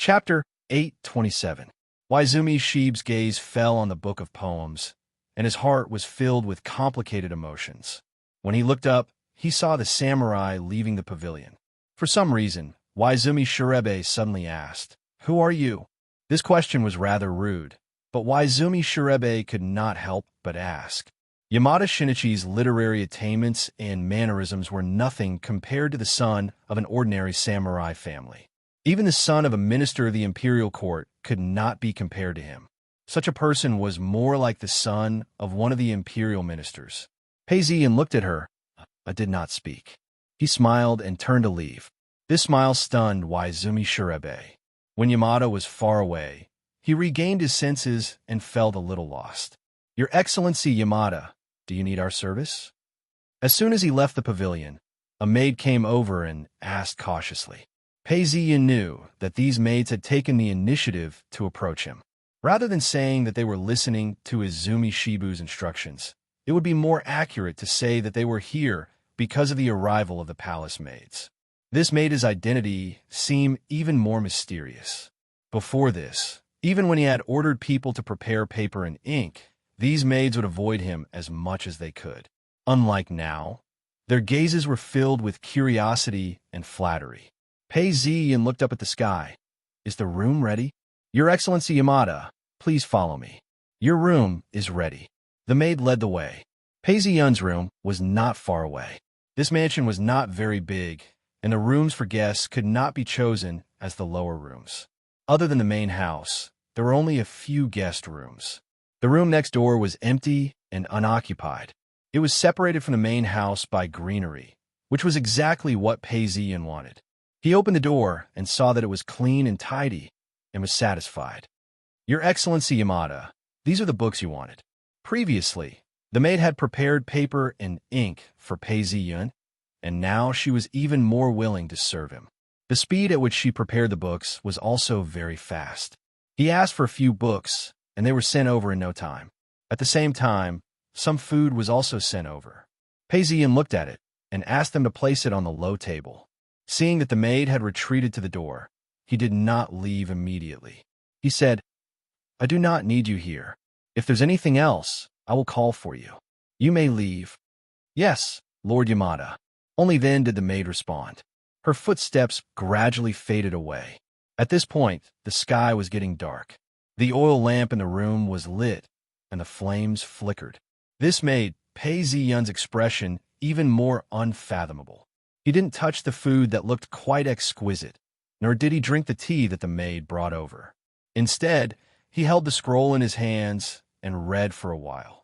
Chapter 827. Waizumi Shibe's gaze fell on the book of poems, and his heart was filled with complicated emotions. When he looked up, he saw the samurai leaving the pavilion. For some reason, Waizumi Shirebe suddenly asked, "Who are you?" This question was rather rude, but Waizumi Shirebe could not help but ask. Yamada Shinichi's literary attainments and mannerisms were nothing compared to the son of an ordinary samurai family. Even the son of a minister of the imperial court could not be compared to him. Such a person was more like the son of one of the imperial ministers. Peizian looked at her, but did not speak. He smiled and turned to leave. This smile stunned Waizumi Shirebe. When Yamada was far away, he regained his senses and felt a little lost. "Your Excellency Yamada, do you need our service?" As soon as he left the pavilion, a maid came over and asked cautiously. Peizian knew that these maids had taken the initiative to approach him. Rather than saying that they were listening to Izumi Shibu's instructions, it would be more accurate to say that they were here because of the arrival of the palace maids. This made his identity seem even more mysterious. Before this, even when he had ordered people to prepare paper and ink, these maids would avoid him as much as they could. Unlike now, their gazes were filled with curiosity and flattery. Peizian looked up at the sky. "Is the room ready?" "Your Excellency Yamada, please follow me. Your room is ready." The maid led the way. Peizian's room was not far away. This mansion was not very big, and the rooms for guests could not be chosen as the lower rooms. Other than the main house, there were only a few guest rooms. The room next door was empty and unoccupied. It was separated from the main house by greenery, which was exactly what Peizian wanted. He opened the door and saw that it was clean and tidy, and was satisfied. "Your Excellency Yamada, these are the books you wanted." Previously, the maid had prepared paper and ink for Peizian, and now she was even more willing to serve him. The speed at which she prepared the books was also very fast. He asked for a few books, and they were sent over in no time. At the same time, some food was also sent over. Peizian looked at it and asked them to place it on the low table. Seeing that the maid had retreated to the door, he did not leave immediately. He said, "I do not need you here. If there's anything else, I will call for you. You may leave." "Yes, Lord Yamada." Only then did the maid respond. Her footsteps gradually faded away. At this point, the sky was getting dark. The oil lamp in the room was lit, and the flames flickered. This made Peizian's expression even more unfathomable. He didn't touch the food that looked quite exquisite, nor did he drink the tea that the maid brought over. Instead, he held the scroll in his hands and read for a while.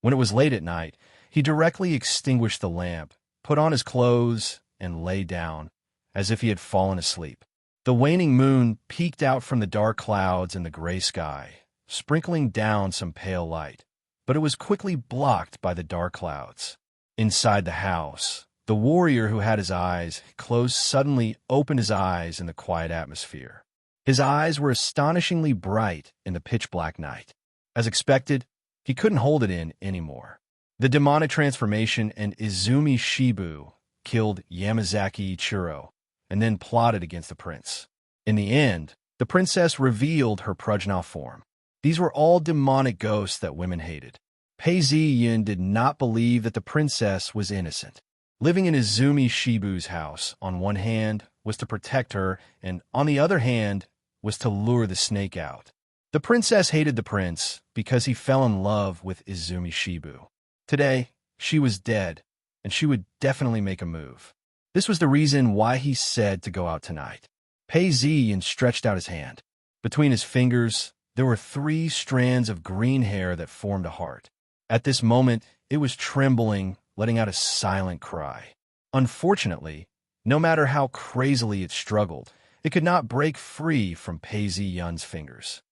When it was late at night, he directly extinguished the lamp, put on his clothes, and lay down, as if he had fallen asleep. The waning moon peeked out from the dark clouds in the gray sky, sprinkling down some pale light, but it was quickly blocked by the dark clouds. Inside the house, the warrior who had his eyes closed suddenly opened his eyes in the quiet atmosphere. His eyes were astonishingly bright in the pitch-black night. As expected, he couldn't hold it in anymore. The demonic transformation and Izumi Shibu killed Yamazaki Ichiro and then plotted against the prince. In the end, the princess revealed her Prajna form. These were all demonic ghosts that women hated. Peizian did not believe that the princess was innocent. Living in Izumi Shibu's house, on one hand, was to protect her, and on the other hand, was to lure the snake out. The princess hated the prince because he fell in love with Izumi Shibu. Today, she was dead, and she would definitely make a move. This was the reason why he said to go out tonight. Peizian stretched out his hand. Between his fingers, there were 3 strands of green hair that formed a heart. At this moment, it was trembling, letting out a silent cry. Unfortunately, no matter how crazily it struggled, it could not break free from Peizian's fingers.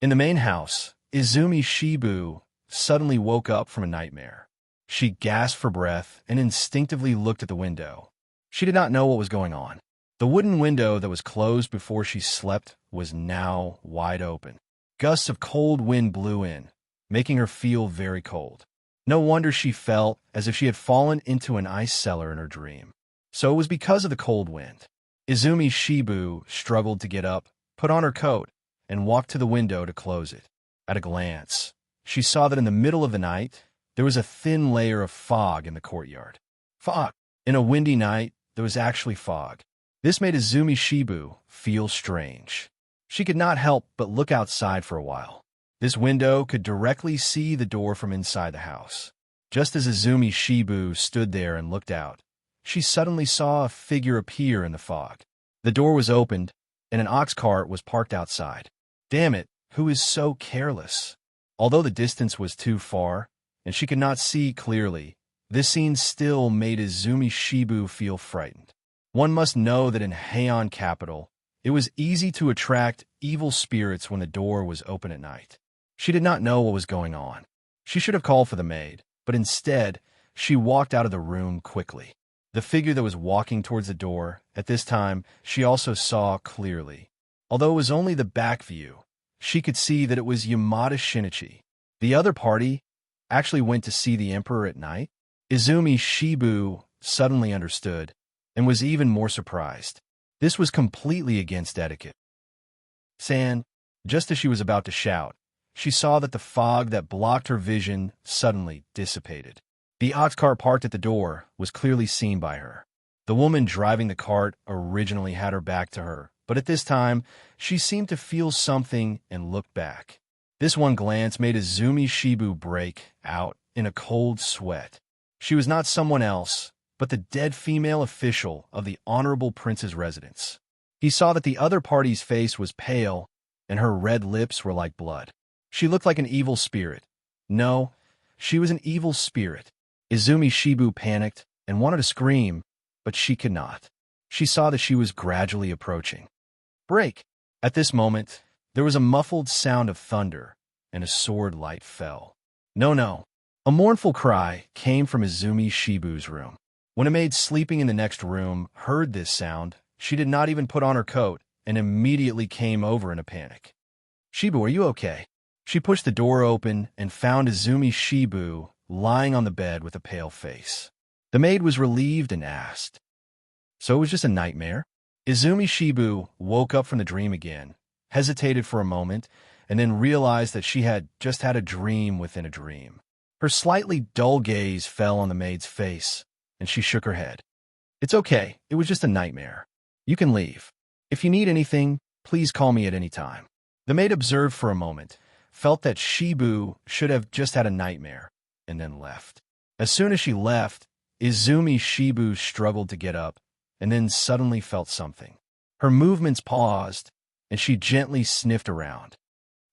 In the main house, Izumi Shibu suddenly woke up from a nightmare. She gasped for breath and instinctively looked at the window. She did not know what was going on. The wooden window that was closed before she slept was now wide open. Gusts of cold wind blew in, making her feel very cold. No wonder she felt as if she had fallen into an ice cellar in her dream. So it was because of the cold wind. Izumi Shibu struggled to get up, put on her coat, and walked to the window to close it. At a glance, she saw that in the middle of the night, there was a thin layer of fog in the courtyard. Fog! In a windy night, there was actually fog. This made Izumi Shibu feel strange. She could not help but look outside for a while. This window could directly see the door from inside the house. Just as Izumi Shibu stood there and looked out, she suddenly saw a figure appear in the fog. The door was opened, and an ox cart was parked outside. Damn it, who is so careless? Although the distance was too far, and she could not see clearly, this scene still made Izumi Shibu feel frightened. One must know that in Heian capital, it was easy to attract evil spirits when the door was open at night. She did not know what was going on. She should have called for the maid, but instead, she walked out of the room quickly. The figure that was walking towards the door, at this time, she also saw clearly. Although it was only the back view, she could see that it was Yamada Shinichi. The other party actually went to see the emperor at night. Izumi Shibu suddenly understood and was even more surprised. This was completely against etiquette. Just as she was about to shout, she saw that the fog that blocked her vision suddenly dissipated. The ox cart parked at the door was clearly seen by her. The woman driving the cart originally had her back to her, but at this time, she seemed to feel something and looked back. This one glance made Izumi Shibu break out in a cold sweat. She was not someone else, but the dead female official of the honorable prince's residence. He saw that the other party's face was pale, and her red lips were like blood. She looked like an evil spirit. No, she was an evil spirit. Izumi Shibu panicked and wanted to scream, but she could not. She saw that she was gradually approaching. Break! At this moment, there was a muffled sound of thunder, and a sword light fell. No. A mournful cry came from Izumi Shibu's room. When a maid sleeping in the next room heard this sound, she did not even put on her coat and immediately came over in a panic. Shibu, are you okay? She pushed the door open and found Izumi Shibu lying on the bed with a pale face. The maid was relieved and asked, "So it was just a nightmare?" Izumi Shibu woke up from the dream again, hesitated for a moment, and then realized that she had just had a dream within a dream. Her slightly dull gaze fell on the maid's face, and she shook her head. "It's okay. It was just a nightmare. You can leave. If you need anything, please call me at any time." The maid observed for a moment, felt that Shibu should have just had a nightmare, and then left. As soon as she left, Izumi Shibu struggled to get up, and then suddenly felt something. Her movements paused, and she gently sniffed around.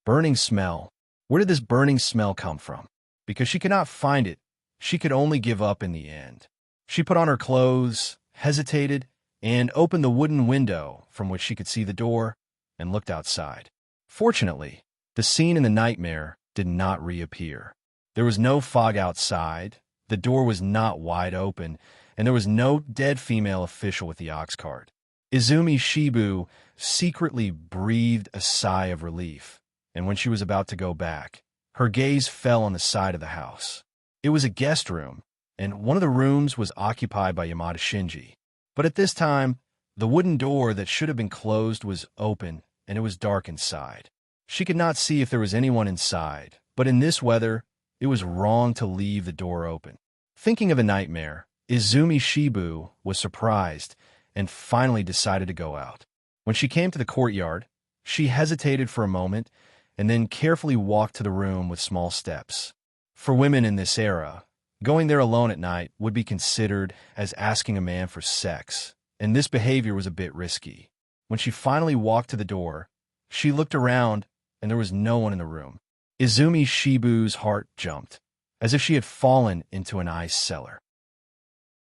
Burning smell. Where did this burning smell come from? Because she could not find it, she could only give up in the end. She put on her clothes, hesitated, and opened the wooden window from which she could see the door, and looked outside. Fortunately, the scene in the nightmare did not reappear. There was no fog outside, the door was not wide open, and there was no dead female official with the ox cart. Izumi Shibu secretly breathed a sigh of relief, and when she was about to go back, her gaze fell on the side of the house. It was a guest room, and one of the rooms was occupied by Yamada Shinji. But at this time, the wooden door that should have been closed was open, and it was dark inside. She could not see if there was anyone inside, but in this weather, it was wrong to leave the door open. Thinking of a nightmare, Izumi Shibu was surprised and finally decided to go out. When she came to the courtyard, she hesitated for a moment and then carefully walked to the room with small steps. For women in this era, going there alone at night would be considered as asking a man for sex, and this behavior was a bit risky. When she finally walked to the door, she looked around and there was no one in the room. Izumi Shibu's heart jumped, as if she had fallen into an ice cellar.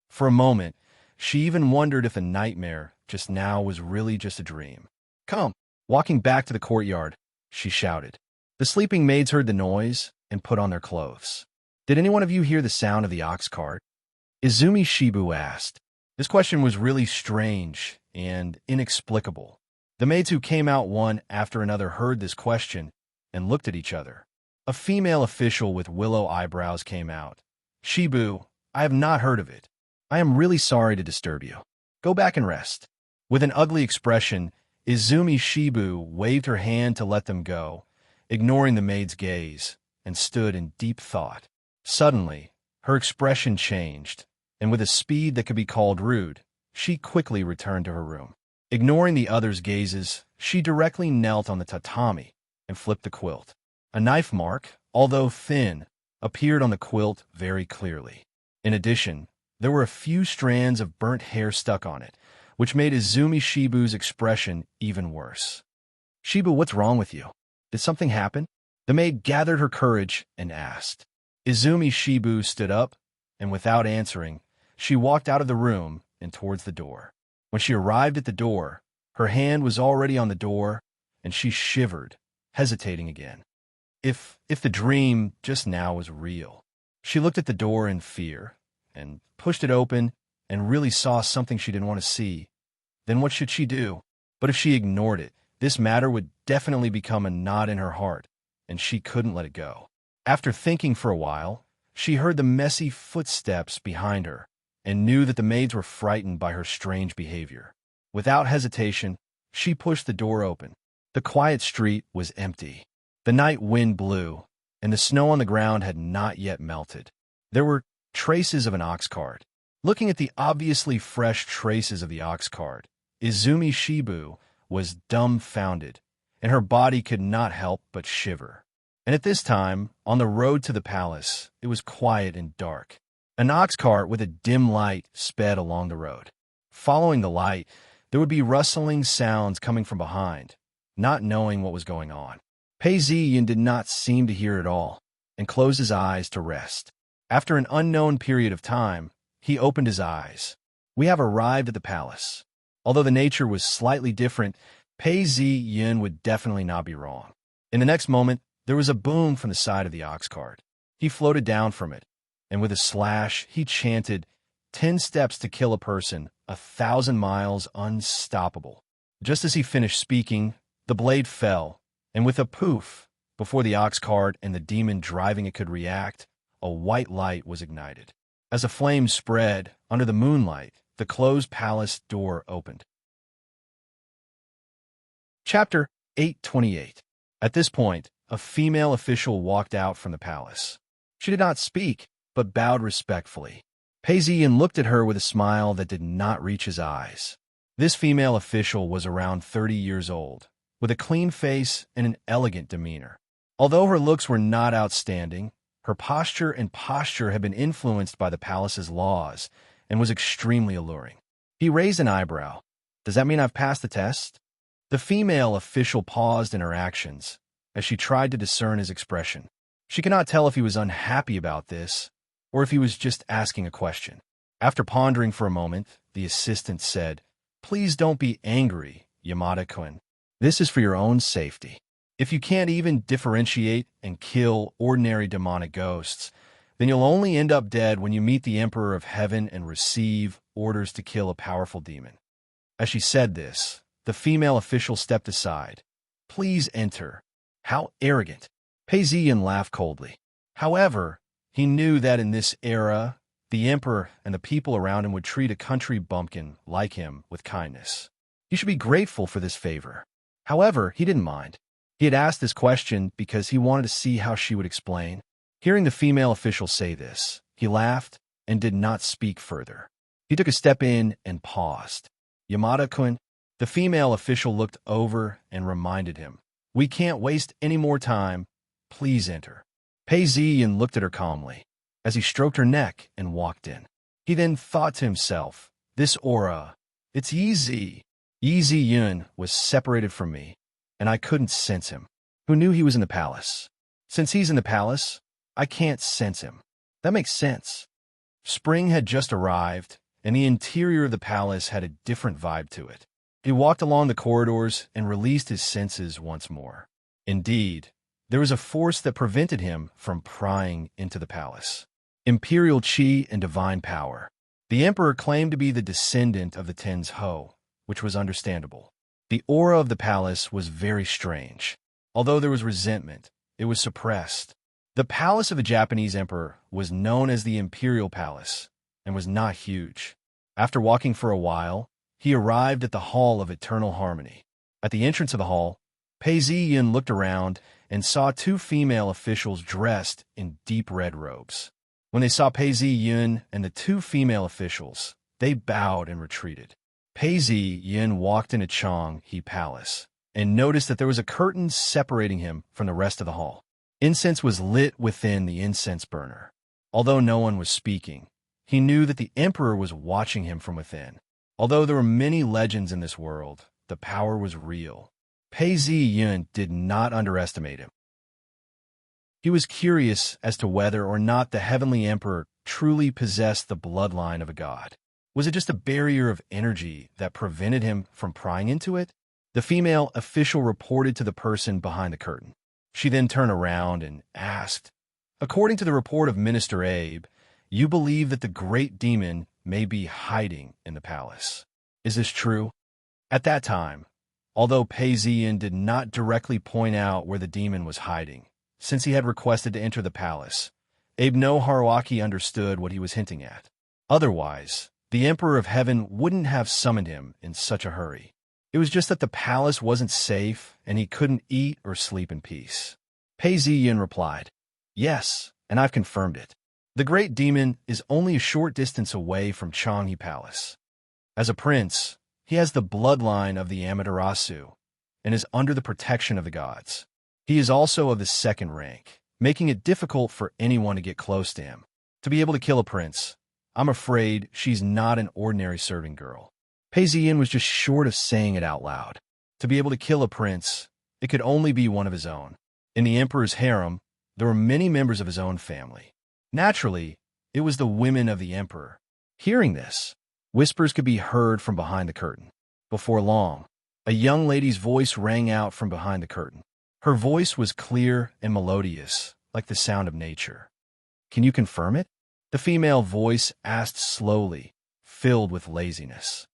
For a moment, she even wondered if the nightmare just now was really just a dream. "Come!" Walking back to the courtyard, she shouted. The sleeping maids heard the noise and put on their clothes. "Did any one of you hear the sound of the ox cart?" Izumi Shibu asked. This question was really strange and inexplicable. The maids who came out one after another heard this question and looked at each other. A female official with willow eyebrows came out. "Shibu, I have not heard of it. I am really sorry to disturb you. Go back and rest." With an ugly expression, Izumi Shibu waved her hand to let them go, ignoring the maid's gaze, and stood in deep thought. Suddenly, her expression changed, and with a speed that could be called rude, she quickly returned to her room. Ignoring the others' gazes, she directly knelt on the tatami and flipped the quilt. A knife mark, although thin, appeared on the quilt very clearly. In addition, there were a few strands of burnt hair stuck on it, which made Izumi Shibu's expression even worse. "Shibu, what's wrong with you? Did something happen?" The maid gathered her courage and asked. Izumi Shibu stood up, and without answering, she walked out of the room and towards the door. When she arrived at the door, her hand was already on the door, and she shivered, hesitating again. If the dream just now was real. She looked at the door in fear, and pushed it open, and really saw something she didn't want to see. Then what should she do? But if she ignored it, this matter would definitely become a knot in her heart, and she couldn't let it go. After thinking for a while, she heard the messy footsteps behind her, and knew that the maids were frightened by her strange behavior. Without hesitation, she pushed the door open. The quiet street was empty. The night wind blew, and the snow on the ground had not yet melted. There were traces of an ox cart. Looking at the obviously fresh traces of the ox cart, Izumi Shibu was dumbfounded, and her body could not help but shiver. And at this time, on the road to the palace, it was quiet and dark. An ox cart with a dim light sped along the road. Following the light, there would be rustling sounds coming from behind, not knowing what was going on. Pei Ziyin did not seem to hear it all, and closed his eyes to rest. After an unknown period of time, he opened his eyes. We have arrived at the palace. Although the nature was slightly different, Pei Ziyin would definitely not be wrong. In the next moment, there was a boom from the side of the ox cart. He floated down from it, and with a slash, he chanted, 10 steps to kill a person, 1,000 miles unstoppable. Just as he finished speaking, the blade fell, and with a poof, before the ox cart and the demon driving it could react, a white light was ignited. As the flame spread under the moonlight, the closed palace door opened. Chapter 828. At this point, a female official walked out from the palace. She did not speak, but bowed respectfully. Pei Ziyin looked at her with a smile that did not reach his eyes. This female official was around 30 years old, with a clean face and an elegant demeanor. Although her looks were not outstanding, her posture had been influenced by the palace's laws and was extremely alluring. He raised an eyebrow. "Does that mean I've passed the test?" The female official paused in her actions as she tried to discern his expression. She could not tell if he was unhappy about this or if he was just asking a question. After pondering for a moment, the assistant said, "Please don't be angry, Yamada-kun. This is for your own safety. If you can't even differentiate and kill ordinary demonic ghosts, then you'll only end up dead when you meet the Emperor of Heaven and receive orders to kill a powerful demon." As she said this, the female official stepped aside. "Please enter." How arrogant. Pei Ziyin laughed coldly. However, he knew that in this era, the emperor and the people around him would treat a country bumpkin like him with kindness. He should be grateful for this favor. However, he didn't mind. He had asked this question because he wanted to see how she would explain. Hearing the female official say this, he laughed and did not speak further. He took a step in and paused. "Yamada-kun," the female official looked over and reminded him, "We can't waste any more time. Please enter." Pei Ziyin looked at her calmly as he stroked her neck and walked in. He then thought to himself, "This aura, it's easy." Yi Ziyun was separated from me, and I couldn't sense him. Who knew he was in the palace? Since he's in the palace, I can't sense him. That makes sense. Spring had just arrived, and the interior of the palace had a different vibe to it. He walked along the corridors and released his senses once more. Indeed, there was a force that prevented him from prying into the palace. Imperial Qi and divine power. The emperor claimed to be the descendant of the Tens Ho, which was understandable. The aura of the palace was very strange. Although there was resentment, it was suppressed. The palace of a Japanese emperor was known as the Imperial Palace and was not huge. After walking for a while, he arrived at the Hall of Eternal Harmony. At the entrance of the hall, Pei Ziyin looked around and saw two female officials dressed in deep red robes. When they saw Pei Ziyin and the two female officials, they bowed and retreated. Pei Ziyin walked into Changhe Palace and noticed that there was a curtain separating him from the rest of the hall. Incense was lit within the incense burner. Although no one was speaking, he knew that the emperor was watching him from within. Although there were many legends in this world, the power was real. Pei Ziyin did not underestimate him. He was curious as to whether or not the heavenly emperor truly possessed the bloodline of a god. Was it just a barrier of energy that prevented him from prying into it? The female official reported to the person behind the curtain. She then turned around and asked, "According to the report of Minister Abe, you believe that the great demon may be hiding in the palace. Is this true?" At that time, although Pei Ziyin did not directly point out where the demon was hiding, since he had requested to enter the palace, Abe no Haruaki understood what he was hinting at. Otherwise, the Emperor of Heaven wouldn't have summoned him in such a hurry. It was just that the palace wasn't safe and he couldn't eat or sleep in peace. Pei Ziyin replied, "Yes, and I've confirmed it. The great demon is only a short distance away from Changhe Palace. As a prince, he has the bloodline of the Amaterasu and is under the protection of the gods. He is also of the second rank, making it difficult for anyone to get close to him. To be able to kill a prince, I'm afraid she's not an ordinary serving girl." Pei Ziyin was just short of saying it out loud. To be able to kill a prince, it could only be one of his own. In the emperor's harem, there were many members of his own family. Naturally, it was the women of the emperor. Hearing this, whispers could be heard from behind the curtain. Before long, a young lady's voice rang out from behind the curtain. Her voice was clear and melodious, like the sound of nature. "Can you confirm it?" The female voice asked slowly, filled with laziness.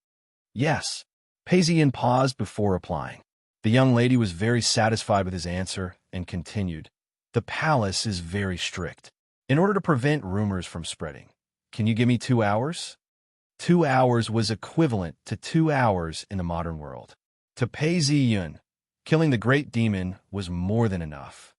"Yes." Pei Ziyin paused before replying. The young lady was very satisfied with his answer and continued, "The palace is very strict. In order to prevent rumors from spreading, can you give me 2 hours?" 2 hours was equivalent to 2 hours in the modern world. To Pei Ziyin, killing the great demon was more than enough.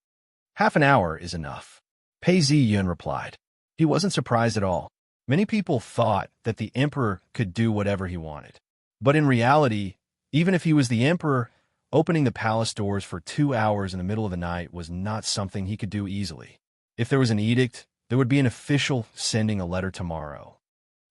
"Half an hour is enough," Pei Ziyin replied. He wasn't surprised at all. Many people thought that the emperor could do whatever he wanted. But in reality, even if he was the emperor, opening the palace doors for 2 hours in the middle of the night was not something he could do easily. If there was an edict, there would be an official sending a letter tomorrow.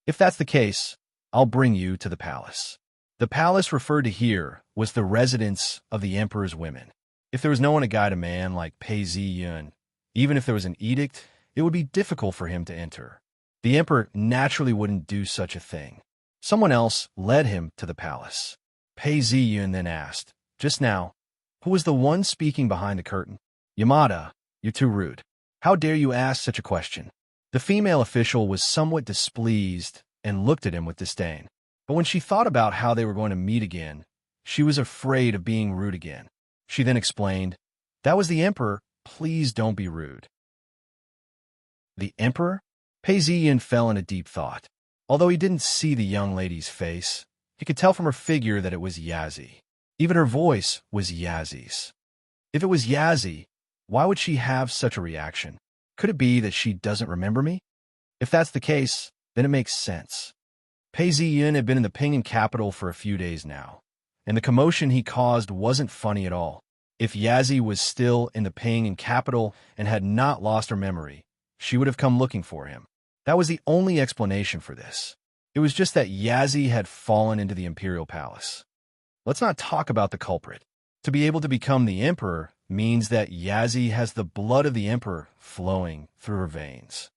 "If that's the case, I'll bring you to the palace." The palace referred to here was the residence of the emperor's women. If there was no one to guide a man like Pei Ziyin, even if there was an edict, it would be difficult for him to enter. The emperor naturally wouldn't do such a thing. Someone else led him to the palace. Pei Ziyin then asked, "Just now, who was the one speaking behind the curtain?" "Yamada, you're too rude. How dare you ask such a question?" The female official was somewhat displeased and looked at him with disdain. But when she thought about how they were going to meet again, she was afraid of being rude again. She then explained, "That was the emperor. Please don't be rude." The emperor? Pei Ziyin fell into deep thought. Although he didn't see the young lady's face, he could tell from her figure that it was Yazi. Even her voice was Yazi's. If it was Yazi, why would she have such a reaction? Could it be that she doesn't remember me? If that's the case, then it makes sense. Pei Ziyin had been in the Pinyin capital for a few days now, and the commotion he caused wasn't funny at all. If Yazi was still in the Pinyin capital and had not lost her memory, she would have come looking for him. That was the only explanation for this. It was just that Yazi had fallen into the imperial palace. Let's not talk about the culprit. To be able to become the emperor means that Yazi has the blood of the emperor flowing through her veins.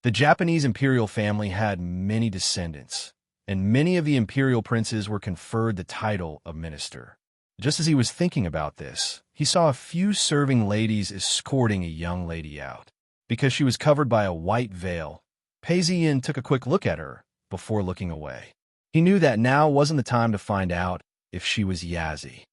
The Japanese imperial family had many descendants, and many of the imperial princes were conferred the title of minister. Just as he was thinking about this, he saw a few serving ladies escorting a young lady out. Because she was covered by a white veil, Pei Ziyin took a quick look at her before looking away. He knew that now wasn't the time to find out if she was Yazi.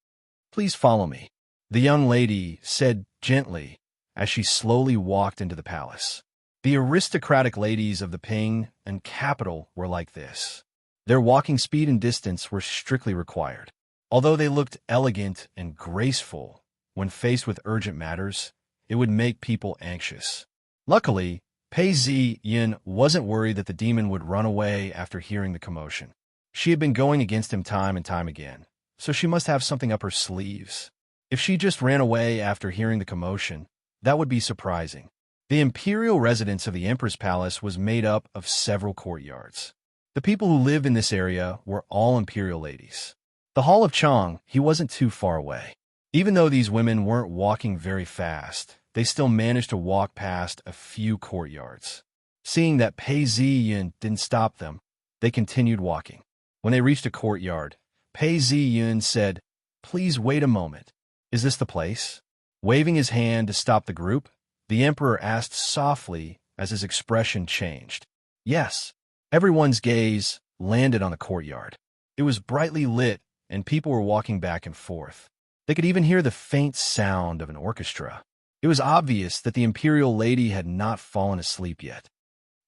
"Please follow me," the young lady said gently as she slowly walked into the palace. The aristocratic ladies of the Ping and capital were like this. Their walking speed and distance were strictly required. Although they looked elegant and graceful, when faced with urgent matters, it would make people anxious. Luckily, Pei Zi-yin wasn't worried that the demon would run away after hearing the commotion. She had been going against him time and time again, so she must have something up her sleeves. If she just ran away after hearing the commotion, that would be surprising. The imperial residence of the Emperor's palace was made up of several courtyards. The people who lived in this area were all imperial ladies. The Hall of Chang, he wasn't too far away. Even though these women weren't walking very fast, they still managed to walk past a few courtyards. Seeing that Pei Zi-yin didn't stop them, they continued walking. When they reached a courtyard, Pei Zi-yin said, "Please wait a moment. Is this the place?" Waving his hand to stop the group, the Emperor asked softly as his expression changed. "Yes." Everyone's gaze landed on the courtyard. It was brightly lit, and people were walking back and forth. They could even hear the faint sound of an orchestra. It was obvious that the imperial lady had not fallen asleep yet.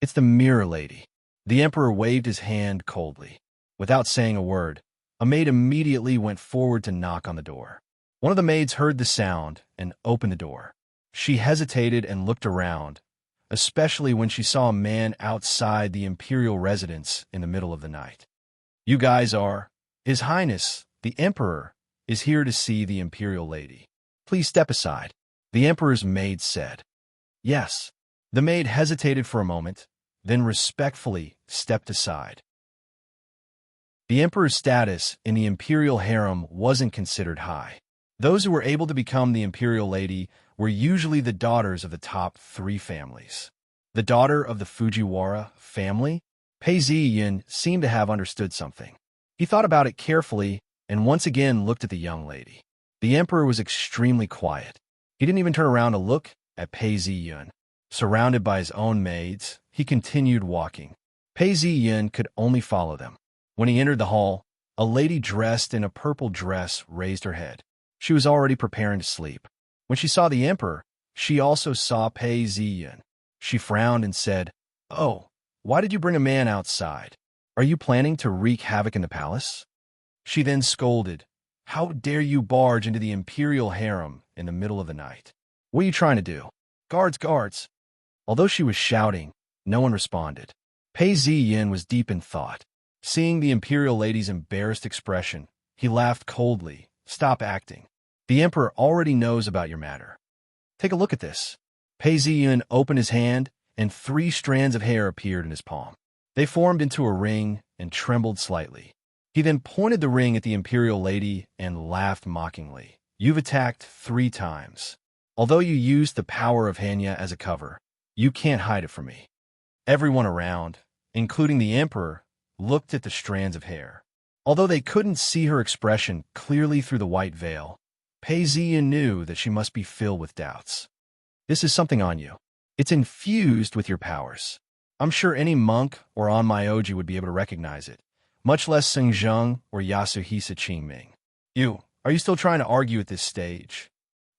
"It's the mirror lady." The Emperor waved his hand coldly. Without saying a word, a maid immediately went forward to knock on the door. One of the maids heard the sound and opened the door. She hesitated and looked around, especially when she saw a man outside the imperial residence in the middle of the night. "You guys are? His Highness, the Emperor, is here to see the imperial lady. Please step aside," the Emperor's maid said. "Yes." The maid hesitated for a moment, then respectfully stepped aside. The Emperor's status in the imperial harem wasn't considered high. Those who were able to become the imperial lady were usually the daughters of the top 3 families. The daughter of the Fujiwara family, Pei Zi-yin, seemed to have understood something. He thought about it carefully and once again looked at the young lady. The Emperor was extremely quiet. He didn't even turn around to look at Pei Zi-yin. Surrounded by his own maids, he continued walking. Pei Zi-yin could only follow them. When he entered the hall, a lady dressed in a purple dress raised her head. She was already preparing to sleep. When she saw the Emperor, she also saw Pei Zi-yin. She frowned and said, "Oh, why did you bring a man outside? Are you planning to wreak havoc in the palace?" She then scolded, "How dare you barge into the imperial harem in the middle of the night? What are you trying to do? Guards, guards!" Although she was shouting, no one responded. Pei Zi-yin was deep in thought. Seeing the imperial lady's embarrassed expression, he laughed coldly. "Stop acting. The Emperor already knows about your matter. Take a look at this." Pei Zi-yin opened his hand, and 3 strands of hair appeared in his palm. They formed into a ring and trembled slightly. He then pointed the ring at the imperial lady and laughed mockingly. "You've attacked 3 times. Although you used the power of Hanya as a cover, you can't hide it from me." Everyone around, including the Emperor, looked at the strands of hair. Although they couldn't see her expression clearly through the white veil, Pei Zi-yin knew that she must be filled with doubts. "This is something on you. It's infused with your powers. I'm sure any monk or onmyoji would be able to recognize it, much less Seng Zheng or Yasuhisa Qingming. Are you still trying to argue at this stage?"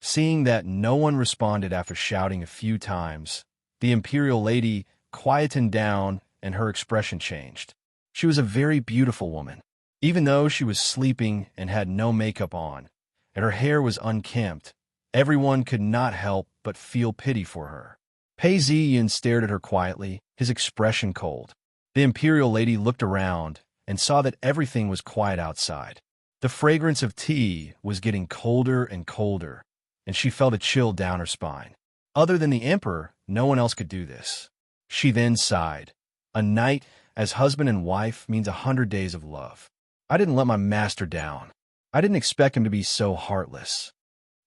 Seeing that no one responded after shouting a few times, the imperial lady quietened down and her expression changed. She was a very beautiful woman. Even though she was sleeping and had no makeup on, and her hair was unkempt, everyone could not help but feel pity for her. Pei Zi-yin stared at her quietly, his expression cold. The imperial lady looked around and saw that everything was quiet outside. The fragrance of tea was getting colder and colder, and she felt a chill down her spine. Other than the Emperor, no one else could do this. She then sighed. "A night as husband and wife means 100 days of love. I didn't let my master down. I didn't expect him to be so heartless."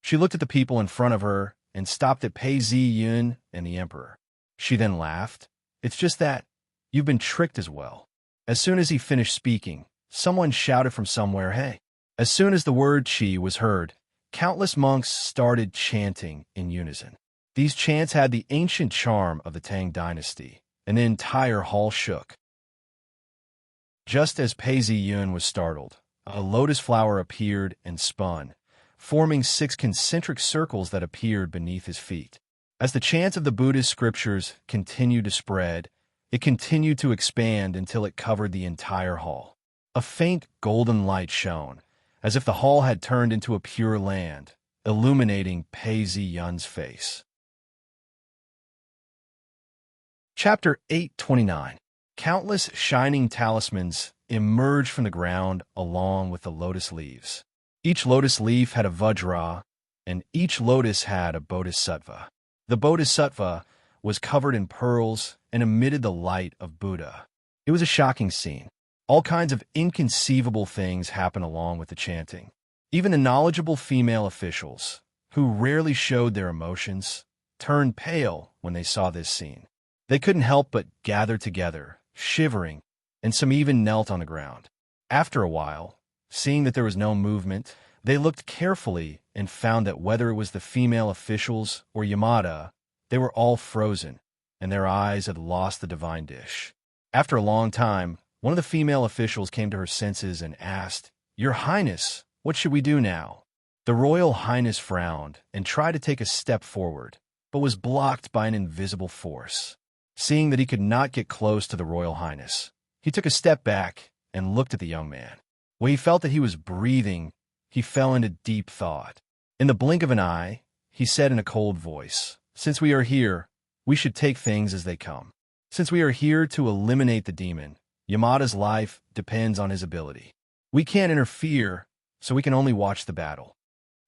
She looked at the people in front of her and stopped at Pei Zi-yin and the Emperor. She then laughed. "It's just that you've been tricked as well." As soon as he finished speaking, someone shouted from somewhere, "Hey." As soon as the word "chi" was heard, countless monks started chanting in unison. These chants had the ancient charm of the Tang dynasty, and the entire hall shook. Just as Pei Zi-yin was startled, a lotus flower appeared and spun, forming 6 concentric circles that appeared beneath his feet. As the chants of the Buddhist scriptures continued to spread, It continued to expand until it covered the entire hall. A faint golden light shone, as if the hall had turned into a pure land, illuminating Pei Ziyun's face. Chapter 829. Countless shining talismans emerged from the ground along with the lotus leaves. Each lotus leaf had a vajra, and each lotus had a bodhisattva. The bodhisattva was covered in pearls and emitted the light of Buddha. It was a shocking scene. All kinds of inconceivable things happened along with the chanting. Even the knowledgeable female officials, who rarely showed their emotions, turned pale when they saw this scene. They couldn't help but gather together, shivering, and some even knelt on the ground. After a while, seeing that there was no movement, they looked carefully and found that whether it was the female officials or Yamada, they were all frozen, and their eyes had lost the divine dish. After a long time, one of the female officials came to her senses and asked, "Your Highness, what should we do now?" The Royal Highness frowned and tried to take a step forward, but was blocked by an invisible force. Seeing that he could not get close to the Royal Highness, he took a step back and looked at the young man. When he felt that he was breathing, he fell into deep thought. In the blink of an eye, he said in a cold voice, "Since we are here, we should take things as they come. Since we are here to eliminate the demon, Yamada's life depends on his ability. We can't interfere, so we can only watch the battle."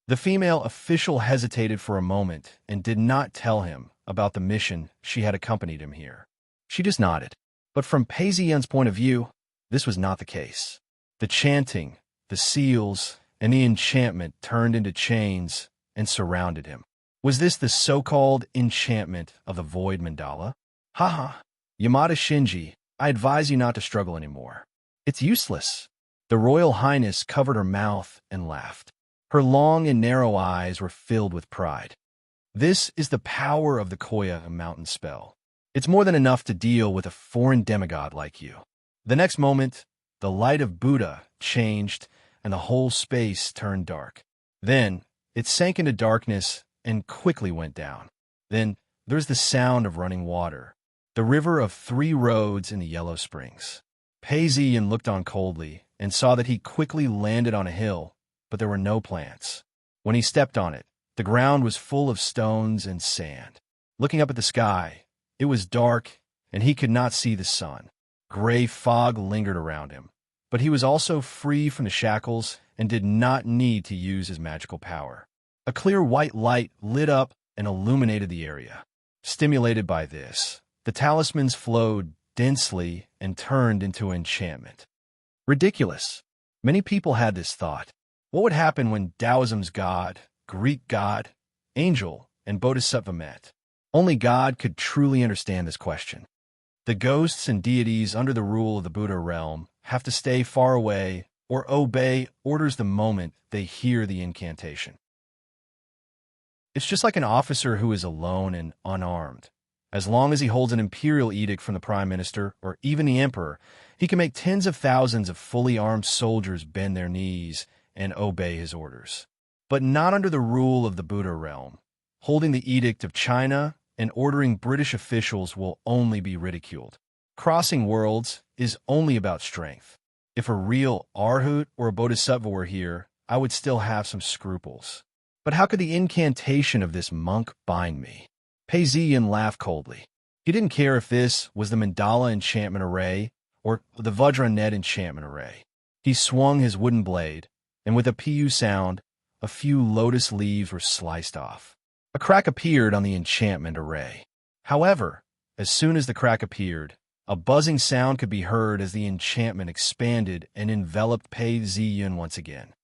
The female official hesitated for a moment and did not tell him about the mission she had accompanied him here. She just nodded. But from Pei Ziyun's point of view, this was not the case. The chanting, the seals, and the enchantment turned into chains and surrounded him. Was this the so-called enchantment of the void mandala? Haha, Yamada Shinji, I advise you not to struggle anymore. It's useless. The Royal Highness covered her mouth and laughed. Her long and narrow eyes were filled with pride. This is the power of the Koya mountain spell. It's more than enough to deal with a foreign demigod like you. The next moment, the light of Buddha changed and the whole space turned dark. Then, it sank into darkness and quickly went down. Then, there's the sound of running water, the river of 3 roads in the Yellow Springs. Pei Ziyun looked on coldly and saw that he quickly landed on a hill, but there were no plants. When he stepped on it, the ground was full of stones and sand. Looking up at the sky, it was dark, and he could not see the sun. Gray fog lingered around him, but he was also free from the shackles and did not need to use his magical power. A clear white light lit up and illuminated the area. Stimulated by this, the talismans flowed densely and turned into enchantment. Ridiculous. Many people had this thought. What would happen when Taoism's God, Greek God, angel, and bodhisattva met? Only God could truly understand this question. The ghosts and deities under the rule of the Buddha realm have to stay far away or obey orders the moment they hear the incantation. It's just like an officer who is alone and unarmed. As long as he holds an imperial edict from the prime minister or even the emperor, he can make tens of thousands of fully armed soldiers bend their knees and obey his orders. But not under the rule of the Buddha realm. Holding the edict of China and ordering British officials will only be ridiculed. Crossing worlds is only about strength. If a real Arhat or a bodhisattva were here, I would still have some scruples. But how could the incantation of this monk bind me? Pei Ziyun laughed coldly. He didn't care if this was the mandala enchantment array or the Vajra net enchantment array. He swung his wooden blade, and with a pu sound, a few lotus leaves were sliced off. A crack appeared on the enchantment array. However, as soon as the crack appeared, a buzzing sound could be heard as the enchantment expanded and enveloped Pei Ziyun once again.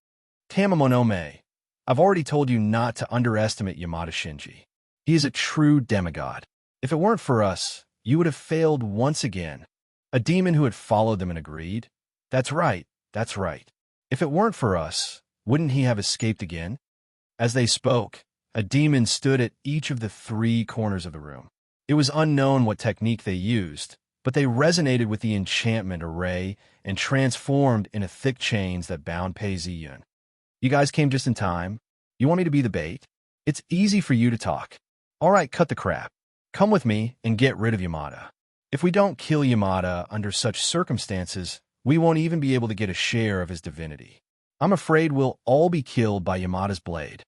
Tamamonome, I've already told you not to underestimate Yamada Shinji. He is a true demigod. If it weren't for us, you would have failed once again. A demon who had followed them and agreed? That's right, that's right. If it weren't for us, wouldn't he have escaped again? As they spoke, a demon stood at each of the 3 corners of the room. It was unknown what technique they used, but they resonated with the enchantment array and transformed into thick chains that bound Pei Ziyun. You guys came just in time. You want me to be the bait? It's easy for you to talk. All right, cut the crap. Come with me and get rid of Yamada. If we don't kill Yamada under such circumstances, we won't even be able to get a share of his divinity. I'm afraid we'll all be killed by Yamada's blade."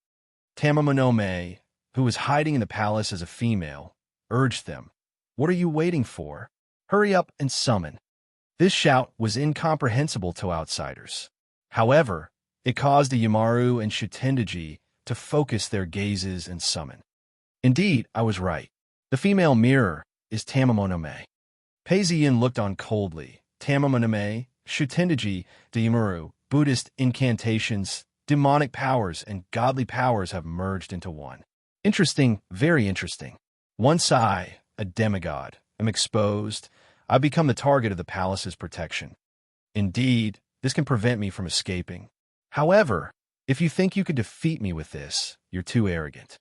Tamamonome, who was hiding in the palace as a female, urged them. "What are you waiting for? Hurry up and summon." This shout was incomprehensible to outsiders. However, it caused the Yamaru and Shutendaji to focus their gazes and summon. Indeed, I was right. The female mirror is Tamamonome. Peizian looked on coldly. Tamamonome, Shutendaji, the Yamaru, Buddhist incantations, demonic powers, and godly powers have merged into one. Interesting, very interesting. Once I, a demigod, am exposed, I become the target of the palace's protection. Indeed, this can prevent me from escaping. However, if you think you could defeat me with this, you're too arrogant."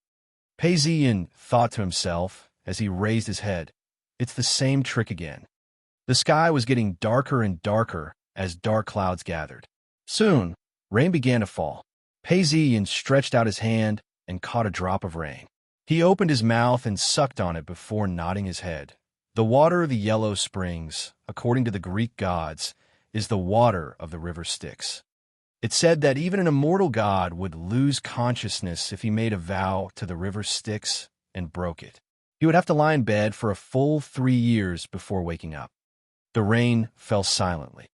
Peizian thought to himself as he raised his head. It's the same trick again. The sky was getting darker and darker as dark clouds gathered. Soon, rain began to fall. Peizian stretched out his hand and caught a drop of rain. He opened his mouth and sucked on it before nodding his head. The water of the yellow springs, according to the Greek gods, is the water of the river Styx. It said that even an immortal god would lose consciousness if he made a vow to the river Styx and broke it. He would have to lie in bed for a full 3 years before waking up. The rain fell silently.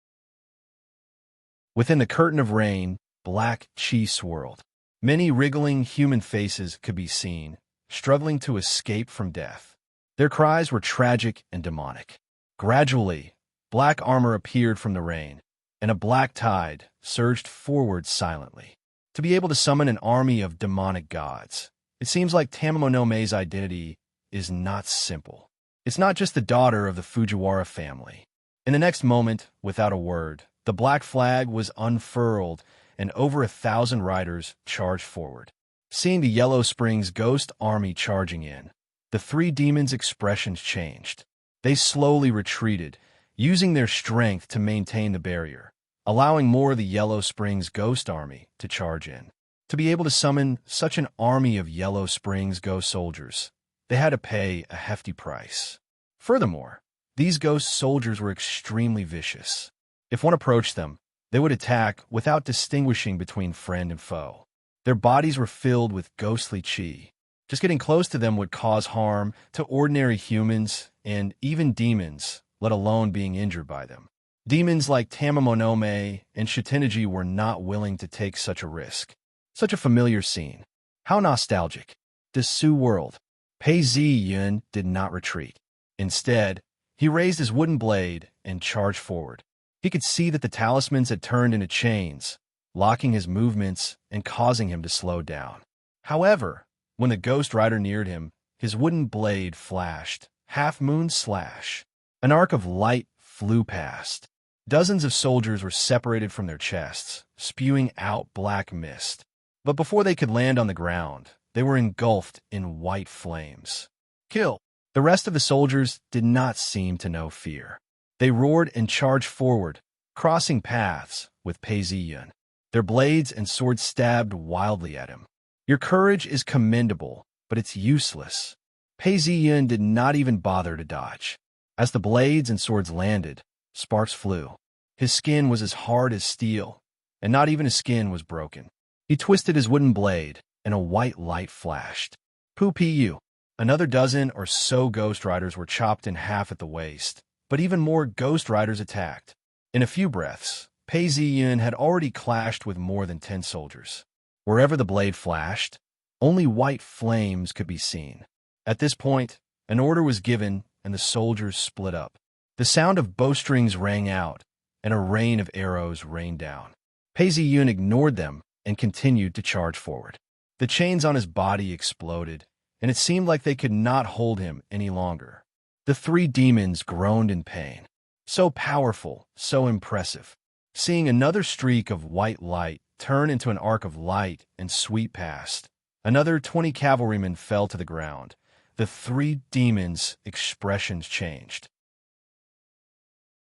Within the curtain of rain, black chi swirled. Many wriggling human faces could be seen, struggling to escape from death. Their cries were tragic and demonic. Gradually, black armor appeared from the rain, and a black tide surged forward silently. To be able to summon an army of demonic gods, it seems like Tamamonome's identity is not simple. It's not just the daughter of the Fujiwara family. In the next moment, without a word, the black flag was unfurled, and over 1,000 riders charged forward. Seeing the Yellow Springs ghost army charging in, the 3 demons' expressions changed. They slowly retreated, using their strength to maintain the barrier, allowing more of the Yellow Springs ghost army to charge in. To be able to summon such an army of Yellow Springs ghost soldiers, they had to pay a hefty price. Furthermore, these ghost soldiers were extremely vicious. If one approached them, they would attack without distinguishing between friend and foe. Their bodies were filled with ghostly chi. Just getting close to them would cause harm to ordinary humans and even demons, let alone being injured by them. Demons like Tamamonome and Shutendaji were not willing to take such a risk. Such a familiar scene. How nostalgic. Dessous world. Pei Zi-yun did not retreat. Instead, he raised his wooden blade and charged forward. He could see that the talismans had turned into chains, locking his movements and causing him to slow down. However, when the Ghost Rider neared him, his wooden blade flashed. Half-moon slash. An arc of light flew past. Dozens of soldiers were separated from their chests, spewing out black mist. But before they could land on the ground, they were engulfed in white flames. Kill! The rest of the soldiers did not seem to know fear. They roared and charged forward, crossing paths with Pei Zi-yun. Their blades and swords stabbed wildly at him. Your courage is commendable, but it's useless. Pei Zi-yun did not even bother to dodge. As the blades and swords landed, sparks flew. His skin was as hard as steel, and not even his skin was broken. He twisted his wooden blade, and a white light flashed. Pu. Another dozen or so Ghost Riders were chopped in half at the waist, but even more Ghost Riders attacked. In a few breaths, Pei Zi-yun had already clashed with more than 10 soldiers. Wherever the blade flashed, only white flames could be seen. At this point, an order was given, and the soldiers split up. The sound of bowstrings rang out, and a rain of arrows rained down. Pei Zi-yun ignored them and continued to charge forward. The chains on his body exploded, and it seemed like they could not hold him any longer. The 3 demons groaned in pain. So powerful, so impressive. Seeing another streak of white light turn into an arc of light and sweep past, another 20 cavalrymen fell to the ground. The 3 demons' expressions changed.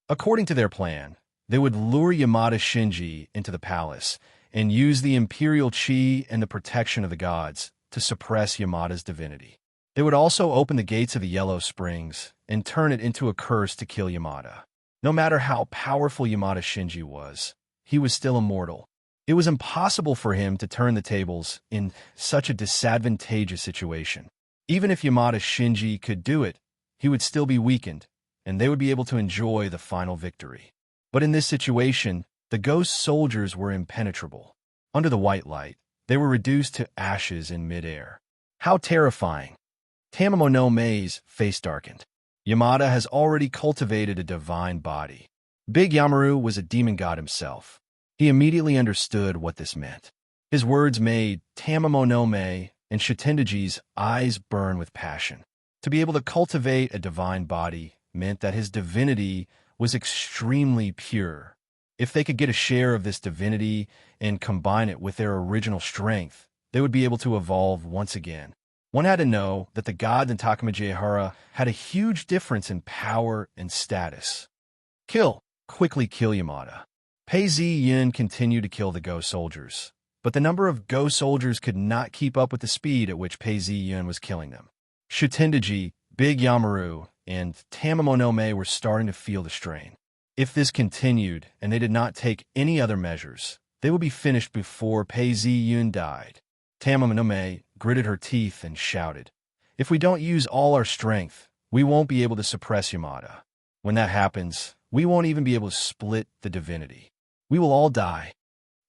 According to their plan, they would lure Yamada Shinji into the palace and use the imperial chi and the protection of the gods to suppress Yamada's divinity. They would also open the gates of the Yellow Springs and turn it into a curse to kill Yamada. No matter how powerful Yamada Shinji was, he was still immortal. It was impossible for him to turn the tables in such a disadvantageous situation. Even if Yamada Shinji could do it, he would still be weakened, and they would be able to enjoy the final victory. But in this situation, the ghost soldiers were impenetrable. Under the white light, they were reduced to ashes in midair. How terrifying! Tamamo no Mei's face darkened. Yamada has already cultivated a divine body. Big Yamaru was a demon god himself. He immediately understood what this meant. His words made Tamamo no Mei and Shitendaji's eyes burn with passion. To be able to cultivate a divine body meant that his divinity was extremely pure. If they could get a share of this divinity and combine it with their original strength, they would be able to evolve once again. One had to know that the gods in Takamajihara had a huge difference in power and status. Quickly kill Yamada. Pei Zi Yin continued to kill the ghost soldiers, but the number of ghost soldiers could not keep up with the speed at which Pei Zi Yin was killing them. Shutendaji, Big Yamaru, and Tamamo no Mei were starting to feel the strain. If this continued and they did not take any other measures, they would be finished before Pei Zi Yun died. Tamamo no Mei gritted her teeth and shouted, "If we don't use all our strength, we won't be able to suppress Yamada. When that happens, we won't even be able to split the divinity. We will all die."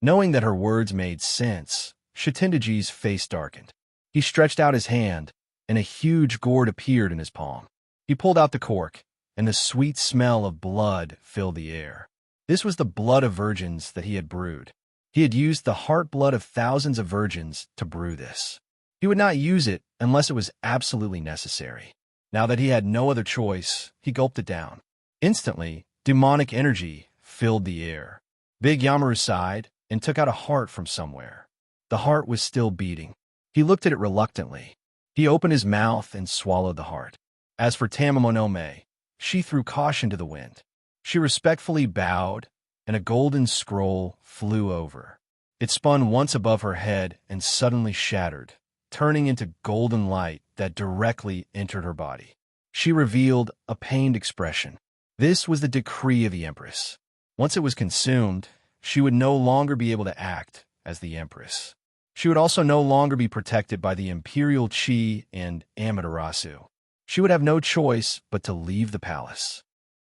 Knowing that her words made sense, Shitendaji's face darkened. He stretched out his hand, and a huge gourd appeared in his palm. He pulled out the cork, and the sweet smell of blood filled the air. This was the blood of virgins that he had brewed. He had used the heart blood of thousands of virgins to brew this. He would not use it unless it was absolutely necessary. Now that he had no other choice, he gulped it down. Instantly, demonic energy filled the air. Big Yamaru sighed and took out a heart from somewhere. The heart was still beating. He looked at it reluctantly. He opened his mouth and swallowed the heart. As for Tamamo no Mei, she threw caution to the wind. She respectfully bowed, and a golden scroll flew over. It spun once above her head and suddenly shattered, turning into golden light that directly entered her body. She revealed a pained expression. This was the decree of the Empress. Once it was consumed, she would no longer be able to act as the Empress. She would also no longer be protected by the Imperial Chi and Amaterasu. She would have no choice but to leave the palace.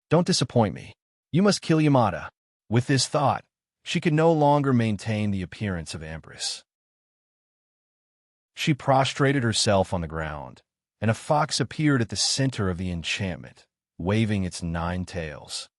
"Don't disappoint me. You must kill Yamada." With this thought, she could no longer maintain the appearance of Empress. She prostrated herself on the ground, and a fox appeared at the center of the enchantment, waving its 9 tails.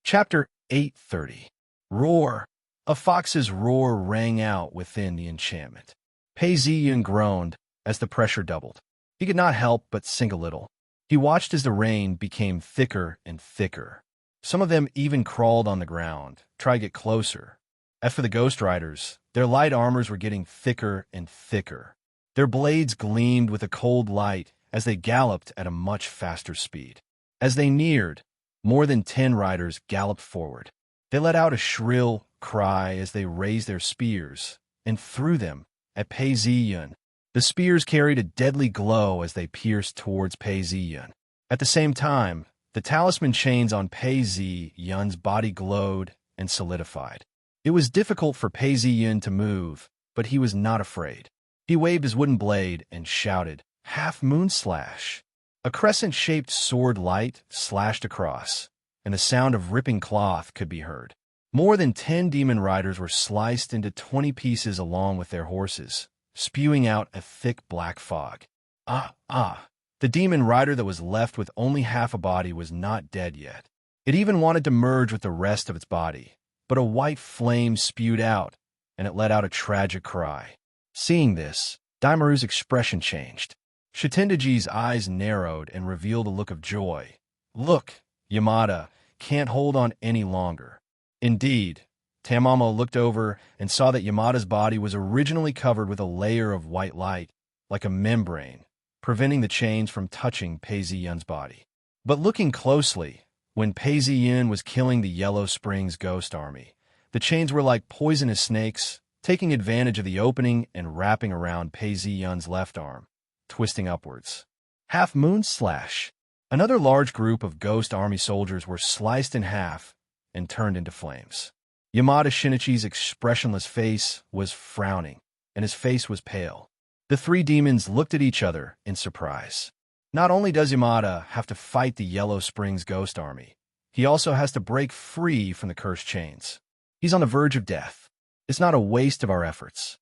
Chapter 830. Roar. A fox's roar rang out within the enchantment. Pei Ziyin groaned as the pressure doubled. He could not help but sing a little. He watched as the rain became thicker and thicker. Some of them even crawled on the ground, trying to get closer. As for the Ghost Riders, their light armors were getting thicker and thicker. Their blades gleamed with a cold light as they galloped at a much faster speed. As they neared, more than 10 riders galloped forward. They let out a shrill cry as they raised their spears and threw them at Pei Ziyun. The spears carried a deadly glow as they pierced towards Pei Ziyun. At the same time, the talisman chains on Pei Ziyun's body glowed and solidified. It was difficult for Pei Ziyun to move, but he was not afraid. He waved his wooden blade and shouted, "Half Moon Slash!" A crescent-shaped sword light slashed across, and the sound of ripping cloth could be heard. More than 10 demon riders were sliced into 20 pieces along with their horses, spewing out a thick black fog. The demon rider that was left with only half a body was not dead yet. It even wanted to merge with the rest of its body, but a white flame spewed out, and it let out a tragic cry. Seeing this, Daimaru's expression changed. Shitendaji's eyes narrowed and revealed a look of joy. "Look, Yamada can't hold on any longer." Indeed, Tamamo looked over and saw that Yamada's body was originally covered with a layer of white light, like a membrane, preventing the chains from touching Pei Ziyun's body. But looking closely, when Pei Ziyun was killing the Yellow Springs ghost army, the chains were like poisonous snakes taking advantage of the opening and wrapping around Pei Ziyun's left arm, twisting upwards. Half Moon Slash. Another large group of ghost army soldiers were sliced in half and turned into flames. Yamada Shinichi's expressionless face was frowning, and his face was pale. The three demons looked at each other in surprise. Not only does Yamada have to fight the Yellow Springs ghost army, he also has to break free from the cursed chains. He's on the verge of death. It's not a waste of our efforts.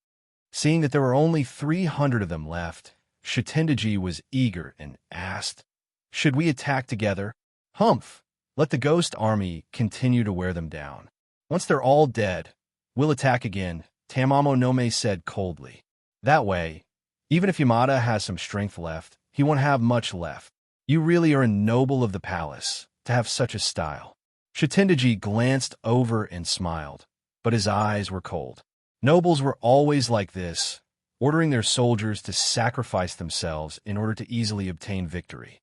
Seeing that there were only 300 of them left, Shitendaji was eager and asked, "Should we attack together?" "Humph! Let the ghost army continue to wear them down. Once they're all dead, we'll attack again," Tamamo Nome said coldly. "That way, even if Yamada has some strength left, he won't have much left. You really are a noble of the palace to have such a style." Shitendaji glanced over and smiled, but his eyes were cold. Nobles were always like this, ordering their soldiers to sacrifice themselves in order to easily obtain victory.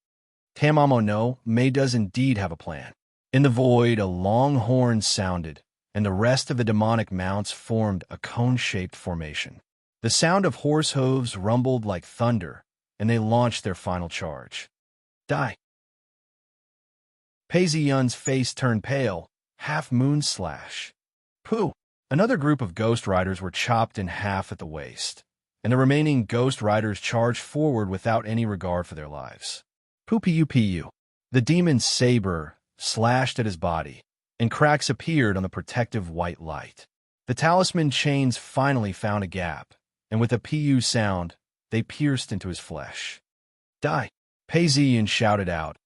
Tamamo no May does indeed have a plan. In the void, a long horn sounded, and the rest of the demonic mounts formed a cone-shaped formation. The sound of horse hooves rumbled like thunder, and they launched their final charge. Die! Pei Ziyun's face turned pale. Half Moon Slash. Pooh! Another group of ghost riders were chopped in half at the waist, and the remaining ghost riders charged forward without any regard for their lives. Pu. The demon's saber slashed at his body, and cracks appeared on the protective white light. The talisman chains finally found a gap, and with a pu sound, they pierced into his flesh. Die! Pei Ziyun shouted out,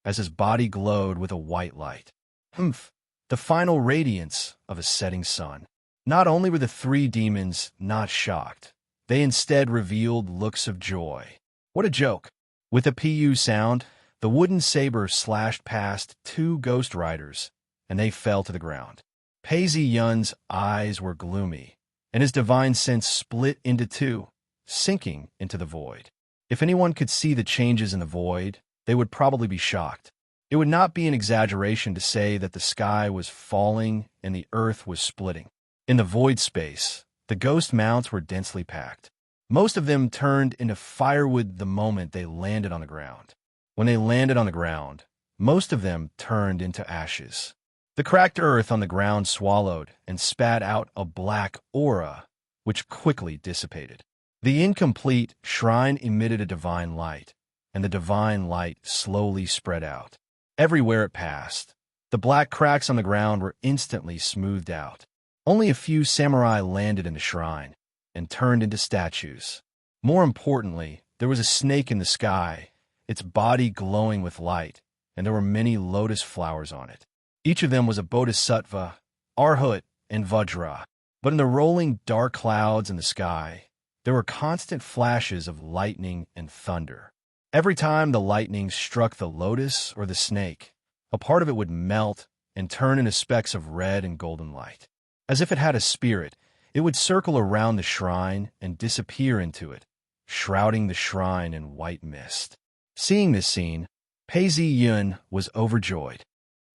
as his body glowed with a white light. Humph! The final radiance of a setting sun. Not only were the three demons not shocked, they instead revealed looks of joy. What a joke! With a pu sound, the wooden saber slashed past two ghost riders, and they fell to the ground. Pei Ziyun's eyes were gloomy, and his divine sense split into two, sinking into the void. If anyone could see the changes in the void, they would probably be shocked. It would not be an exaggeration to say that the sky was falling and the earth was splitting. In the void space, the ghost mounts were densely packed. Most of them turned into firewood the moment they landed on the ground. When they landed on the ground, most of them turned into ashes. The cracked earth on the ground swallowed and spat out a black aura, which quickly dissipated. The incomplete shrine emitted a divine light, and the divine light slowly spread out. Everywhere it passed, the black cracks on the ground were instantly smoothed out. Only a few samurai landed in the shrine and turned into statues. More importantly, there was a snake in the sky, its body glowing with light, and there were many lotus flowers on it. Each of them was a bodhisattva, arhat, and vajra. But in the rolling dark clouds in the sky, there were constant flashes of lightning and thunder. Every time the lightning struck the lotus or the snake, a part of it would melt and turn into specks of red and golden light. As if it had a spirit, it would circle around the shrine and disappear into it, shrouding the shrine in white mist. Seeing this scene, Pei Ziyun was overjoyed.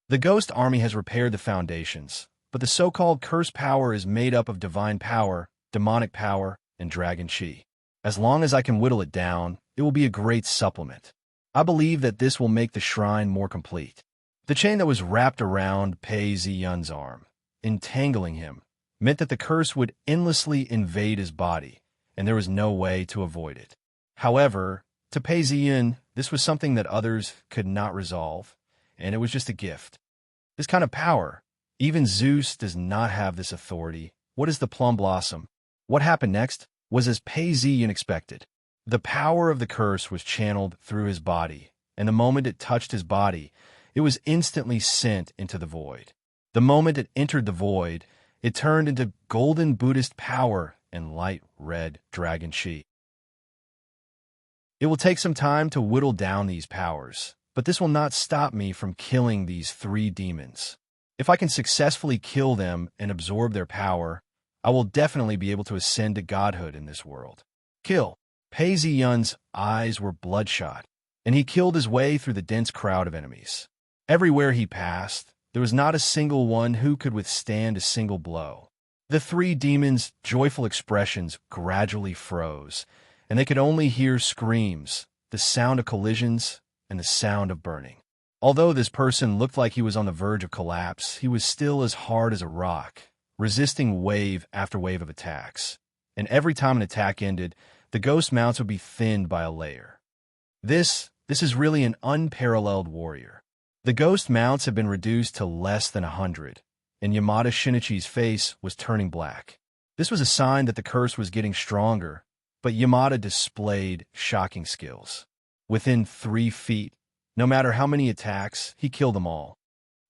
The ghost army has repaired the foundations, but the so-called curse power is made up of divine power, demonic power, and dragon chi. As long as I can whittle it down, it will be a great supplement. I believe that this will make the shrine more complete. The chain that was wrapped around Pei Ziyun's arm, entangling him, meant that the curse would endlessly invade his body, and there was no way to avoid it. However, to Pei Ziyun, this was something that others could not resolve, and it was just a gift. This kind of power, even Zeus does not have this authority. What is the plum blossom? What happened next was as Pei Ziyun expected. The power of the curse was channeled through his body, and the moment it touched his body, it was instantly sent into the void. The moment it entered the void, it turned into golden Buddhist power and light red dragon chi. It will take some time to whittle down these powers, but this will not stop me from killing these three demons. If I can successfully kill them and absorb their power, I will definitely be able to ascend to godhood in this world. Kill. Pei Ziyun's eyes were bloodshot, and he killed his way through the dense crowd of enemies. Everywhere he passed, there was not a single one who could withstand a single blow. The three demons' joyful expressions gradually froze, and they could only hear screams, the sound of collisions, and the sound of burning. Although this person looked like he was on the verge of collapse, he was still as hard as a rock, resisting wave after wave of attacks. And every time an attack ended, the ghost mounts would be thinned by a layer. This is really an unparalleled warrior. The ghost mounts had been reduced to less than 100, and Yamada Shinichi's face was turning black. This was a sign that the curse was getting stronger, but Yamada displayed shocking skills. Within 3 feet, no matter how many attacks, he killed them all.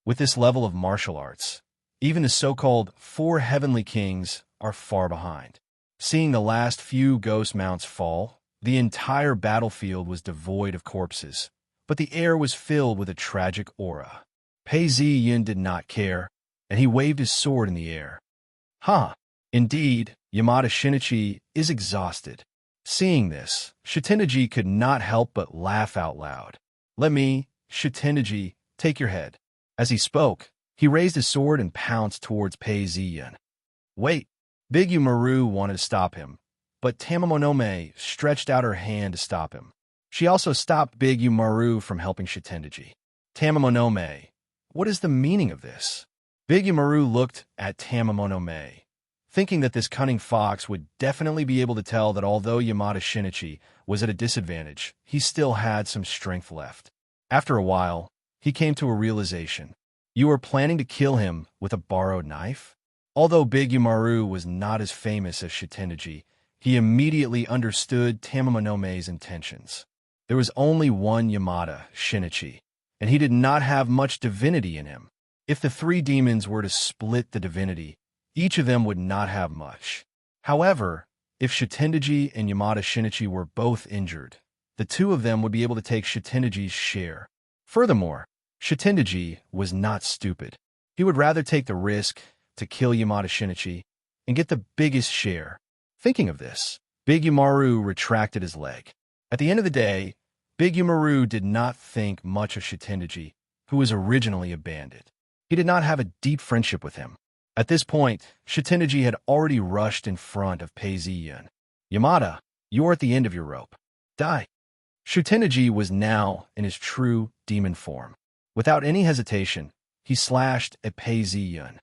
With this level of martial arts, even the so-called 4 heavenly kings are far behind. Seeing the last few ghost mounts fall, the entire battlefield was devoid of corpses, but the air was filled with a tragic aura. Pei Ziyin did not care, and he waved his sword in the air. Indeed, Yamada Shinichi is exhausted. Seeing this, Shitendaji could not help but laugh out loud. "Let me, Shitendaji, take your head." As he spoke, he raised his sword and pounced towards Pei Ziyin. "Wait!" Big Umaru wanted to stop him, but Tamamonome stretched out her hand to stop him. She also stopped Big Umaru from helping Shitendaji. "Tamamonome, what is the meaning of this?" Big Umaru looked at Tamamonome, thinking that this cunning fox would definitely be able to tell that although Yamada Shinichi was at a disadvantage, he still had some strength left. After a while, he came to a realization. "You were planning to kill him with a borrowed knife?" Although Big Umaru was not as famous as Shitendaji, he immediately understood Tamamonome's intentions. There was only one Yamada Shinichi, and he did not have much divinity in him. If the 3 demons were to split the divinity, each of them would not have much. However, if Shitendaji and Yamada Shinichi were both injured, the 2 of them would be able to take Shitendaji's share. Furthermore, Shitendaji was not stupid. He would rather take the risk to kill Yamada Shinichi and get the biggest share. Thinking of this, Big Umaru retracted his leg. At the end of the day, Big Umaru did not think much of Shitendaji, who was originally a bandit. He did not have a deep friendship with him. At this point, Shitendaji had already rushed in front of Pei Ziyin. "Yamada, you are at the end of your rope. Die." Shitendaji was now in his true demon form. Without any hesitation, he slashed at Pei Ziyin.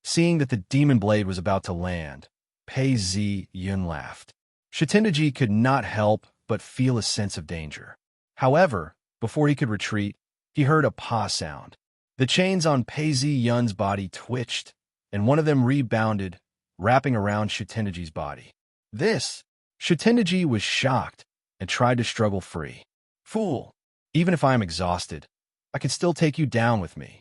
Seeing that the demon blade was about to land, Pei Ziyin laughed. Shitendaji could not help but feel a sense of danger. However, before he could retreat, he heard a paw sound. The chains on Pei Ziyin's body twitched, and one of them rebounded, wrapping around Shitendaji's body. Shitendaji was shocked and tried to struggle free. "Fool! Even if I am exhausted, I can still take you down with me."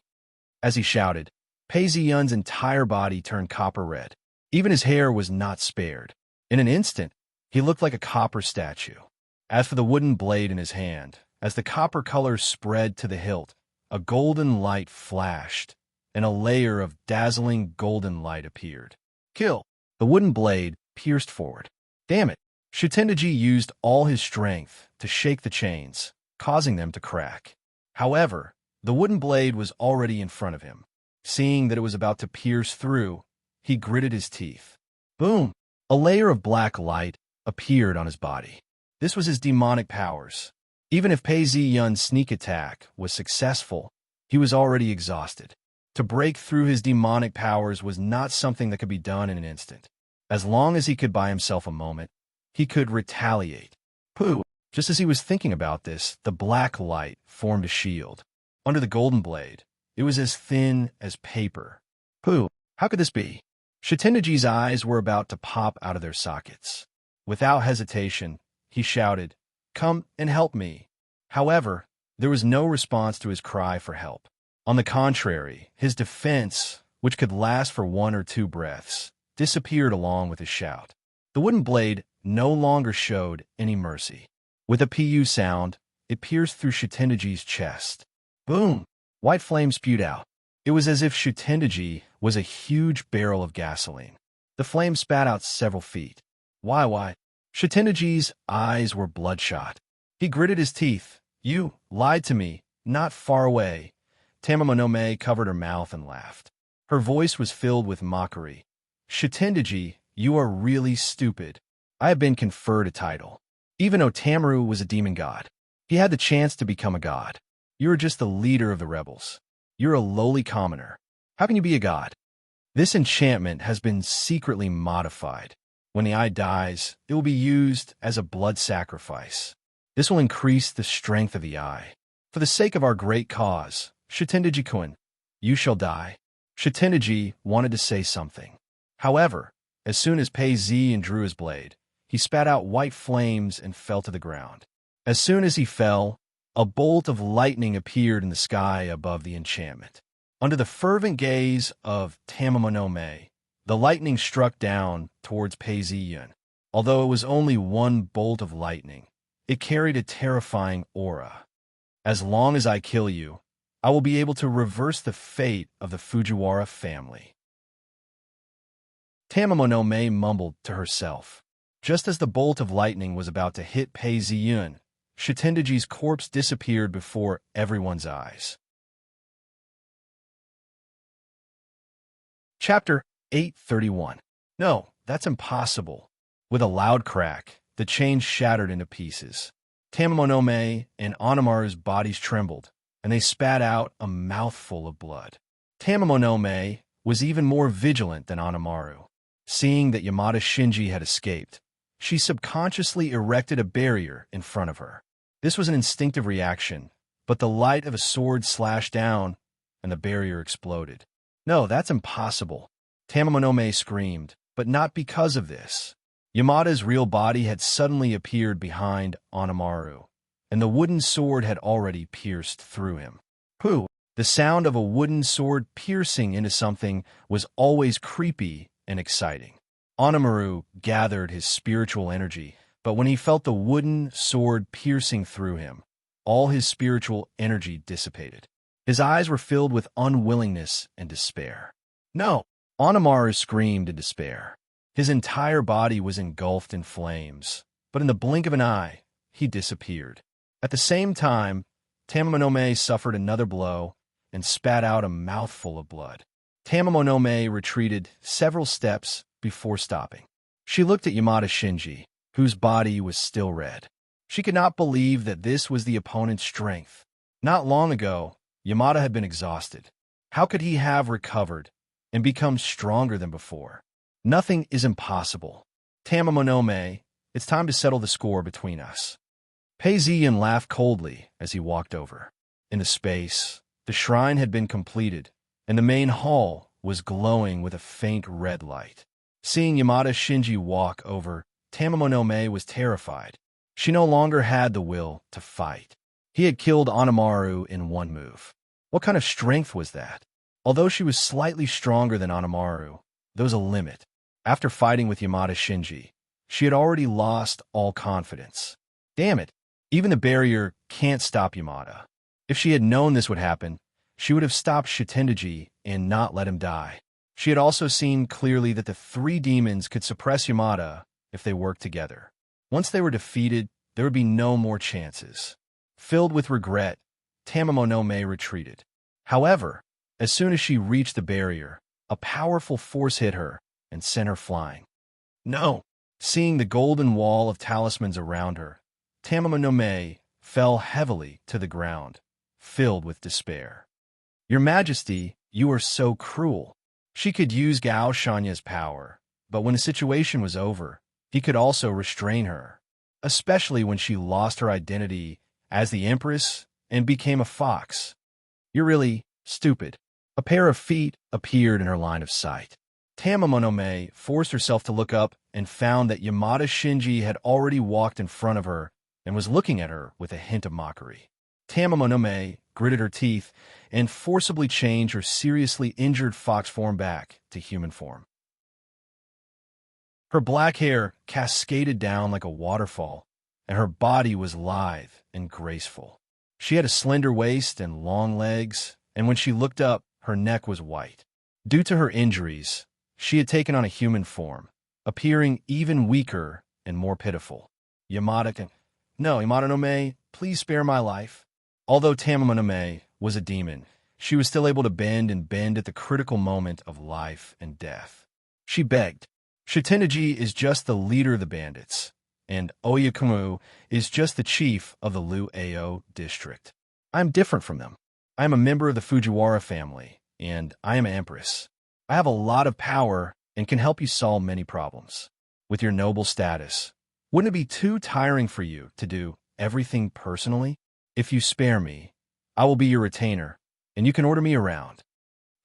As he shouted, Pei Ziyin's entire body turned copper red. Even his hair was not spared. In an instant, he looked like a copper statue. As for the wooden blade in his hand, as the copper color spread to the hilt, a golden light flashed, and a layer of dazzling golden light appeared. "Kill!" The wooden blade pierced forward. Damn it! Shitendaji used all his strength to shake the chains, causing them to crack. However, the wooden blade was already in front of him. Seeing that it was about to pierce through, he gritted his teeth. Boom! A layer of black light appeared on his body. This was his demonic powers. Even if Pei Ziyun's sneak attack was successful, he was already exhausted. To break through his demonic powers was not something that could be done in an instant. As long as he could buy himself a moment, he could retaliate. Pooh! Just as he was thinking about this, the black light formed a shield. Under the golden blade, it was as thin as paper. Pooh! How could this be? Shitendaji's eyes were about to pop out of their sockets. Without hesitation, he shouted, "Come and help me." However, there was no response to his cry for help. On the contrary, his defense, which could last for 1 or 2 breaths, disappeared along with his shout. The wooden blade no longer showed any mercy. With a pu sound, it pierced through Shitendaji's chest. Boom! White flame spewed out. It was as if Shitendaji was a huge barrel of gasoline. The flame spat out several feet. Why? Shitendaji's eyes were bloodshot. He gritted his teeth. "You lied to me, not far away." Tamamonome covered her mouth and laughed. Her voice was filled with mockery. "Shitendaji, you are really stupid. I have been conferred a title. Even Otamaru was a demon god. He had the chance to become a god. You are just the leader of the rebels. You're a lowly commoner. How can you be a god? This enchantment has been secretly modified. When the eye dies, it will be used as a blood sacrifice. This will increase the strength of the eye. For the sake of our great cause, Shitendaji-kun, you shall die." Shitendaji wanted to say something. However, as soon as Pei Ziyan drew his blade, he spat out white flames and fell to the ground. As soon as he fell, a bolt of lightning appeared in the sky above the enchantment. Under the fervent gaze of Tamamonome, the lightning struck down towards Pei Ziyan. Although it was only one bolt of lightning, it carried a terrifying aura. "As long as I kill you, I will be able to reverse the fate of the Fujiwara family." Tamamonome mumbled to herself. Just as the bolt of lightning was about to hit Pei Ziyan, Shitendaji's corpse disappeared before everyone's eyes. Chapter 831. "No, that's impossible." With a loud crack, the chain shattered into pieces. Tamamonome and Onamaru's bodies trembled, and they spat out a mouthful of blood. Tamamonome was even more vigilant than Onamaru. Seeing that Yamada Shinji had escaped, she subconsciously erected a barrier in front of her. This was an instinctive reaction, but the light of a sword slashed down, and the barrier exploded. "No, that's impossible," Tamamonome screamed, but not because of this. Yamada's real body had suddenly appeared behind Onamaru, and the wooden sword had already pierced through him. Pooh! The sound of a wooden sword piercing into something was always creepy and exciting. Onamaru gathered his spiritual energy, but when he felt the wooden sword piercing through him, all his spiritual energy dissipated. His eyes were filled with unwillingness and despair. "No!" Onamaru screamed in despair. His entire body was engulfed in flames, but in the blink of an eye, he disappeared. At the same time, Tamamonome suffered another blow and spat out a mouthful of blood. Tamamonome retreated several steps before stopping. She looked at Yamada Shinji, whose body was still red. She could not believe that this was the opponent's strength. Not long ago, Yamada had been exhausted. How could he have recovered and become stronger than before? Nothing is impossible. Tamamonome, it's time to settle the score between us. Pei Ziyan laughed coldly as he walked over. In the space, the shrine had been completed, and the main hall was glowing with a faint red light. Seeing Yamada Shinji walk over, Tamamonome was terrified. She no longer had the will to fight. He had killed Onamaru in one move. What kind of strength was that? Although she was slightly stronger than Onamaru, there was a limit. After fighting with Yamada Shinji, she had already lost all confidence. Damn it, even the barrier can't stop Yamada. If she had known this would happen, she would have stopped Shitendaji and not let him die. She had also seen clearly that the three demons could suppress Yamada if they worked together. Once they were defeated, there would be no more chances. Filled with regret, Tamamonome retreated. However, as soon as she reached the barrier, a powerful force hit her and sent her flying. "No!" Seeing the golden wall of talismans around her, Tamamonome fell heavily to the ground, filled with despair. "Your Majesty, you are so cruel." She could use Gao Shanya's power, but when the situation was over, he could also restrain her, especially when she lost her identity as the Empress and became a fox. "You're really stupid." A pair of feet appeared in her line of sight. Tamamonome forced herself to look up and found that Yamada Shinji had already walked in front of her and was looking at her with a hint of mockery. Tamamonome gritted her teeth and forcibly changed her seriously injured fox form back to human form. Her black hair cascaded down like a waterfall, and her body was lithe and graceful. She had a slender waist and long legs, and when she looked up, her neck was white. Due to her injuries, she had taken on a human form, appearing even weaker and more pitiful. Yamada Nome, please spare my life." Although Tamamonome was a demon, she was still able to bend and bend at the critical moment of life and death. She begged. Shitendaji is just the leader of the bandits, and Oyakumu is just the chief of the Luao district. I am different from them. I am a member of the Fujiwara family, and I am an empress. I have a lot of power and can help you solve many problems. With your noble status, wouldn't it be too tiring for you to do everything personally? If you spare me, I will be your retainer, and you can order me around.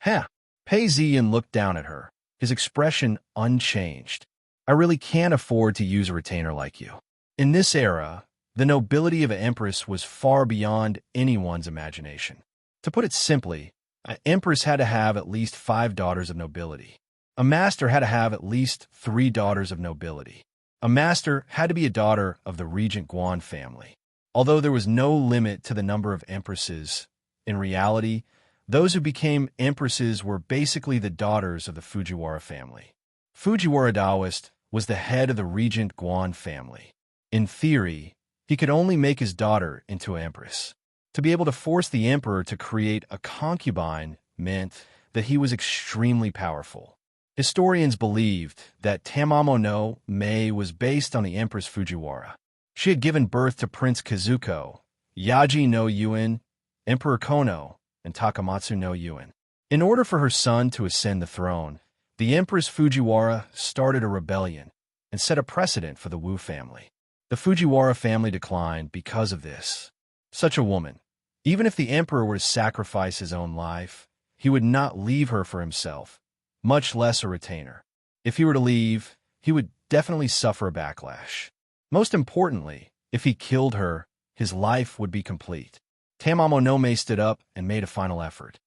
Huh. Pei Ziyan looked down at her, his expression unchanged. I really can't afford to use a retainer like you. In this era, the nobility of an empress was far beyond anyone's imagination. To put it simply, an empress had to have at least 5 daughters of nobility. A master had to have at least 3 daughters of nobility. A master had to be a daughter of the Regent Guan family. Although there was no limit to the number of empresses, in reality, those who became empresses were basically the daughters of the Fujiwara family. Fujiwara Taoist was the head of the Regent Guan family. In theory, he could only make his daughter into an empress. To be able to force the emperor to create a concubine meant that he was extremely powerful. Historians believed that Tamamo no Mei was based on the Empress Fujiwara. She had given birth to Prince Kazuko, Yaji no Yuan, Emperor Kono, and Takamatsu no Yuan. In order for her son to ascend the throne, the Empress Fujiwara started a rebellion and set a precedent for the Wu family. The Fujiwara family declined because of this. Such a woman, even if the emperor were to sacrifice his own life, he would not leave her for himself, much less a retainer. If he were to leave, he would definitely suffer a backlash. Most importantly, if he killed her, his life would be complete. Tamamo no Mei stood up and made a final effort.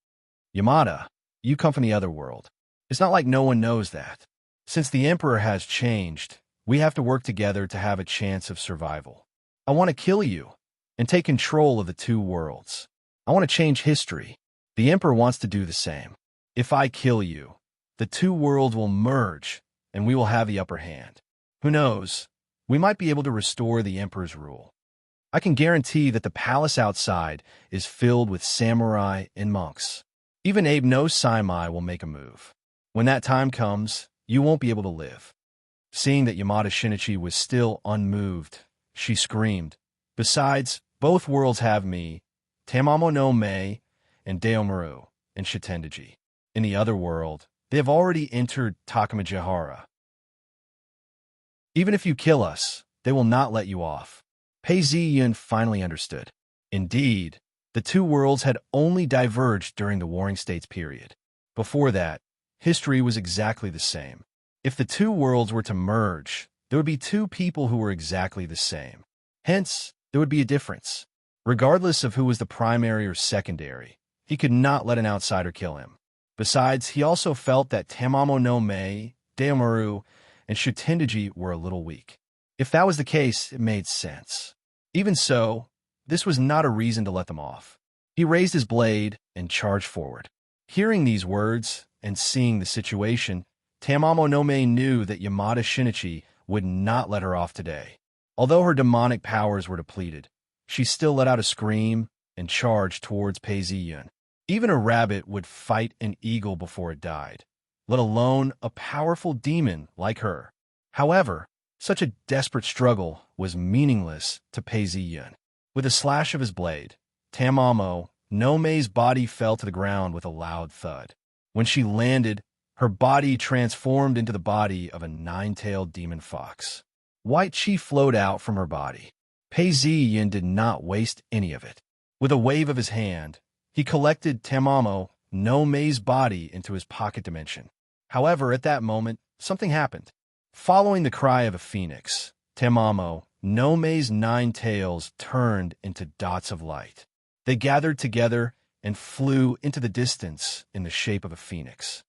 Yamada, you come from the other world. It's not like no one knows that. Since the emperor has changed, we have to work together to have a chance of survival. I want to kill you and take control of the 2 worlds. I want to change history. The emperor wants to do the same. If I kill you, the 2 worlds will merge, and we will have the upper hand. Who knows? We might be able to restore the emperor's rule. I can guarantee that the palace outside is filled with samurai and monks. Even Abe no Saimai will make a move. When that time comes, you won't be able to live. Seeing that Yamada Shinichi was still unmoved, she screamed, besides, both worlds have me, Tamamo no Mei, and Daomaru, and Shitendaji. In the other world, they have already entered Takamajihara. Even if you kill us, they will not let you off. Pei Ziyan finally understood. Indeed, the 2 worlds had only diverged during the Warring States period. Before that, history was exactly the same. If the 2 worlds were to merge, there would be 2 people who were exactly the same. Hence, there would be a difference. Regardless of who was the primary or secondary, he could not let an outsider kill him. Besides, he also felt that Tamamo no Mei, Daomaru, and Shitendaji were a little weak. If that was the case, it made sense. Even so, this was not a reason to let them off. He raised his blade and charged forward. Hearing these words and seeing the situation, Tamamo no Mei knew that Yamada Shinichi would not let her off today. Although her demonic powers were depleted, she still let out a scream and charged towards Pei Ziyan. Even a rabbit would fight an eagle before it died, let alone a powerful demon like her. However, such a desperate struggle was meaningless to Pei Ziyan. With a slash of his blade, Tamamo no Mei's body fell to the ground with a loud thud. When she landed, her body transformed into the body of a 9-tailed demon fox. White chi flowed out from her body. Pei Ziyan did not waste any of it. With a wave of his hand, he collected Tamamo no Mei's body into his pocket dimension. However, at that moment, something happened. Following the cry of a phoenix, Tamamo no Mei's 9 tails turned into dots of light. They gathered together and flew into the distance in the shape of a phoenix.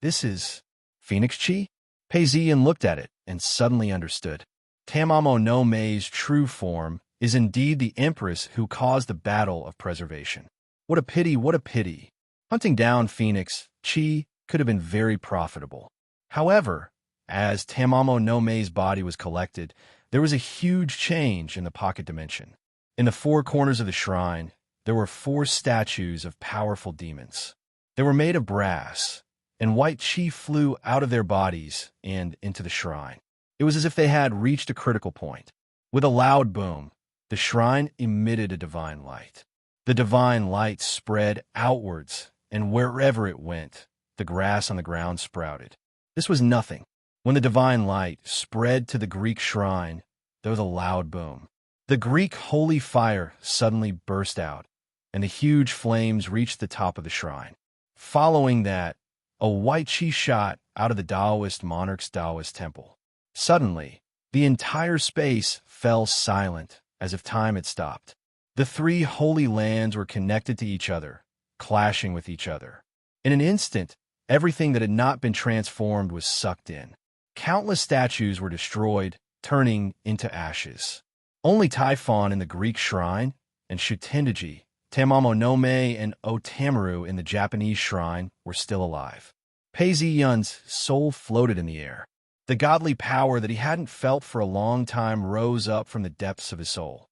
This is Phoenix Chi? Pei Ziyan looked at it and suddenly understood. Tamamo no Mei's true form is indeed the Empress who caused the battle of preservation. What a pity, what a pity. Hunting down Phoenix Chi could have been very profitable. However, as Tamamo no Mei's body was collected, there was a huge change in the pocket dimension. In the 4 corners of the shrine, there were 4 statues of powerful demons. They were made of brass, and white chi flew out of their bodies and into the shrine. It was as if they had reached a critical point. With a loud boom, the shrine emitted a divine light. The divine light spread outwards, and wherever it went, the grass on the ground sprouted. This was nothing. When the divine light spread to the Greek shrine, there was a loud boom. The Greek holy fire suddenly burst out, and the huge flames reached the top of the shrine. Following that, a white chi shot out of the Taoist monarch's Taoist temple. Suddenly, the entire space fell silent, as if time had stopped. The 3 holy lands were connected to each other, clashing with each other. In an instant, everything that had not been transformed was sucked in. Countless statues were destroyed, turning into ashes. Only Typhon in the Greek shrine, and Shutendaji, Tamamonome, and Otamaru in the Japanese shrine were still alive. Pei Ziyun's soul floated in the air. The godly power that he hadn't felt for a long time rose up from the depths of his soul.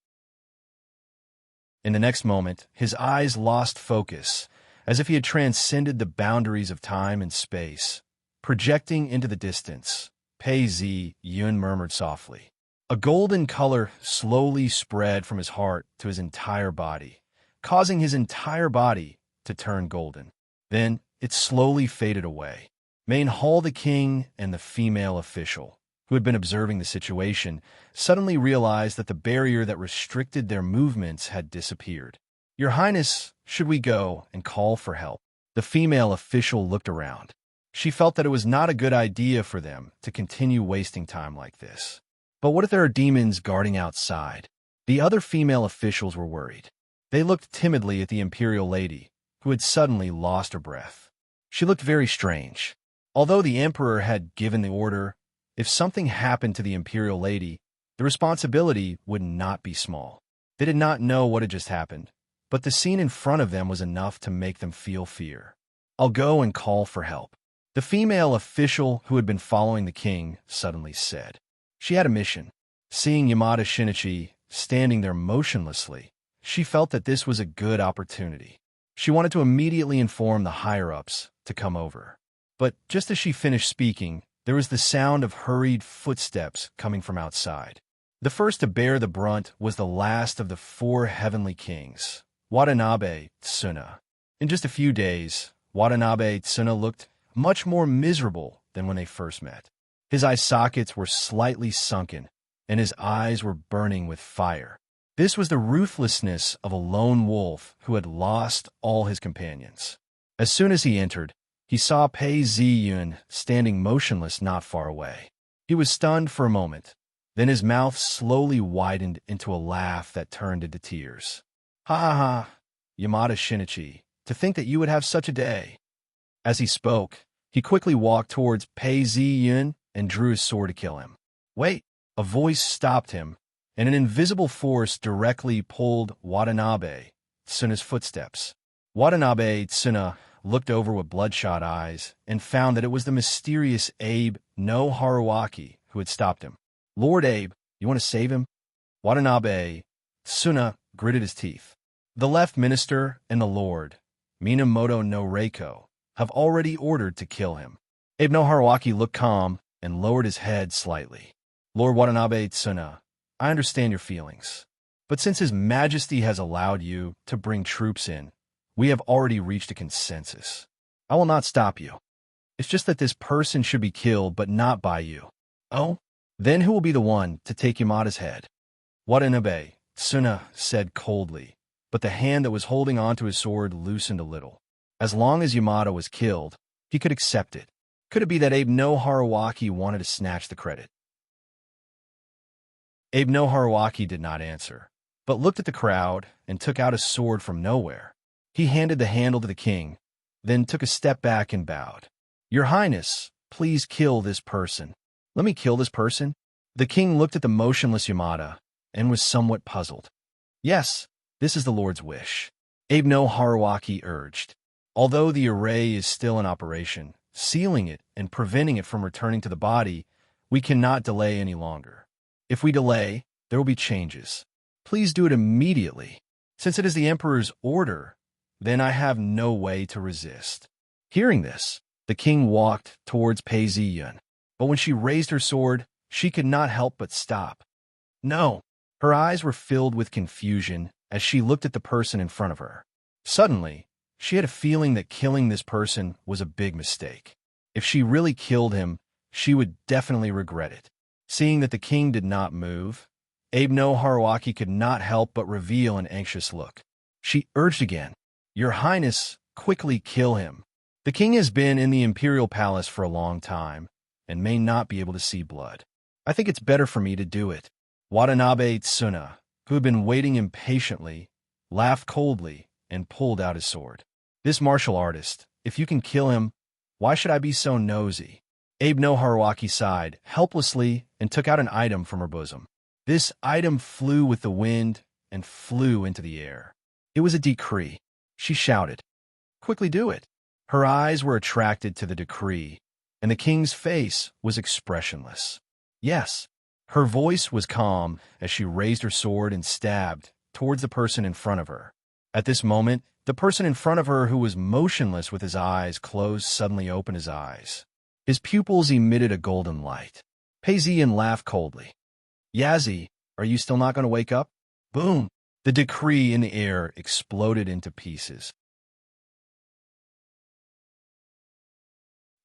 In the next moment, his eyes lost focus, as if he had transcended the boundaries of time and space. Projecting into the distance, Pei Ziyun murmured softly. A golden color slowly spread from his heart to his entire body, causing his entire body to turn golden. Then it slowly faded away. Main Hall the king and the female official, who had been observing the situation, suddenly realized that the barrier that restricted their movements had disappeared. "Your Highness, should we go and call for help?" The female official looked around. She felt that it was not a good idea for them to continue wasting time like this. But what if there are demons guarding outside? The other female officials were worried. They looked timidly at the imperial lady, who had suddenly lost her breath. She looked very strange. Although the emperor had given the order, if something happened to the imperial lady, the responsibility would not be small. They did not know what had just happened, but the scene in front of them was enough to make them feel fear. "I'll go and call for help," the female official who had been following the king suddenly said. She had a mission. Seeing Yamada Shinichi standing there motionlessly, she felt that this was a good opportunity. She wanted to immediately inform the higher-ups to come over. But just as she finished speaking, there was the sound of hurried footsteps coming from outside. The first to bear the brunt was the last of the 4 heavenly kings, Watanabe Tsuna. In just a few days, Watanabe Tsuna looked much more miserable than when they first met. His eye sockets were slightly sunken, and his eyes were burning with fire. This was the ruthlessness of a lone wolf who had lost all his companions. As soon as he entered, he saw Pei Ziyun standing motionless not far away. He was stunned for a moment. Then his mouth slowly widened into a laugh that turned into tears. "Ha ha ha, Yamada Shinichi, to think that you would have such a day." As he spoke, he quickly walked towards Pei Ziyun and drew his sword to kill him. "Wait!" A voice stopped him, and an invisible force directly pulled Watanabe Tsuna's footsteps. Watanabe Tsuna looked over with bloodshot eyes and found that it was the mysterious Abe no Haruaki who had stopped him. "Lord Abe, you want to save him?" Watanabe Tsuna gritted his teeth. "The left minister and the lord, Minamoto no Reiko, have already ordered to kill him." Abe no Haruaki looked calm and lowered his head slightly. "Lord Watanabe Tsuna, I understand your feelings, but since His Majesty has allowed you to bring troops in, we have already reached a consensus. I will not stop you. It's just that this person should be killed, but not by you." "Oh? Then who will be the one to take Yamada's head?" Watanabe Tsuna said coldly, but the hand that was holding onto his sword loosened a little. As long as Yamada was killed, he could accept it. Could it be that Abe no Haruaki wanted to snatch the credit? Abe no Haruaki did not answer, but looked at the crowd and took out a sword from nowhere. He handed the handle to the king, then took a step back and bowed. "Your Highness, please kill this person." "Let me kill this person?" The king looked at the motionless Yamada and was somewhat puzzled. "Yes, this is the Lord's wish," Abe no Haruaki urged. "Although the array is still in operation, sealing it and preventing it from returning to the body, we cannot delay any longer. If we delay, there will be changes. Please do it immediately." Since it is the Emperor's order, then I have no way to resist." Hearing this, the king walked towards Pei Ziyun, but when she raised her sword, she could not help but stop. No, her eyes were filled with confusion as she looked at the person in front of her. Suddenly, she had a feeling that killing this person was a big mistake. If she really killed him, she would definitely regret it. Seeing that the king did not move, Abe no Haruaki could not help but reveal an anxious look. She urged again, "Your Highness, quickly kill him. The king has been in the imperial palace for a long time and may not be able to see blood. I think it's better for me to do it." Watanabe Tsuna, who had been waiting impatiently, laughed coldly and pulled out his sword. "This martial artist, if you can kill him, why should I be so nosy?" Abe no Haruaki sighed helplessly and took out an item from her bosom. This item flew with the wind and flew into the air. It was a decree. She shouted, "Quickly do it." Her eyes were attracted to the decree, and the king's face was expressionless. Yes, her voice was calm as she raised her sword and stabbed towards the person in front of her. At this moment, the person in front of her, who was motionless with his eyes closed, suddenly opened his eyes. His pupils emitted a golden light. Pei Ziyun laughed coldly. "Yazi, are you still not going to wake up?" Boom! The decree in the air exploded into pieces.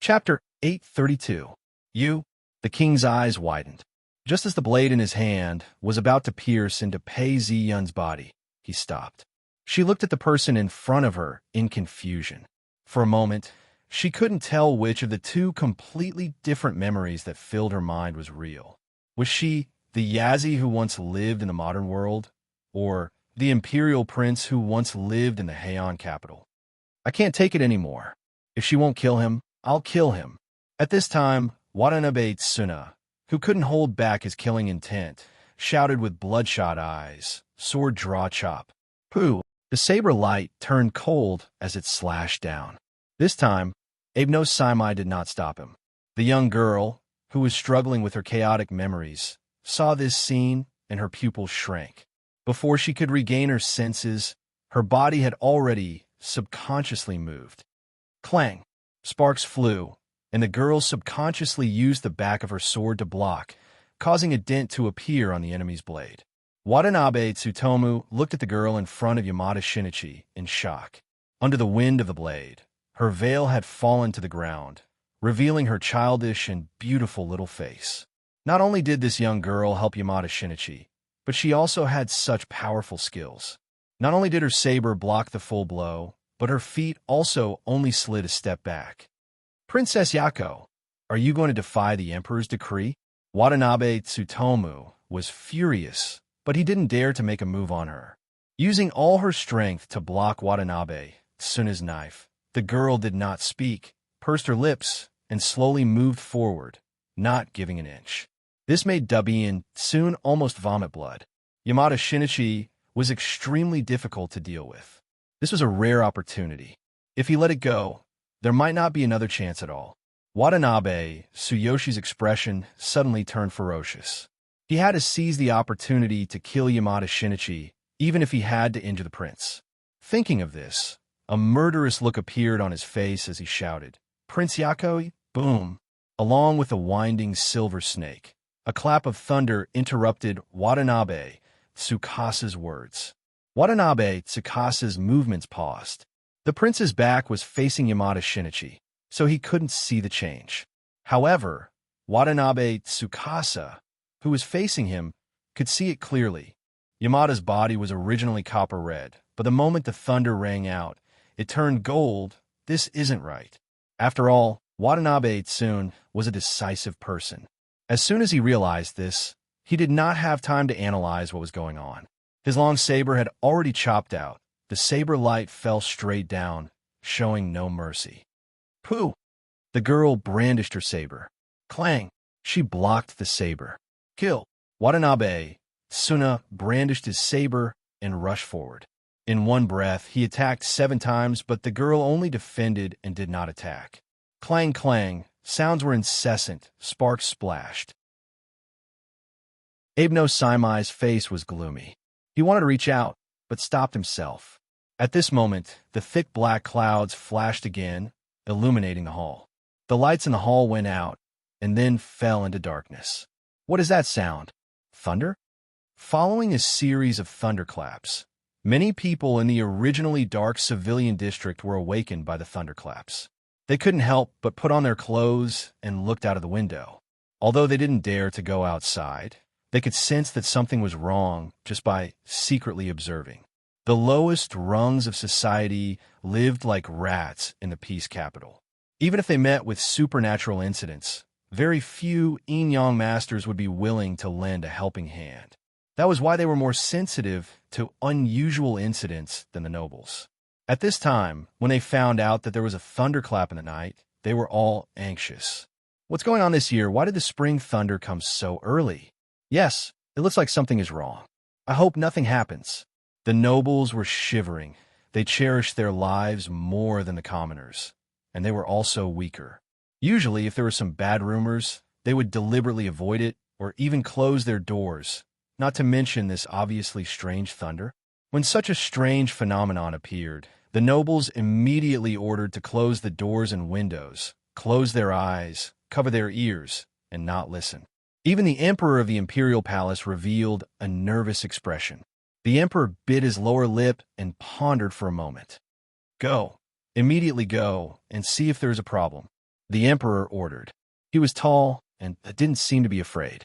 Chapter 832. You? The king's eyes widened. Just as the blade in his hand was about to pierce into Pei Ziyun's body, he stopped. She looked at the person in front of her in confusion. For a moment, she couldn't tell which of the two completely different memories that filled her mind was real. Was she the Yazi who once lived in the modern world, or the imperial prince who once lived in the Heian capital? "I can't take it anymore. If she won't kill him, I'll kill him." At this time, Watanabe Tsuna, who couldn't hold back his killing intent, shouted with bloodshot eyes, "Sword draw chop." Pooh! The saber light turned cold as it slashed down. This time, Abe no Saimai did not stop him. The young girl, who was struggling with her chaotic memories, saw this scene and her pupils shrank. Before she could regain her senses, her body had already subconsciously moved. Clang! Sparks flew, and the girl subconsciously used the back of her sword to block, causing a dent to appear on the enemy's blade. Watanabe Tsutomu looked at the girl in front of Yamada Shinichi in shock. Under the wind of the blade, her veil had fallen to the ground, revealing her childish and beautiful little face. Not only did this young girl help Yamada Shinichi, but she also had such powerful skills. Not only did her saber block the full blow, but her feet also only slid a step back. "Princess Yako, are you going to defy the Emperor's decree?" Watanabe Tsutomu was furious, but he didn't dare to make a move on her. Using all her strength to block Watanabe Tsuna's knife, the girl did not speak, pursed her lips, and slowly moved forward, not giving an inch. This made Dabian soon almost vomit blood. Yamada Shinichi was extremely difficult to deal with. This was a rare opportunity. If he let it go, there might not be another chance at all. Watanabe Tsuyoshi's expression suddenly turned ferocious. He had to seize the opportunity to kill Yamada Shinichi, even if he had to injure the prince. Thinking of this, a murderous look appeared on his face as he shouted, "Prince Yako!" Boom! Along with a winding silver snake, a clap of thunder interrupted Watanabe Tsukasa's words. Watanabe Tsukasa's movements paused. The prince's back was facing Yamada Shinichi, so he couldn't see the change. However, Watanabe Tsukasa, who was facing him, could see it clearly. Yamada's body was originally copper red, but the moment the thunder rang out, it turned gold. This isn't right. After all, Watanabe Tsun was a decisive person. As soon as he realized this, he did not have time to analyze what was going on. His long saber had already chopped out. The saber light fell straight down, showing no mercy. Pooh! The girl brandished her saber. Clang! She blocked the saber. Kill! Watanabe Tsuna brandished his saber and rushed forward. In one breath, he attacked 7 times, but the girl only defended and did not attack. Clang, clang. Sounds were incessant. Sparks splashed. Abe no Saimai's face was gloomy. He wanted to reach out, but stopped himself. At this moment, the thick black clouds flashed again, illuminating the hall. The lights in the hall went out, and then fell into darkness. What is that sound? Thunder? Following a series of thunderclaps, many people in the originally dark civilian district were awakened by the thunderclaps. They couldn't help but put on their clothes and looked out of the window. Although they didn't dare to go outside, they could sense that something was wrong just by secretly observing. The lowest rungs of society lived like rats in the peace capital. Even if they met with supernatural incidents, very few yin-yang masters would be willing to lend a helping hand. That was why they were more sensitive to unusual incidents than the nobles. At this time, when they found out that there was a thunderclap in the night, they were all anxious. What's going on this year? Why did the spring thunder come so early? Yes, it looks like something is wrong. I hope nothing happens. The nobles were shivering. They cherished their lives more than the commoners, and they were also weaker. Usually, if there were some bad rumors, they would deliberately avoid it or even close their doors, not to mention this obviously strange thunder. When such a strange phenomenon appeared, the nobles immediately ordered to close the doors and windows, close their eyes, cover their ears, and not listen. Even the emperor of the imperial palace revealed a nervous expression. The emperor bit his lower lip and pondered for a moment. Go, immediately go, and see if there is a problem, the emperor ordered. He was tall and didn't seem to be afraid.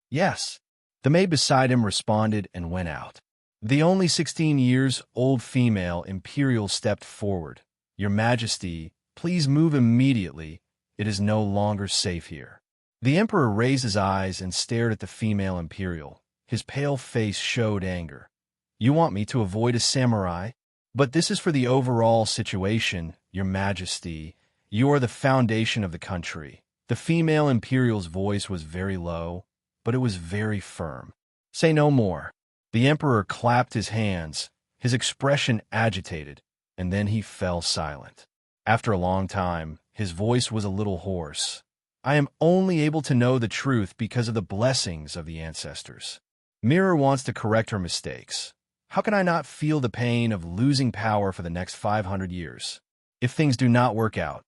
Yes, the maid beside him responded and went out. The only 16-year-old female imperial stepped forward. Your Majesty, please move immediately. It is no longer safe here. The emperor raised his eyes and stared at the female imperial. His pale face showed anger. You want me to avoid a samurai? But this is for the overall situation, Your Majesty. You are the foundation of the country. The female imperial's voice was very low, but it was very firm. Say no more. The emperor clapped his hands, his expression agitated, and then he fell silent. After a long time, his voice was a little hoarse. I am only able to know the truth because of the blessings of the ancestors. Mirror wants to correct her mistakes. How can I not feel the pain of losing power for the next 500 years? If things do not work out,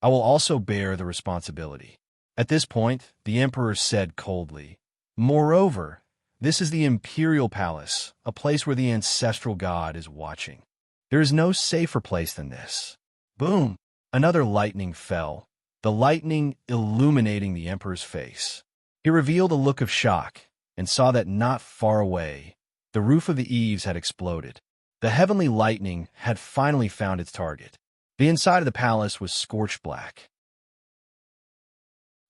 I will also bear the responsibility. At this point, the emperor said coldly, Moreover, this is the imperial palace, a place where the ancestral god is watching. There is no safer place than this. Boom! Another lightning fell, the lightning illuminating the emperor's face. He revealed a look of shock and saw that not far away, the roof of the eaves had exploded. The heavenly lightning had finally found its target. The inside of the palace was scorched black.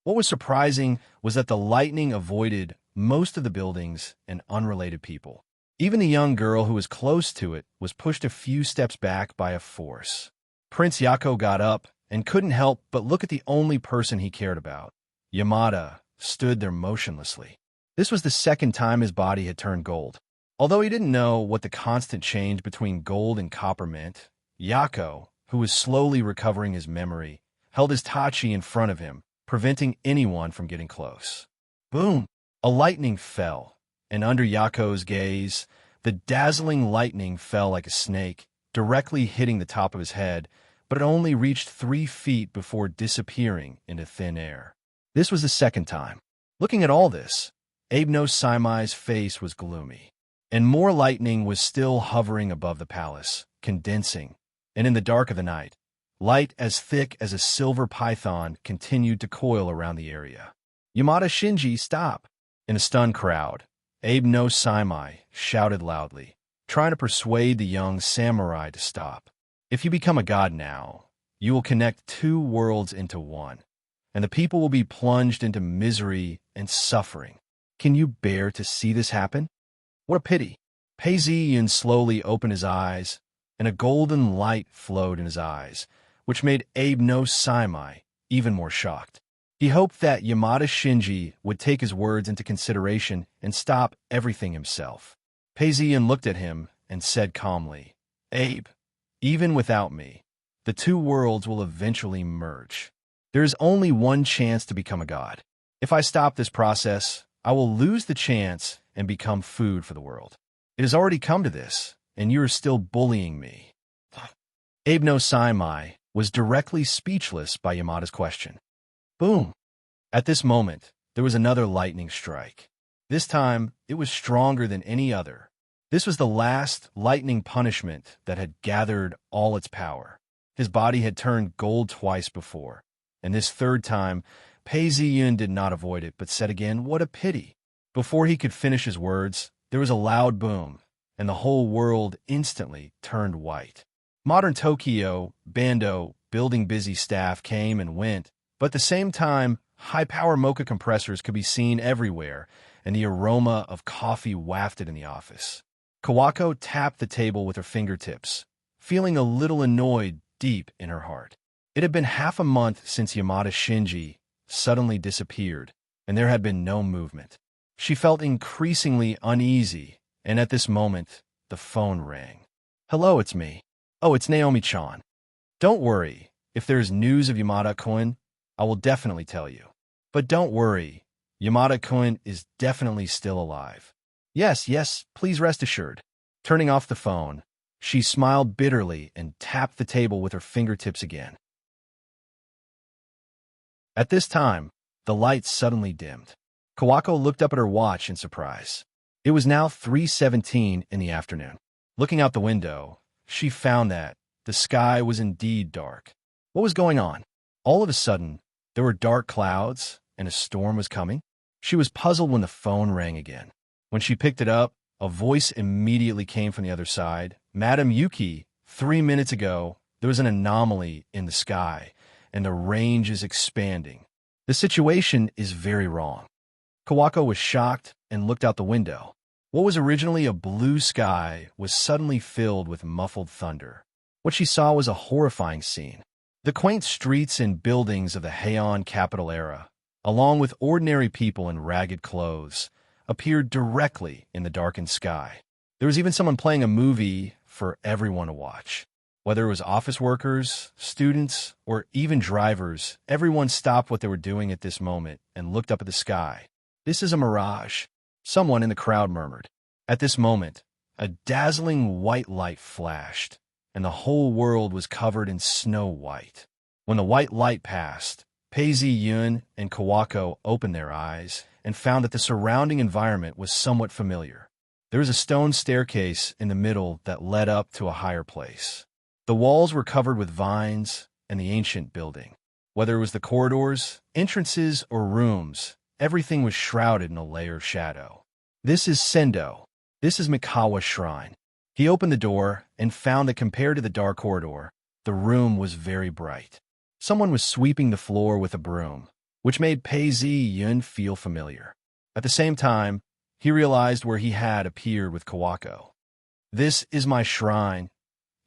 What was surprising was that the lightning avoided most of the buildings and unrelated people. Even the young girl who was close to it was pushed a few steps back by a force. Prince Yako got up and couldn't help but look at the only person he cared about. Yamada stood there motionlessly. This was the second time his body had turned gold. Although he didn't know what the constant change between gold and copper meant, Yako, who was slowly recovering his memory, held his tachi in front of him, preventing anyone from getting close. Boom! A lightning fell, and under Yako's gaze, the dazzling lightning fell like a snake, directly hitting the top of his head, but it only reached 3 feet before disappearing into thin air. This was the second time. Looking at all this, Abe no Saimai's face was gloomy, and more lightning was still hovering above the palace, condensing, and in the dark of the night, light as thick as a silver python continued to coil around the area. Yamada Shinji, stop! In a stunned crowd, Abe no Saimai shouted loudly, trying to persuade the young samurai to stop. If you become a god now, you will connect 2 worlds into one, and the people will be plunged into misery and suffering. Can you bear to see this happen? What a pity. Pei Ziyin slowly opened his eyes, and a golden light flowed in his eyes, which made Abe no Saimai even more shocked. He hoped that Yamada Shinji would take his words into consideration and stop everything himself. Pei Ziyin looked at him and said calmly, Abe, even without me, the 2 worlds will eventually merge. There is only one chance to become a god. If I stop this process, I will lose the chance and become food for the world. It has already come to this, and you're still bullying me. Abe no Saimai was directly speechless by Yamada's question. Boom! At this moment, there was another lightning strike. This time, it was stronger than any other. This was the last lightning punishment that had gathered all its power. His body had turned gold twice before, and this third time, Pei Ziyun did not avoid it, but said again, "What a pity." Before he could finish his words, there was a loud boom, and the whole world instantly turned white. Modern Tokyo, Bando, building busy staff came and went, but at the same time, high-power mocha compressors could be seen everywhere, and the aroma of coffee wafted in the office. Kawako tapped the table with her fingertips, feeling a little annoyed deep in her heart. It had been half a month since Yamada Shinji suddenly disappeared, and there had been no movement. She felt increasingly uneasy, and at this moment, the phone rang. "Hello, it's me. Oh, it's Naomi-chan. Don't worry. If there's news of Yamada-kun, I will definitely tell you. But don't worry. Yamada-kun is definitely still alive. Yes, please rest assured." Turning off the phone, she smiled bitterly and tapped the table with her fingertips again. At this time, the lights suddenly dimmed. Kawako looked up at her watch in surprise. It was now 3:17 in the afternoon. Looking out the window, she found that the sky was indeed dark. What was going on? All of a sudden, there were dark clouds and a storm was coming. She was puzzled when the phone rang again. When she picked it up, a voice immediately came from the other side. "Madam Yuki, 3 minutes ago, there was an anomaly in the sky, and the range is expanding. The situation is very wrong." Kawako was shocked and looked out the window. What was originally a blue sky was suddenly filled with muffled thunder. What she saw was a horrifying scene. The quaint streets and buildings of the Heian capital era, along with ordinary people in ragged clothes, appeared directly in the darkened sky. There was even someone playing a movie for everyone to watch. Whether it was office workers, students, or even drivers, everyone stopped what they were doing at this moment and looked up at the sky. "This is a mirage," someone in the crowd murmured. At this moment, a dazzling white light flashed, and the whole world was covered in snow white. When the white light passed, Pei Ziyun and Kawako opened their eyes and found that the surrounding environment was somewhat familiar. There was a stone staircase in the middle that led up to a higher place. The walls were covered with vines and the ancient building. Whether it was the corridors, entrances, or rooms, everything was shrouded in a layer of shadow. "This is Sendo. This is Mikawa Shrine." He opened the door and found that compared to the dark corridor, the room was very bright. Someone was sweeping the floor with a broom, which made Pei Ziyun feel familiar. At the same time, he realized where he had appeared with Kawako. "This is my shrine."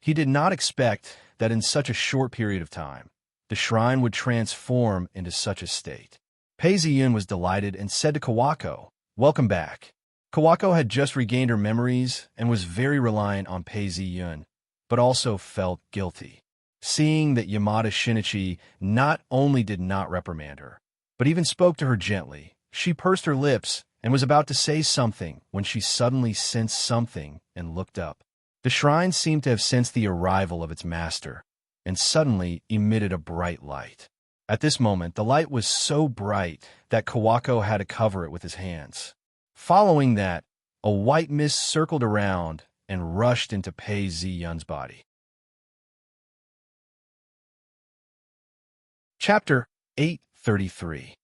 He did not expect that in such a short period of time, the shrine would transform into such a state. Pei Ziyun was delighted and said to Kawako, "Welcome back." Kawako had just regained her memories and was very reliant on Pei Ziyun, but also felt guilty. Seeing that Yamada Shinichi not only did not reprimand her, but even spoke to her gently, she pursed her lips and was about to say something when she suddenly sensed something and looked up. The shrine seemed to have sensed the arrival of its master, and suddenly emitted a bright light. At this moment, the light was so bright that Kawako had to cover it with his hands. Following that, a white mist circled around and rushed into Pei Ziyun's body. Chapter 833.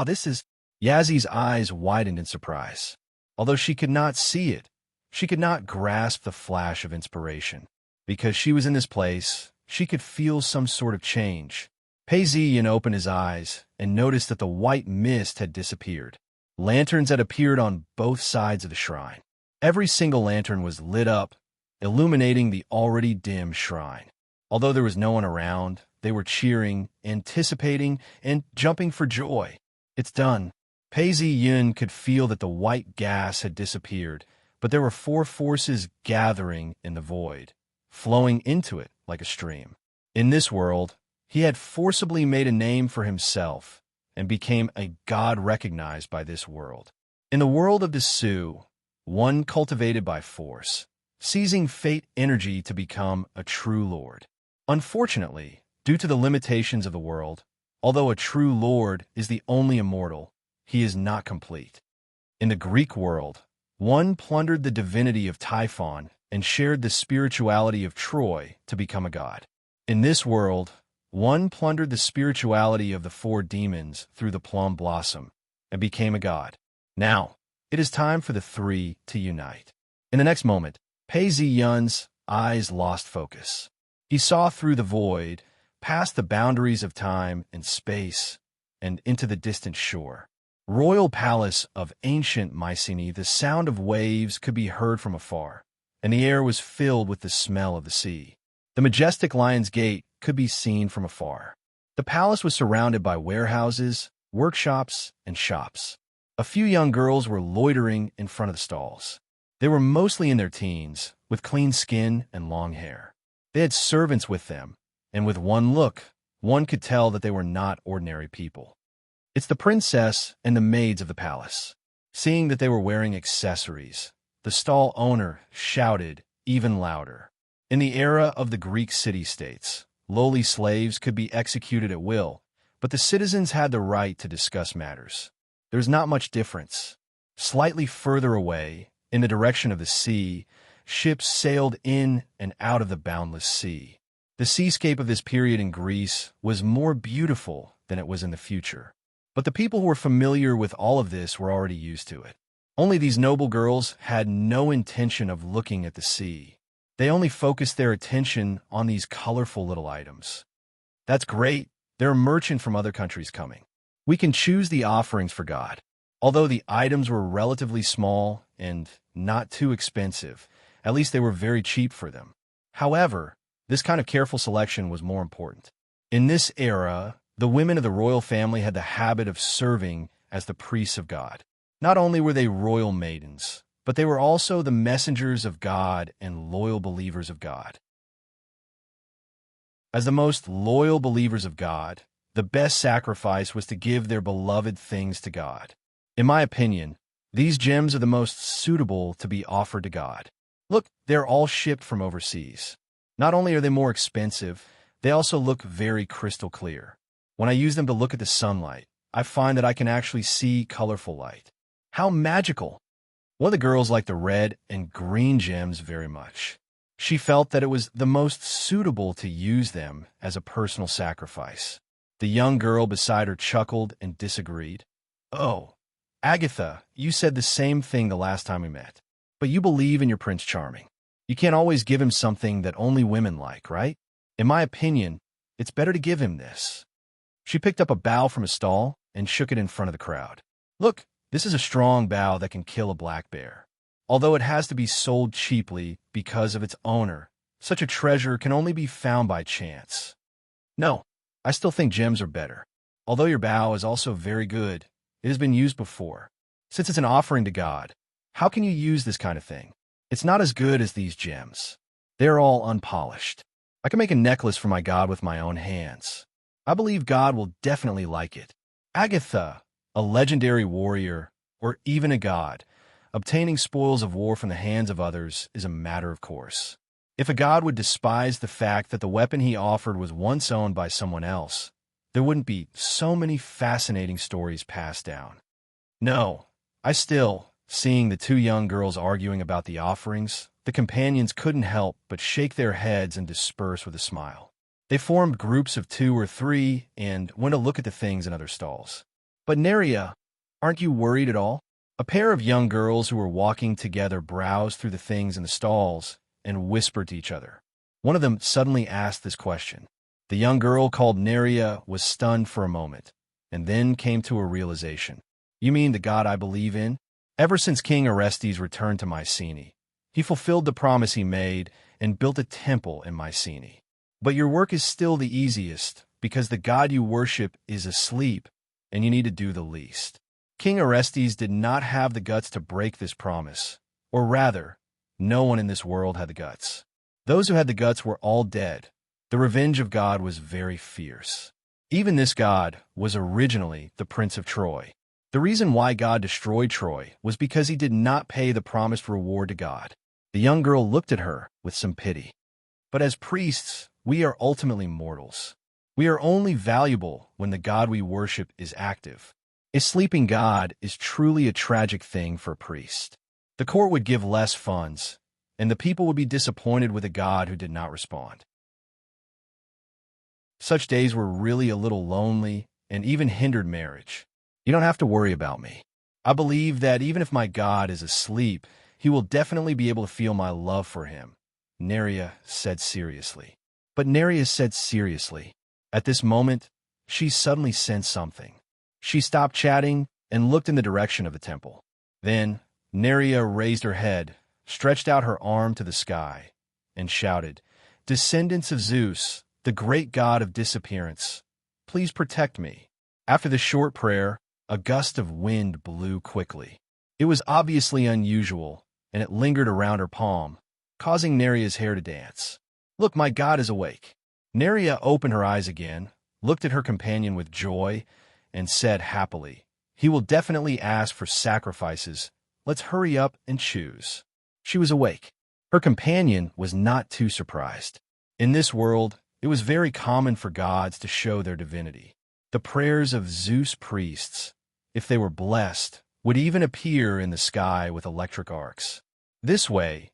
This is... Yazi's eyes widened in surprise. Although she could not see it, she could not grasp the flash of inspiration. Because she was in this place, she could feel some sort of change. Pei Ziyun opened his eyes and noticed that the white mist had disappeared. Lanterns had appeared on both sides of the shrine. Every single lantern was lit up, illuminating the already dim shrine. Although there was no one around, they were cheering, anticipating, and jumping for joy. "It's done." Pei Ziyun could feel that the white gas had disappeared, but there were 4 forces gathering in the void, flowing into it like a stream. In this world, he had forcibly made a name for himself and became a god recognized by this world. In the world of the Sioux, one cultivated by force, seizing fate energy to become a true lord. Unfortunately, due to the limitations of the world, although a true lord is the only immortal, he is not complete. In the Greek world, one plundered the divinity of Typhon and shared the spirituality of Troy to become a god. In this world, one plundered the spirituality of the four demons through the plum blossom and became a god. Now, it is time for the three to unite. In the next moment, Pei Ziyun's eyes lost focus. He saw through the void, past the boundaries of time and space, and into the distant shore. Royal palace of ancient Mycenae, the sound of waves could be heard from afar, and the air was filled with the smell of the sea. The majestic Lion's Gate could be seen from afar. The palace was surrounded by warehouses, workshops, and shops. A few young girls were loitering in front of the stalls. They were mostly in their teens, with clean skin and long hair. They had servants with them, and with one look, one could tell that they were not ordinary people. It's the princess and the maids of the palace. Seeing that they were wearing accessories, the stall owner shouted even louder. In the era of the Greek city-states, lowly slaves could be executed at will, but the citizens had the right to discuss matters. There's not much difference. Slightly further away, in the direction of the sea, ships sailed in and out of the boundless sea. The seascape of this period in Greece was more beautiful than it was in the future. But the people who were familiar with all of this were already used to it. Only these noble girls had no intention of looking at the sea. They only focused their attention on these colorful little items. That's great. There are merchants from other countries coming. We can choose the offerings for God. Although the items were relatively small and not too expensive, at least they were very cheap for them. However, this kind of careful selection was more important. In this era, the women of the royal family had the habit of serving as the priests of God. Not only were they royal maidens, but they were also the messengers of God and loyal believers of God. As the most loyal believers of God, the best sacrifice was to give their beloved things to God. In my opinion, these gems are the most suitable to be offered to God. Look, they're all shipped from overseas. Not only are they more expensive, they also look very crystal clear. When I use them to look at the sunlight, I find that I can actually see colorful light. How magical! One of the girls liked the red and green gems very much. She felt that it was the most suitable to use them as a personal sacrifice. The young girl beside her chuckled and disagreed. Oh, Agatha, you said the same thing the last time we met. But you believe in your Prince Charming. You can't always give him something that only women like, right? In my opinion, it's better to give him this. She picked up a bough from a stall and shook it in front of the crowd. Look, this is a strong bough that can kill a black bear. Although it has to be sold cheaply because of its owner, such a treasure can only be found by chance. No, I still think gems are better. Although your bough is also very good, it has been used before. Since it's an offering to God, how can you use this kind of thing? It's not as good as these gems. They're all unpolished. I can make a necklace for my God with my own hands. I believe God will definitely like it. Agatha, a legendary warrior, or even a god, obtaining spoils of war from the hands of others is a matter of course. If a god would despise the fact that the weapon he offered was once owned by someone else, there wouldn't be so many fascinating stories passed down. No, seeing the two young girls arguing about the offerings, the companions couldn't help but shake their heads and disperse with a smile. They formed groups of 2 or 3 and went to look at the things in other stalls. But Neria, aren't you worried at all? A pair of young girls who were walking together browsed through the things in the stalls and whispered to each other. One of them suddenly asked this question. The young girl called Neria was stunned for a moment, and then came to a realization. You mean the God I believe in? Ever since King Orestes returned to Mycenae, he fulfilled the promise he made and built a temple in Mycenae. But your work is still the easiest, because the God you worship is asleep, and you need to do the least. King Orestes did not have the guts to break this promise, or rather, no one in this world had the guts. Those who had the guts were all dead. The revenge of God was very fierce. Even this God was originally the Prince of Troy. The reason why God destroyed Troy was because he did not pay the promised reward to God. The The young girl looked at her with some pity. But as priests, we are ultimately mortals. We are only valuable when the god we worship is active. A sleeping god is truly a tragic thing for a priest. The court would give less funds, and the people would be disappointed with a god who did not respond. Such days were really a little lonely and even hindered marriage. You don't have to worry about me. I believe that even if my god is asleep, he will definitely be able to feel my love for him, Neria said seriously. But Neria said seriously. At this moment, she suddenly sensed something. She stopped chatting and looked in the direction of the temple. Then, Neria raised her head, stretched out her arm to the sky, and shouted, "Descendants of Zeus, the great god of disappearance, please protect me." After the short prayer, a gust of wind blew quickly. It was obviously unusual, and it lingered around her palm, causing Neria's hair to dance. "Look, my god is awake." Neria opened her eyes again, looked at her companion with joy, and said happily, "He will definitely ask for sacrifices. Let's hurry up and choose." She was awake. Her companion was not too surprised. In this world, it was very common for gods to show their divinity. The prayers of Zeus priests, if they were blessed, would even appear in the sky with electric arcs. This way,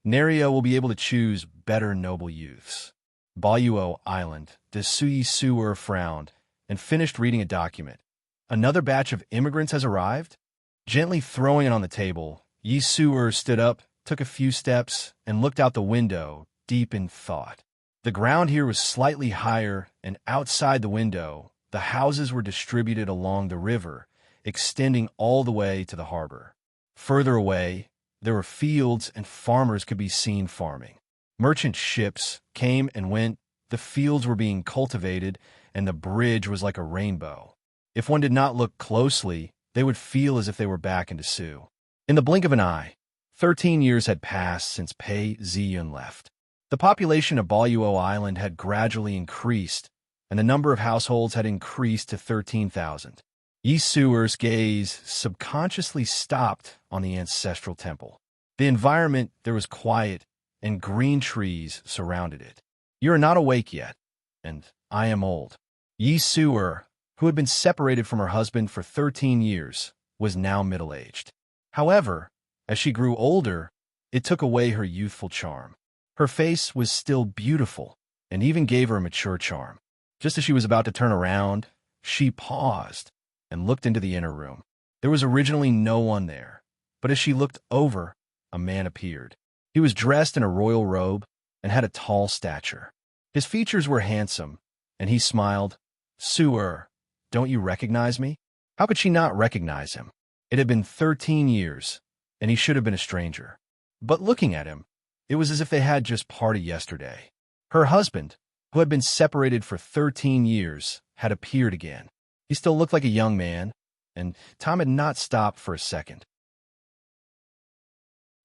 Neria will be able to choose better noble youths. Baluo Island, Desui Suer frowned and finished reading a document. "Another batch of immigrants has arrived?" Gently throwing it on the table, Yi Suer stood up, took a few steps, and looked out the window, deep in thought. The ground here was slightly higher, and outside the window, the houses were distributed along the river, extending all the way to the harbor. Further away, there were fields and farmers could be seen farming. Merchant ships came and went, the fields were being cultivated, and the bridge was like a rainbow. If one did not look closely, they would feel as if they were back in Dessau. In the blink of an eye, 13 years had passed since Pei Ziyun left. The population of Baluo Island had gradually increased, and the number of households had increased to 13,000. Yi Suer's gaze subconsciously stopped on the ancestral temple. The environment there was quiet, and green trees surrounded it. "You are not awake yet, and I am old." Yi Suer, who had been separated from her husband for 13 years, was now middle-aged. However, as she grew older, it took away her youthful charm. Her face was still beautiful, and even gave her a mature charm. Just as she was about to turn around, she paused and looked into the inner room. There was originally no one there, but as she looked over, a man appeared. He was dressed in a royal robe and had a tall stature. His features were handsome, and he smiled. "Suer, don't you recognize me?" How could she not recognize him? It had been 13 years, and he should have been a stranger. But looking at him, it was as if they had just parted yesterday. Her husband, who had been separated for 13 years, had appeared again. He still looked like a young man, and time had not stopped for a second.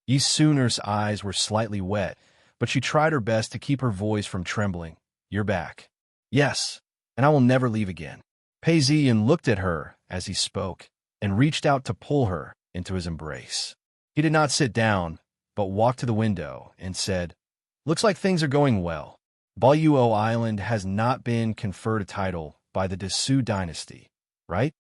Yi Suer's eyes were slightly wet, but she tried her best to keep her voice from trembling. "You're back." "Yes, and I will never leave again." Pei Ziyin looked at her as he spoke and reached out to pull her into his embrace. He did not sit down, but walked to the window and said, "Looks like things are going well. Baluo Island has not been conferred a title by the Dessau dynasty, right?"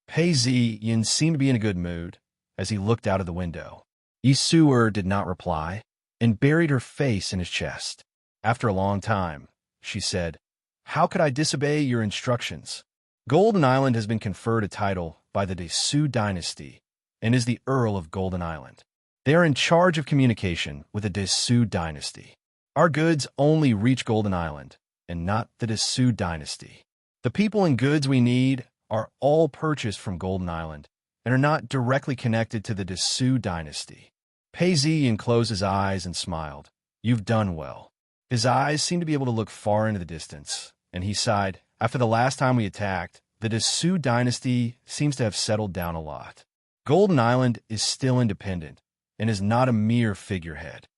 Pei Ziyin seemed to be in a good mood as he looked out of the window. Yi Suer did not reply and buried her face in his chest. After a long time, she said, "How could I disobey your instructions? Golden Island has been conferred a title by the Dessau dynasty and is the Earl of Golden Island. They are in charge of communication with the Dessau dynasty. Our goods only reach Golden Island and not the Dessau dynasty. The people and goods we need are all purchased from Golden Island and are not directly connected to the Dessau dynasty." Pei Ziyin closed his eyes and smiled. "You've done well." His eyes seemed to be able to look far into the distance, and he sighed. "After the last time we attacked, the Dessau dynasty seems to have settled down a lot. Golden Island is still independent and is not a mere figurehead.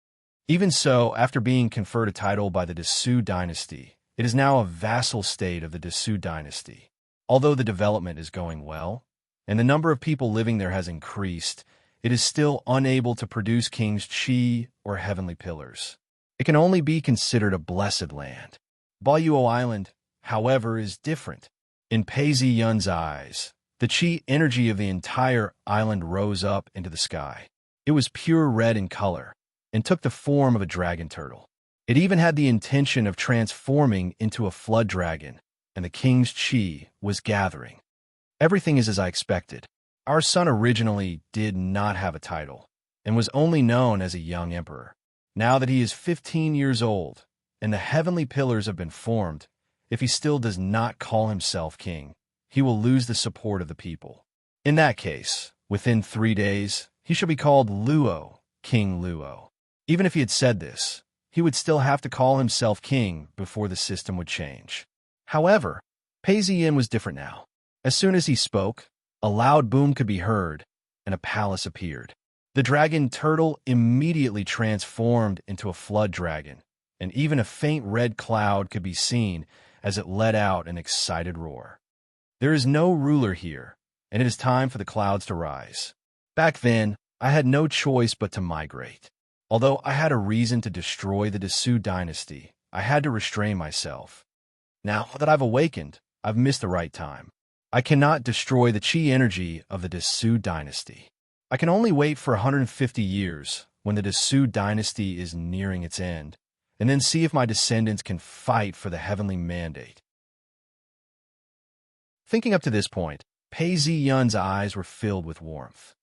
Even so, after being conferred a title by the Dessau dynasty, it is now a vassal state of the Dessau dynasty. Although the development is going well, and the number of people living there has increased, it is still unable to produce king's chi or heavenly pillars. It can only be considered a blessed land. Buyuo Island, however, is different. In Pei Ziyun's eyes, the chi energy of the entire island rose up into the sky. It was pure red in color and took the form of a dragon turtle. It even had the intention of transforming into a flood dragon, and the king's chi was gathering. Everything is as I expected. Our son originally did not have a title and was only known as a young emperor. Now that he is 15 years old and the heavenly pillars have been formed, if he still does not call himself king, he will lose the support of the people. In that case, within 3 days, he shall be called Luo, King Luo. Even if he had said this, he would still have to call himself king before the system would change. However, Pei Ziyin was different now. As soon as he spoke, a loud boom could be heard, and a palace appeared. The dragon turtle immediately transformed into a flood dragon, and even a faint red cloud could be seen as it let out an excited roar. There is no ruler here, and it is time for the clouds to rise. Back then, I had no choice but to migrate. Although I had a reason to destroy the Desu dynasty, I had to restrain myself. Now that I've awakened, I've missed the right time. I cannot destroy the chi energy of the Desu dynasty. I can only wait for 150 years when the Desu dynasty is nearing its end, and then see if my descendants can fight for the heavenly mandate. Thinking up to this point, Pei Ziyun's eyes were filled with warmth.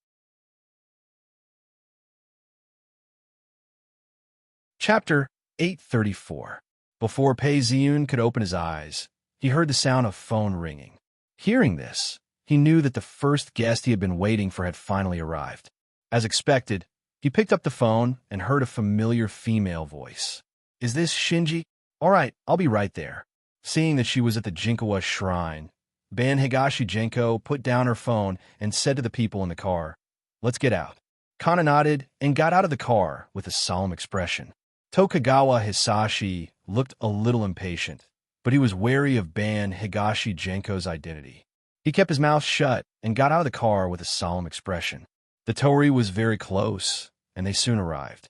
Chapter 834. Before Pei Ziyun could open his eyes, he heard the sound of phone ringing. Hearing this, he knew that the first guest he had been waiting for had finally arrived. As expected, he picked up the phone and heard a familiar female voice. "Is this Shinji? All right, I'll be right there." Seeing that she was at the Jinkawa shrine, Ban Higashi Genko put down her phone and said to the people in the car, "Let's get out." Kana nodded and got out of the car with a solemn expression. Tokugawa Hisashi looked a little impatient, but he was wary of Ban Higashi Genko's identity. He kept his mouth shut and got out of the car with a solemn expression. The torii was very close, and they soon arrived.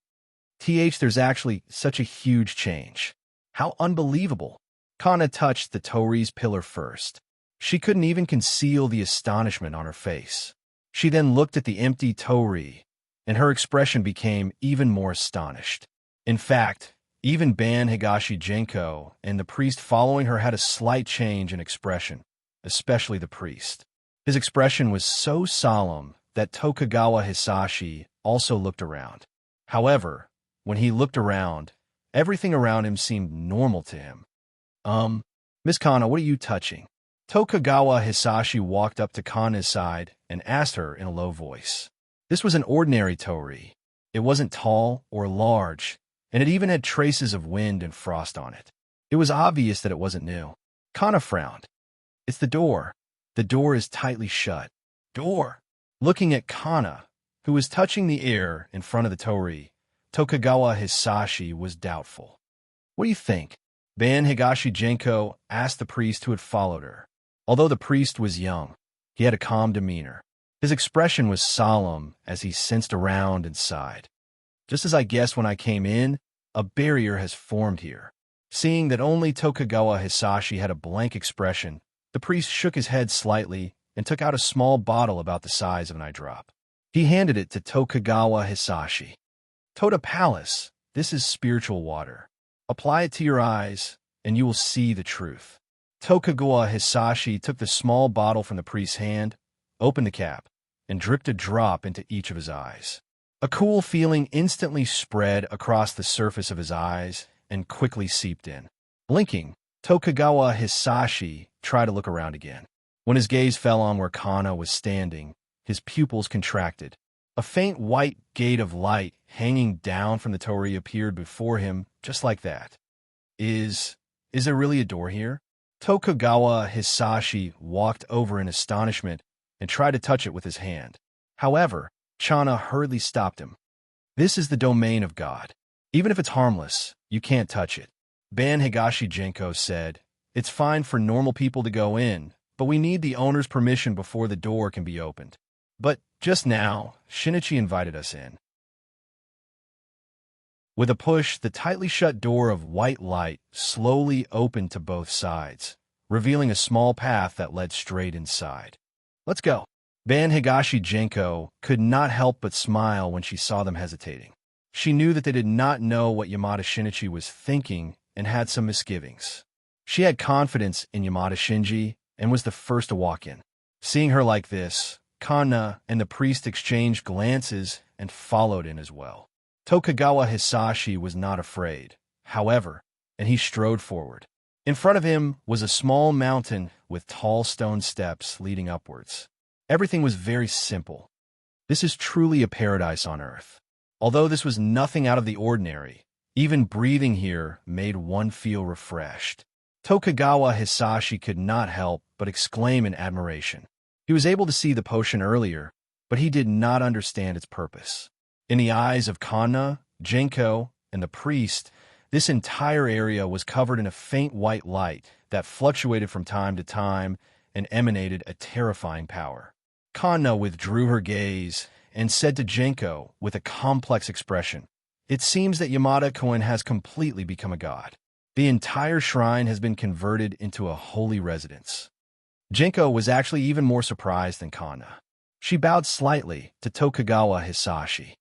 There's actually such a huge change. How unbelievable. Kana touched the torii's pillar first. She couldn't even conceal the astonishment on her face. She then looked at the empty torii, and her expression became even more astonished. In fact, even Ban Higashi Genko and the priest following her had a slight change in expression, especially the priest. His expression was so solemn that Tokugawa Hisashi also looked around. However, when he looked around, everything around him seemed normal to him. Miss Kana, what are you touching?" Tokugawa Hisashi walked up to Kana's side and asked her in a low voice. This was an ordinary torii. It wasn't tall or large, and it even had traces of wind and frost on it. It was obvious that it wasn't new. Kana frowned. "It's the door. The door is tightly shut." "Door?" Looking at Kana, who was touching the air in front of the torii, Tokugawa Hisashi was doubtful. "What do you think?" Ban Higashi Genko asked the priest who had followed her. Although the priest was young, he had a calm demeanor. His expression was solemn as he sensed around and sighed. "Just as I guessed when I came in, a barrier has formed here." Seeing that only Tokugawa Hisashi had a blank expression, the priest shook his head slightly and took out a small bottle about the size of an eye drop. He handed it to Tokugawa Hisashi. "Toda Palace, this is spiritual water. Apply it to your eyes, and you will see the truth." Tokugawa Hisashi took the small bottle from the priest's hand, opened the cap, and dripped a drop into each of his eyes. A cool feeling instantly spread across the surface of his eyes and quickly seeped in. Blinking, Tokugawa Hisashi tried to look around again. When his gaze fell on where Kana was standing, his pupils contracted. A faint white gate of light hanging down from the torii appeared before him, just like that. Is there really a door here?" Tokugawa Hisashi walked over in astonishment and tried to touch it with his hand. However, Chana hurriedly stopped him. "This is the domain of God. Even if it's harmless, you can't touch it." Ban Higashi Genko said, "It's fine for normal people to go in, but we need the owner's permission before the door can be opened." But just now, Shinichi invited us in. With a push, the tightly shut door of white light slowly opened to both sides, revealing a small path that led straight inside. Let's go. Ban Higashi Genko could not help but smile when she saw them hesitating. She knew that they did not know what Yamada Shinichi was thinking and had some misgivings. She had confidence in Yamada Shinji and was the first to walk in. Seeing her like this, Kanna and the priest exchanged glances and followed in as well. Tokugawa Hisashi was not afraid, however, and he strode forward. In front of him was a small mountain with tall stone steps leading upwards. Everything was very simple. This is truly a paradise on earth. Although this was nothing out of the ordinary, even breathing here made one feel refreshed. Tokugawa Hisashi could not help but exclaim in admiration. He was able to see the potion earlier, but he did not understand its purpose. In the eyes of Kanna, Genko, and the priest, this entire area was covered in a faint white light that fluctuated from time to time and emanated a terrifying power. Kanna withdrew her gaze and said to Genko with a complex expression, "It seems that Yamada-kun has completely become a god. The entire shrine has been converted into a holy residence." Genko was actually even more surprised than Kanna. She bowed slightly to Tokugawa Hisashi.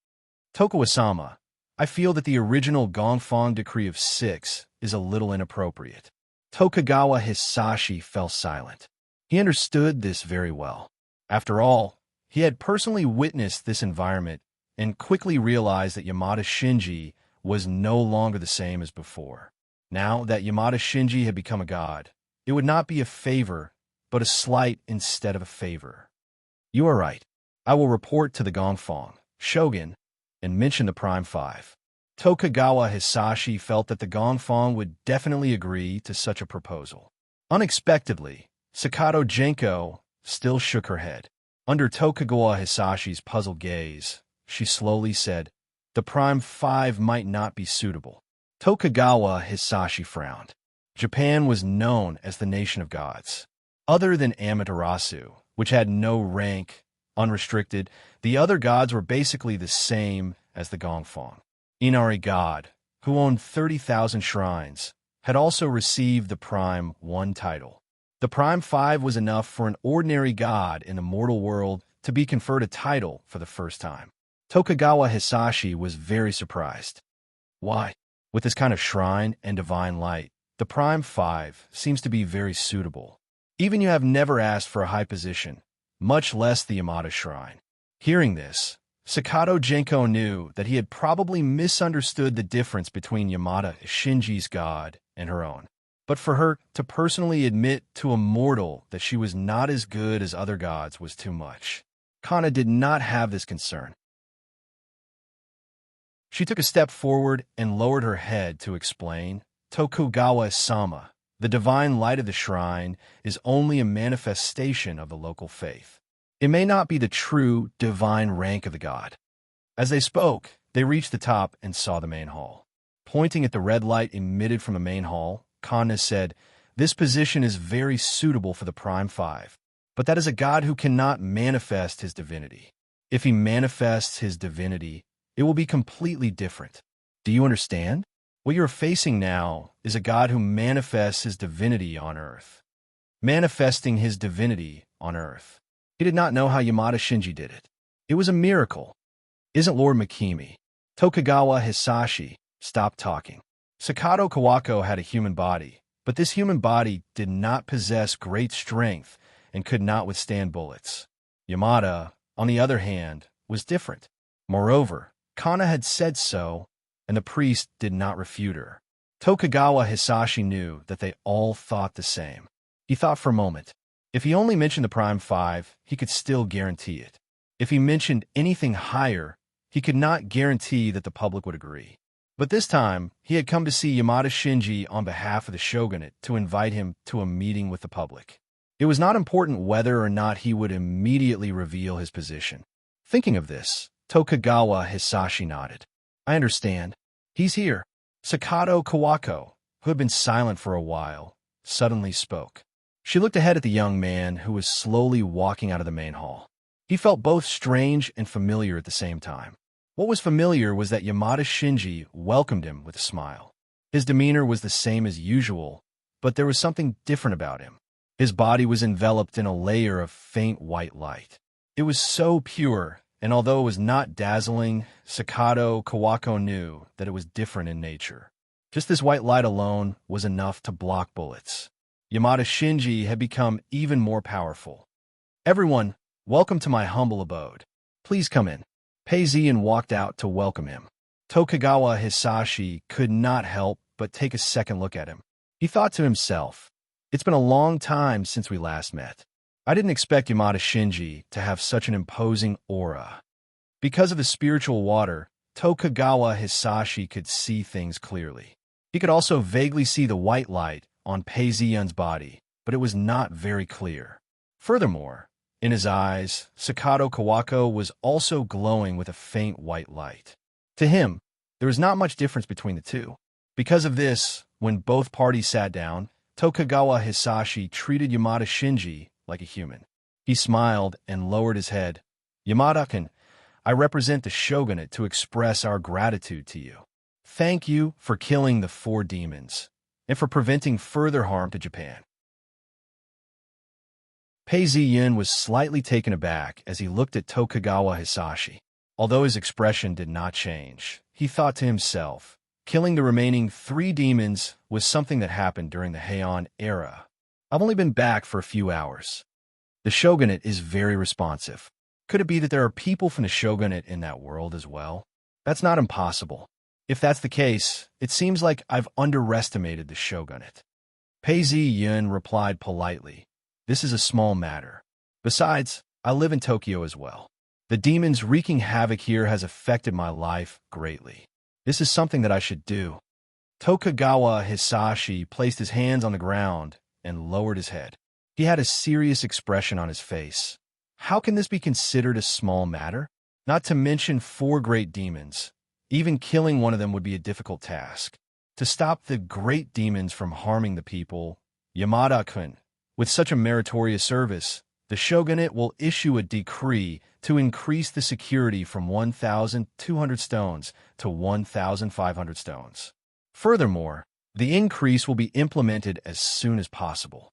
"Tokugawa-sama, I feel that the original Gongfang decree of 6 is a little inappropriate." Tokugawa Hisashi fell silent. He understood this very well. After all, he had personally witnessed this environment and quickly realized that Yamada Shinji was no longer the same as before. Now that Yamada Shinji had become a god, it would not be a favor, but a slight instead of a favor. "You are right. I will report to the Gongfang, Shogun, and mention the Prime Five." Tokugawa Hisashi felt that the Gongfang would definitely agree to such a proposal. Unexpectedly, Sakato Genko still shook her head. Under Tokugawa Hisashi's puzzled gaze, she slowly said, "The Prime Five might not be suitable." Tokugawa Hisashi frowned. Japan was known as the nation of gods. Other than Amaterasu, which had no rank, unrestricted, the other gods were basically the same as the Gongfang. Inari God, who owned 30,000 shrines, had also received the Prime One title. The Prime Five was enough for an ordinary god in the mortal world to be conferred a title for the first time. Tokugawa Hisashi was very surprised. Why? With this kind of shrine and divine light, the Prime Five seems to be very suitable. Even you have never asked for a high position, much less the Yamada Shrine. Hearing this, Sakato Genko knew that he had probably misunderstood the difference between Yamada Shinji's god and her own. But for her to personally admit to a mortal that she was not as good as other gods was too much. Kanna did not have this concern. She took a step forward and lowered her head to explain, "Tokugawa-sama, the divine light of the shrine is only a manifestation of the local faith. It may not be the true divine rank of the god." As they spoke, they reached the top and saw the main hall. Pointing at the red light emitted from the main hall, Kanna said, "This position is very suitable for the Prime Five, but that is a god who cannot manifest his divinity. If he manifests his divinity, it will be completely different. Do you understand? What you are facing now is a god who manifests his divinity on earth." Manifesting his divinity on earth. He did not know how Yamada Shinji did it. It was a miracle. Isn't Lord Mikimi? Tokugawa Hisashi stopped talking. Sakato Kawako had a human body, but this human body did not possess great strength and could not withstand bullets. Yamada, on the other hand, was different. Moreover, Kanna had said so, and the priest did not refute her. Tokugawa Hisashi knew that they all thought the same. He thought for a moment. If he only mentioned the Prime Five, he could still guarantee it. If he mentioned anything higher, he could not guarantee that the public would agree. But this time, he had come to see Yamada Shinji on behalf of the shogunate to invite him to a meeting with the public. It was not important whether or not he would immediately reveal his position. Thinking of this, Tokugawa Hisashi nodded. "I understand. He's here." Sakato Kawako, who had been silent for a while, suddenly spoke. She looked ahead at the young man who was slowly walking out of the main hall. He felt both strange and familiar at the same time. What was familiar was that Yamada Shinji welcomed him with a smile. His demeanor was the same as usual, but there was something different about him. His body was enveloped in a layer of faint white light. It was so pure, and although it was not dazzling, Sakado Kawako knew that it was different in nature. Just this white light alone was enough to block bullets. Yamada Shinji had become even more powerful. "Everyone, welcome to my humble abode. Please come in." Peizian walked out to welcome him. Tokugawa Hisashi could not help but take a second look at him. He thought to himself, "It's been a long time since we last met. I didn't expect Yamada Shinji to have such an imposing aura." Because of the spiritual water, Tokugawa Hisashi could see things clearly. He could also vaguely see the white light on Peizian's body, but it was not very clear. Furthermore, in his eyes, Sakado Kawako was also glowing with a faint white light. To him, there was not much difference between the two. Because of this, when both parties sat down, Tokugawa Hisashi treated Yamada Shinji like a human. He smiled and lowered his head. "Yamada-kun, I represent the shogunate to express our gratitude to you. Thank you for killing the 4 demons, and for preventing further harm to Japan." Peizian was slightly taken aback as he looked at Tokugawa Hisashi. Although his expression did not change, he thought to himself, killing the remaining 3 demons was something that happened during the Heian era. I've only been back for a few hours. The shogunate is very responsive. Could it be that there are people from the shogunate in that world as well? That's not impossible. If that's the case, it seems like I've underestimated the shogunate. Peizian replied politely, "This is a small matter. Besides, I live in Tokyo as well. The demons wreaking havoc here has affected my life greatly. This is something that I should do." Tokugawa Hisashi placed his hands on the ground and lowered his head. He had a serious expression on his face. How can this be considered a small matter? Not to mention 4 great demons. Even killing one of them would be a difficult task. To stop the great demons from harming the people, Yamada-kun, with such a meritorious service, the shogunate will issue a decree to increase the security from 1,200 stones to 1,500 stones. Furthermore, the increase will be implemented as soon as possible.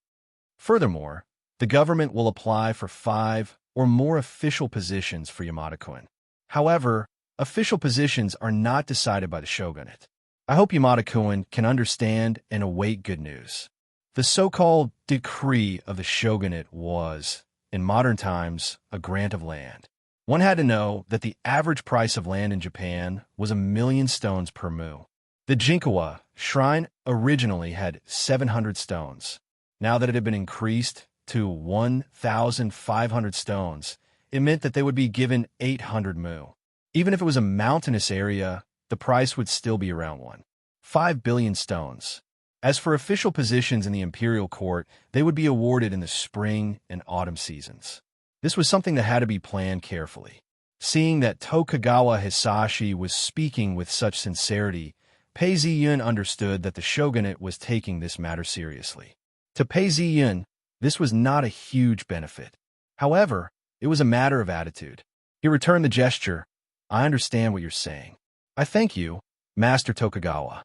Furthermore, the government will apply for 5 or more official positions for Yamada-kun. However, official positions are not decided by the shogunate. I hope Yamada-kun can understand and await good news. The so-called decree of the shogunate was, in modern times, a grant of land. One had to know that the average price of land in Japan was 1,000,000 stones per mu. The Jinkawa shrine originally had 700 stones. Now that it had been increased to 1,500 stones, it meant that they would be given 800 mu. Even if it was a mountainous area, the price would still be around 1.5 billion stones. As for official positions in the imperial court, they would be awarded in the spring and autumn seasons. This was something that had to be planned carefully. Seeing that Tokugawa Hisashi was speaking with such sincerity, Peizian understood that the shogunate was taking this matter seriously. To Peizian, this was not a huge benefit. However, it was a matter of attitude. He returned the gesture. "I understand what you're saying. I thank you, Master Tokugawa."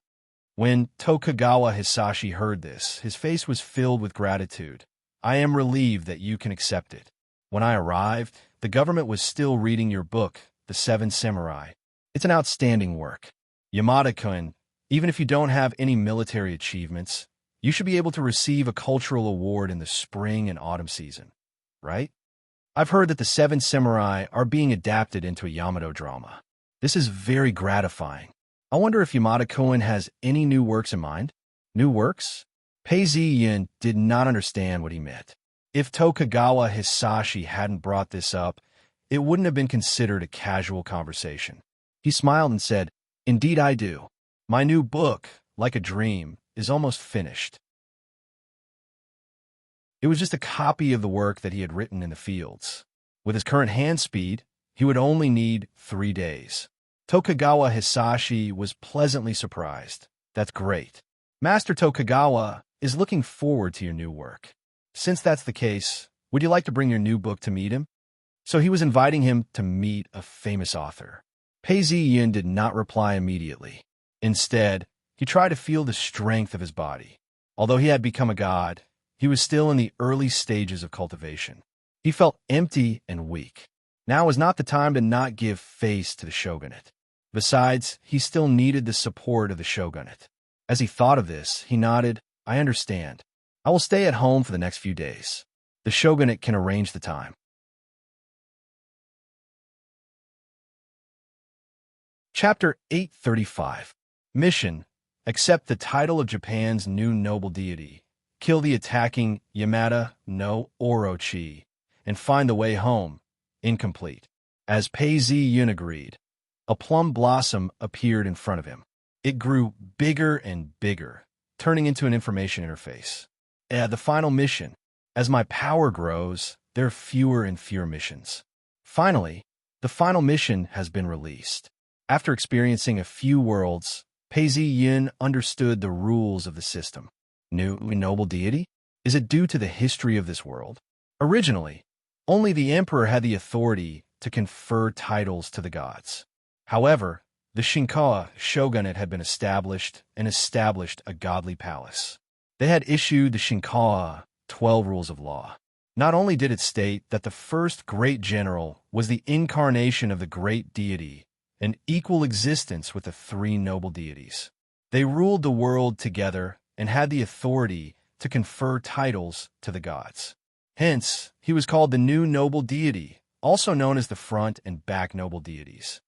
When Tokugawa Hisashi heard this, his face was filled with gratitude. "I am relieved that you can accept it. When I arrived, the government was still reading your book, The 7 Samurai. It's an outstanding work. Yamada-kun, even if you don't have any military achievements, you should be able to receive a cultural award in the spring and autumn season, right? I've heard that the 7 Samurai are being adapted into a Yamato drama. This is very gratifying. I wonder if Yamada-kun has any new works in mind?" New works? Peizian did not understand what he meant. If Tokugawa Hisashi hadn't brought this up, it wouldn't have been considered a casual conversation. He smiled and said, "Indeed I do. My new book, Like a Dream, is almost finished." It was just a copy of the work that he had written in the fields. With his current hand speed, he would only need 3 days. Tokugawa Hisashi was pleasantly surprised. "That's great. Master Tokugawa is looking forward to your new work. Since that's the case, would you like to bring your new book to meet him?" So he was inviting him to meet a famous author. Pei Zi did not reply immediately. Instead, he tried to feel the strength of his body. Although he had become a god, he was still in the early stages of cultivation. He felt empty and weak. Now was not the time to not give face to the shogunate. Besides, he still needed the support of the shogunate. As he thought of this, he nodded, "I understand. I will stay at home for the next few days. The shogunate can arrange the time." Chapter 835. Mission: accept the title of Japan's new noble deity, kill the attacking Yamada no Orochi, and find the way home. Incomplete. As Pei Zi agreed, a plum blossom appeared in front of him. It grew bigger and bigger, turning into an information interface. The final mission. As my power grows, there are fewer and fewer missions. Finally, the final mission has been released. After experiencing a few worlds, Pei Zi understood the rules of the system. New noble deity? Is it due to the history of this world? Originally, only the emperor had the authority to confer titles to the gods. However, the Shinkawa shogunate had been established and established a godly palace. They had issued the Shinkawa 12 rules of law. Not only did it state that the first great general was the incarnation of the great deity, an equal existence with the three noble deities. They ruled the world together and had the authority to confer titles to the gods. Hence, he was called the new noble deity, also known as the front and back noble deities.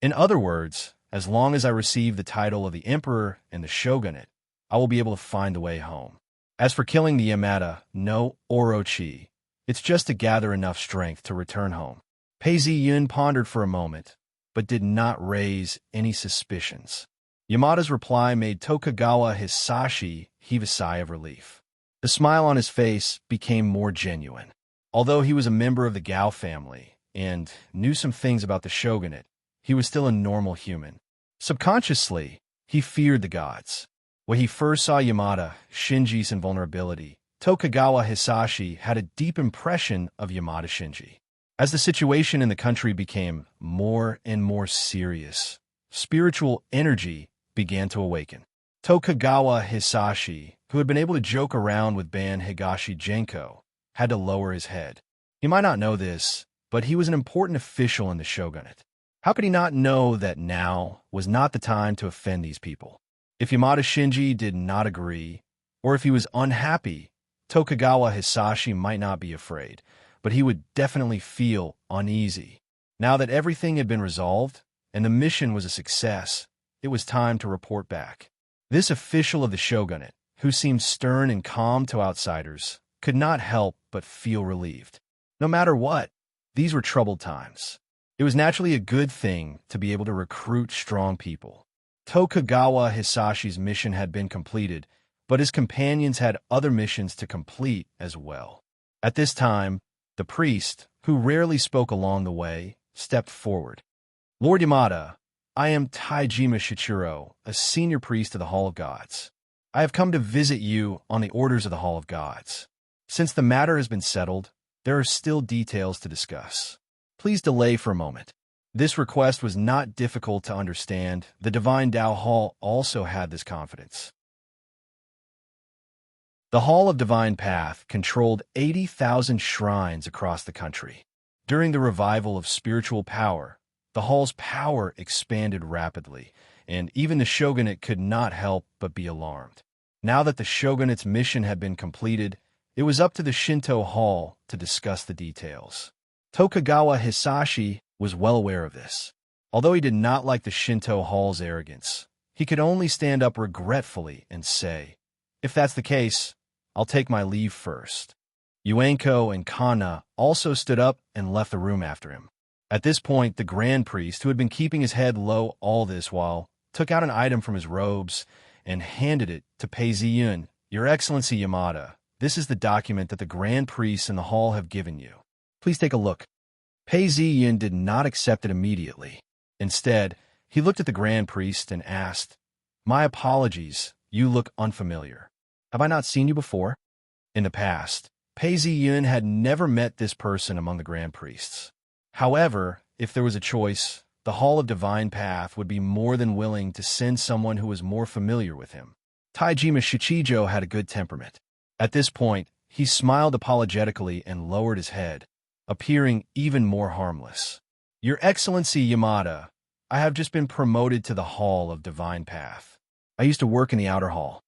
In other words, as long as I receive the title of the emperor and the shogunate, I will be able to find the way home. As for killing the Yamada no Orochi, it's just to gather enough strength to return home. Pei Zi pondered for a moment, but did not raise any suspicions. Yamada's reply made Tokugawa Hisashi heave a sigh of relief. The smile on his face became more genuine. Although he was a member of the Gao family and knew some things about the shogunate, he was still a normal human. Subconsciously, he feared the gods. When he first saw Yamada, Shinji's invulnerability, Tokugawa Hisashi had a deep impression of Yamada Shinji. As the situation in the country became more and more serious, spiritual energy began to awaken. Tokugawa Hisashi, who had been able to joke around with Ban Higashi Genko, had to lower his head. He might not know this, but he was an important official in the shogunate. How could he not know that now was not the time to offend these people? If Yamada Shinji did not agree, or if he was unhappy, Tokugawa Hisashi might not be afraid, but he would definitely feel uneasy. Now that everything had been resolved, and the mission was a success, it was time to report back. This official of the shogunate, who seemed stern and calm to outsiders, could not help but feel relieved. No matter what, these were troubled times. It was naturally a good thing to be able to recruit strong people. Tokugawa Hisashi's mission had been completed, but his companions had other missions to complete as well. At this time, the priest, who rarely spoke along the way, stepped forward. "Lord Yamada, I am Taijima Shichiro, a senior priest of the Hall of Gods. I have come to visit you on the orders of the Hall of Gods. Since the matter has been settled, there are still details to discuss. Please delay for a moment." This request was not difficult to understand. The Divine Tao Hall also had this confidence. The Hall of Divine Path controlled 80,000 shrines across the country. During the revival of spiritual power, the hall's power expanded rapidly, and even the shogunate could not help but be alarmed. Now that the shogunate's mission had been completed, it was up to the Shinto Hall to discuss the details. Tokugawa Hisashi was well aware of this. Although he did not like the Shinto Hall's arrogance, he could only stand up regretfully and say, "If that's the case, I'll take my leave first." Yuenko and Kana also stood up and left the room after him. At this point, the Grand Priest, who had been keeping his head low all this while, took out an item from his robes and handed it to Pei Ziyun. "Your Excellency Yamada, this is the document that the Grand Priests in the hall have given you. Please take a look." Pei Ziyun did not accept it immediately. Instead, he looked at the Grand Priest and asked, "My apologies, you look unfamiliar. Have I not seen you before?" In the past, Pei Ziyun had never met this person among the Grand Priests. However, if there was a choice, the Hall of Divine Path would be more than willing to send someone who was more familiar with him. Taijima Shichijo had a good temperament. At this point, he smiled apologetically and lowered his head, appearing even more harmless. Your Excellency Yamada, I have just been promoted to the Hall of Divine Path. I used to work in the outer hall.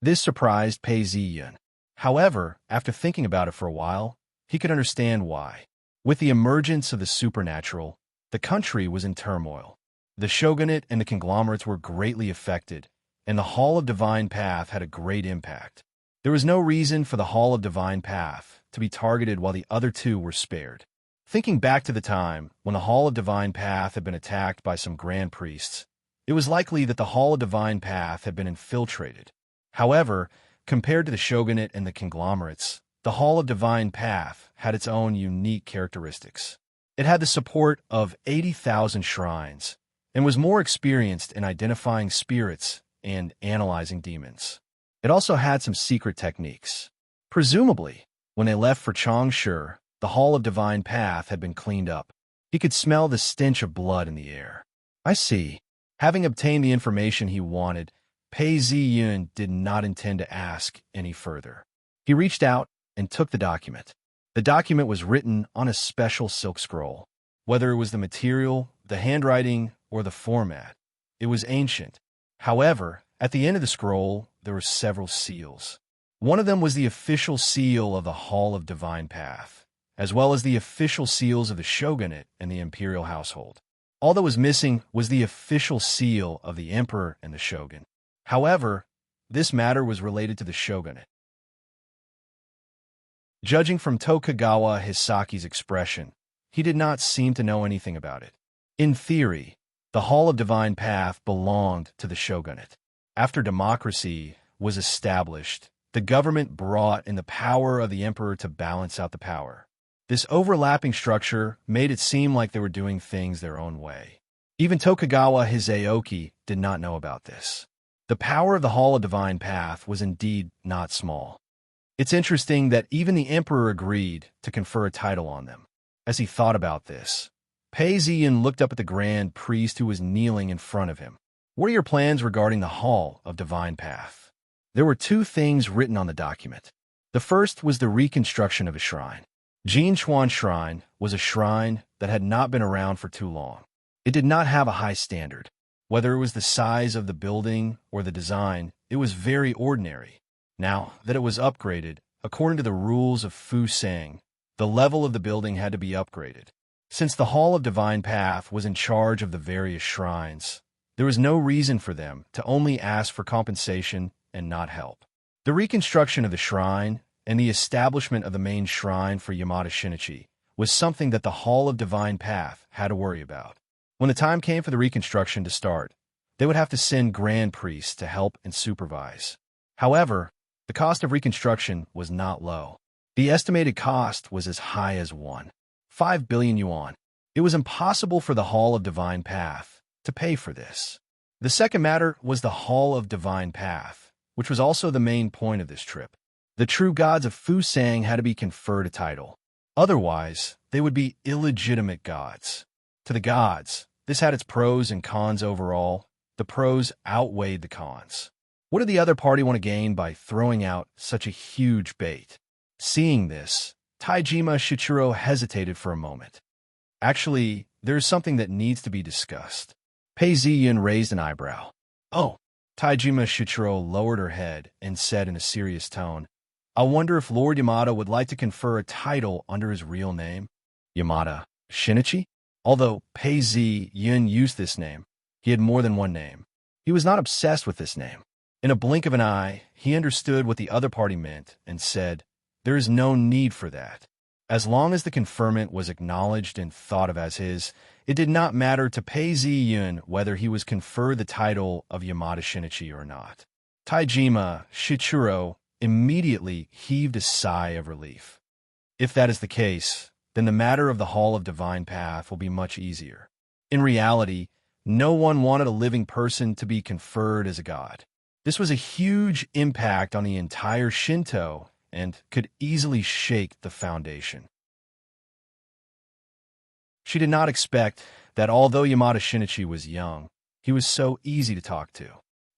This surprised Pei Ziyan. However, after thinking about it for a while, he could understand why. With the emergence of the supernatural, the country was in turmoil. The shogunate and the conglomerates were greatly affected, and the Hall of Divine Path had a great impact. There was no reason for the Hall of Divine Path to be targeted while the other two were spared. Thinking back to the time when the Hall of Divine Path had been attacked by some grand priests, it was likely that the Hall of Divine Path had been infiltrated. However, compared to the shogunate and the conglomerates, the Hall of Divine Path had its own unique characteristics. It had the support of 80,000 shrines and was more experienced in identifying spirits and analyzing demons. It also had some secret techniques. Presumably, when they left for Changshu, the Hall of Divine Path had been cleaned up. He could smell the stench of blood in the air. I see. Having obtained the information he wanted, Pei Ziyun did not intend to ask any further. He reached out and took the document. The document was written on a special silk scroll. Whether it was the material, the handwriting, or the format, it was ancient. However, at the end of the scroll, there were several seals. One of them was the official seal of the Hall of Divine Path, as well as the official seals of the shogunate and the imperial household. All that was missing was the official seal of the emperor and the shogun. However, this matter was related to the shogunate. Judging from Tokugawa Hisaki's expression, he did not seem to know anything about it. In theory, the Hall of Divine Path belonged to the shogunate. After democracy was established, the government brought in the power of the emperor to balance out the power. This overlapping structure made it seem like they were doing things their own way. Even Tokugawa Hisayoki did not know about this. The power of the Hall of Divine Path was indeed not small. It's interesting that even the emperor agreed to confer a title on them. As he thought about this, Pei Ziyan looked up at the grand priest who was kneeling in front of him. What are your plans regarding the Hall of Divine Path? There were two things written on the document. The first was the reconstruction of a shrine. Jinchuan Shrine was a shrine that had not been around for too long. It did not have a high standard. Whether it was the size of the building or the design, it was very ordinary. Now that it was upgraded, according to the rules of Fu Sang, the level of the building had to be upgraded. Since the Hall of Divine Path was in charge of the various shrines, there was no reason for them to only ask for compensation and not help. The reconstruction of the shrine and the establishment of the main shrine for Yamada Shinichi was something that the Hall of Divine Path had to worry about. When the time came for the reconstruction to start, they would have to send grand priests to help and supervise. However, the cost of reconstruction was not low. The estimated cost was as high as 1.5 billion yuan. It was impossible for the Hall of Divine Path to pay for this. The second matter was the Hall of Divine Path, which was also the main point of this trip. The true gods of Fu Sang had to be conferred a title. Otherwise, they would be illegitimate gods. To the gods, this had its pros and cons overall. The pros outweighed the cons. What did the other party want to gain by throwing out such a huge bait? Seeing this, Taijima Shichiro hesitated for a moment. Actually, there is something that needs to be discussed. Pei Ziyan raised an eyebrow. Oh, Taijima Shichiro lowered her head and said in a serious tone, I wonder if Lord Yamada would like to confer a title under his real name? Yamada Shinichi? Although Pei Ziyan used this name, he had more than one name. He was not obsessed with this name. In a blink of an eye, he understood what the other party meant and said, there is no need for that. As long as the conferment was acknowledged and thought of as his, it did not matter to Pei Ziyan whether he was conferred the title of Yamada Shinichi or not. Taijima Shichiro immediately heaved a sigh of relief. If that is the case, then the matter of the Hall of Divine Path will be much easier. In reality, no one wanted a living person to be conferred as a god. This was a huge impact on the entire Shinto and could easily shake the foundation. She did not expect that although Yamada Shinichi was young, he was so easy to talk to.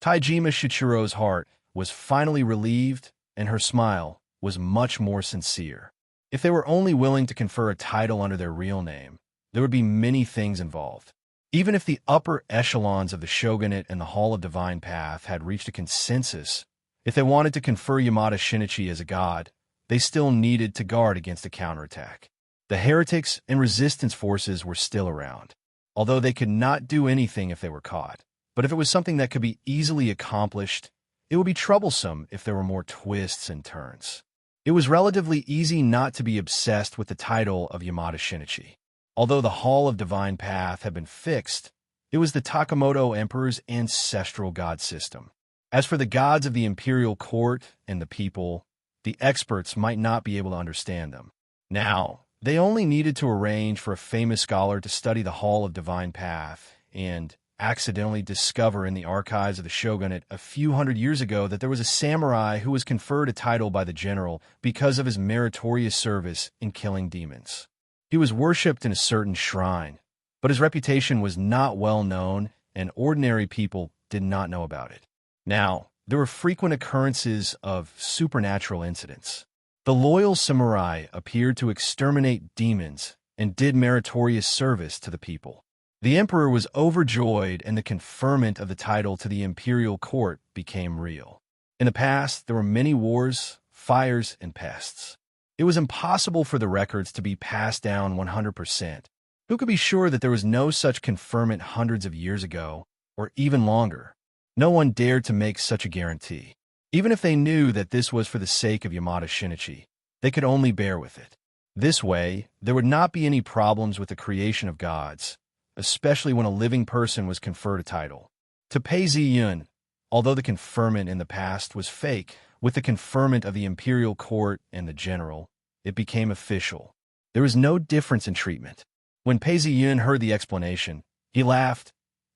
Taijima Shichiro's heart was finally relieved, and her smile was much more sincere. If they were only willing to confer a title under their real name, there would be many things involved. Even if the upper echelons of the shogunate and the Hall of Divine Path had reached a consensus, if they wanted to confer Yamada Shinichi as a god, they still needed to guard against a counterattack. The heretics and resistance forces were still around, although they could not do anything if they were caught. But if it was something that could be easily accomplished, it would be troublesome if there were more twists and turns. It was relatively easy not to be obsessed with the title of Yamada Shinichi. Although the Hall of Divine Path had been fixed, it was the Takamoto Emperor's ancestral god system. As for the gods of the imperial court and the people, the experts might not be able to understand them. Now, they only needed to arrange for a famous scholar to study the Hall of Divine Path and accidentally discover in the archives of the shogunate a few hundred years ago that there was a samurai who was conferred a title by the general because of his meritorious service in killing demons. He was worshipped in a certain shrine, but his reputation was not well known, and ordinary people did not know about it. Now, there were frequent occurrences of supernatural incidents. The loyal samurai appeared to exterminate demons and did meritorious service to the people. The emperor was overjoyed, and the conferment of the title to the imperial court became real. In the past, there were many wars, fires, and pests. It was impossible for the records to be passed down 100%. Who could be sure that there was no such conferment hundreds of years ago, or even longer? No one dared to make such a guarantee. Even if they knew that this was for the sake of Yamada Shinichi, they could only bear with it. This way, there would not be any problems with the creation of gods, especially when a living person was conferred a title. To Pei Ziyun, although the conferment in the past was fake, with the conferment of the imperial court and the general, it became official. There was no difference in treatment. When Pei Ziyun heard the explanation, he laughed.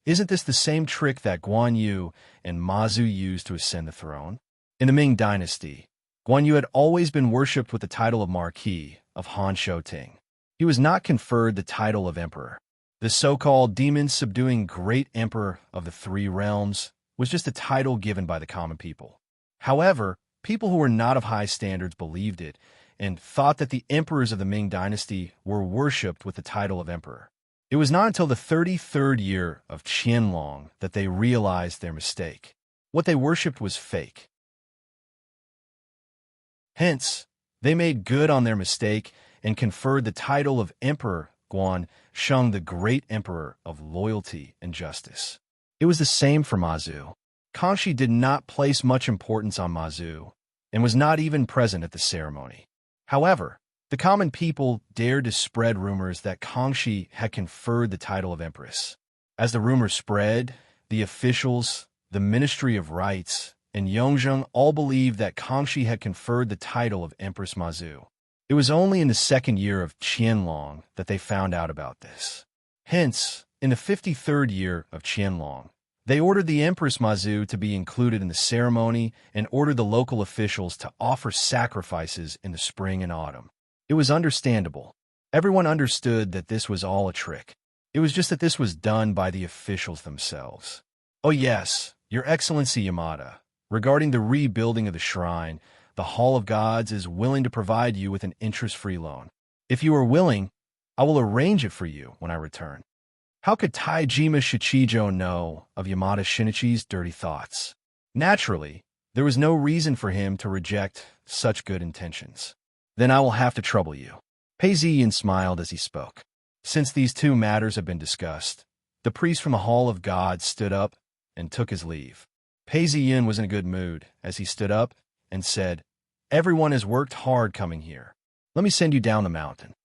Isn't this the same trick that Guan Yu and Ma Zu used to ascend the throne? In the Ming dynasty, Guan Yu had always been worshipped with the title of Marquis of Han Shouting. He was not conferred the title of emperor. The so-called demon-subduing great emperor of the three realms was just a title given by the common people. However, people who were not of high standards believed it and thought that the emperors of the Ming dynasty were worshipped with the title of emperor. It was not until the 33rd year of Qianlong that they realized their mistake. What they worshipped was fake. Hence, they made good on their mistake and conferred the title of Emperor Guan Sheng, the great emperor of loyalty and justice. It was the same for Ma Zu. Kangxi did not place much importance on Ma Zu and was not even present at the ceremony. However, the common people dared to spread rumors that Kangxi had conferred the title of empress. As the rumor spread, the officials, the Ministry of Rites, and Yongzheng all believed that Kangxi had conferred the title of Empress Ma Zu. It was only in the second year of Qianlong that they found out about this. Hence, in the 53rd year of Qianlong, they ordered the Empress Ma Zu to be included in the ceremony and ordered the local officials to offer sacrifices in the spring and autumn. It was understandable. Everyone understood that this was all a trick. It was just that this was done by the officials themselves. Oh yes, Your Excellency Yamada, regarding the rebuilding of the shrine, the Hall of Gods is willing to provide you with an interest-free loan. If you are willing, I will arrange it for you when I return. How could Taijima Shichijo know of Yamada Shinichi's dirty thoughts? Naturally, there was no reason for him to reject such good intentions. Then I will have to trouble you. Pei Ziyin smiled as he spoke. Since these two matters had been discussed, the priest from the Hall of Gods stood up and took his leave. Pei Ziyin was in a good mood as he stood up and said, "Everyone has worked hard coming here. Let me send you down the mountain."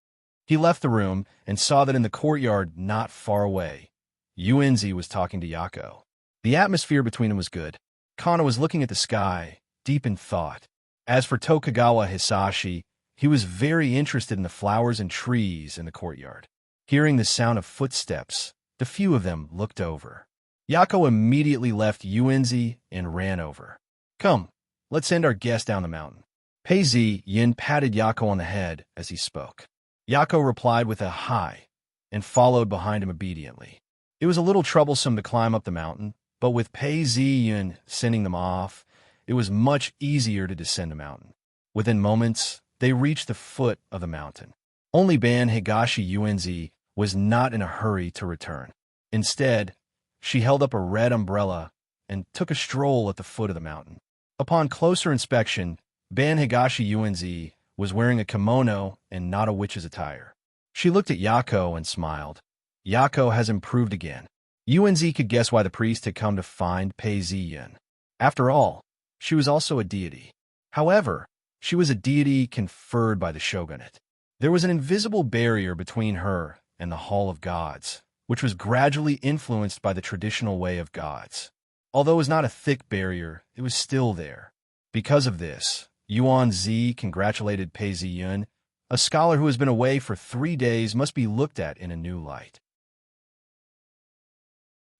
He left the room and saw that in the courtyard not far away, Yuenzi was talking to Yako. The atmosphere between them was good. Kana was looking at the sky, deep in thought. As for Tokugawa Hisashi, he was very interested in the flowers and trees in the courtyard. Hearing the sound of footsteps, the few of them looked over. Yako immediately left Yuenzi and ran over. "Come, let's send our guest down the mountain." Pei Ziyin patted Yako on the head as he spoke. Yako replied with a "hi" and followed behind him obediently. It was a little troublesome to climb up the mountain, but with Pei Ziyun sending them off, it was much easier to descend the mountain. Within moments, they reached the foot of the mountain. Only Ban Higashi Yuenzi was not in a hurry to return. Instead, she held up a red umbrella and took a stroll at the foot of the mountain. Upon closer inspection, Ban Higashi Yuenzi was wearing a kimono and not a witch's attire. She looked at Yako and smiled. Yako has improved again. Yuenzi could guess why the priest had come to find Pei Ziyun. After all, she was also a deity. However, she was a deity conferred by the shogunate. There was an invisible barrier between her and the Hall of Gods, which was gradually influenced by the traditional way of gods. Although it was not a thick barrier, it was still there. Because of this, Yuan Zi congratulated Pei Ziyun. A scholar who has been away for 3 days must be looked at in a new light.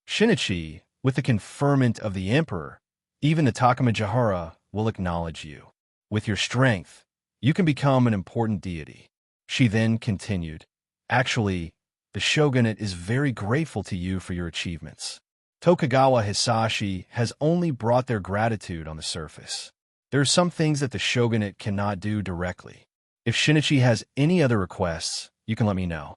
Shinichi, with the conferment of the emperor, even the Takamajihara will acknowledge you. With your strength, you can become an important deity. She then continued, actually, the shogunate is very grateful to you for your achievements. Tokugawa Hisashi has only brought their gratitude on the surface. There are some things that the shogunate cannot do directly. If Shinichi has any other requests, you can let me know.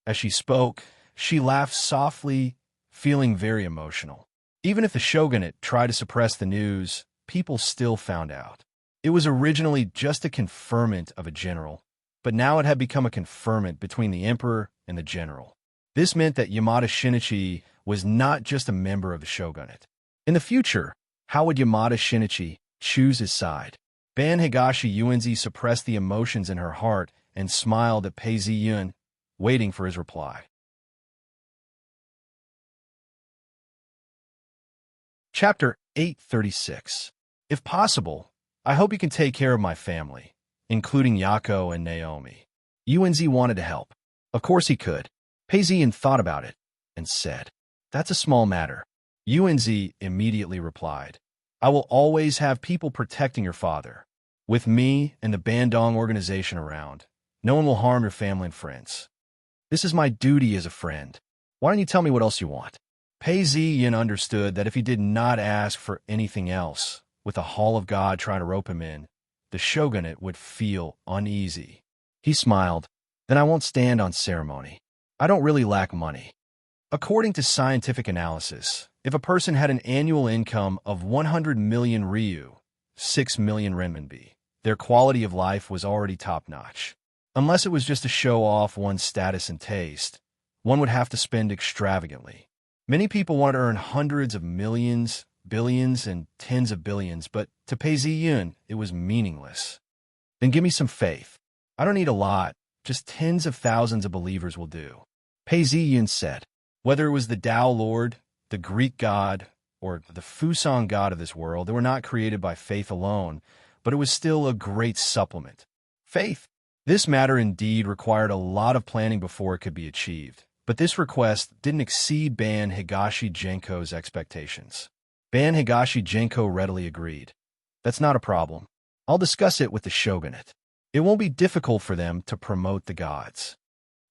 As she spoke, she laughed softly, feeling very emotional. Even if the shogunate tried to suppress the news, people still found out. It was originally just a conferment of a general, but now it had become a conferment between the emperor and the general. This meant that Yamada Shinichi was not just a member of the shogunate. In the future, how would Yamada Shinichi choose his side? Ban Higashi Yuenzi suppressed the emotions in her heart and smiled at Pei Ziyun, waiting for his reply. Chapter 836. If possible, I hope you can take care of my family, including Yako and Naomi. Yuenzi wanted to help. Of course he could. Pei Ziyun thought about it and said, that's a small matter. Yuenzi immediately replied, I will always have people protecting your father. With me and the Bandong organization around, no one will harm your family and friends. This is my duty as a friend. Why don't you tell me what else you want? Pei Ziyun understood that if he did not ask for anything else, with the Hall of God trying to rope him in, the shogunate would feel uneasy. He smiled, then I won't stand on ceremony. I don't really lack money. According to scientific analysis, if a person had an annual income of 100 million ryu, 6 million renminbi, their quality of life was already top-notch. Unless it was just to show off one's status and taste, one would have to spend extravagantly. Many people want to earn hundreds of millions, billions, and tens of billions, but to Pei Ziyun, it was meaningless. Then give me some faith. I don't need a lot, just tens of thousands of believers will do. Pei Ziyun said, whether it was the Tao Lord, the Greek god, or the Fusang god of this world, they were not created by faith alone, but it was still a great supplement. Faith. This matter indeed required a lot of planning before it could be achieved, but this request didn't exceed Ban Higashi Genko's expectations. Ban Higashi Genko readily agreed. That's not a problem. I'll discuss it with the shogunate. It won't be difficult for them to promote the gods.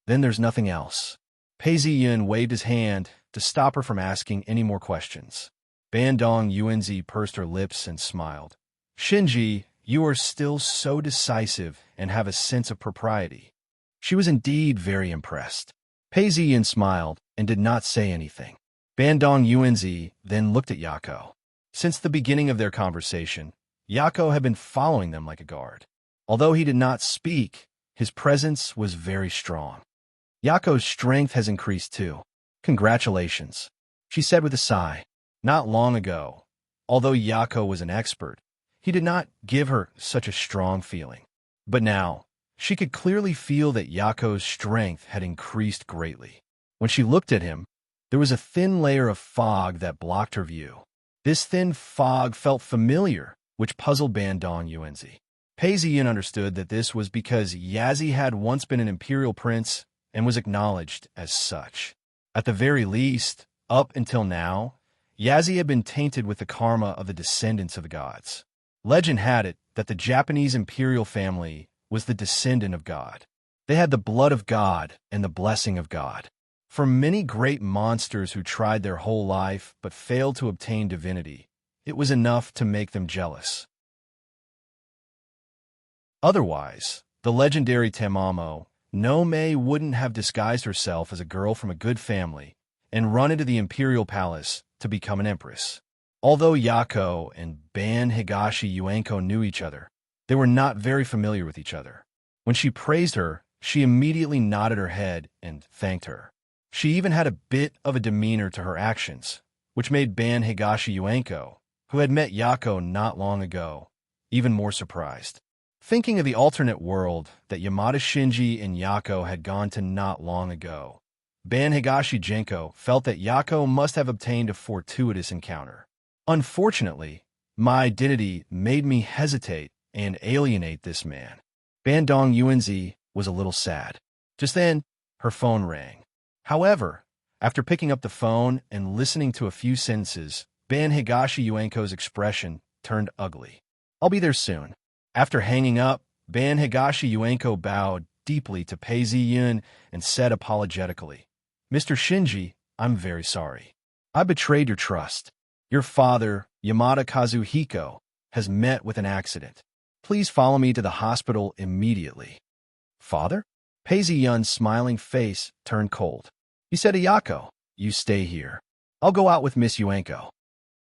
Then there's nothing else. Pei Ziyun waved his hand to stop her from asking any more questions. Bandong Yuenzi pursed her lips and smiled. Shinji, you are still so decisive and have a sense of propriety. She was indeed very impressed. Pei Ziyun smiled and did not say anything. Bandong Yuenzi then looked at Yako. Since the beginning of their conversation, Yako had been following them like a guard. Although he did not speak, his presence was very strong. Yako's strength has increased too. Congratulations, she said with a sigh. Not long ago, although Yako was an expert, he did not give her such a strong feeling. But now, she could clearly feel that Yako's strength had increased greatly. When she looked at him, there was a thin layer of fog that blocked her view. This thin fog felt familiar, which puzzled Bandong Yuenzi. Pei Ziyun understood that this was because Yazi had once been an imperial prince and was acknowledged as such. At the very least, up until now, Yazi had been tainted with the karma of the descendants of the gods. Legend had it that the Japanese imperial family was the descendant of God. They had the blood of God and the blessing of God. For many great monsters who tried their whole life but failed to obtain divinity, it was enough to make them jealous. Otherwise, the legendary Tamamo, no May wouldn't have disguised herself as a girl from a good family and run into the imperial palace to become an empress. Although Yako and Ban Higashi Yuenko knew each other, they were not very familiar with each other. When she praised her, she immediately nodded her head and thanked her. She even had a bit of a demeanor to her actions, which made Ban Higashi Yuenko, who had met Yako not long ago, even more surprised. Thinking of the alternate world that Yamada Shinji and Yako had gone to not long ago, Ban Higashi Genko felt that Yako must have obtained a fortuitous encounter. Unfortunately, my identity made me hesitate and alienate this man. Bandong Yuanzi was a little sad. Just then, her phone rang. However, after picking up the phone and listening to a few sentences, Ban Higashi Yuenko's expression turned ugly. "I'll be there soon." After hanging up, Ban Higashi Yuenko bowed deeply to Pei Ziyun and said apologetically, "Mr. Shinji, I'm very sorry. I betrayed your trust. Your father, Yamada Kazuhiko, has met with an accident. Please follow me to the hospital immediately." "Father?" Pei Ziyun's smiling face turned cold. He said to Yako, "You stay here. I'll go out with Miss Yuenko."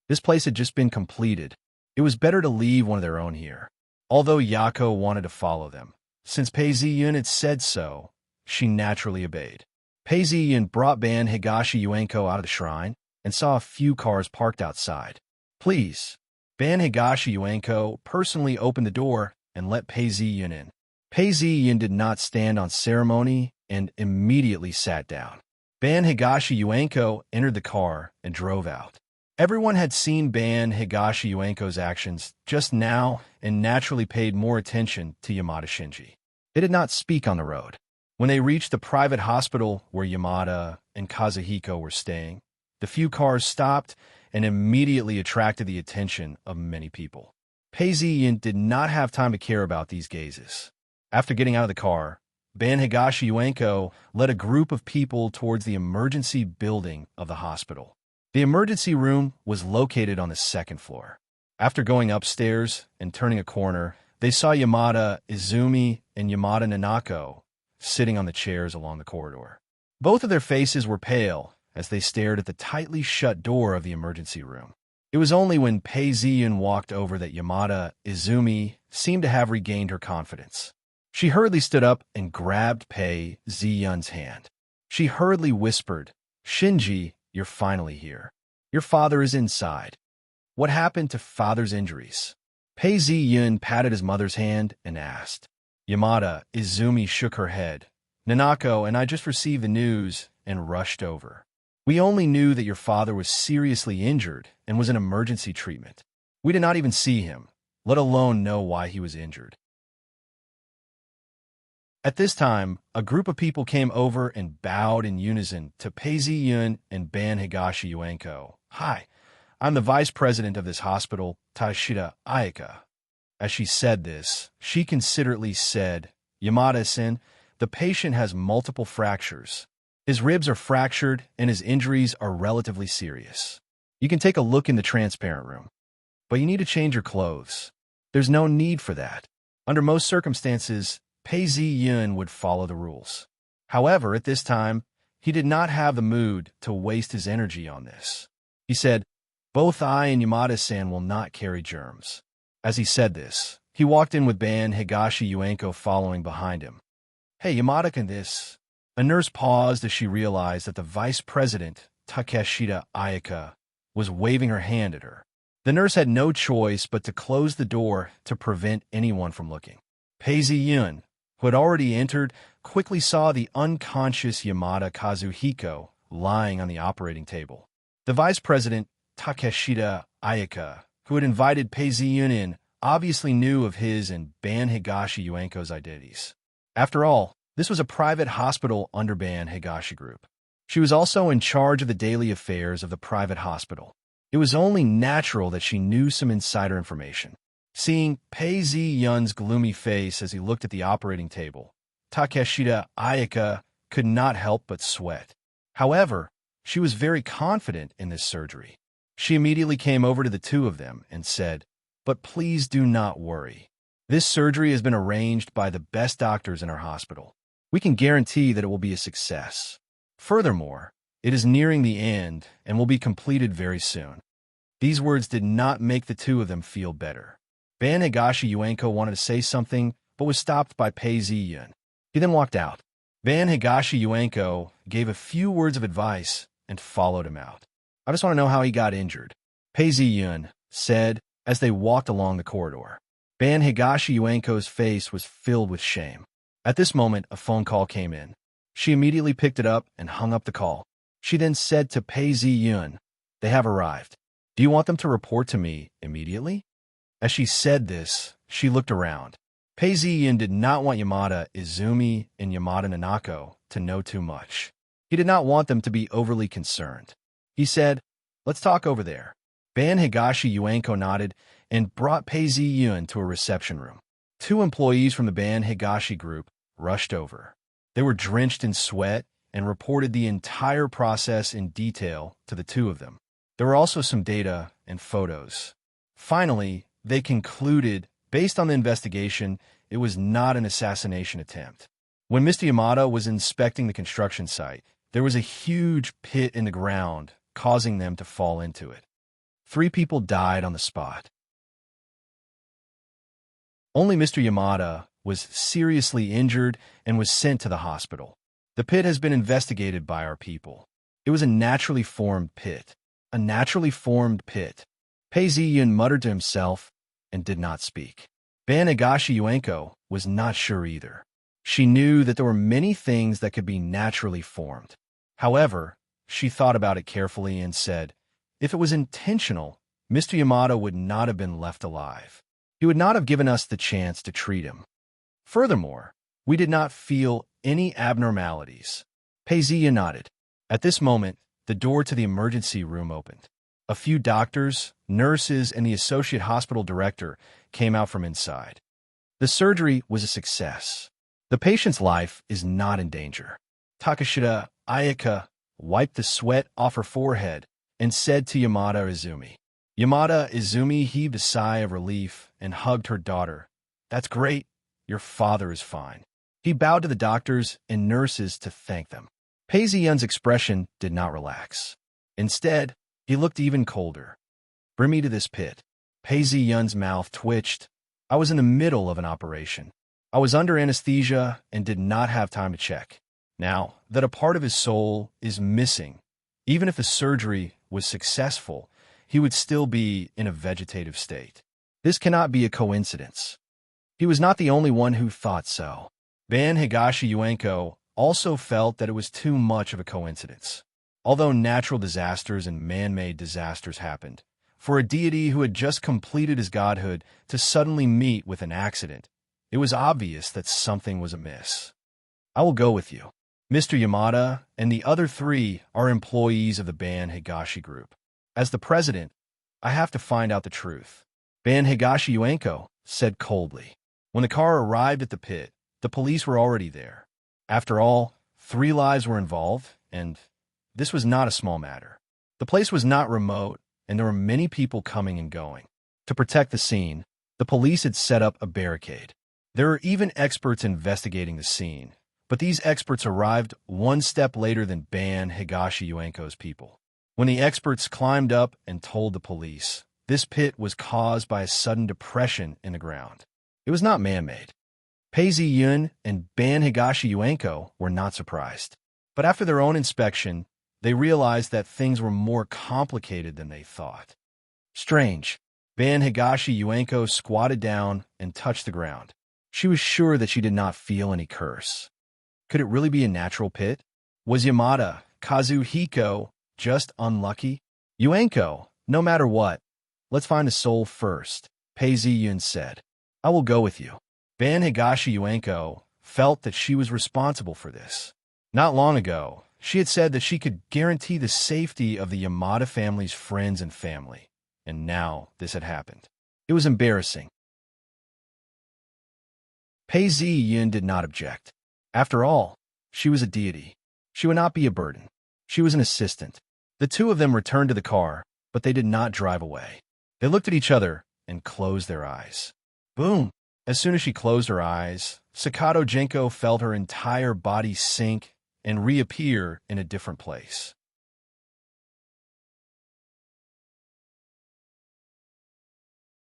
This place had just been completed. It was better to leave one of their own here. Although Yako wanted to follow them, since Pei Ziyun had said so, she naturally obeyed. Pei Ziyun brought Ban Higashi Yuenko out of the shrine and saw a few cars parked outside. "Please." Ban Higashi Yuenko personally opened the door and let Pei Ziyun in. Pei Ziyun did not stand on ceremony and immediately sat down. Ban Higashi Yuenko entered the car and drove out. Everyone had seen Ban Higashi Yuenko's actions just now and naturally paid more attention to Yamada Shinji. They did not speak on the road. When they reached the private hospital where Yamada and Kazuhiko were staying, the few cars stopped and immediately attracted the attention of many people. Pei Ziyun did not have time to care about these gazes. After getting out of the car, Ban Higashi Yuenko led a group of people towards the emergency building of the hospital. The emergency room was located on the second floor. After going upstairs and turning a corner, they saw Yamada Izumi and Yamada Nanako sitting on the chairs along the corridor. Both of their faces were pale as they stared at the tightly shut door of the emergency room. It was only when Pei Ziyun walked over that Yamada Izumi seemed to have regained her confidence. She hurriedly stood up and grabbed Pei Ziyun's hand. She hurriedly whispered, "Shinji, you're finally here. Your father is inside. What happened to father's injuries?" Pei Ziyun patted his mother's hand and asked. Yamada Izumi shook her head. "Nanako and I just received the news and rushed over. We only knew that your father was seriously injured and was in emergency treatment. We did not even see him, let alone know why he was injured." At this time, a group of people came over and bowed in unison to Pei Ziyun and Ban Higashi Yuenko. "Hi, I'm the vice president of this hospital, Tashida Ayaka." As she said this, she considerately said, "Yamada-sen, the patient has multiple fractures. His ribs are fractured and his injuries are relatively serious. You can take a look in the transparent room, but you need to change your clothes. There's no need for that. Under most circumstances, Pei Ziyun would follow the rules. However, at this time, he did not have the mood to waste his energy on this. He said, "Both I and Yamada-san will not carry germs." As he said this, he walked in with Ban Higashi Yuenko following behind him. "Hey, Yamada, can this?" A nurse paused as she realized that the vice president, Takeshita Ayaka, was waving her hand at her. The nurse had no choice but to close the door to prevent anyone from looking. Pei Ziyun, who had already entered, quickly saw the unconscious Yamada Kazuhiko lying on the operating table. The vice president, Takeshita Ayaka, who had invited Pei Ziyun in, obviously knew of his and Ban Higashi Yuenko's identities. After all, this was a private hospital under Ban Higashi Group. She was also in charge of the daily affairs of the private hospital. It was only natural that she knew some insider information. Seeing Pei Ziyun's gloomy face as he looked at the operating table, Takeshita Ayaka could not help but sweat. However, she was very confident in this surgery. She immediately came over to the two of them and said, "But please do not worry. This surgery has been arranged by the best doctors in our hospital. We can guarantee that it will be a success. Furthermore, it is nearing the end and will be completed very soon." These words did not make the two of them feel better. Ban Higashi Yuenko wanted to say something, but was stopped by Pei Ziyun. He then walked out. Ban Higashi Yuenko gave a few words of advice and followed him out. "I just want to know how he got injured," Pei Ziyun said as they walked along the corridor. Ban Higashi Yuenko's face was filled with shame. At this moment, a phone call came in. She immediately picked it up and hung up the call. She then said to Pei Ziyun, "They have arrived. Do you want them to report to me immediately?" As she said this, she looked around. Pei Ziyun did not want Yamada Izumi and Yamada Nanako to know too much. He did not want them to be overly concerned. He said, "Let's talk over there." Ban Higashi Yuenko nodded and brought Pei Ziyun to a reception room. Two employees from the Ban Higashi group rushed over. They were drenched in sweat and reported the entire process in detail to the two of them. There were also some data and photos. Finally, they concluded, based on the investigation, it was not an assassination attempt. When Mr. Yamada was inspecting the construction site, there was a huge pit in the ground, causing them to fall into it. 3 people died on the spot. Only Mr. Yamada was seriously injured and was sent to the hospital. The pit has been investigated by our people. It was a naturally formed pit. A naturally formed pit. Pei Ziyun muttered to himself and did not speak. Ban Higashi Yuenko was not sure either. She knew that there were many things that could be naturally formed. However, she thought about it carefully and said, if it was intentional, Mr. Yamada would not have been left alive. He would not have given us the chance to treat him. Furthermore, we did not feel any abnormalities. Pei Ziyun nodded. At this moment, the door to the emergency room opened. A few doctors, nurses, and the associate hospital director came out from inside. The surgery was a success. The patient's life is not in danger. Takeshita Ayaka wiped the sweat off her forehead and said to Yamada Izumi. Yamada Izumi heaved a sigh of relief and hugged her daughter. That's great. Your father is fine. He bowed to the doctors and nurses to thank them. Pei Ziyun's expression did not relax. Instead, he looked even colder. Bring me to this pit. Pei Ziyun's mouth twitched. I was in the middle of an operation. I was under anesthesia and did not have time to check. Now that a part of his soul is missing, even if the surgery was successful, he would still be in a vegetative state. This cannot be a coincidence. He was not the only one who thought so. Ban Higashi Yuenko also felt that it was too much of a coincidence. Although natural disasters and man-made disasters happened, for a deity who had just completed his godhood to suddenly meet with an accident, it was obvious that something was amiss. I will go with you. Mr. Yamada and the other 3 are employees of the Ban Higashi group. As the president, I have to find out the truth. Ban Higashi Yuenko said coldly. When the car arrived at the pit, the police were already there. After all, 3 lives were involved, and this was not a small matter. The place was not remote, and there were many people coming and going. To protect the scene, the police had set up a barricade. There were even experts investigating the scene, but these experts arrived one step later than Ban Higashi Yuenko's people. When the experts climbed up and told the police, this pit was caused by a sudden depression in the ground. It was not man-made. Pei Ziyun and Ban Higashi Yuenko were not surprised. But after their own inspection, they realized that things were more complicated than they thought. Strange. Ban Higashi Yuenko squatted down and touched the ground. She was sure that she did not feel any curse. Could it really be a natural pit? Was Yamada Kazuhiko just unlucky? Yuenko, no matter what, let's find the soul first, Pei Ziyun said. I will go with you. Ban Higashi Yuenko felt that she was responsible for this. Not long ago, she had said that she could guarantee the safety of the Yamada family's friends and family, and now this had happened. It was embarrassing. Pei Ziyun did not object. After all, she was a deity. She would not be a burden. She was an assistant. The two of them returned to the car, but they did not drive away. They looked at each other and closed their eyes. Boom! As soon as she closed her eyes, Sakato Genko felt her entire body sink and reappear in a different place.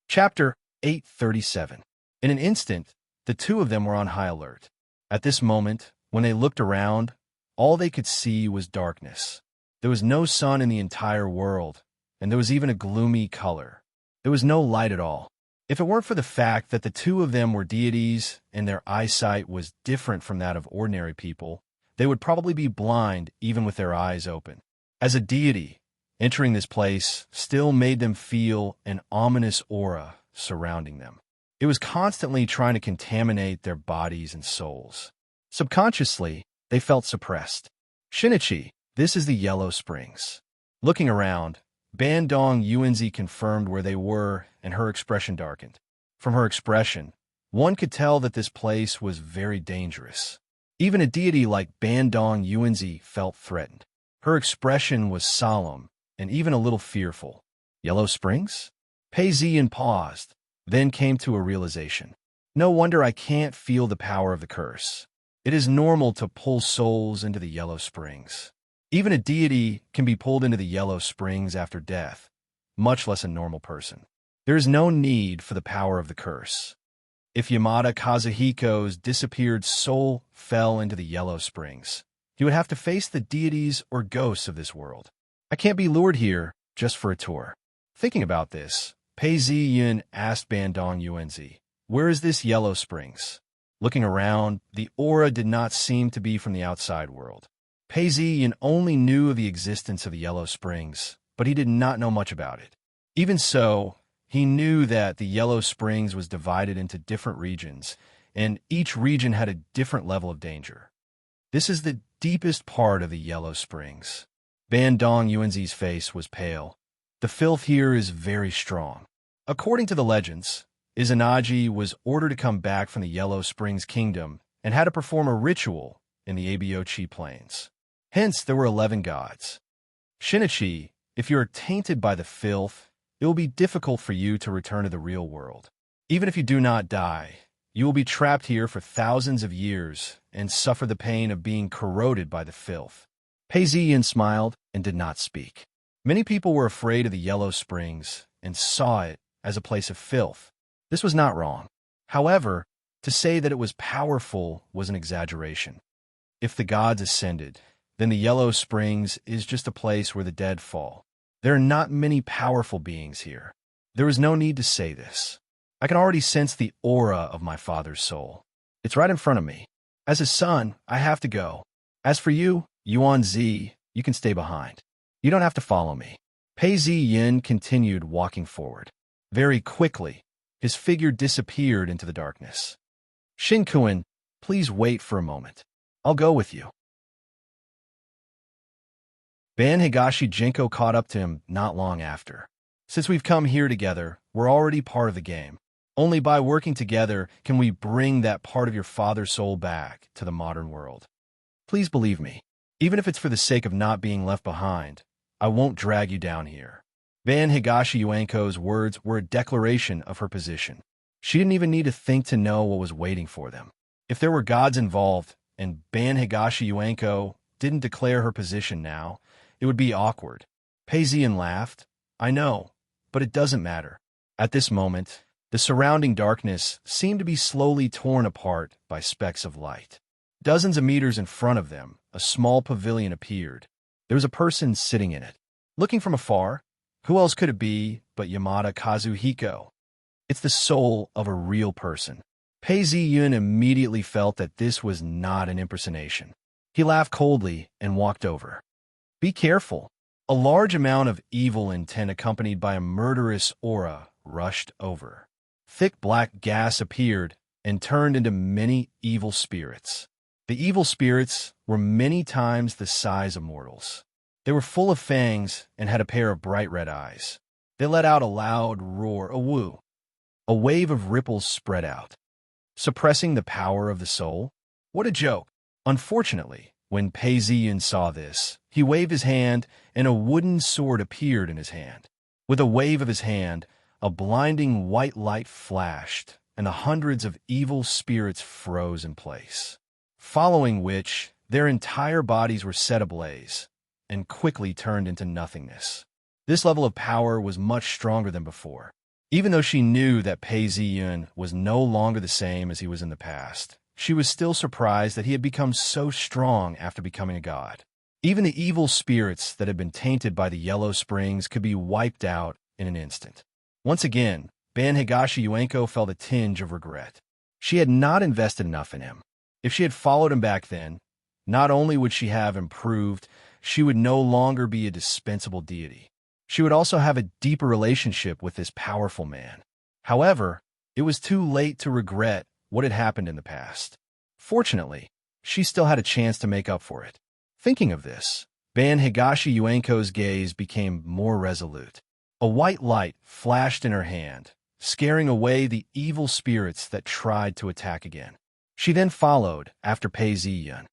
Chapter 837. In an instant, the two of them were on high alert. At this moment, when they looked around, all they could see was darkness. There was no sun in the entire world, and there was even a gloomy color. There was no light at all. If it weren't for the fact that the two of them were deities and their eyesight was different from that of ordinary people, they would probably be blind even with their eyes open. As a deity, entering this place still made them feel an ominous aura surrounding them. It was constantly trying to contaminate their bodies and souls. Subconsciously, they felt suppressed. Shinichi, this is the Yellow Springs. Looking around, Bandong Yuanzi confirmed where they were, and her expression darkened. From her expression, one could tell that this place was very dangerous. Even a deity like Bandong Yuanzi felt threatened. Her expression was solemn and even a little fearful. Yellow Springs? Pei Ziyan paused, then came to a realization. No wonder I can't feel the power of the curse. It is normal to pull souls into the Yellow Springs. Even a deity can be pulled into the Yellow Springs after death, much less a normal person. There is no need for the power of the curse. If Yamada Kazuhiko's disappeared soul fell into the Yellow Springs, he would have to face the deities or ghosts of this world. I can't be lured here just for a tour. Thinking about this, Pei Ziyan asked Bandong Yuanzi, "Where is this Yellow Springs?" Looking around, the aura did not seem to be from the outside world. Pei Ziyan only knew of the existence of the Yellow Springs, but he did not know much about it. Even so, he knew that the Yellow Springs was divided into different regions, and each region had a different level of danger. This is the deepest part of the Yellow Springs. Bandong Yuanzi's face was pale. The filth here is very strong. According to the legends, Izanagi was ordered to come back from the Yellow Springs Kingdom and had to perform a ritual in the Abeochi Plains. Hence, there were 11 gods. Shinichi, if you are tainted by the filth, it will be difficult for you to return to the real world. Even if you do not die, you will be trapped here for thousands of years and suffer the pain of being corroded by the filth. Pei Ziyan smiled and did not speak. Many people were afraid of the Yellow Springs and saw it as a place of filth. This was not wrong. However, to say that it was powerful was an exaggeration. If the gods ascended, then the Yellow Springs is just a place where the dead fall. There are not many powerful beings here. There is no need to say this. I can already sense the aura of my father's soul. It's right in front of me. As his son, I have to go. As for you, Yuan Zi, you can stay behind. You don't have to follow me. Pei Ziyan continued walking forward. Very quickly, his figure disappeared into the darkness. Shinkuin, please wait for a moment. I'll go with you. Ban Higashi Jinko caught up to him not long after. Since we've come here together, we're already part of the game. Only by working together can we bring that part of your father's soul back to the modern world. Please believe me, even if it's for the sake of not being left behind, I won't drag you down here. Ban Higashi Yuanko's words were a declaration of her position. She didn't even need to think to know what was waiting for them. If there were gods involved, and Ban Higashi Yuanko didn't declare her position now, it would be awkward. Pei Ziyan laughed. I know, but it doesn't matter. At this moment, the surrounding darkness seemed to be slowly torn apart by specks of light. Dozens of meters in front of them, a small pavilion appeared. There was a person sitting in it. Looking from afar, who else could it be but Yamada Kazuhiko? It's the soul of a real person. Pei Ziyan immediately felt that this was not an impersonation. He laughed coldly and walked over. Be careful. A large amount of evil intent accompanied by a murderous aura rushed over. Thick black gas appeared and turned into many evil spirits. The evil spirits were many times the size of mortals. They were full of fangs and had a pair of bright red eyes. They let out a loud roar, a woo. A wave of ripples spread out. Suppressing the power of the soul? What a joke! Unfortunately, when Pei Ziyun saw this, he waved his hand, and a wooden sword appeared in his hand. With a wave of his hand, a blinding white light flashed, and the hundreds of evil spirits froze in place, following which their entire bodies were set ablaze and quickly turned into nothingness. This level of power was much stronger than before. Even though she knew that Pei Ziyun was no longer the same as he was in the past, she was still surprised that he had become so strong after becoming a god. Even the evil spirits that had been tainted by the yellow springs could be wiped out in an instant. Once again, Ban Higashi Yuenko felt a tinge of regret. She had not invested enough in him. If she had followed him back then, not only would she have improved, she would no longer be a dispensable deity. She would also have a deeper relationship with this powerful man. However, it was too late to regret what had happened in the past. Fortunately, she still had a chance to make up for it. Thinking of this, Ban Higashi Yuenko's gaze became more resolute. A white light flashed in her hand, scaring away the evil spirits that tried to attack again. She then followed after Pei Ziyun.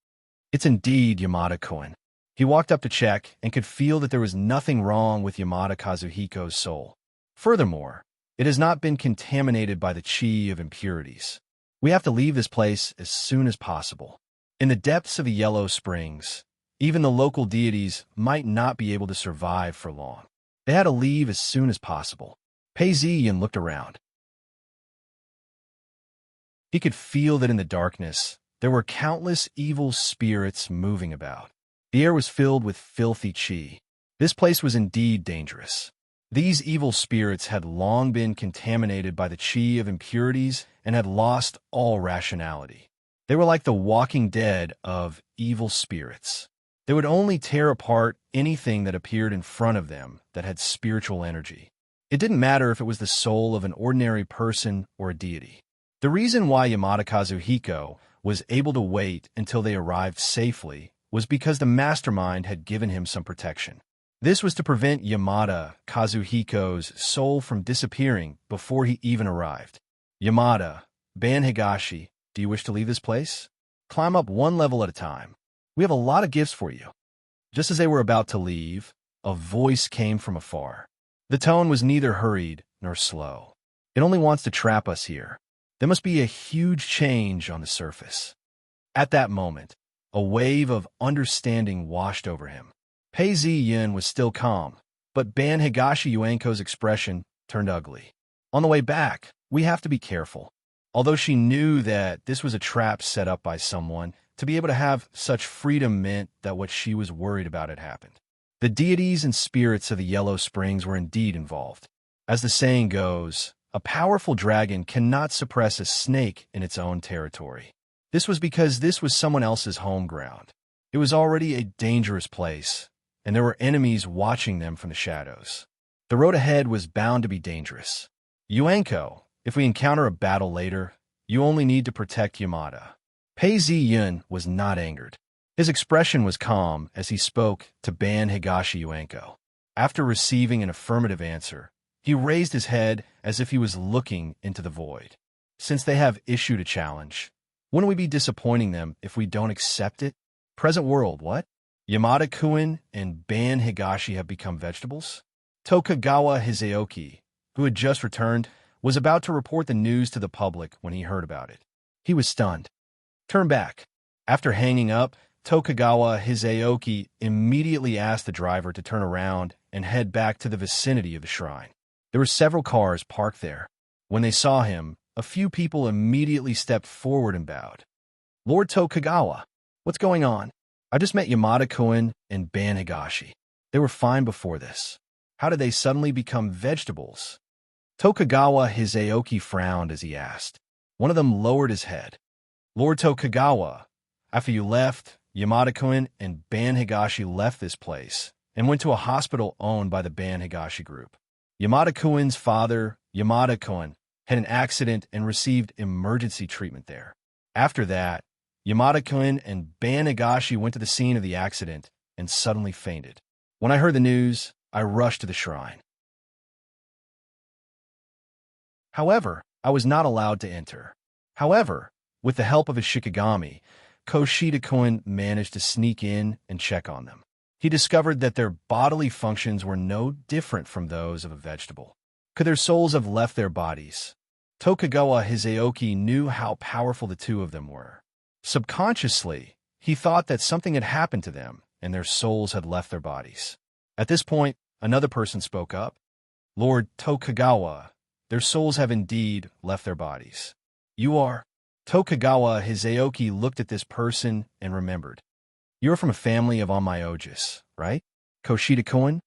It's indeed Yamada-kun. He walked up to check and could feel that there was nothing wrong with Yamada Kazuhiko's soul. Furthermore, it has not been contaminated by the chi of impurities. We have to leave this place as soon as possible. In the depths of the Yellow Springs, even the local deities might not be able to survive for long. They had to leave as soon as possible. Pei Ziyun looked around. He could feel that in the darkness, there were countless evil spirits moving about. The air was filled with filthy chi. This place was indeed dangerous. These evil spirits had long been contaminated by the chi of impurities and had lost all rationality. They were like the walking dead of evil spirits. They would only tear apart anything that appeared in front of them that had spiritual energy. It didn't matter if it was the soul of an ordinary person or a deity. The reason why Yamada Kazuhiko was able to wait until they arrived safely was because the mastermind had given him some protection. This was to prevent Yamada Kazuhiko's soul from disappearing before he even arrived. Yamada, Ban Higashi, do you wish to leave this place? Climb up one level at a time. We have a lot of gifts for you. Just as they were about to leave, a voice came from afar. The tone was neither hurried nor slow. It only wants to trap us here. There must be a huge change on the surface. At that moment, a wave of understanding washed over him. Pei Ziyun was still calm, but Ban Higashi Yuenko's expression turned ugly. On the way back, we have to be careful. Although she knew that this was a trap set up by someone, to be able to have such freedom meant that what she was worried about had happened. The deities and spirits of the Yellow Springs were indeed involved. As the saying goes, a powerful dragon cannot suppress a snake in its own territory. This was because this was someone else's home ground. It was already a dangerous place, and there were enemies watching them from the shadows. The road ahead was bound to be dangerous. Yuenko, if we encounter a battle later, you only need to protect Yamada. Pei Ziyun was not angered. His expression was calm as he spoke to Ban Higashi Yuenko. After receiving an affirmative answer, he raised his head as if he was looking into the void. Since they have issued a challenge, wouldn't we be disappointing them if we don't accept it? Present world, what? Yamada-kun and Ban Higashi have become vegetables? Tokugawa Hisaoki, who had just returned, was about to report the news to the public when he heard about it. He was stunned. Turn back. After hanging up, Tokugawa Hisaoki immediately asked the driver to turn around and head back to the vicinity of the shrine. There were several cars parked there. When they saw him, a few people immediately stepped forward and bowed. Lord Tokugawa, what's going on? I just met Yamada-kun and Ban Higashi. They were fine before this. How did they suddenly become vegetables? Tokugawa Hisaoki frowned as he asked. One of them lowered his head. Lord Tokugawa, after you left, Yamada-kun and Ban Higashi left this place and went to a hospital owned by the Ban Higashi group. Yamada-kun's father, Yamada-kun, had an accident and received emergency treatment there. After that, Yamada-kun and Ban Higashi went to the scene of the accident and suddenly fainted. When I heard the news, I rushed to the shrine. However, I was not allowed to enter. However, with the help of his Shikigami, Koshida managed to sneak in and check on them. He discovered that their bodily functions were no different from those of a vegetable. Could their souls have left their bodies? Tokugawa Hisaoki knew how powerful the two of them were. Subconsciously, he thought that something had happened to them and their souls had left their bodies. At this point, another person spoke up. Lord Tokugawa, their souls have indeed left their bodies. You are? Tokugawa Hisaoki looked at this person and remembered. You're from a family of Onmyoges, right? Koshida-kun?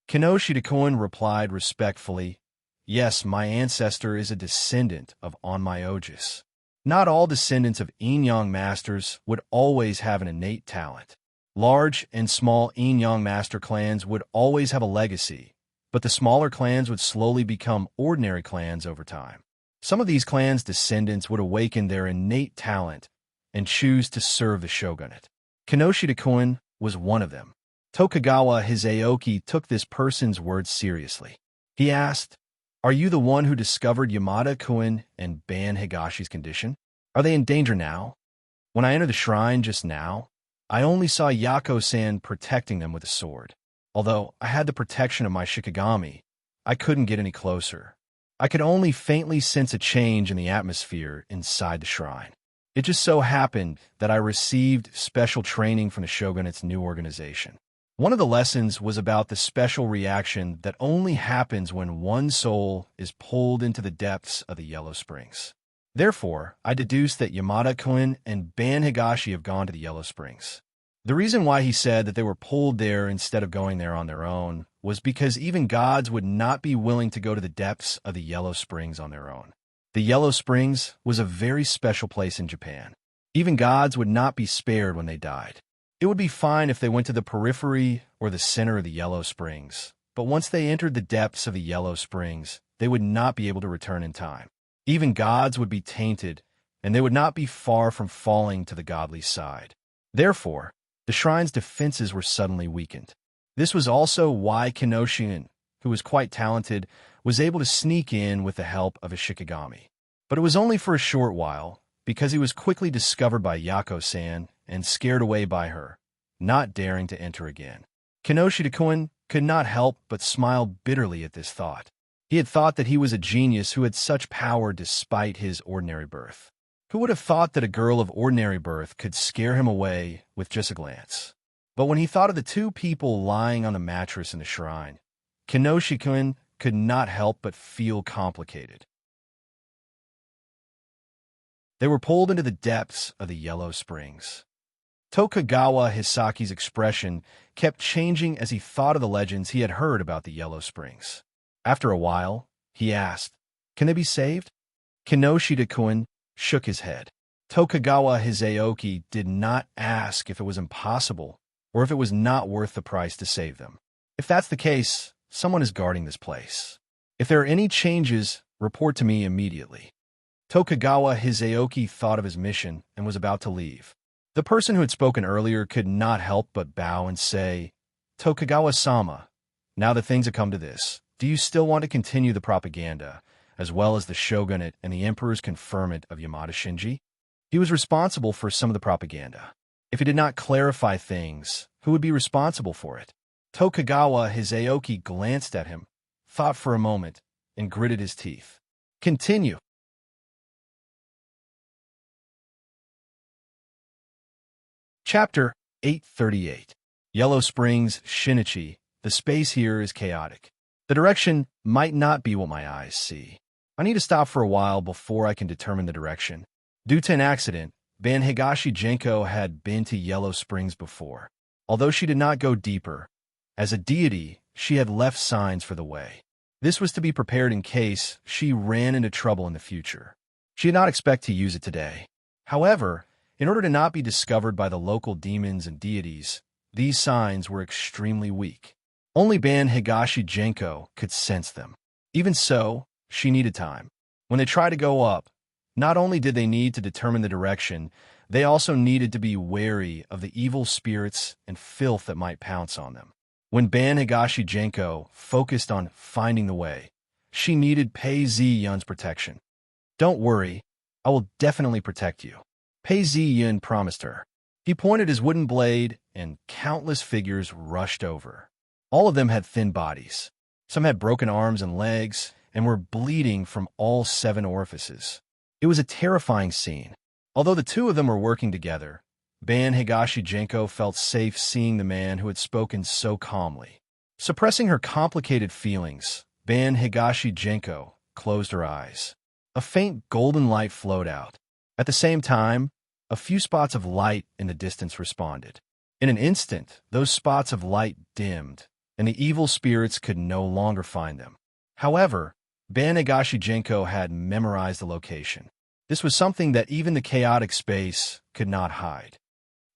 Kinoshida-kun replied respectfully, yes, my ancestor is a descendant of Onmyoges. Not all descendants of Yin-Yang masters would always have an innate talent. Large and small Yin-Yang master clans would always have a legacy, but the smaller clans would slowly become ordinary clans over time. Some of these clans' descendants would awaken their innate talent and choose to serve the shogunate. Kinoshida-kun was one of them. Tokugawa Hisaoki took this person's words seriously. He asked, are you the one who discovered Yamada-kun and Ban Higashi's condition? Are they in danger now? When I entered the shrine just now, I only saw Yako-san protecting them with a sword. Although I had the protection of my Shikigami, I couldn't get any closer. I could only faintly sense a change in the atmosphere inside the shrine. It just so happened that I received special training from the shogunate's new organization. One of the lessons was about the special reaction that only happens when one soul is pulled into the depths of the Yellow Springs. Therefore, I deduced that Yamada-kun and Ban Higashi have gone to the Yellow Springs. The reason why he said that they were pulled there instead of going there on their own was because even gods would not be willing to go to the depths of the Yellow Springs on their own. The Yellow Springs was a very special place in Japan. Even gods would not be spared when they died. It would be fine if they went to the periphery or the center of the Yellow Springs, but once they entered the depths of the Yellow Springs, they would not be able to return in time. Even gods would be tainted, and they would not be far from falling to the godly side. Therefore, the shrine's defenses were suddenly weakened. This was also why Kinoshin, who was quite talented, was able to sneak in with the help of a Shikigami. But it was only for a short while, because he was quickly discovered by Yako-san and scared away by her, not daring to enter again. Kinoshida-kun could not help but smile bitterly at this thought. He had thought that he was a genius who had such power despite his ordinary birth. Who would have thought that a girl of ordinary birth could scare him away with just a glance? But when he thought of the two people lying on the mattress in the shrine, Kinoshida-kun could not help but feel complicated. They were pulled into the depths of the Yellow Springs. Tokugawa Hisaki's expression kept changing as he thought of the legends he had heard about the Yellow Springs. After a while, he asked, can they be saved? Kinoshida-kun shook his head. Tokugawa Hisaoki did not ask if it was impossible or if it was not worth the price to save them. If that's the case, someone is guarding this place. If there are any changes, report to me immediately. Tokugawa Hisaoki thought of his mission and was about to leave. The person who had spoken earlier could not help but bow and say, Tokugawa-sama, now that things have come to this, do you still want to continue the propaganda, as well as the shogunate and the emperor's conferment of Yamada Shinji? He was responsible for some of the propaganda. If he did not clarify things, who would be responsible for it? Tokugawa Hisaoki glanced at him, thought for a moment, and gritted his teeth. Continue. Chapter 838. Yellow Springs, Shinichi. The space here is chaotic. The direction might not be what my eyes see. I need to stop for a while before I can determine the direction. Due to an accident, Ban Higashi Genko had been to Yellow Springs before. Although she did not go deeper, as a deity, she had left signs for the way. This was to be prepared in case she ran into trouble in the future. She did not expect to use it today. However, in order to not be discovered by the local demons and deities, these signs were extremely weak. Only Ban Higashi Genko could sense them. Even so, she needed time. When they tried to go up, not only did they need to determine the direction, they also needed to be wary of the evil spirits and filth that might pounce on them. When Ban Higashi Genko focused on finding the way, she needed Pei Zi Yun's protection. Don't worry, I will definitely protect you. Pei Ziyun promised her. He pointed his wooden blade, and countless figures rushed over. All of them had thin bodies. Some had broken arms and legs, and were bleeding from all 7 orifices. It was a terrifying scene. Although the two of them were working together, Ban Higashi Genko felt safe seeing the man who had spoken so calmly. Suppressing her complicated feelings, Ban Higashi Genko closed her eyes. A faint golden light flowed out. At the same time, a few spots of light in the distance responded. In an instant, those spots of light dimmed, and the evil spirits could no longer find them. However, Ban Higashi Genko had memorized the location. This was something that even the chaotic space could not hide.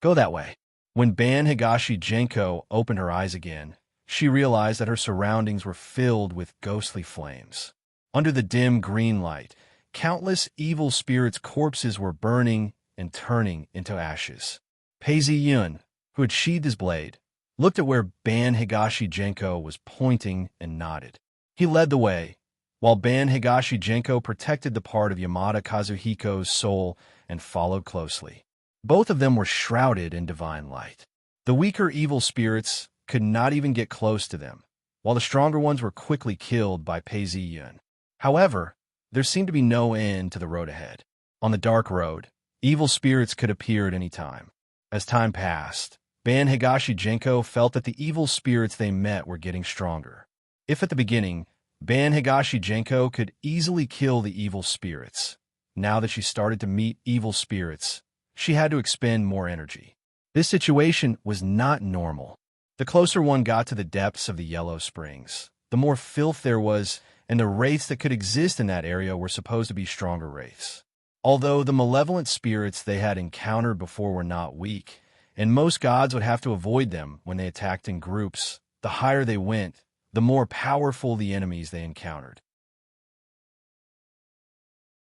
Go that way. When Ban Higashi Genko opened her eyes again, she realized that her surroundings were filled with ghostly flames. Under the dim green light, countless evil spirits' corpses were burning and turning into ashes. Pei Ziyun, who had sheathed his blade, looked at where Ban Higashi Genko was pointing and nodded. He led the way, while Ban Higashi Genko protected the part of Yamada Kazuhiko's soul and followed closely. Both of them were shrouded in divine light. The weaker evil spirits could not even get close to them, while the stronger ones were quickly killed by Pei Ziyun. However, there seemed to be no end to the road ahead. On the dark road, evil spirits could appear at any time. As time passed, Ban Higashi Genko felt that the evil spirits they met were getting stronger. If at the beginning, Ban Higashi Genko could easily kill the evil spirits, now that she started to meet evil spirits, she had to expend more energy. This situation was not normal. The closer one got to the depths of the Yellow Springs, the more filth there was, and the wraiths that could exist in that area were supposed to be stronger wraiths. Although the malevolent spirits they had encountered before were not weak, and most gods would have to avoid them when they attacked in groups, the higher they went, the more powerful the enemies they encountered.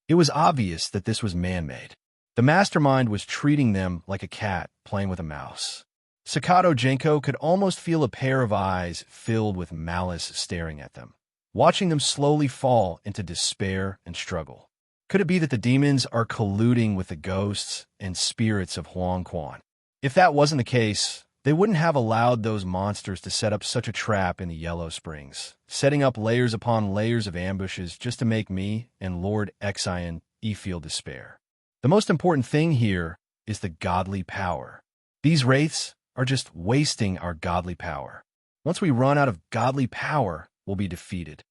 It was obvious that this was man-made. The mastermind was treating them like a cat playing with a mouse. Sakato Genko could almost feel a pair of eyes filled with malice staring at them, watching them slowly fall into despair and struggle. Could it be that the demons are colluding with the ghosts and spirits of Huang Quan? If that wasn't the case, they wouldn't have allowed those monsters to set up such a trap in the Yellow Springs, setting up layers upon layers of ambushes just to make me and Lord Exion feel despair. The most important thing here is the godly power. These wraiths are just wasting our godly power. Once we run out of godly power, we'll be defeated.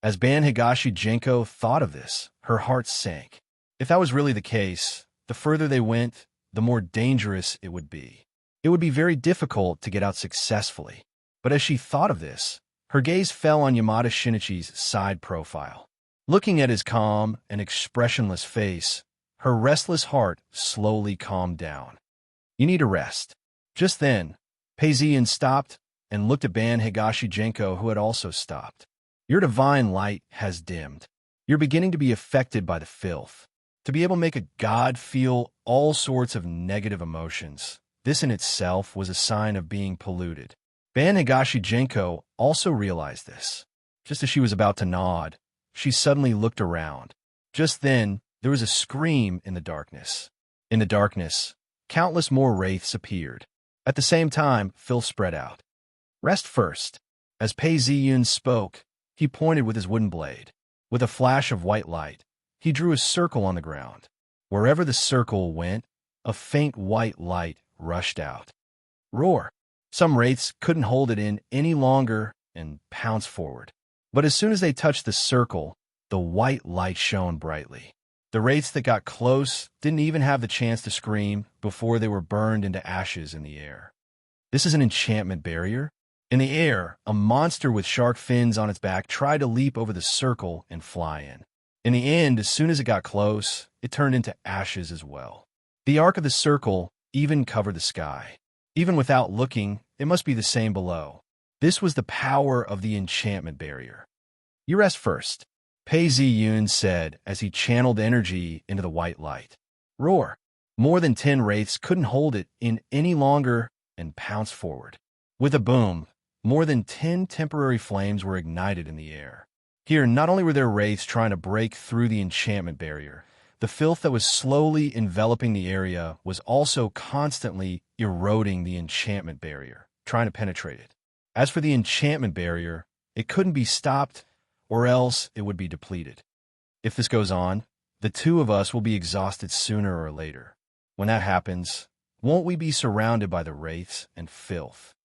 As Ban Higashi Genko thought of this, her heart sank. If that was really the case, the further they went, the more dangerous it would be. It would be very difficult to get out successfully. But as she thought of this, her gaze fell on Yamada Shinichi's side profile. Looking at his calm and expressionless face, her restless heart slowly calmed down. You need a rest. Just then, Pei Ziyun stopped and looked at Ban Higashi Genko, who had also stopped. Your divine light has dimmed. You're beginning to be affected by the filth. To be able to make a god feel all sorts of negative emotions, this in itself was a sign of being polluted. Ban Higashi Genko also realized this. Just as she was about to nod, she suddenly looked around. Just then, there was a scream in the darkness. In the darkness, countless more wraiths appeared. At the same time, Phil spread out. Rest first. As Pei Ziyun spoke, he pointed with his wooden blade. With a flash of white light, he drew a circle on the ground. Wherever the circle went, a faint white light rushed out. Roar! Some wraiths couldn't hold it in any longer and pounced forward. But as soon as they touched the circle, the white light shone brightly. The wraiths that got close didn't even have the chance to scream before they were burned into ashes in the air. This is an enchantment barrier. In the air, a monster with shark fins on its back tried to leap over the circle and fly in. In the end, as soon as it got close, it turned into ashes as well. The arc of the circle even covered the sky. Even without looking, it must be the same below. This was the power of the enchantment barrier. You rest first, Pei Ziyun said as he channeled energy into the white light. Roar! More than 10 wraiths couldn't hold it in any longer and pounced forward. With a boom, more than 10 temporary flames were ignited in the air. Here, not only were there wraiths trying to break through the enchantment barrier, The filth that was slowly enveloping the area was also constantly eroding the enchantment barrier, trying to penetrate it. As for the enchantment barrier, it couldn't be stopped, or else it would be depleted. If this goes on, the two of us will be exhausted sooner or later. When that happens, won't we be surrounded by the wraiths and filth?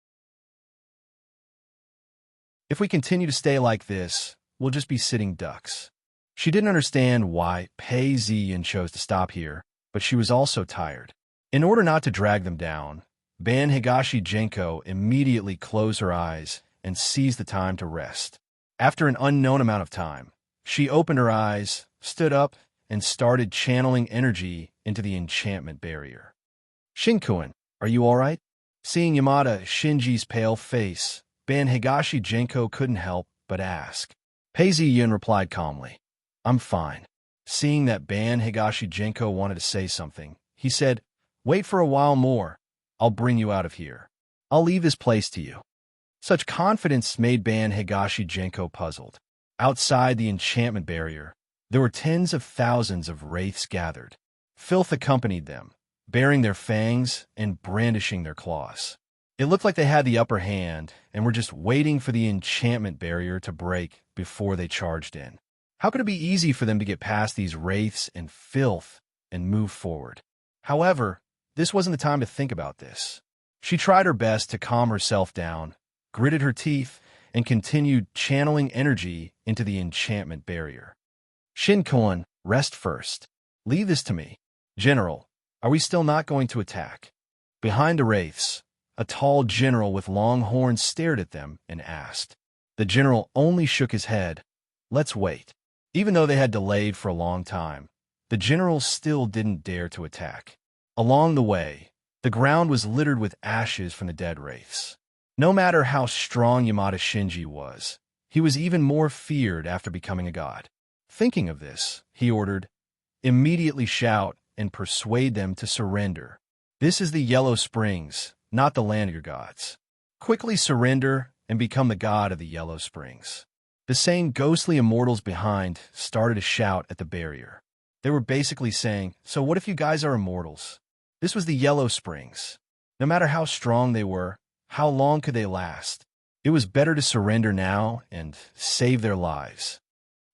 If we continue to stay like this, we'll just be sitting ducks. She didn't understand why Pei Ziyin chose to stop here, but she was also tired. In order not to drag them down, Ban Higashi Genko immediately closed her eyes and seized the time to rest. After an unknown amount of time, she opened her eyes, stood up, and started channeling energy into the enchantment barrier. Shinkuen, are you all right? Seeing Yamada Shinji's pale face, Ban Higashi Genko couldn't help but ask. Pei Ziyin replied calmly, I'm fine. Seeing that Ban Higashi Genko wanted to say something, he said, Wait for a while more. I'll bring you out of here. I'll leave this place to you. Such confidence made Ban Higashi Genko puzzled. Outside the enchantment barrier, there were tens of thousands of wraiths gathered. Filth accompanied them, baring their fangs and brandishing their claws. It looked like they had the upper hand and were just waiting for the enchantment barrier to break before they charged in. How could it be easy for them to get past these wraiths and filth and move forward? However, this wasn't the time to think about this. She tried her best to calm herself down, gritted her teeth, and continued channeling energy into the enchantment barrier. Shinkuen, rest first. Leave this to me. General, are we still not going to attack? Behind the wraiths, a tall general with long horns stared at them and asked. The general only shook his head. Let's wait. Even though they had delayed for a long time, the general still didn't dare to attack. Along the way, the ground was littered with ashes from the dead wraiths. No matter how strong Yamada Shinji was, he was even more feared after becoming a god. Thinking of this, he ordered, Immediately shout and persuade them to surrender. This is the Yellow Springs, not the land of your gods. Quickly surrender and become the god of the Yellow Springs. The same ghostly immortals behind started to shout at the barrier. They were basically saying, so what if you guys are immortals? This was the Yellow Springs. No matter how strong they were, how long could they last? It was better to surrender now and save their lives.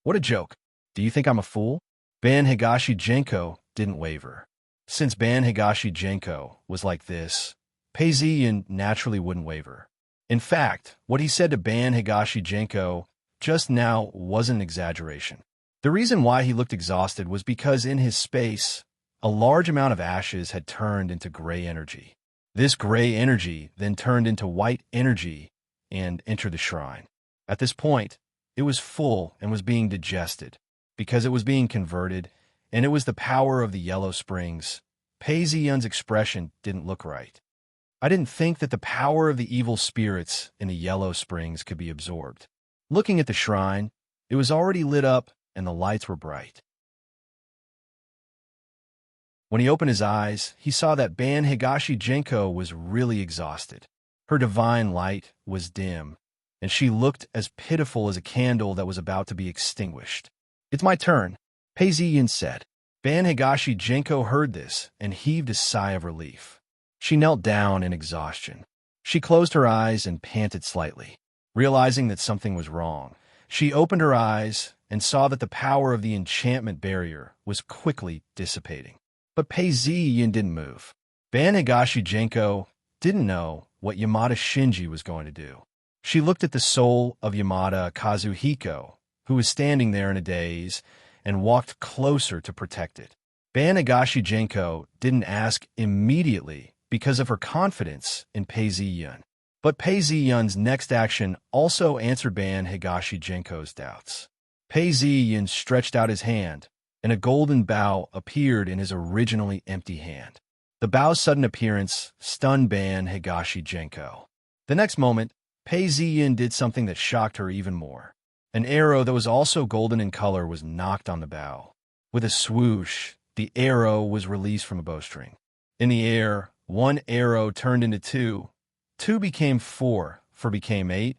What a joke. Do you think I'm a fool? Ban Higashi Genko didn't waver. Since Ban Higashi Genko was like this, Pei Ziyin naturally wouldn't waver. In fact, what he said to Ban Higashi Genko just now wasn't an exaggeration. The reason why he looked exhausted was because in his space, a large amount of ashes had turned into gray energy. This gray energy then turned into white energy and entered the shrine. At this point, it was full and was being digested. Because it was being converted, and it was the power of the Yellow Springs, Pei Ziyun's expression didn't look right. I didn't think that the power of the evil spirits in the Yellow Springs could be absorbed. Looking at the shrine, it was already lit up and the lights were bright. When he opened his eyes, he saw that Ban Higashi Genko was really exhausted. Her divine light was dim, and she looked as pitiful as a candle that was about to be extinguished. It's my turn, Pei Ziyin said. Ban Higashi Genko heard this and heaved a sigh of relief. She knelt down in exhaustion. She closed her eyes and panted slightly. Realizing that something was wrong, she opened her eyes and saw that the power of the enchantment barrier was quickly dissipating. But Pei Ziyin didn't move. Ban Higashi Genko didn't know what Yamada Shinji was going to do. She looked at the soul of Yamada Kazuhiko, who was standing there in a daze, and walked closer to protect it. Ban Higashi Genko didn't ask immediately because of her confidence in Pei Ziyin. But Pei Ziyun's next action also answered Ban Higashi Genko's doubts. Pei Ziyin stretched out his hand, and a golden bow appeared in his originally empty hand. The bow's sudden appearance stunned Ban Higashi Genko. The next moment, Pei Ziyin did something that shocked her even more. An arrow that was also golden in color was knocked on the bow. With a swoosh, the arrow was released from a bowstring. In the air, one arrow turned into two. Two became four became eight,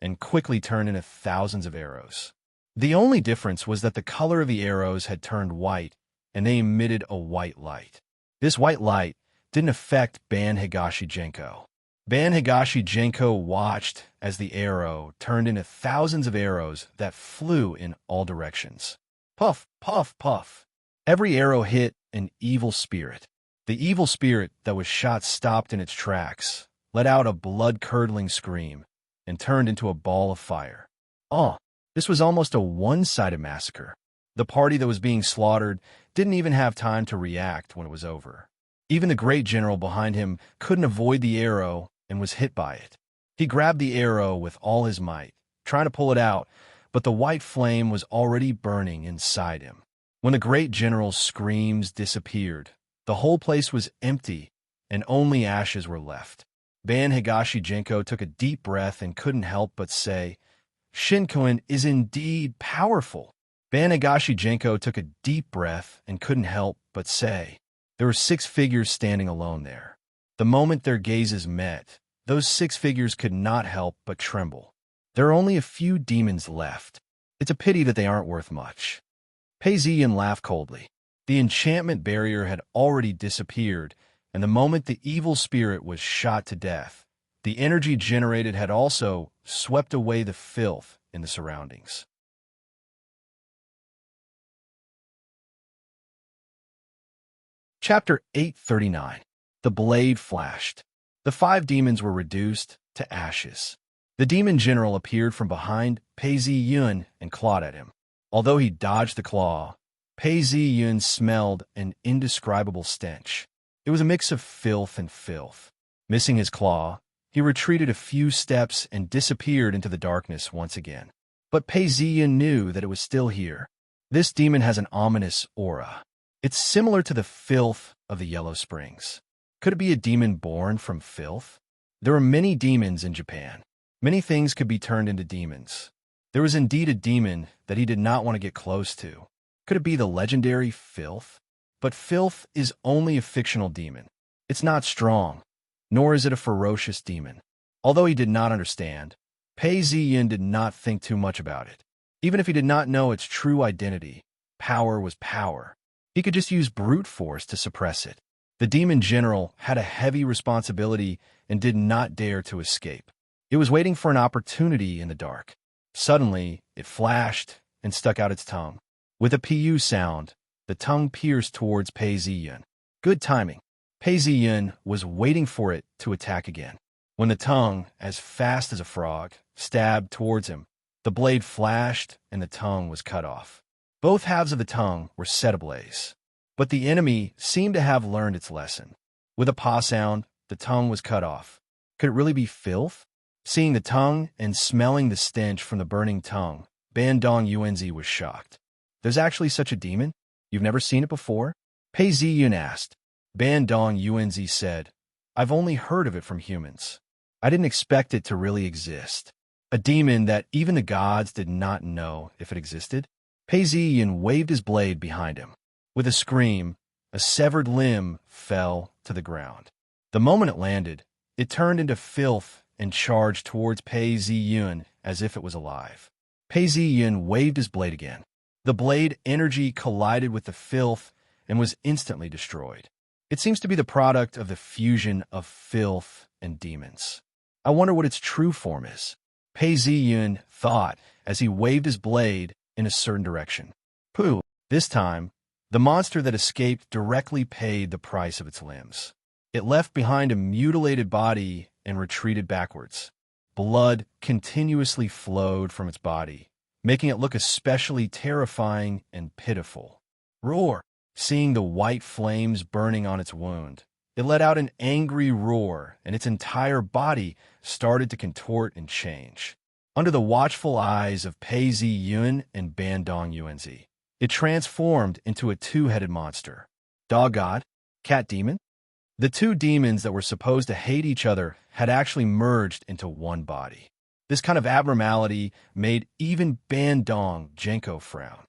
and quickly turned into thousands of arrows. The only difference was that the color of the arrows had turned white and they emitted a white light. This white light didn't affect Ban Higashi Genko. Ban Higashi Genko watched as the arrow turned into thousands of arrows that flew in all directions. Puff, puff, puff. Every arrow hit an evil spirit. The evil spirit that was shot stopped in its tracks, let out a blood-curdling scream, and turned into a ball of fire. This was almost a one-sided massacre. The party that was being slaughtered didn't even have time to react when it was over. Even the great general behind him couldn't avoid the arrow and was hit by it. He grabbed the arrow with all his might, trying to pull it out, but the white flame was already burning inside him. When the great general's screams disappeared, the whole place was empty and only ashes were left. Ban Higashi Genko took a deep breath and couldn't help but say, "Shinkoin is indeed powerful." Ban Higashi Genko took a deep breath and couldn't help but say, there were 6 figures standing alone there. The moment their gazes met, those 6 figures could not help but tremble. There are only a few demons left. It's a pity that they aren't worth much. Pei Ziyan laughed coldly. The enchantment barrier had already disappeared, and the moment the evil spirit was shot to death, the energy generated had also swept away the filth in the surroundings. Chapter 839. The blade flashed. The 5 demons were reduced to ashes. The demon general appeared from behind Pei Ziyan and clawed at him. Although he dodged the claw, Pei Ziyan smelled an indescribable stench. It was a mix of filth and filth. Missing his claw, he retreated a few steps and disappeared into the darkness once again. But Pei Ziyan knew that it was still here. This demon has an ominous aura. It's similar to the filth of the Yellow Springs. Could it be a demon born from filth? There are many demons in Japan. Many things could be turned into demons. There was indeed a demon that he did not want to get close to. Could it be the legendary Filth? But Filth is only a fictional demon. It's not strong, nor is it a ferocious demon. Although he did not understand, Pei Ziyan did not think too much about it. Even if he did not know its true identity, power was power. He could just use brute force to suppress it. The demon general had a heavy responsibility and did not dare to escape. It was waiting for an opportunity in the dark. Suddenly, it flashed and stuck out its tongue. With a pu sound, the tongue pierced towards Pei Ziyan. Good timing. Pei Ziyan was waiting for it to attack again. When the tongue, as fast as a frog, stabbed towards him, the blade flashed and the tongue was cut off. Both halves of the tongue were set ablaze. But the enemy seemed to have learned its lesson. With a paw sound, the tongue was cut off. Could it really be filth? Seeing the tongue and smelling the stench from the burning tongue, Bandong Yuanzi was shocked. There's actually such a demon? You've never seen it before? Pei Ziyun asked. Bandong Yuanzi said, I've only heard of it from humans. I didn't expect it to really exist. A demon that even the gods did not know if it existed? Pei Ziyan waved his blade behind him. With a scream, a severed limb fell to the ground. The moment it landed, it turned into filth and charged towards Pei Ziyun as if it was alive. Pei Ziyun waved his blade again. The blade energy collided with the filth and was instantly destroyed. It seems to be the product of the fusion of filth and demons. I wonder what its true form is. Pei Ziyun thought as he waved his blade in a certain direction. Pooh! This time, the monster that escaped directly paid the price of its limbs. It left behind a mutilated body and retreated backwards. Blood continuously flowed from its body, making it look especially terrifying and pitiful. Roar! Seeing the white flames burning on its wound, it let out an angry roar, and its entire body started to contort and change. Under the watchful eyes of Pei Ziyun and Bandong Yuanzi, it transformed into a 2-headed monster. Dog God? Cat Demon? The 2 demons that were supposed to hate each other had actually merged into one body. This kind of abnormality made even Bandong Genko frown.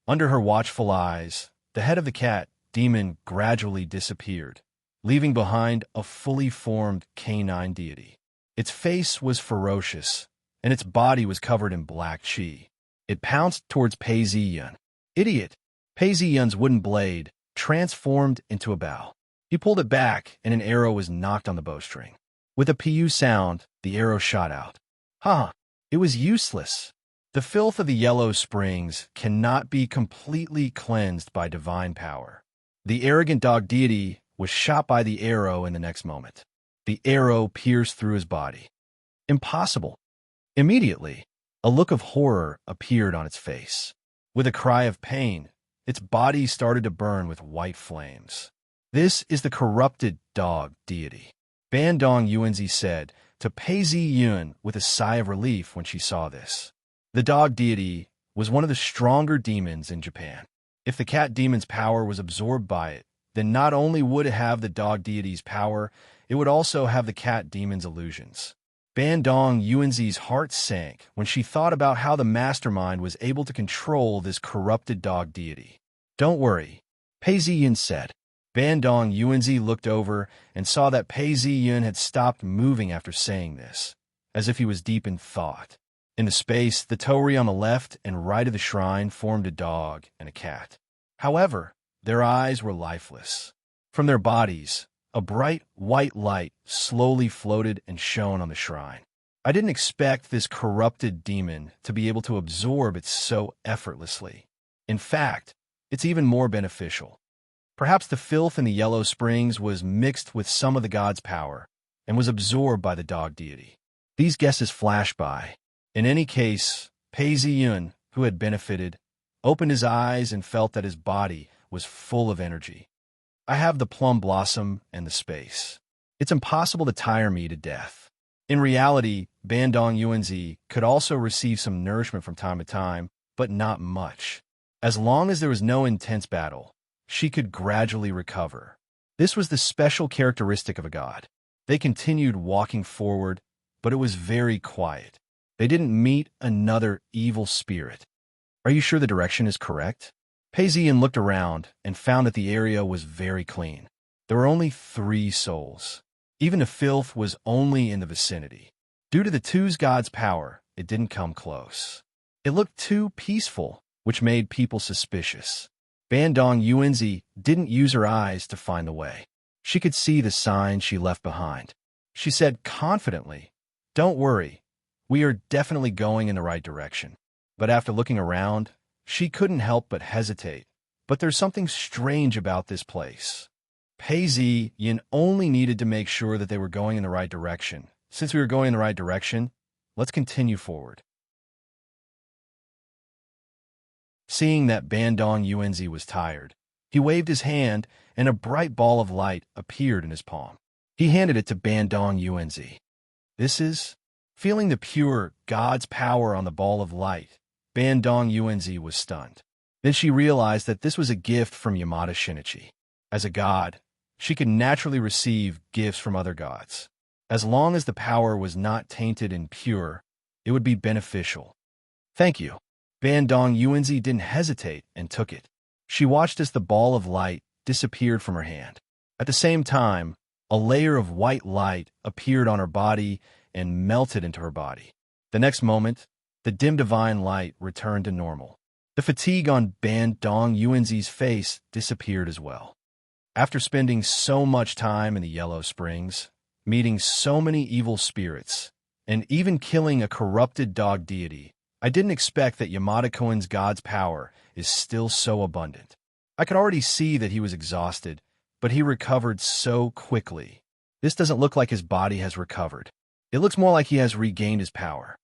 Under her watchful eyes, the head of the cat demon gradually disappeared, leaving behind a fully formed canine deity. Its face was ferocious, and its body was covered in black chi. It pounced towards Pei Ziyun. Idiot! Pei Ziyun's wooden blade transformed into a bow. He pulled it back, and an arrow was knocked on the bowstring. With a pu sound, the arrow shot out. It was useless. The filth of the yellow springs cannot be completely cleansed by divine power. The arrogant dog deity was shot by the arrow in the next moment. The arrow pierced through his body. Impossible. Immediately, a look of horror appeared on its face. With a cry of pain, its body started to burn with white flames. This is the corrupted dog deity, Bandong Yuanzi said to Pei Ziyun with a sigh of relief when she saw this. The dog deity was one of the stronger demons in Japan. If the cat demon's power was absorbed by it, then not only would it have the dog deity's power, it would also have the cat demon's illusions. Bandong Yuanzi's heart sank when she thought about how the mastermind was able to control this corrupted dog deity. Don't worry, Pei Ziyun said. Bandong Yuanzi looked over and saw that Pei Ziyun had stopped moving after saying this, as if he was deep in thought. In the space, the torii on the left and right of the shrine formed a dog and a cat. However, their eyes were lifeless. From their bodies, a bright white light slowly floated and shone on the shrine. I didn't expect this corrupted demon to be able to absorb it so effortlessly. In fact, it's even more beneficial. Perhaps the filth in the yellow springs was mixed with some of the god's power and was absorbed by the dog deity. These guesses flashed by. In any case, Pei Ziyun, who had benefited, opened his eyes and felt that his body was full of energy. I have the plum blossom and the space. It's impossible to tire me to death. In reality, Bandong Yuanzi could also receive some nourishment from time to time, but not much. As long as there was no intense battle, she could gradually recover. This was the special characteristic of a god. They continued walking forward, but it was very quiet. They didn't meet another evil spirit. Are you sure the direction is correct? Pei Ziyun looked around and found that the area was very clean. There were only 3 souls. Even the filth was only in the vicinity. Due to the two's god's power, it didn't come close. It looked too peaceful, which made people suspicious. Bandong Yuanzi didn't use her eyes to find the way. She could see the sign she left behind. She said confidently, "Don't worry, we are definitely going in the right direction." But after looking around, she couldn't help but hesitate. But there's something strange about this place. Pei Ziyun only needed to make sure that they were going in the right direction. Since we were going in the right direction, let's continue forward. Seeing that Bandong Yuanzi was tired, he waved his hand and a bright ball of light appeared in his palm. He handed it to Bandong Yuanzi. This is... Feeling the pure God's power on the ball of light, Bandong Yuanzi was stunned. Then she realized that this was a gift from Yamada Shinichi. As a god, she could naturally receive gifts from other gods. As long as the power was not tainted and pure, it would be beneficial. Thank you. Bandong Yuanzi didn't hesitate and took it. She watched as the ball of light disappeared from her hand. At the same time, a layer of white light appeared on her body and melted into her body. The next moment, the dim divine light returned to normal. The fatigue on Bandong Yuanzi's face disappeared as well. After spending so much time in the Yellow Springs, meeting so many evil spirits, and even killing a corrupted dog deity, I didn't expect that Yamada Koen's god's power is still so abundant. I could already see that he was exhausted, but he recovered so quickly. This doesn't look like his body has recovered. It looks more like he has regained his power.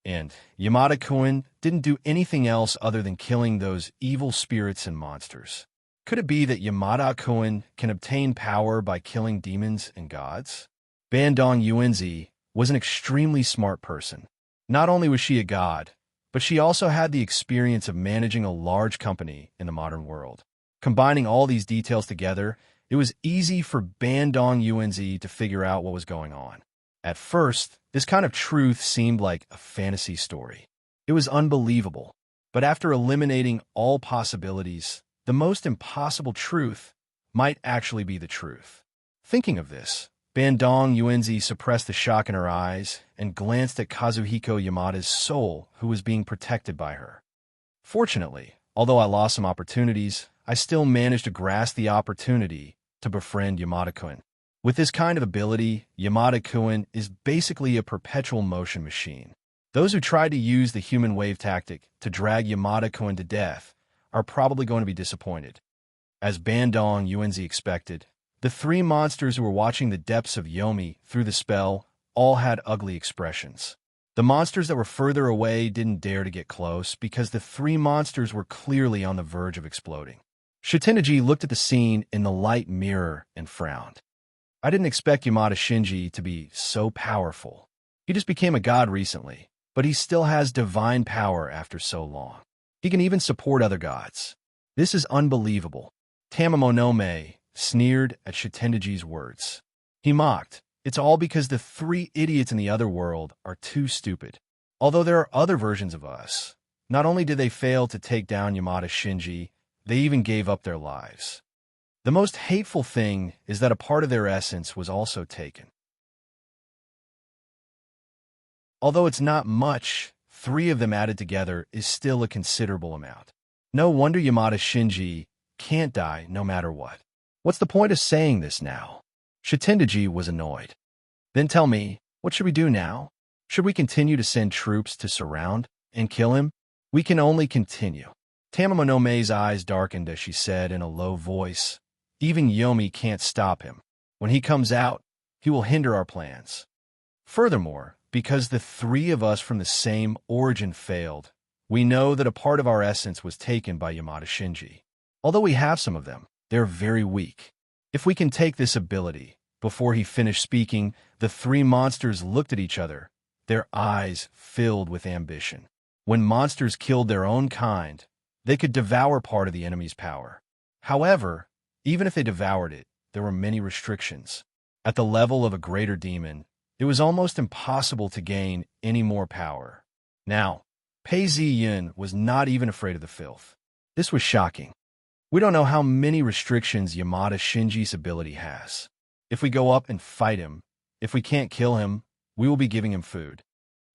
And Yamada Koen didn't do anything else other than killing those evil spirits and monsters. Could it be that Yamada Koen can obtain power by killing demons and gods? Bandong Yuanzi was an extremely smart person. Not only was she a god, but she also had the experience of managing a large company in the modern world. Combining all these details together, it was easy for Bandong Yuanzi to figure out what was going on. At first, this kind of truth seemed like a fantasy story. It was unbelievable. But after eliminating all possibilities, the most impossible truth might actually be the truth. Thinking of this, Bandong Yuanzi suppressed the shock in her eyes and glanced at Kazuhiko Yamada's soul, who was being protected by her. Fortunately, Although I lost some opportunities, I still managed to grasp the opportunity to befriend Yamada-kun. With this kind of ability, Yamada-kun is basically a perpetual motion machine. Those who try to use the human wave tactic to drag Yamada-kun to death are probably going to be disappointed. As Bandong Yuanzi expected, the three monsters who were watching the depths of Yomi through the spell all had ugly expressions. The monsters that were further away didn't dare to get close because the three monsters were clearly on the verge of exploding. Shitenji looked at the scene in the light mirror and frowned. I didn't expect Yamada Shinji to be so powerful. He just became a god recently, but he still has divine power after so long. He can even support other gods. This is unbelievable. Tamamonome sneered at Shitenji's words. He mocked. It's all because the three idiots in the other world are too stupid. Although there are other versions of us, not only did they fail to take down Yamada Shinji, they even gave up their lives. The most hateful thing is that a part of their essence was also taken. Although it's not much, 3 of them added together is still a considerable amount. No wonder Yamada Shinji can't die no matter what. What's the point of saying this now? Shitenji was annoyed. Then tell me, what should we do now? Should we continue to send troops to surround and kill him? We can only continue. Tamamonome's eyes darkened as she said in a low voice, even Yomi can't stop him. When he comes out, he will hinder our plans. Furthermore, because the 3 of us from the same origin failed, we know that a part of our essence was taken by Yamada Shinji. Although we have some of them, they're very weak. If we can take this ability, before he finished speaking, the 3 monsters looked at each other, their eyes filled with ambition. When monsters killed their own kind, they could devour part of the enemy's power. However, even if they devoured it, there were many restrictions. At the level of a greater demon, it was almost impossible to gain any more power. Now, Pei Ziyun was not even afraid of the filth. This was shocking. We don't know how many restrictions Yamada Shinji's ability has. If we go up and fight him, if we can't kill him, we will be giving him food.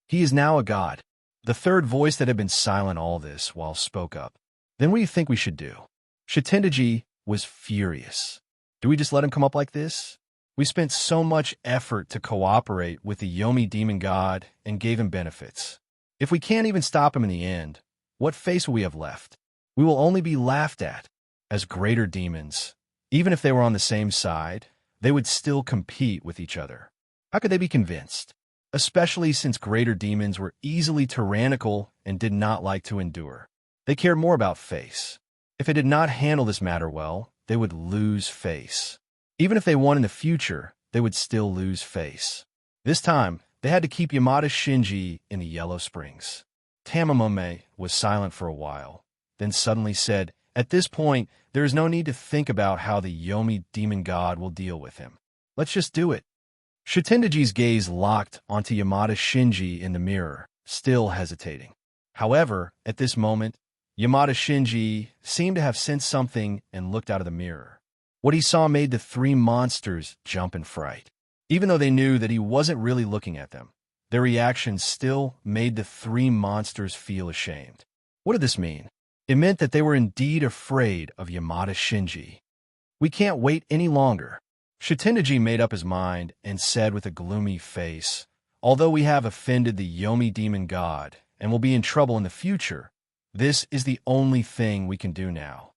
He is now a god. The third voice that had been silent all this while spoke up. Then what do you think we should do? Shitenji was furious. Do we just let him come up like this? We spent so much effort to cooperate with the Yomi demon god and gave him benefits. If we can't even stop him in the end, what face will we have left? We will only be laughed at. As greater demons, even if they were on the same side, they would still compete with each other. How could they be convinced? Especially since greater demons were easily tyrannical and did not like to endure. They cared more about face. If they did not handle this matter well, they would lose face. Even if they won in the future, they would still lose face. This time, they had to keep Yamada Shinji in the Yellow Springs. Tamamome was silent for a while, then suddenly said, "At this point, there is no need to think about how the Yomi demon god will deal with him. Let's just do it." Shitenji's gaze locked onto Yamada Shinji in the mirror, still hesitating. However, at this moment, Yamada Shinji seemed to have sensed something and looked out of the mirror. What he saw made the 3 monsters jump in fright. Even though they knew that he wasn't really looking at them, their reactions still made the 3 monsters feel ashamed. What did this mean? It meant that they were indeed afraid of Yamada Shinji. We can't wait any longer. Shitenji made up his mind and said with a gloomy face, "Although we have offended the Yomi demon god and will be in trouble in the future, this is the only thing we can do now."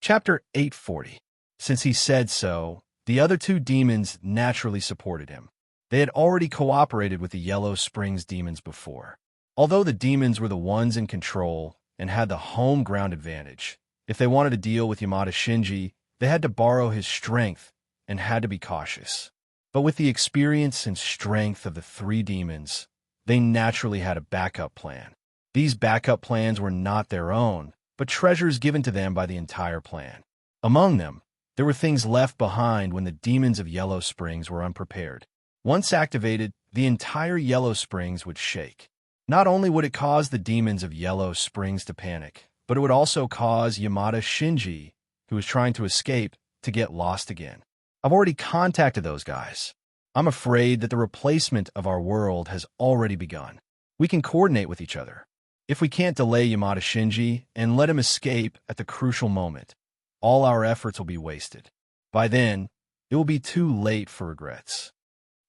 Chapter 840. Since he said so, the other 2 demons naturally supported him. They had already cooperated with the Yellow Springs demons before. Although the demons were the ones in control and had the home ground advantage, if they wanted to deal with Yamada Shinji, they had to borrow his strength and had to be cautious. But with the experience and strength of the 3 demons, they naturally had a backup plan. These backup plans were not their own, but treasures given to them by the entire plan. Among them, there were things left behind when the demons of Yellow Springs were unprepared. Once activated, the entire Yellow Springs would shake. Not only would it cause the demons of Yellow Springs to panic, but it would also cause Yamada Shinji, who was trying to escape, to get lost again. I've already contacted those guys. I'm afraid that the replacement of our world has already begun. We can coordinate with each other. If we can't delay Yamada Shinji and let him escape at the crucial moment, all our efforts will be wasted. By then, it will be too late for regrets.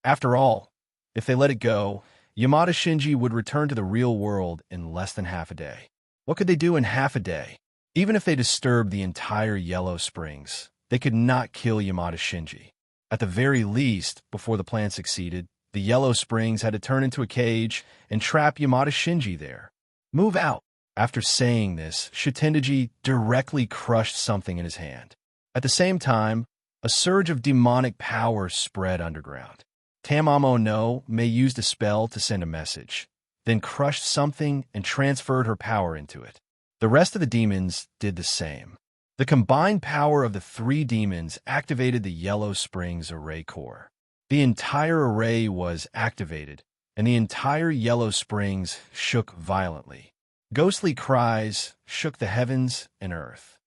After all, if they let it go, Yamada Shinji would return to the real world in less than half a day. What could they do in half a day? Even if they disturbed the entire Yellow Springs, they could not kill Yamada Shinji. At the very least, before the plan succeeded, the Yellow Springs had to turn into a cage and trap Yamada Shinji there. Move out. After saying this, Shitendaji directly crushed something in his hand. At the same time, a surge of demonic power spread underground. Tamamo no May used a spell to send a message, then crushed something and transferred her power into it. The rest of the demons did the same. The combined power of the three demons activated the Yellow Springs array core. The entire array was activated, and the entire Yellow Springs shook violently. Ghostly cries shook the heavens and earth.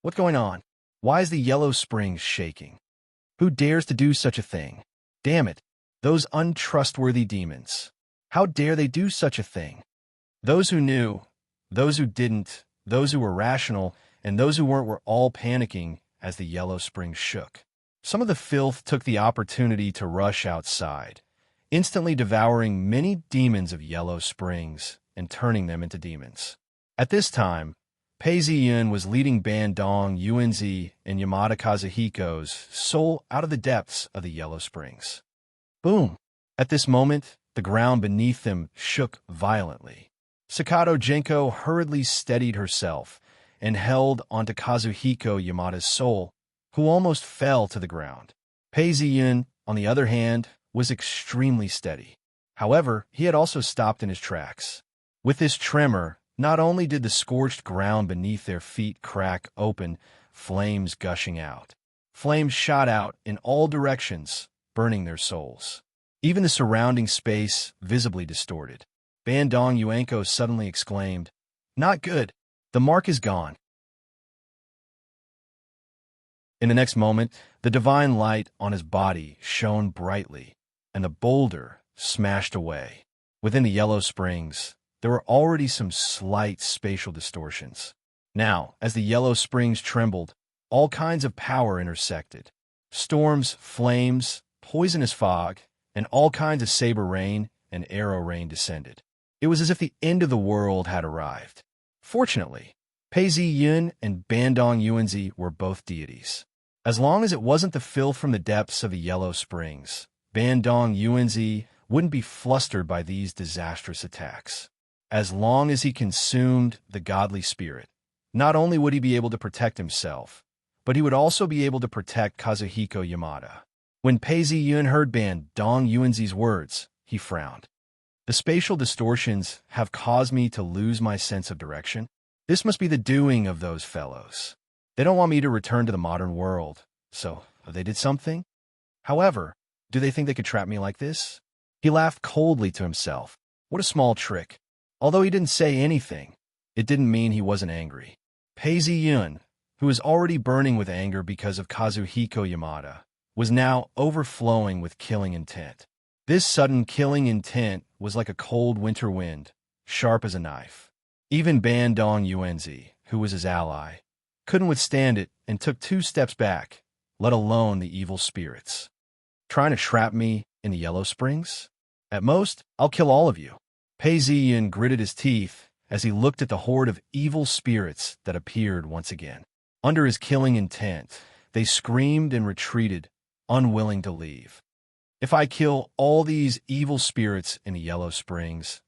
What's going on? Why is the Yellow Springs shaking? Who dares to do such a thing? Damn it, those untrustworthy demons. How dare they do such a thing? Those who knew, those who didn't, those who were rational, and those who weren't were all panicking as the Yellow Springs shook. Some of the filth took the opportunity to rush outside, instantly devouring many demons of Yellow Springs and turning them into demons. At this time, Pei Ziyun was leading Bandong Yuanzi and Yamada Kazuhiko's soul out of the depths of the Yellow Springs. Boom! At this moment, the ground beneath them shook violently. Sakato Genko hurriedly steadied herself and held onto Kazuhiko Yamada's soul, who almost fell to the ground. Pei Ziyun, on the other hand, was extremely steady. However, he had also stopped in his tracks. With this tremor, not only did the scorched ground beneath their feet crack open, flames gushing out. Flames shot out in all directions, burning their souls. Even the surrounding space visibly distorted. Bandong Yuanko suddenly exclaimed, "Not good! The mark is gone!" In the next moment, the divine light on his body shone brightly, and the boulder smashed away. Within the Yellow Springs, there were already some slight spatial distortions. Now, as the Yellow Springs trembled, all kinds of power intersected. Storms, flames, poisonous fog, and all kinds of saber rain and arrow rain descended. It was as if the end of the world had arrived. Fortunately, Pei Ziyun and Bandong Yuanzi were both deities. As long as it wasn't the filth from the depths of the Yellow Springs, Bandong Yuanzi wouldn't be flustered by these disastrous attacks. As long as he consumed the godly spirit, not only would he be able to protect himself, but he would also be able to protect Kazuhiko Yamada. When Pei Ziyun heard Bandong Yuanzi's words, he frowned. The spatial distortions have caused me to lose my sense of direction. This must be the doing of those fellows. They don't want me to return to the modern world, so they did something? However, do they think they could trap me like this? He laughed coldly to himself. What a small trick. Although he didn't say anything, it didn't mean he wasn't angry. Pei Ziyun, who was already burning with anger because of Kazuhiko Yamada, was now overflowing with killing intent. This sudden killing intent was like a cold winter wind, sharp as a knife. Even Bandong Yuanzi, who was his ally, couldn't withstand it and took 2 steps back, let alone the evil spirits. Trying to trap me in the Yellow Springs? At most, I'll kill all of you. Pei Ziyun gritted his teeth as he looked at the horde of evil spirits that appeared once again. Under his killing intent, they screamed and retreated, unwilling to leave. If I kill all these evil spirits in the Yellow Springs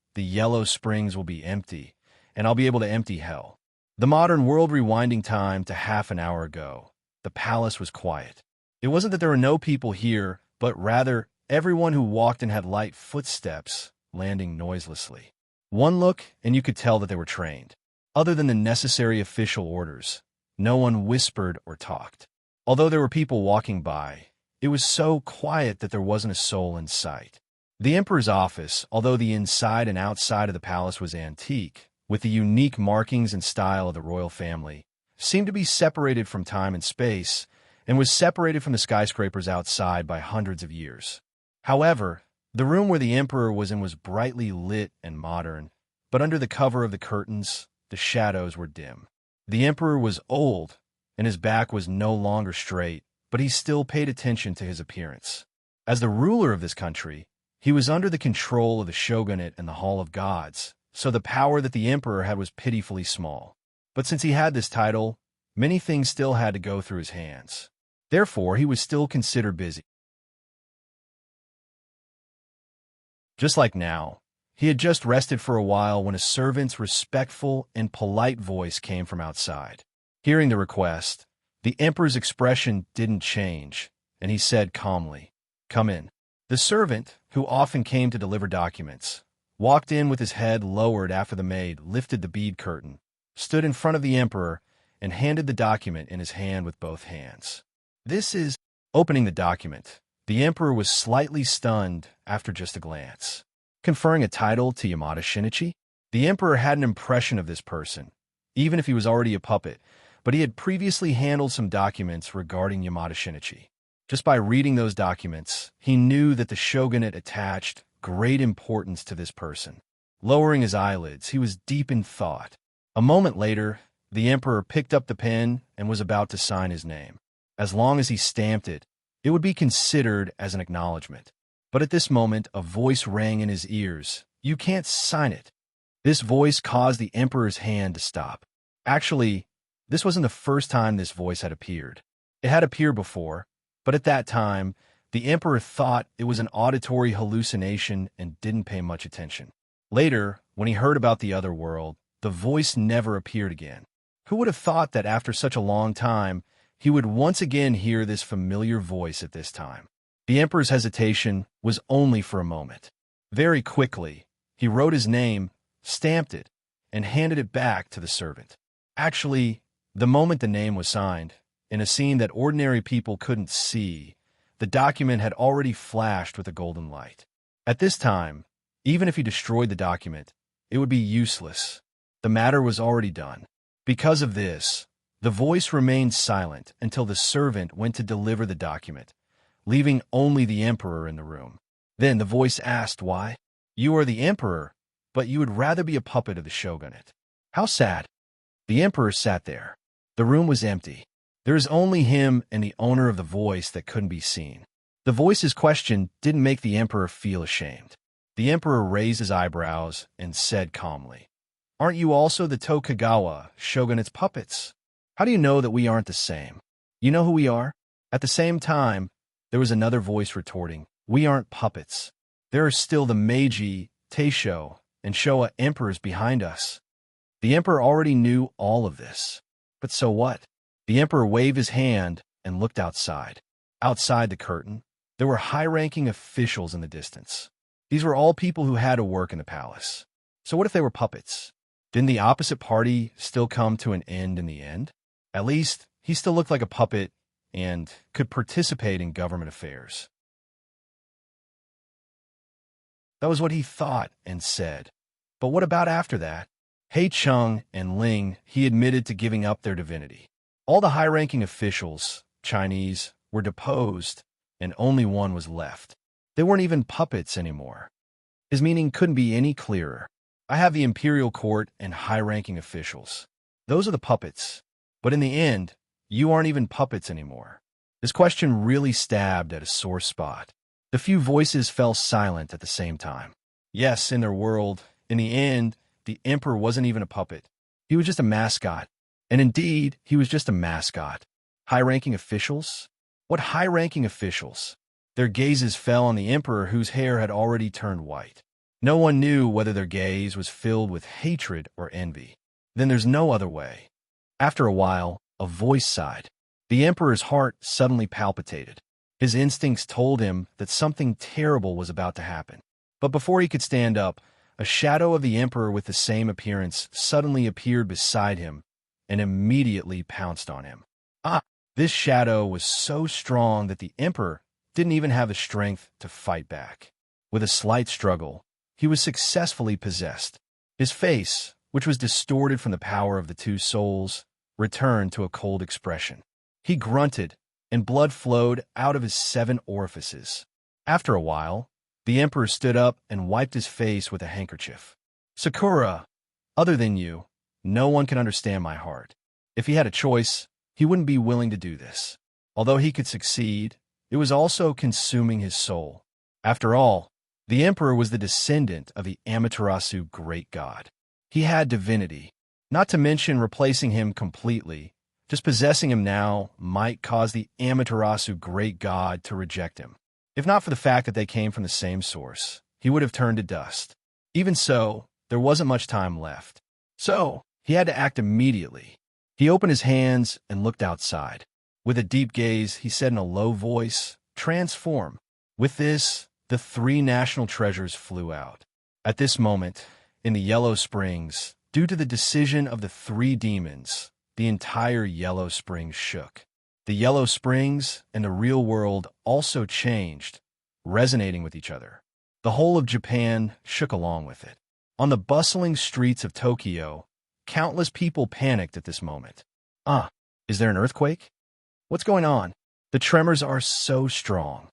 will be empty, and I'll be able to empty hell. The modern world rewinding time to half an hour ago, the palace was quiet. It wasn't that there were no people here, but rather everyone who walked and had light footsteps landing noiselessly. One look, and you could tell that they were trained. Other than the necessary official orders, no one whispered or talked. Although there were people walking by, it was so quiet that there wasn't a soul in sight. The emperor's office, although the inside and outside of the palace was antique, with the unique markings and style of the royal family, seemed to be separated from time and space, and was separated from the skyscrapers outside by hundreds of years. However, the room where the emperor was in was brightly lit and modern, but under the cover of the curtains, the shadows were dim. The emperor was old, and his back was no longer straight, but he still paid attention to his appearance. As the ruler of this country, he was under the control of the shogunate and the Hall of Gods, so the power that the emperor had was pitifully small. But since he had this title, many things still had to go through his hands. Therefore, he was still considered busy. Just like now, he had just rested for a while when a servant's respectful and polite voice came from outside. Hearing the request, the emperor's expression didn't change, and he said calmly, "Come in." The servant, who often came to deliver documents, walked in with his head lowered after the maid lifted the bead curtain, stood in front of the emperor, and handed the document in his hand with both hands. This is opening the document. The emperor was slightly stunned after just a glance. Conferring a title to Yamada Shinichi? The emperor had an impression of this person, even if he was already a puppet, but he had previously handled some documents regarding Yamada Shinichi. Just by reading those documents, he knew that the shogunate attached great importance to this person. Lowering his eyelids, he was deep in thought. A moment later, the emperor picked up the pen and was about to sign his name. As long as he stamped it, it would be considered as an acknowledgement. But at this moment, a voice rang in his ears. "You can't sign it." This voice caused the emperor's hand to stop. Actually, this wasn't the first time this voice had appeared. It had appeared before, but at that time, the emperor thought it was an auditory hallucination and didn't pay much attention. Later, when he heard about the other world, the voice never appeared again. Who would have thought that after such a long time, he would once again hear this familiar voice at this time? The emperor's hesitation was only for a moment. Very quickly, he wrote his name, stamped it, and handed it back to the servant. Actually, the moment the name was signed, in a scene that ordinary people couldn't see, the document had already flashed with a golden light. At this time, even if he destroyed the document, it would be useless. The matter was already done. Because of this, the voice remained silent until the servant went to deliver the document, leaving only the emperor in the room. Then the voice asked why. "You are the emperor, but you would rather be a puppet of the shogunate. How sad." The emperor sat there. The room was empty. There was only him and the owner of the voice that couldn't be seen. The voice's question didn't make the emperor feel ashamed. The emperor raised his eyebrows and said calmly, "Aren't you also the Tokugawa shogunate's puppets? How do you know that we aren't the same? You know who we are?" At the same time, there was another voice retorting, "We aren't puppets. There are still the Meiji, Taisho, and Showa emperors behind us." The emperor already knew all of this. But so what? The emperor waved his hand and looked outside. Outside the curtain, there were high-ranking officials in the distance. These were all people who had to work in the palace. So what if they were puppets? Didn't the opposite party still come to an end in the end? At least, he still looked like a puppet and could participate in government affairs. That was what he thought and said. But what about after that? Hei Chung and Ling, he admitted to giving up their divinity. All the high-ranking officials, Chinese, were deposed, and only one was left. They weren't even puppets anymore. His meaning couldn't be any clearer. I have the imperial court and high-ranking officials. Those are the puppets. But in the end, you aren't even puppets anymore. This question really stabbed at a sore spot. The few voices fell silent at the same time. Yes, in their world, in the end, the emperor wasn't even a puppet. He was just a mascot. And indeed, he was just a mascot. High-ranking officials? What high-ranking officials? Their gazes fell on the emperor whose hair had already turned white. No one knew whether their gaze was filled with hatred or envy. Then there's no other way. After a while, a voice sighed. The emperor's heart suddenly palpitated. His instincts told him that something terrible was about to happen. But before he could stand up, a shadow of the emperor with the same appearance suddenly appeared beside him and immediately pounced on him. This shadow was so strong that the emperor didn't even have the strength to fight back. With a slight struggle, he was successfully possessed. His face, which was distorted from the power of the two souls, returned to a cold expression. He grunted and blood flowed out of his 7 orifices. After a while, the emperor stood up and wiped his face with a handkerchief. "Sakura, other than you, no one can understand my heart. If he had a choice, he wouldn't be willing to do this. Although he could succeed, it was also consuming his soul. After all, the emperor was the descendant of the Amaterasu great god. He had divinity. Not to mention replacing him completely, just possessing him now might cause the Amaterasu great god to reject him. If not for the fact that they came from the same source, he would have turned to dust. Even so, there wasn't much time left. So, he had to act immediately. He opened his hands and looked outside. With a deep gaze, he said in a low voice, 'Transform.' With this, the 3 national treasures flew out. At this moment, in the Yellow Springs, due to the decision of the 3 demons, the entire Yellow Springs shook. The Yellow Springs and the real world also changed, resonating with each other. The whole of Japan shook along with it. On the bustling streets of Tokyo, countless people panicked at this moment. Is there an earthquake? What's going on? The tremors are so strong.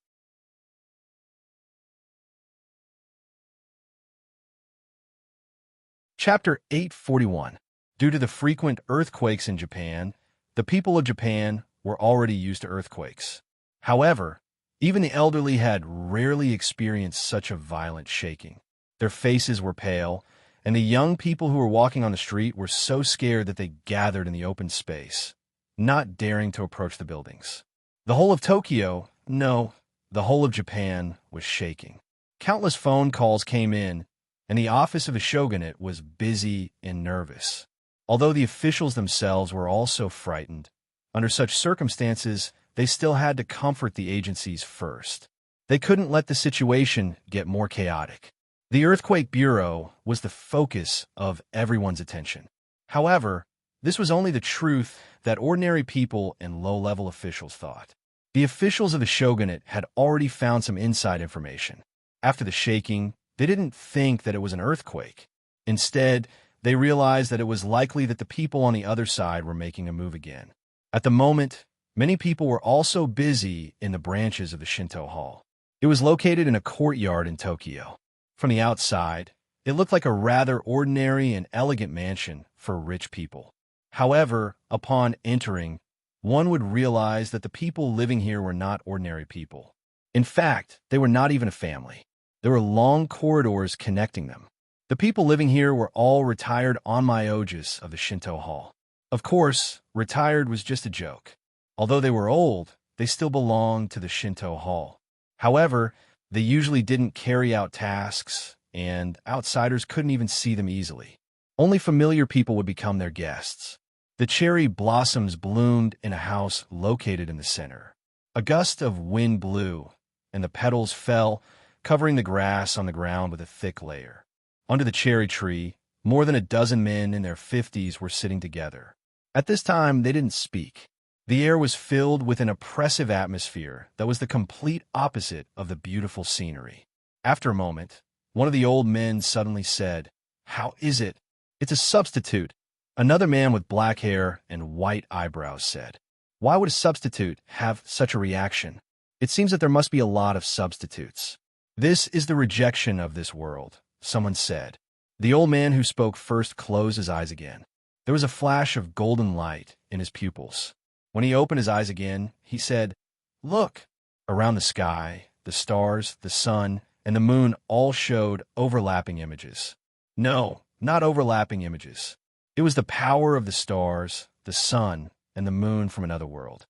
Chapter 841. Due to the frequent earthquakes in Japan, the people of Japan were already used to earthquakes. However, even the elderly had rarely experienced such a violent shaking. Their faces were pale, and the young people who were walking on the street were so scared that they gathered in the open space, not daring to approach the buildings. The whole of Tokyo, no, the whole of Japan was shaking. Countless phone calls came in, and the office of the shogunate was busy and nervous. Although the officials themselves were also frightened, under such circumstances, they still had to comfort the agencies first. They couldn't let the situation get more chaotic. The Earthquake Bureau was the focus of everyone's attention. However, this was only the truth that ordinary people and low-level officials thought. The officials of the shogunate had already found some inside information. After the shaking, they didn't think that it was an earthquake. Instead, they realized that it was likely that the people on the other side were making a move again. At the moment, many people were also busy in the branches of the Shinto Hall. It was located in a courtyard in Tokyo. From the outside, it looked like a rather ordinary and elegant mansion for rich people. However, upon entering, one would realize that the people living here were not ordinary people. In fact, they were not even a family. There were long corridors connecting them. The people living here were all retired onmyoges of the Shinto Hall. Of course, retired was just a joke. Although they were old, they still belonged to the Shinto Hall. However, they usually didn't carry out tasks, and outsiders couldn't even see them easily. Only familiar people would become their guests. The cherry blossoms bloomed in a house located in the center. A gust of wind blew, and the petals fell, covering the grass on the ground with a thick layer. Under the cherry tree, more than a dozen men in their 50s were sitting together. At this time, they didn't speak. The air was filled with an oppressive atmosphere that was the complete opposite of the beautiful scenery. After a moment, one of the old men suddenly said, "How is it? It's a substitute." Another man with black hair and white eyebrows said, "Why would a substitute have such a reaction? It seems that there must be a lot of substitutes." "This is the rejection of this world," someone said. The old man who spoke first closed his eyes again. There was a flash of golden light in his pupils. When he opened his eyes again, he said, "Look!" Around the sky, the stars, the sun, and the moon all showed overlapping images. No, not overlapping images. It was the power of the stars, the sun, and the moon from another world.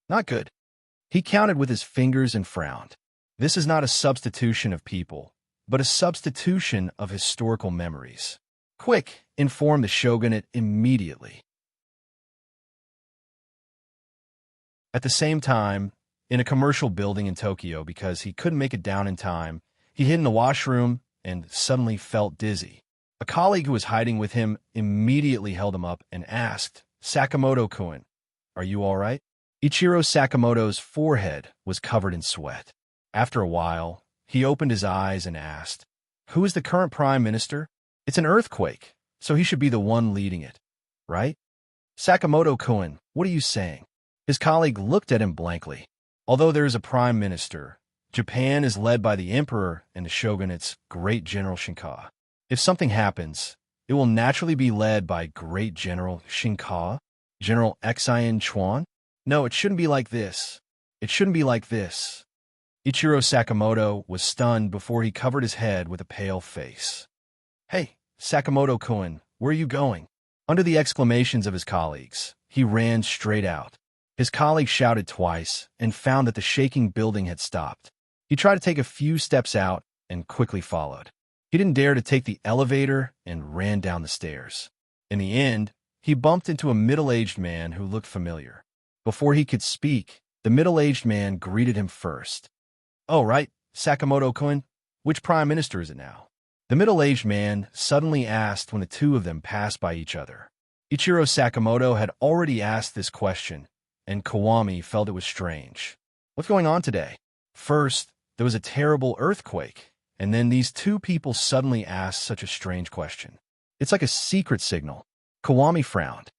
Not good. He counted with his fingers and frowned. This is not a substitution of people, but a substitution of historical memories. Quick, inform the shogunate immediately. At the same time, in a commercial building in Tokyo, because he couldn't make it down in time, he hid in the washroom and suddenly felt dizzy. A colleague who was hiding with him immediately held him up and asked, "Sakamoto-kun, are you all right?" Ichiro Sakamoto's forehead was covered in sweat. After a while, he opened his eyes and asked, "Who is the current prime minister? It's an earthquake, so he should be the one leading it, right?" "Sakamoto-kun, what are you saying?" His colleague looked at him blankly. Although there is a prime minister, Japan is led by the emperor and the shogunate's great general Shinka. If something happens, it will naturally be led by great general Shinka, General Xian Chuan. No, it shouldn't be like this. It shouldn't be like this. Ichiro Sakamoto was stunned before he covered his head with a pale face. Hey, Sakamoto-kun, where are you going? Under the exclamations of his colleagues, he ran straight out. His colleague shouted twice and found that the shaking building had stopped. He tried to take a few steps out and quickly followed. He didn't dare to take the elevator and ran down the stairs. In the end, he bumped into a middle-aged man who looked familiar. Before he could speak, the middle-aged man greeted him first. "Oh, right, Sakamoto-kun, which prime minister is it now?" The middle-aged man suddenly asked when the two of them passed by each other. Ichiro Sakamoto had already asked this question, and Kiwami felt it was strange. What's going on today? First, there was a terrible earthquake, and then these two people suddenly asked such a strange question. It's like a secret signal. Kiwami frowned.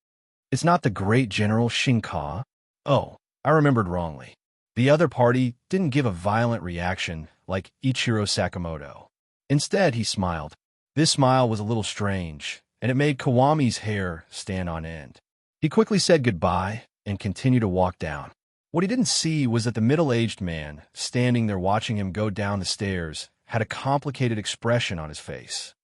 It's not the great general Shinka. Oh, I remembered wrongly. The other party didn't give a violent reaction like Ichiro Sakamoto. Instead, he smiled. This smile was a little strange, and it made Kiwami's hair stand on end. He quickly said goodbye and continued to walk down. What he didn't see was that the middle-aged man, standing there watching him go down the stairs, had a complicated expression on his face.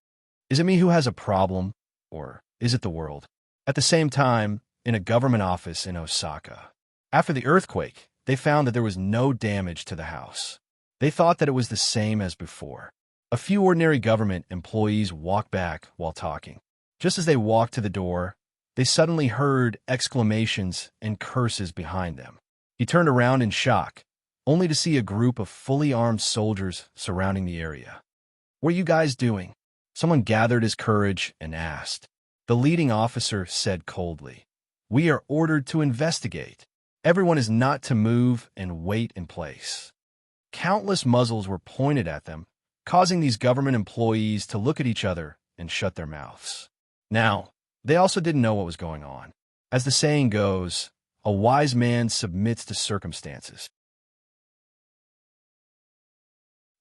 Is it me who has a problem, or is it the world? At the same time, in a government office in Osaka, after the earthquake, they found that there was no damage to the house. They thought that it was the same as before. A few ordinary government employees walked back while talking. Just as they walked to the door, they suddenly heard exclamations and curses behind them. He turned around in shock, only to see a group of fully armed soldiers surrounding the area. "What are you guys doing?" Someone gathered his courage and asked. The leading officer said coldly, "We are ordered to investigate. Everyone is not to move and wait in place." Countless muzzles were pointed at them, causing these government employees to look at each other and shut their mouths. Now, they also didn't know what was going on. As the saying goes, a wise man submits to circumstances.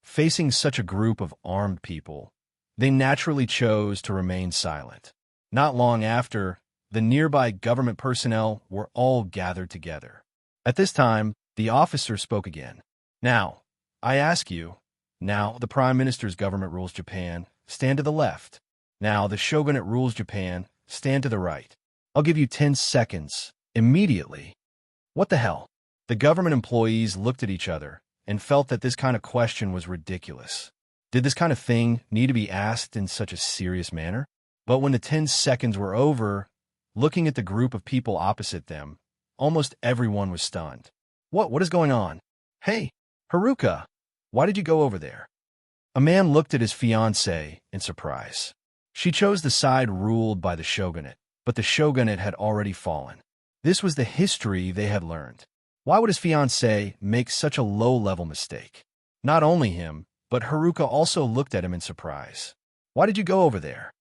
Facing such a group of armed people, they naturally chose to remain silent. Not long after, the nearby government personnel were all gathered together. At this time, the officer spoke again. "Now, I ask you, now the Prime Minister's government rules Japan, stand to the left. Now the shogunate rules Japan, stand to the right. I'll give you 10 seconds, immediately." What the hell? The government employees looked at each other and felt that this kind of question was ridiculous. Did this kind of thing need to be asked in such a serious manner? But when the 10 seconds were over, looking at the group of people opposite them, almost everyone was stunned. What is going on? "Hey, Haruka, why did you go over there?" A man looked at his fiancée in surprise. She chose the side ruled by the shogunate, but the shogunate had already fallen. This was the history they had learned. Why would his fiancée make such a low-level mistake? Not only him, but Haruka also looked at him in surprise. "Why did you go over there?"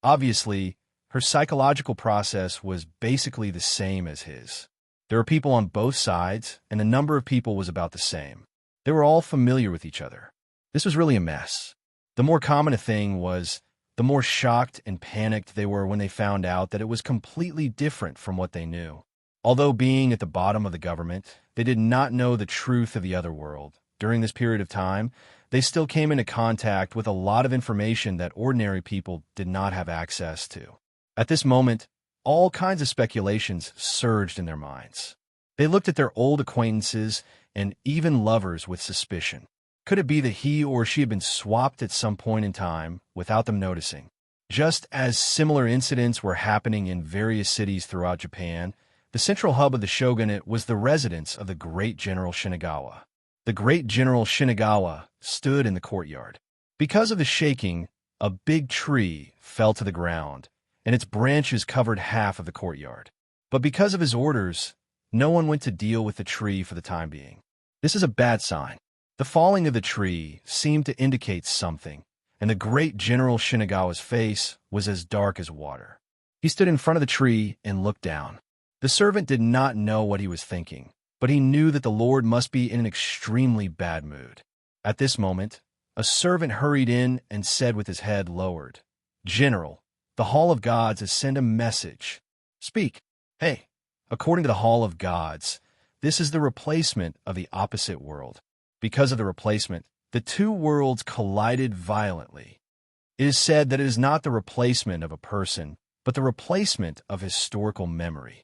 Obviously, her psychological process was basically the same as his. There were people on both sides, and the number of people was about the same. They were all familiar with each other. This was really a mess. The more common a thing was, the more shocked and panicked they were when they found out that it was completely different from what they knew. Although being at the bottom of the government, they did not know the truth of the other world. During this period of time, they still came into contact with a lot of information that ordinary people did not have access to. At this moment, all kinds of speculations surged in their minds. They looked at their old acquaintances and even lovers with suspicion. Could it be that he or she had been swapped at some point in time without them noticing? Just as similar incidents were happening in various cities throughout Japan, the central hub of the shogunate was the residence of the great General Shinagawa. The great General Shinagawa stood in the courtyard. Because of the shaking, a big tree fell to the ground, and its branches covered half of the courtyard. But because of his orders, no one went to deal with the tree for the time being. This is a bad sign. The falling of the tree seemed to indicate something, and the great General Shinagawa's face was as dark as water. He stood in front of the tree and looked down. The servant did not know what he was thinking, but he knew that the Lord must be in an extremely bad mood. At this moment, a servant hurried in and said with his head lowered, "General, the Hall of Gods has sent a message. Speak." Hey, according to the Hall of Gods, this is the replacement of the opposite world. Because of the replacement, the two worlds collided violently. It is said that it is not the replacement of a person, but the replacement of historical memory.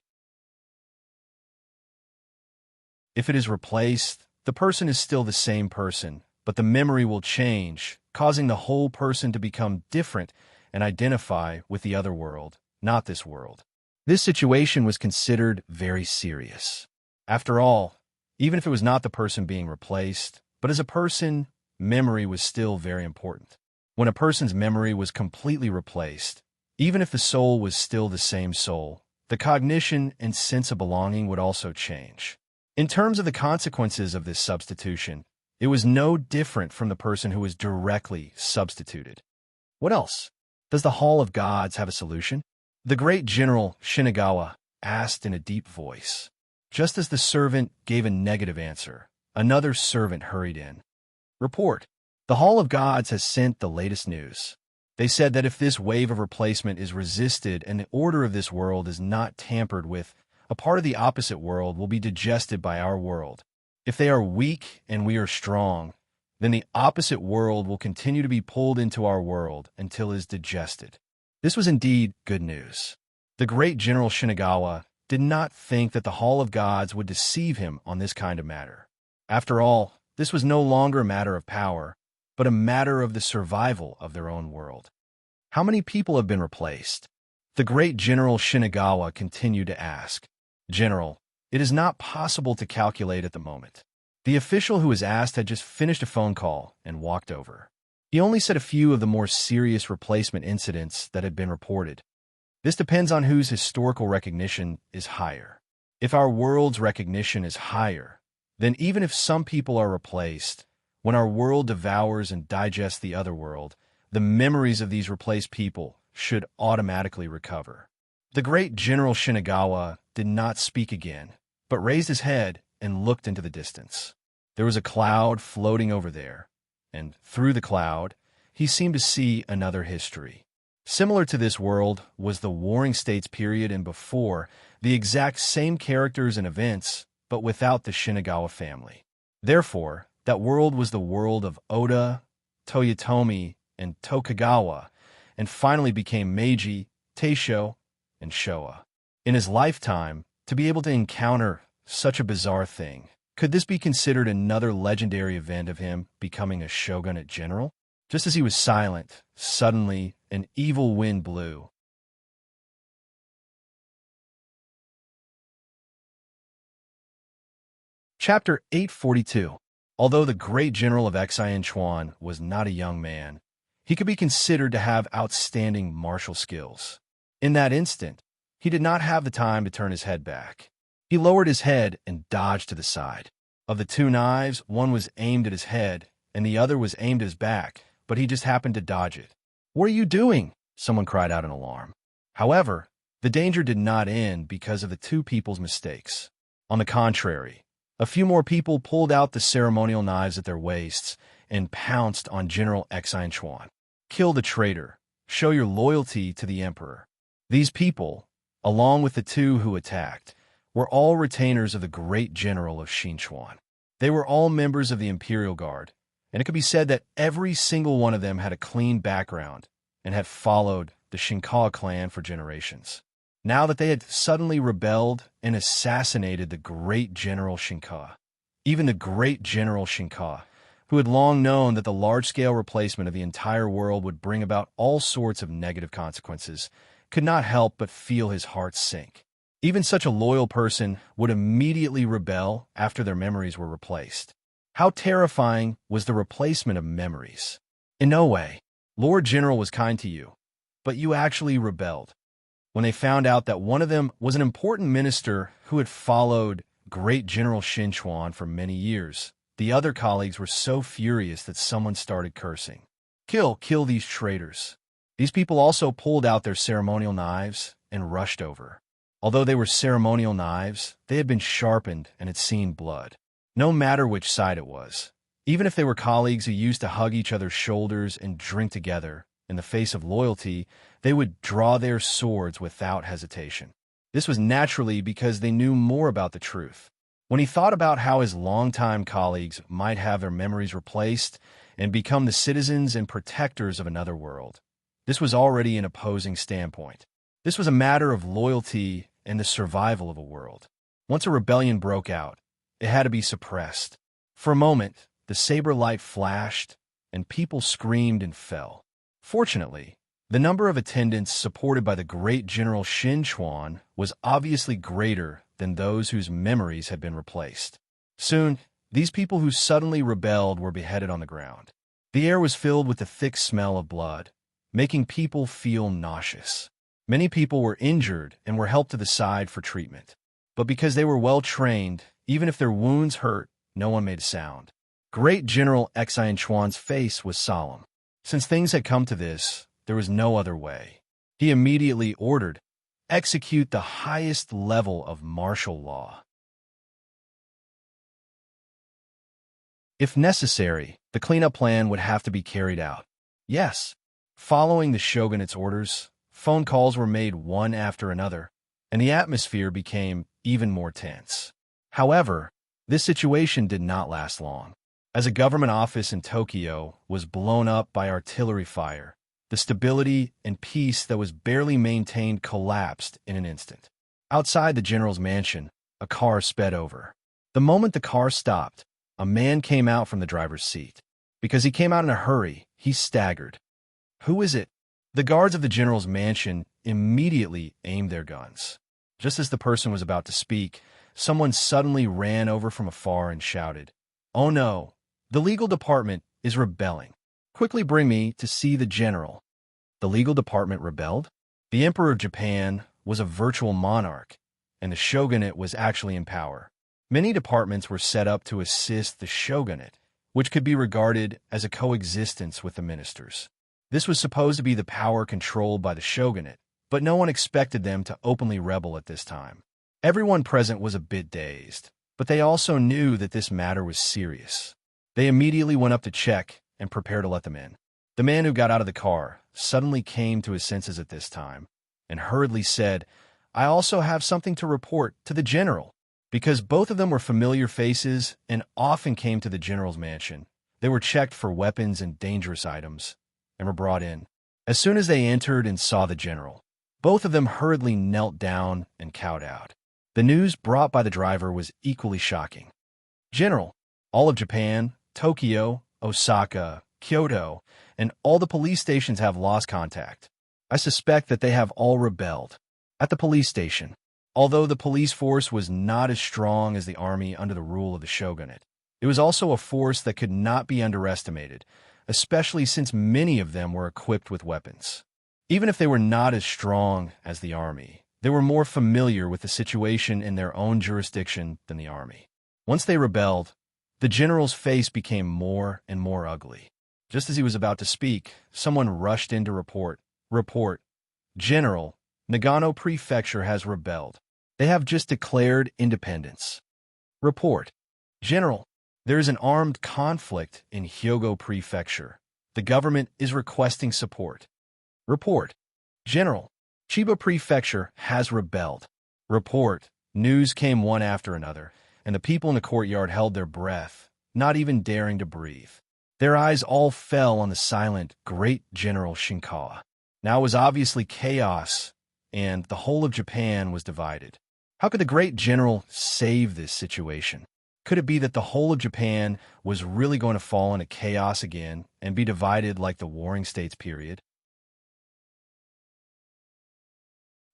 If it is replaced, the person is still the same person, but the memory will change, causing the whole person to become different and identify with the other world, not this world. This situation was considered very serious. After all, even if it was not the person being replaced, but as a person, memory was still very important. When a person's memory was completely replaced, even if the soul was still the same soul, the cognition and sense of belonging would also change. In terms of the consequences of this substitution, it was no different from the person who was directly substituted. What else? Does the Hall of Gods have a solution? The great general Shinagawa asked in a deep voice. Just as the servant gave a negative answer, another servant hurried in. Report. The Hall of Gods has sent the latest news. They said that if this wave of replacement is resisted and the order of this world is not tampered with, a part of the opposite world will be digested by our world. If they are weak and we are strong, then the opposite world will continue to be pulled into our world until it is digested. This was indeed good news. The great General Shinagawa did not think that the Hall of Gods would deceive him on this kind of matter. After all, this was no longer a matter of power, but a matter of the survival of their own world. How many people have been replaced? The great General Shinagawa continued to ask. General, it is not possible to calculate at the moment. The official who was asked had just finished a phone call and walked over. He only said a few of the more serious replacement incidents that had been reported. This depends on whose historical recognition is higher. If our world's recognition is higher, then even if some people are replaced, when our world devours and digests the other world, the memories of these replaced people should automatically recover. The great General Shinagawa did not speak again, but raised his head and looked into the distance. There was a cloud floating over there, and through the cloud, he seemed to see another history. Similar to this world was the Warring States period and before, the exact same characters and events, but without the Shinagawa family. Therefore, that world was the world of Oda, Toyotomi, and Tokugawa, and finally became Meiji, Taisho, and Showa. In his lifetime, to be able to encounter such a bizarre thing, could this be considered another legendary event of him becoming a shogunate general? Just as he was silent, suddenly an evil wind blew. Chapter 842. Although the great general of Xian Chuan was not a young man, he could be considered to have outstanding martial skills. In that instant, he did not have the time to turn his head back. He lowered his head and dodged to the side. Of the two knives, one was aimed at his head, and the other was aimed at his back, but he just happened to dodge it. "What are you doing?" someone cried out in alarm. However, the danger did not end because of the two people's mistakes. On the contrary, a few more people pulled out the ceremonial knives at their waists and pounced on General Xian Chuan. "Kill the traitor. Show your loyalty to the emperor." These people, along with the two who attacked, were all retainers of the great general of Xinchuan. They were all members of the Imperial Guard, and it could be said that every single one of them had a clean background and had followed the Shinkawa clan for generations. Now that they had suddenly rebelled and assassinated the great General Shinkawa, even the great General Shinkawa, who had long known that the large-scale replacement of the entire world would bring about all sorts of negative consequences, could not help but feel his heart sink. Even such a loyal person would immediately rebel after their memories were replaced. How terrifying was the replacement of memories? In no way. Lord General was kind to you, but you actually rebelled. When they found out that one of them was an important minister who had followed great General Xinchuan for many years, the other colleagues were so furious that someone started cursing. Kill these traitors." These people also pulled out their ceremonial knives and rushed over. Although they were ceremonial knives, they had been sharpened and had seen blood. No matter which side it was. Even if they were colleagues who used to hug each other's shoulders and drink together, in the face of loyalty, they would draw their swords without hesitation. This was naturally because they knew more about the truth. When he thought about how his longtime colleagues might have their memories replaced and become the citizens and protectors of another world, this was already an opposing standpoint. This was a matter of loyalty and the survival of a world. Once a rebellion broke out, it had to be suppressed. For a moment, the saber light flashed, and people screamed and fell. Fortunately, the number of attendants supported by the great General Shin Chuan was obviously greater than those whose memories had been replaced. Soon, these people who suddenly rebelled were beheaded on the ground. The air was filled with the thick smell of blood, making people feel nauseous. Many people were injured and were helped to the side for treatment. But because they were well trained, even if their wounds hurt, no one made a sound. Great General Xian Chuan's face was solemn. Since things had come to this, there was no other way. He immediately ordered, "Execute the highest level of martial law." If necessary, the cleanup plan would have to be carried out. Yes, following the shogunate's orders, phone calls were made one after another, and the atmosphere became even more tense. However, this situation did not last long. As a government office in Tokyo was blown up by artillery fire, the stability and peace that was barely maintained collapsed in an instant. Outside the general's mansion, a car sped over. The moment the car stopped, a man came out from the driver's seat. Because he came out in a hurry, he staggered. "Who is it?" The guards of the general's mansion immediately aimed their guns. Just as the person was about to speak, someone suddenly ran over from afar and shouted, "Oh no, the legal department is rebelling. Quickly bring me to see the general." The legal department rebelled? The Emperor of Japan was a virtual monarch, and the shogunate was actually in power. Many departments were set up to assist the shogunate, which could be regarded as a coexistence with the ministers. This was supposed to be the power controlled by the shogunate, but no one expected them to openly rebel at this time. Everyone present was a bit dazed, but they also knew that this matter was serious. They immediately went up to check and prepare to let them in. The man who got out of the car suddenly came to his senses at this time and hurriedly said, "I also have something to report to the general." Because both of them were familiar faces and often came to the general's mansion, they were checked for weapons and dangerous items and were brought in. As soon as they entered and saw the general, both of them hurriedly knelt down and cowed out. The news brought by the driver was equally shocking. "General, all of Japan, Tokyo, Osaka, Kyoto, and all the police stations have lost contact. I suspect that they have all rebelled." At the police station, although the police force was not as strong as the army under the rule of the shogunate, it was also a force that could not be underestimated, especially since many of them were equipped with weapons. Even if they were not as strong as the army, they were more familiar with the situation in their own jurisdiction than the army. Once they rebelled, the general's face became more and more ugly. Just as he was about to speak, someone rushed in to report, "General, Nagano Prefecture has rebelled. They have just declared independence." Report, "General, there is an armed conflict in Hyogo Prefecture. The government is requesting support." Report, "General, Chiba Prefecture has rebelled." Report, news came one after another, and the people in the courtyard held their breath, not even daring to breathe. Their eyes all fell on the silent, great General Shinkawa. Now it was obviously chaos, and the whole of Japan was divided. How could the great general save this situation? Could it be that the whole of Japan was really going to fall into chaos again and be divided like the Warring States period?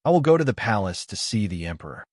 "I will go to the palace to see the emperor."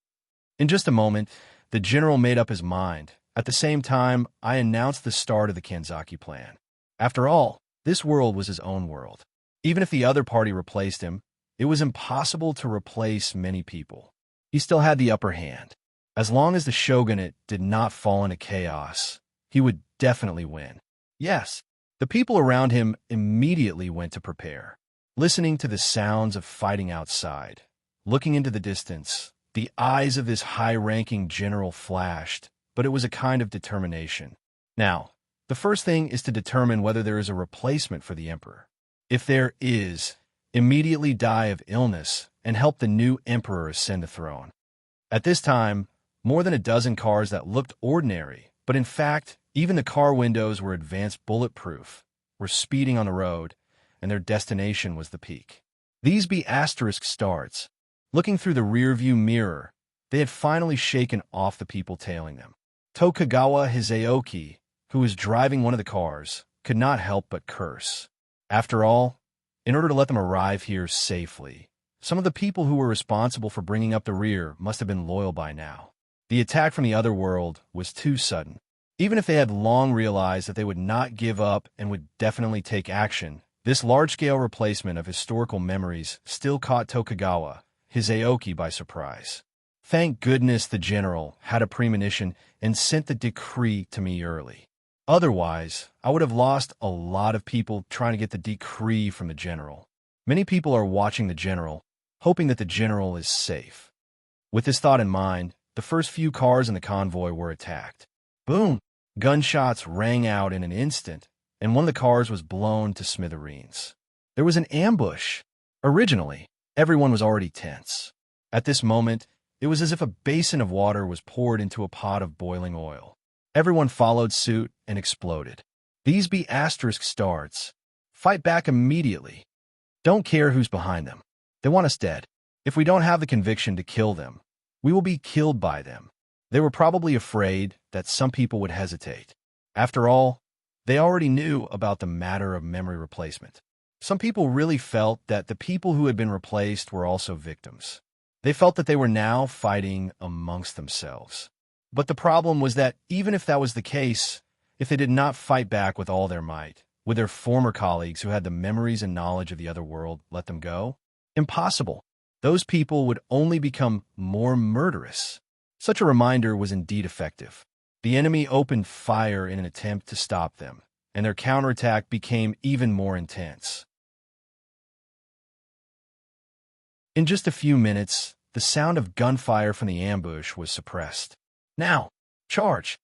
In just a moment, the general made up his mind. At the same time, I announced the start of the Kanzaki plan. After all, this world was his own world. Even if the other party replaced him, it was impossible to replace many people. He still had the upper hand. As long as the shogunate did not fall into chaos, he would definitely win. Yes, the people around him immediately went to prepare. Listening to the sounds of fighting outside, looking into the distance, The eyes of this high-ranking general flashed, but it was a kind of determination. Now, the first thing is to determine whether there is a replacement for the emperor. If there is, immediately die of illness and help the new emperor ascend the throne. At this time, more than a dozen cars that looked ordinary, but in fact, even the car windows were advanced bulletproof, were speeding on the road, and their destination was the peak. These be asterisk starts. Looking through the rearview mirror, they had finally shaken off the people tailing them. Tokugawa Hideyoki, who was driving one of the cars, could not help but curse. After all, in order to let them arrive here safely, some of the people who were responsible for bringing up the rear must have been loyal by now. The attack from the other world was too sudden. Even if they had long realized that they would not give up and would definitely take action, this large-scale replacement of historical memories still caught Tokugawa Hideyoki by surprise. Thank goodness the general had a premonition and sent the decree to me early. Otherwise, I would have lost a lot of people trying to get the decree from the general. Many people are watching the general, hoping that the general is safe. With this thought in mind, the first few cars in the convoy were attacked. Boom! Gunshots rang out in an instant, and one of the cars was blown to smithereens. There was an ambush. Originally, everyone was already tense. At this moment, it was as if a basin of water was poured into a pot of boiling oil. Everyone followed suit and exploded. These be asterisk starts. Fight back immediately. Don't care who's behind them. They want us dead. If we don't have the conviction to kill them, we will be killed by them. They were probably afraid that some people would hesitate. After all, they already knew about the matter of memory replacement. Some people really felt that the people who had been replaced were also victims. They felt that they were now fighting amongst themselves. But the problem was that even if that was the case, if they did not fight back with all their might, would their former colleagues who had the memories and knowledge of the other world let them go? Impossible. Those people would only become more murderous. Such a reminder was indeed effective. The enemy opened fire in an attempt to stop them, and their counterattack became even more intense. In just a few minutes, the sound of gunfire from the ambush was suppressed. Now, charge!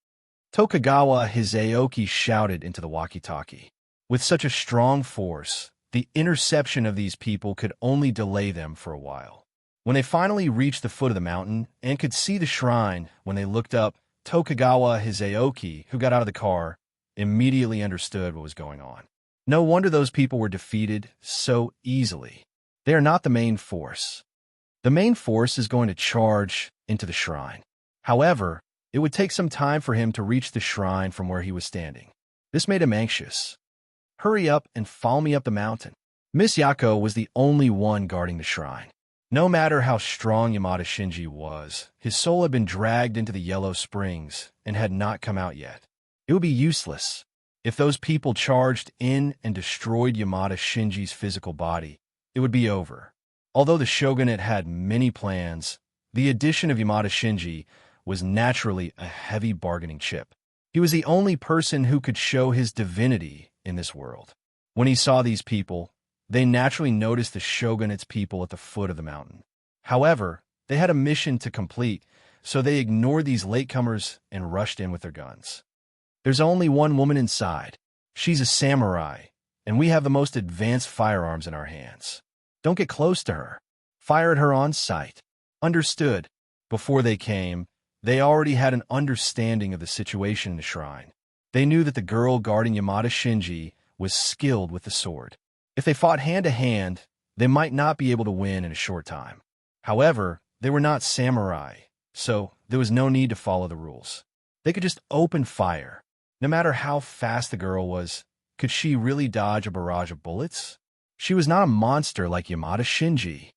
Tokugawa Hideyoki shouted into the walkie-talkie. With such a strong force, the interception of these people could only delay them for a while. When they finally reached the foot of the mountain and could see the shrine, when they looked up, Tokugawa Hideyoki, who got out of the car, immediately understood what was going on. No wonder those people were defeated so easily. They are not the main force. The main force is going to charge into the shrine. However, it would take some time for him to reach the shrine from where he was standing. This made him anxious. Hurry up and follow me up the mountain. Miss Yako was the only one guarding the shrine. No matter how strong Yamada Shinji was, his soul had been dragged into the Yellow Springs and had not come out yet. It would be useless. If those people charged in and destroyed Yamada Shinji's physical body, it would be over. Although the shogunate had many plans, the addition of Yamada Shinji was naturally a heavy bargaining chip. He was the only person who could show his divinity in this world. When he saw these people, they naturally noticed the shogunate's people at the foot of the mountain. However, they had a mission to complete, so they ignored these latecomers and rushed in with their guns. There's only one woman inside. She's a samurai, and we have the most advanced firearms in our hands. Don't get close to her. Fire at her on sight. Understood. Before they came, they already had an understanding of the situation in the shrine. They knew that the girl guarding Yamada Shinji was skilled with the sword. If they fought hand-to-hand, they might not be able to win in a short time. However, they were not samurai, so there was no need to follow the rules. They could just open fire. No matter how fast the girl was, could she really dodge a barrage of bullets? She was not a monster like Yamada Shinji.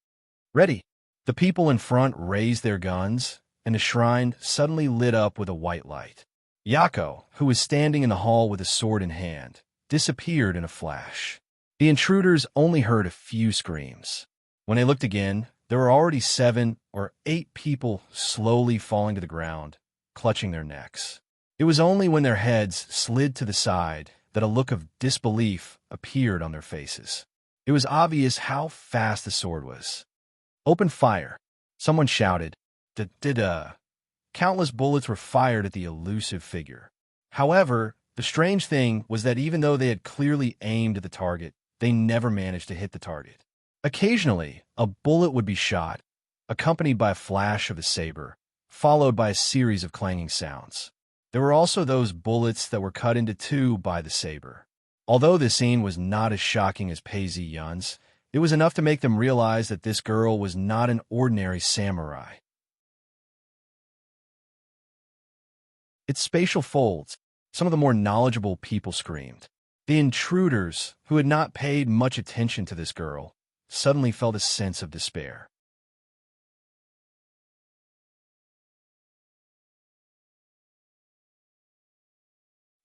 Ready. The people in front raised their guns, and the shrine suddenly lit up with a white light. Yako, who was standing in the hall with a sword in hand, disappeared in a flash. The intruders only heard a few screams. When they looked again, there were already 7 or 8 people slowly falling to the ground, clutching their necks. It was only when their heads slid to the side that a look of disbelief appeared on their faces. It was obvious how fast the sword was. Open fire, someone shouted. Da-da-da. Countless bullets were fired at the elusive figure. However, the strange thing was that even though they had clearly aimed at the target, they never managed to hit the target. Occasionally, a bullet would be shot, accompanied by a flash of a saber, followed by a series of clanging sounds. There were also those bullets that were cut into two by the saber. Although this scene was not as shocking as Pei Yun's, it was enough to make them realize that this girl was not an ordinary samurai. Its spatial folds, some of the more knowledgeable people screamed. The intruders, who had not paid much attention to this girl, suddenly felt a sense of despair.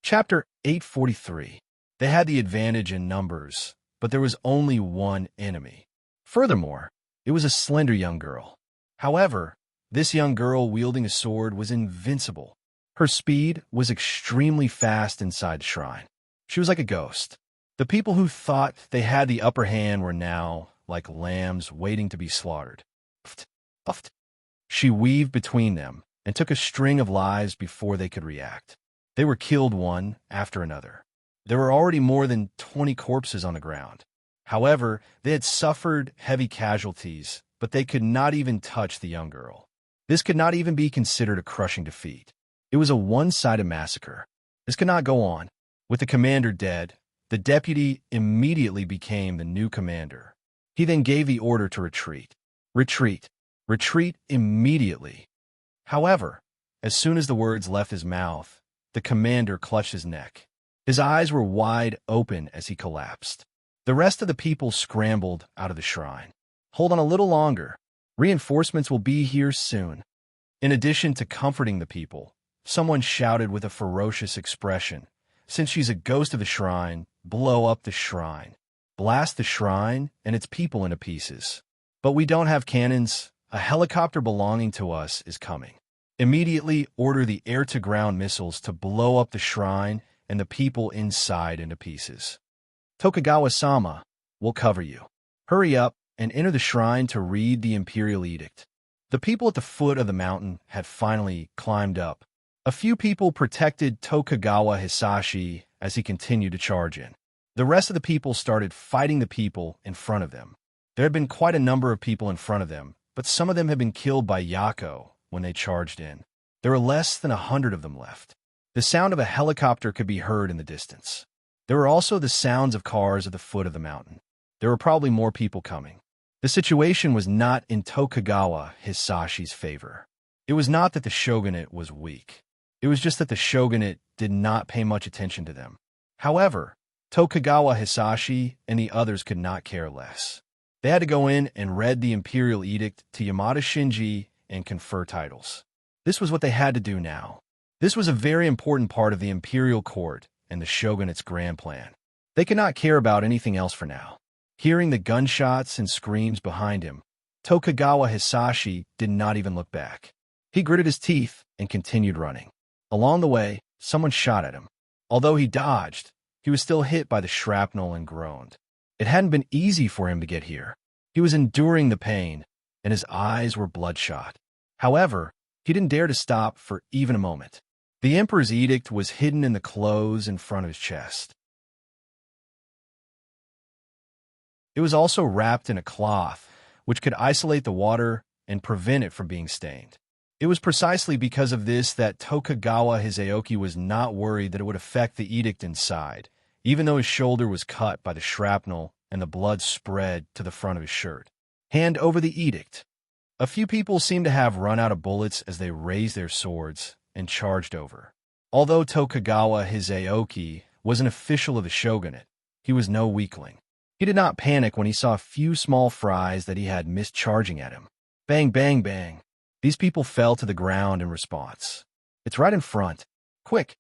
Chapter 843. They had the advantage in numbers, but there was only one enemy. Furthermore, it was a slender young girl. However, this young girl wielding a sword was invincible. Her speed was extremely fast inside the shrine. She was like a ghost. The people who thought they had the upper hand were now like lambs waiting to be slaughtered. Uft, uft. She weaved between them and took a string of lives before they could react. They were killed one after another. There were already more than 20 corpses on the ground. However, they had suffered heavy casualties, but they could not even touch the young girl. This could not even be considered a crushing defeat. It was a one-sided massacre. This could not go on. With the commander dead, the deputy immediately became the new commander. He then gave the order to retreat. Retreat. Retreat immediately. However, as soon as the words left his mouth, the commander clutched his neck. His eyes were wide open as he collapsed. The rest of the people scrambled out of the shrine. Hold on a little longer. Reinforcements will be here soon. In addition to comforting the people, someone shouted with a ferocious expression, "Since she's a ghost of the shrine, blow up the shrine. Blast the shrine and its people into pieces. But we don't have cannons. A helicopter belonging to us is coming. Immediately order the air-to-ground missiles to blow up the shrine and the people inside into pieces. Tokugawa-sama will cover you. Hurry up and enter the shrine to read the imperial edict." The people at the foot of the mountain had finally climbed up. A few people protected Tokugawa Hisashi as he continued to charge in. The rest of the people started fighting the people in front of them. There had been quite a number of people in front of them, but some of them had been killed by Yako when they charged in. There were less than 100 of them left. The sound of a helicopter could be heard in the distance. There were also the sounds of cars at the foot of the mountain. There were probably more people coming. The situation was not in Tokugawa Hisashi's favor. It was not that the shogunate was weak. It was just that the shogunate did not pay much attention to them. However, Tokugawa Hisashi and the others could not care less. They had to go in and read the imperial edict to Yamada Shinji and confer titles. This was what they had to do now. This was a very important part of the imperial court and the shogunate's grand plan. They could not care about anything else for now. Hearing the gunshots and screams behind him, Tokugawa Hisashi did not even look back. He gritted his teeth and continued running. Along the way, someone shot at him. Although he dodged, he was still hit by the shrapnel and groaned. It hadn't been easy for him to get here. He was enduring the pain, and his eyes were bloodshot. However, he didn't dare to stop for even a moment. The emperor's edict was hidden in the clothes in front of his chest. It was also wrapped in a cloth, which could isolate the water and prevent it from being stained. It was precisely because of this that Tokugawa Hisaoki was not worried that it would affect the edict inside, even though his shoulder was cut by the shrapnel and the blood spread to the front of his shirt. Hand over the edict. A few people seemed to have run out of bullets as they raised their swords and charged over. Although Tokugawa Hisaoki was an official of the shogunate, he was no weakling. He did not panic when he saw a few small fries that he had missed charging at him. Bang, bang, bang. These people fell to the ground in response. "It's right in front. Quick!"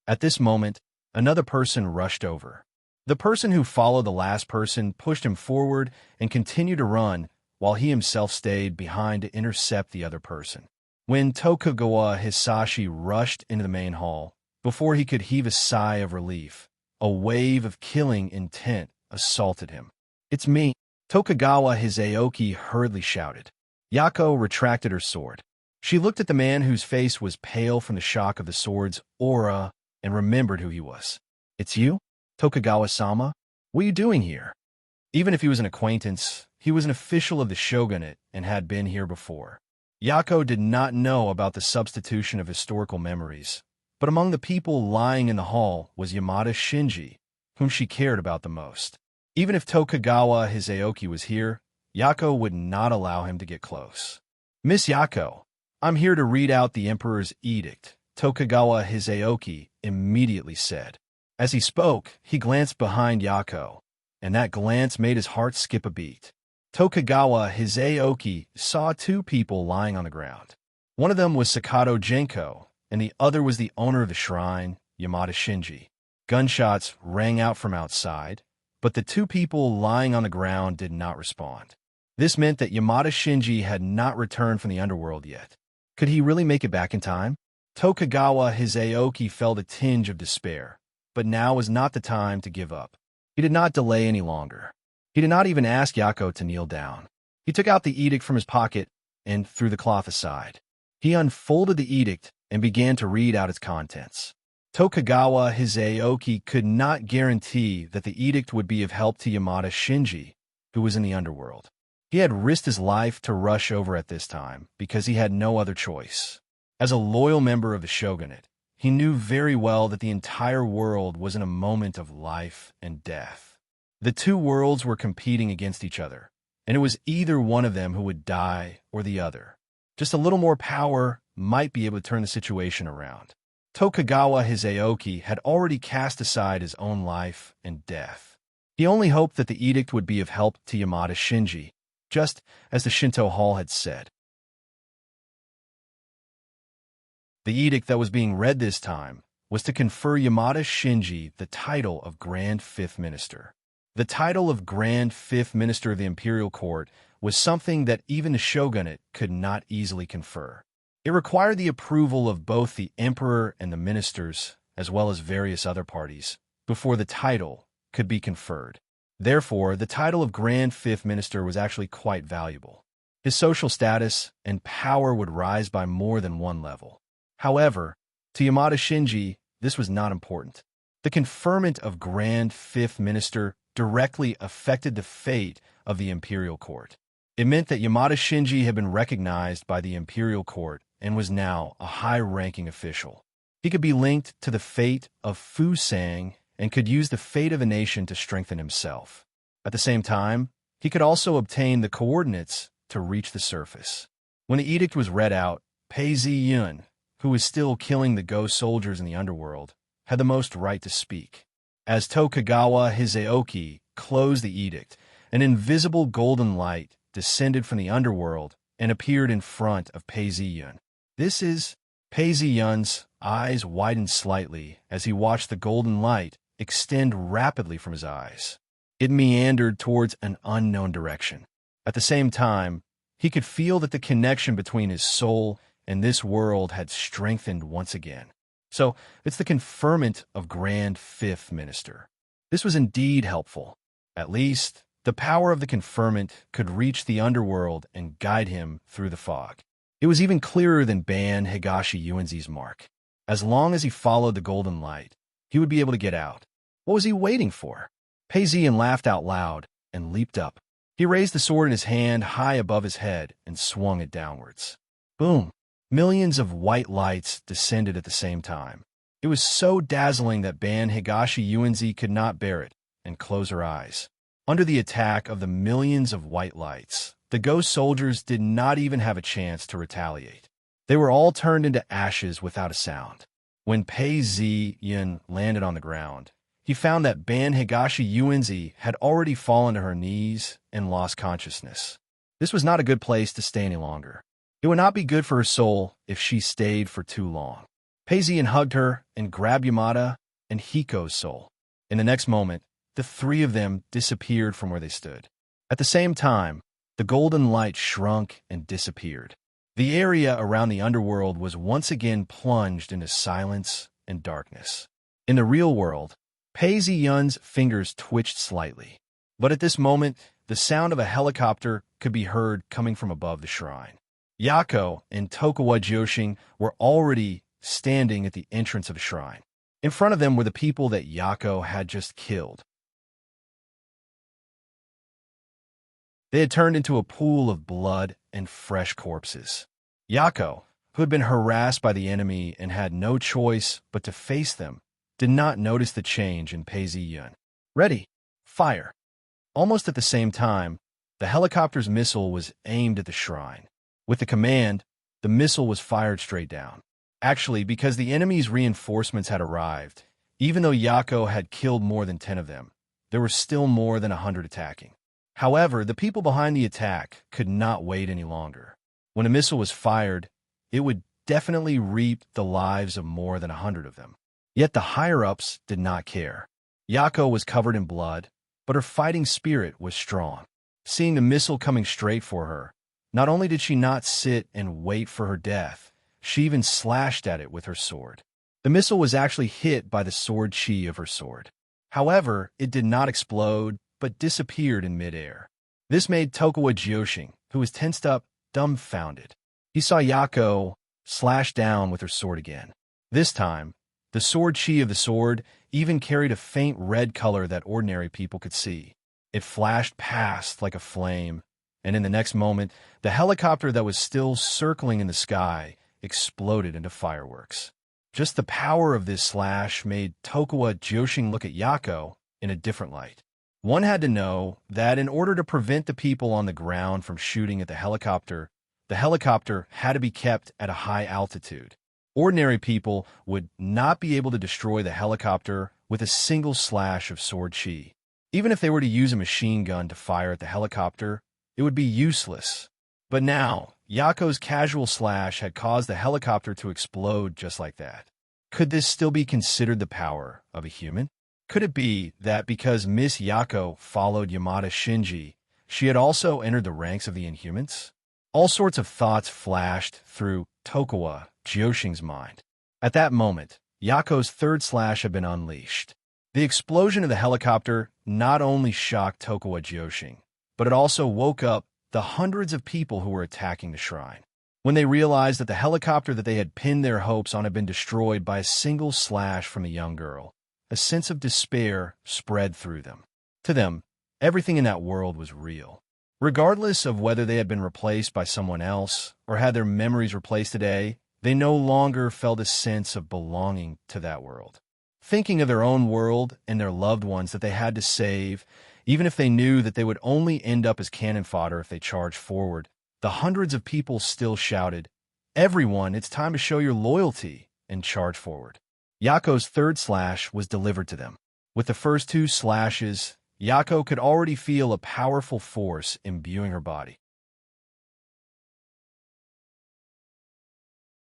At this moment, another person rushed over. The person who followed the last person pushed him forward and continued to run, while he himself stayed behind to intercept the other person. When Tokugawa Hisashi rushed into the main hall, before he could heave a sigh of relief, a wave of killing intent assaulted him. "It's me!" Tokugawa Hisaoki hurriedly shouted. Yako retracted her sword. She looked at the man whose face was pale from the shock of the sword's aura and remembered who he was. "It's you? Tokugawa-sama? What are you doing here?" Even if he was an acquaintance, he was an official of the shogunate and had been here before. Yako did not know about the substitution of historical memories, but among the people lying in the hall was Yamada Shinji, whom she cared about the most. Even if Tokugawa Hisaoki was here, Yako would not allow him to get close. "Miss Yako, I'm here to read out the Emperor's edict," Tokugawa Hisaoki immediately said. As he spoke, he glanced behind Yako, and that glance made his heart skip a beat. Tokugawa Hisaoki saw two people lying on the ground. One of them was Sakato Genko, and the other was the owner of the shrine, Yamada Shinji. Gunshots rang out from outside, but the two people lying on the ground did not respond. This meant that Yamada Shinji had not returned from the underworld yet. Could he really make it back in time? Tokugawa Hisaoki felt a tinge of despair, but now was not the time to give up. He did not delay any longer. He did not even ask Yako to kneel down. He took out the edict from his pocket and threw the cloth aside. He unfolded the edict and began to read out its contents. Tokugawa Hisaoki could not guarantee that the edict would be of help to Yamada Shinji, who was in the underworld. He had risked his life to rush over at this time because he had no other choice. As a loyal member of the shogunate, he knew very well that the entire world was in a moment of life and death. The two worlds were competing against each other, and it was either one of them who would die or the other. Just a little more power might be able to turn the situation around. Tokugawa Hisaoki had already cast aside his own life and death. He only hoped that the edict would be of help to Yamada Shinji, just as the Shinto Hall had said. The edict that was being read this time was to confer Yamada Shinji the title of Grand Fifth Minister. The title of Grand Fifth Minister of the Imperial Court was something that even the shogunate could not easily confer. It required the approval of both the emperor and the ministers, as well as various other parties, before the title could be conferred. Therefore, the title of Grand Fifth Minister was actually quite valuable. His social status and power would rise by more than one level. However, to Yamada Shinji, this was not important. The conferment of Grand Fifth Minister directly affected the fate of the Imperial Court. It meant that Yamada Shinji had been recognized by the Imperial Court and was now a high-ranking official. He could be linked to the fate of Fusang and could use the fate of a nation to strengthen himself. At the same time, he could also obtain the coordinates to reach the surface. When the edict was read out, Pei Zi-yun, who was still killing the ghost soldiers in the underworld, had the most right to speak. As Tokugawa Hisaoki closed the edict, an invisible golden light descended from the underworld and appeared in front of Pei Zi-yun. "This is..." Pei Zi-yun's eyes widened slightly as he watched the golden light extend rapidly from his eyes. It meandered towards an unknown direction. At the same time, he could feel that the connection between his soul and this world had strengthened once again. So, it's the conferment of Grand Fifth Minister. This was indeed helpful. At least, the power of the conferment could reach the underworld and guide him through the fog. It was even clearer than Ban Higashi Yuanzi's mark. As long as he followed the golden light, he would be able to get out. What was he waiting for? Pei Ziyan laughed out loud and leaped up. He raised the sword in his hand high above his head and swung it downwards. Boom! Millions of white lights descended at the same time. It was so dazzling that Ban Higashi Yuanzi could not bear it and close her eyes. Under the attack of the millions of white lights, the ghost soldiers did not even have a chance to retaliate. They were all turned into ashes without a sound. When Pei Zi-yun landed on the ground, he found that Ban Higashi Yuanzi had already fallen to her knees and lost consciousness. This was not a good place to stay any longer. It would not be good for her soul if she stayed for too long. Pei Zi-yun hugged her and grabbed Yamada and Hiko's soul. In the next moment, the three of them disappeared from where they stood. At the same time, the golden light shrunk and disappeared. The area around the underworld was once again plunged into silence and darkness. In the real world, Pei Zi-yun's fingers twitched slightly. But at this moment, the sound of a helicopter could be heard coming from above the shrine. Yako and Tokuwa Joshin were already standing at the entrance of the shrine. In front of them were the people that Yako had just killed. They had turned into a pool of blood and fresh corpses. Yako, who had been harassed by the enemy and had no choice but to face them, did not notice the change in Pei Ziyun. Ready, fire. Almost at the same time, the helicopter's missile was aimed at the shrine. With the command, the missile was fired straight down. Actually, because the enemy's reinforcements had arrived, even though Yako had killed more than 10 of them, there were still more than 100 attacking. However, the people behind the attack could not wait any longer. When a missile was fired, it would definitely reap the lives of more than 100 of them. Yet the higher-ups did not care. Yako was covered in blood, but her fighting spirit was strong. Seeing the missile coming straight for her, not only did she not sit and wait for her death, she even slashed at it with her sword. The missile was actually hit by the sword chi of her sword. However, it did not explode, but disappeared in midair. This made Tokuwa Joshin, who was tensed up, dumbfounded. He saw Yako slash down with her sword again. This time, the sword chi of the sword even carried a faint red color that ordinary people could see. It flashed past like a flame, and in the next moment, the helicopter that was still circling in the sky exploded into fireworks. Just the power of this slash made Tokuwa Joshin look at Yako in a different light. One had to know that in order to prevent the people on the ground from shooting at the helicopter had to be kept at a high altitude. Ordinary people would not be able to destroy the helicopter with a single slash of sword chi. Even if they were to use a machine gun to fire at the helicopter, it would be useless. But now, Yako's casual slash had caused the helicopter to explode just like that. Could this still be considered the power of a human? Could it be that because Miss Yako followed Yamada Shinji, she had also entered the ranks of the Inhumans? All sorts of thoughts flashed through Tokuwa Joshin's mind. At that moment, Yako's third slash had been unleashed. The explosion of the helicopter not only shocked Tokuwa Joshin, but it also woke up the hundreds of people who were attacking the shrine. When they realized that the helicopter that they had pinned their hopes on had been destroyed by a single slash from a young girl, a sense of despair spread through them. To them, everything in that world was real. Regardless of whether they had been replaced by someone else or had their memories replaced today, they no longer felt a sense of belonging to that world. Thinking of their own world and their loved ones that they had to save, even if they knew that they would only end up as cannon fodder if they charged forward, the hundreds of people still shouted, "Everyone, it's time to show your loyalty," and charge forward. Yako's third slash was delivered to them. With the first two slashes, Yako could already feel a powerful force imbuing her body.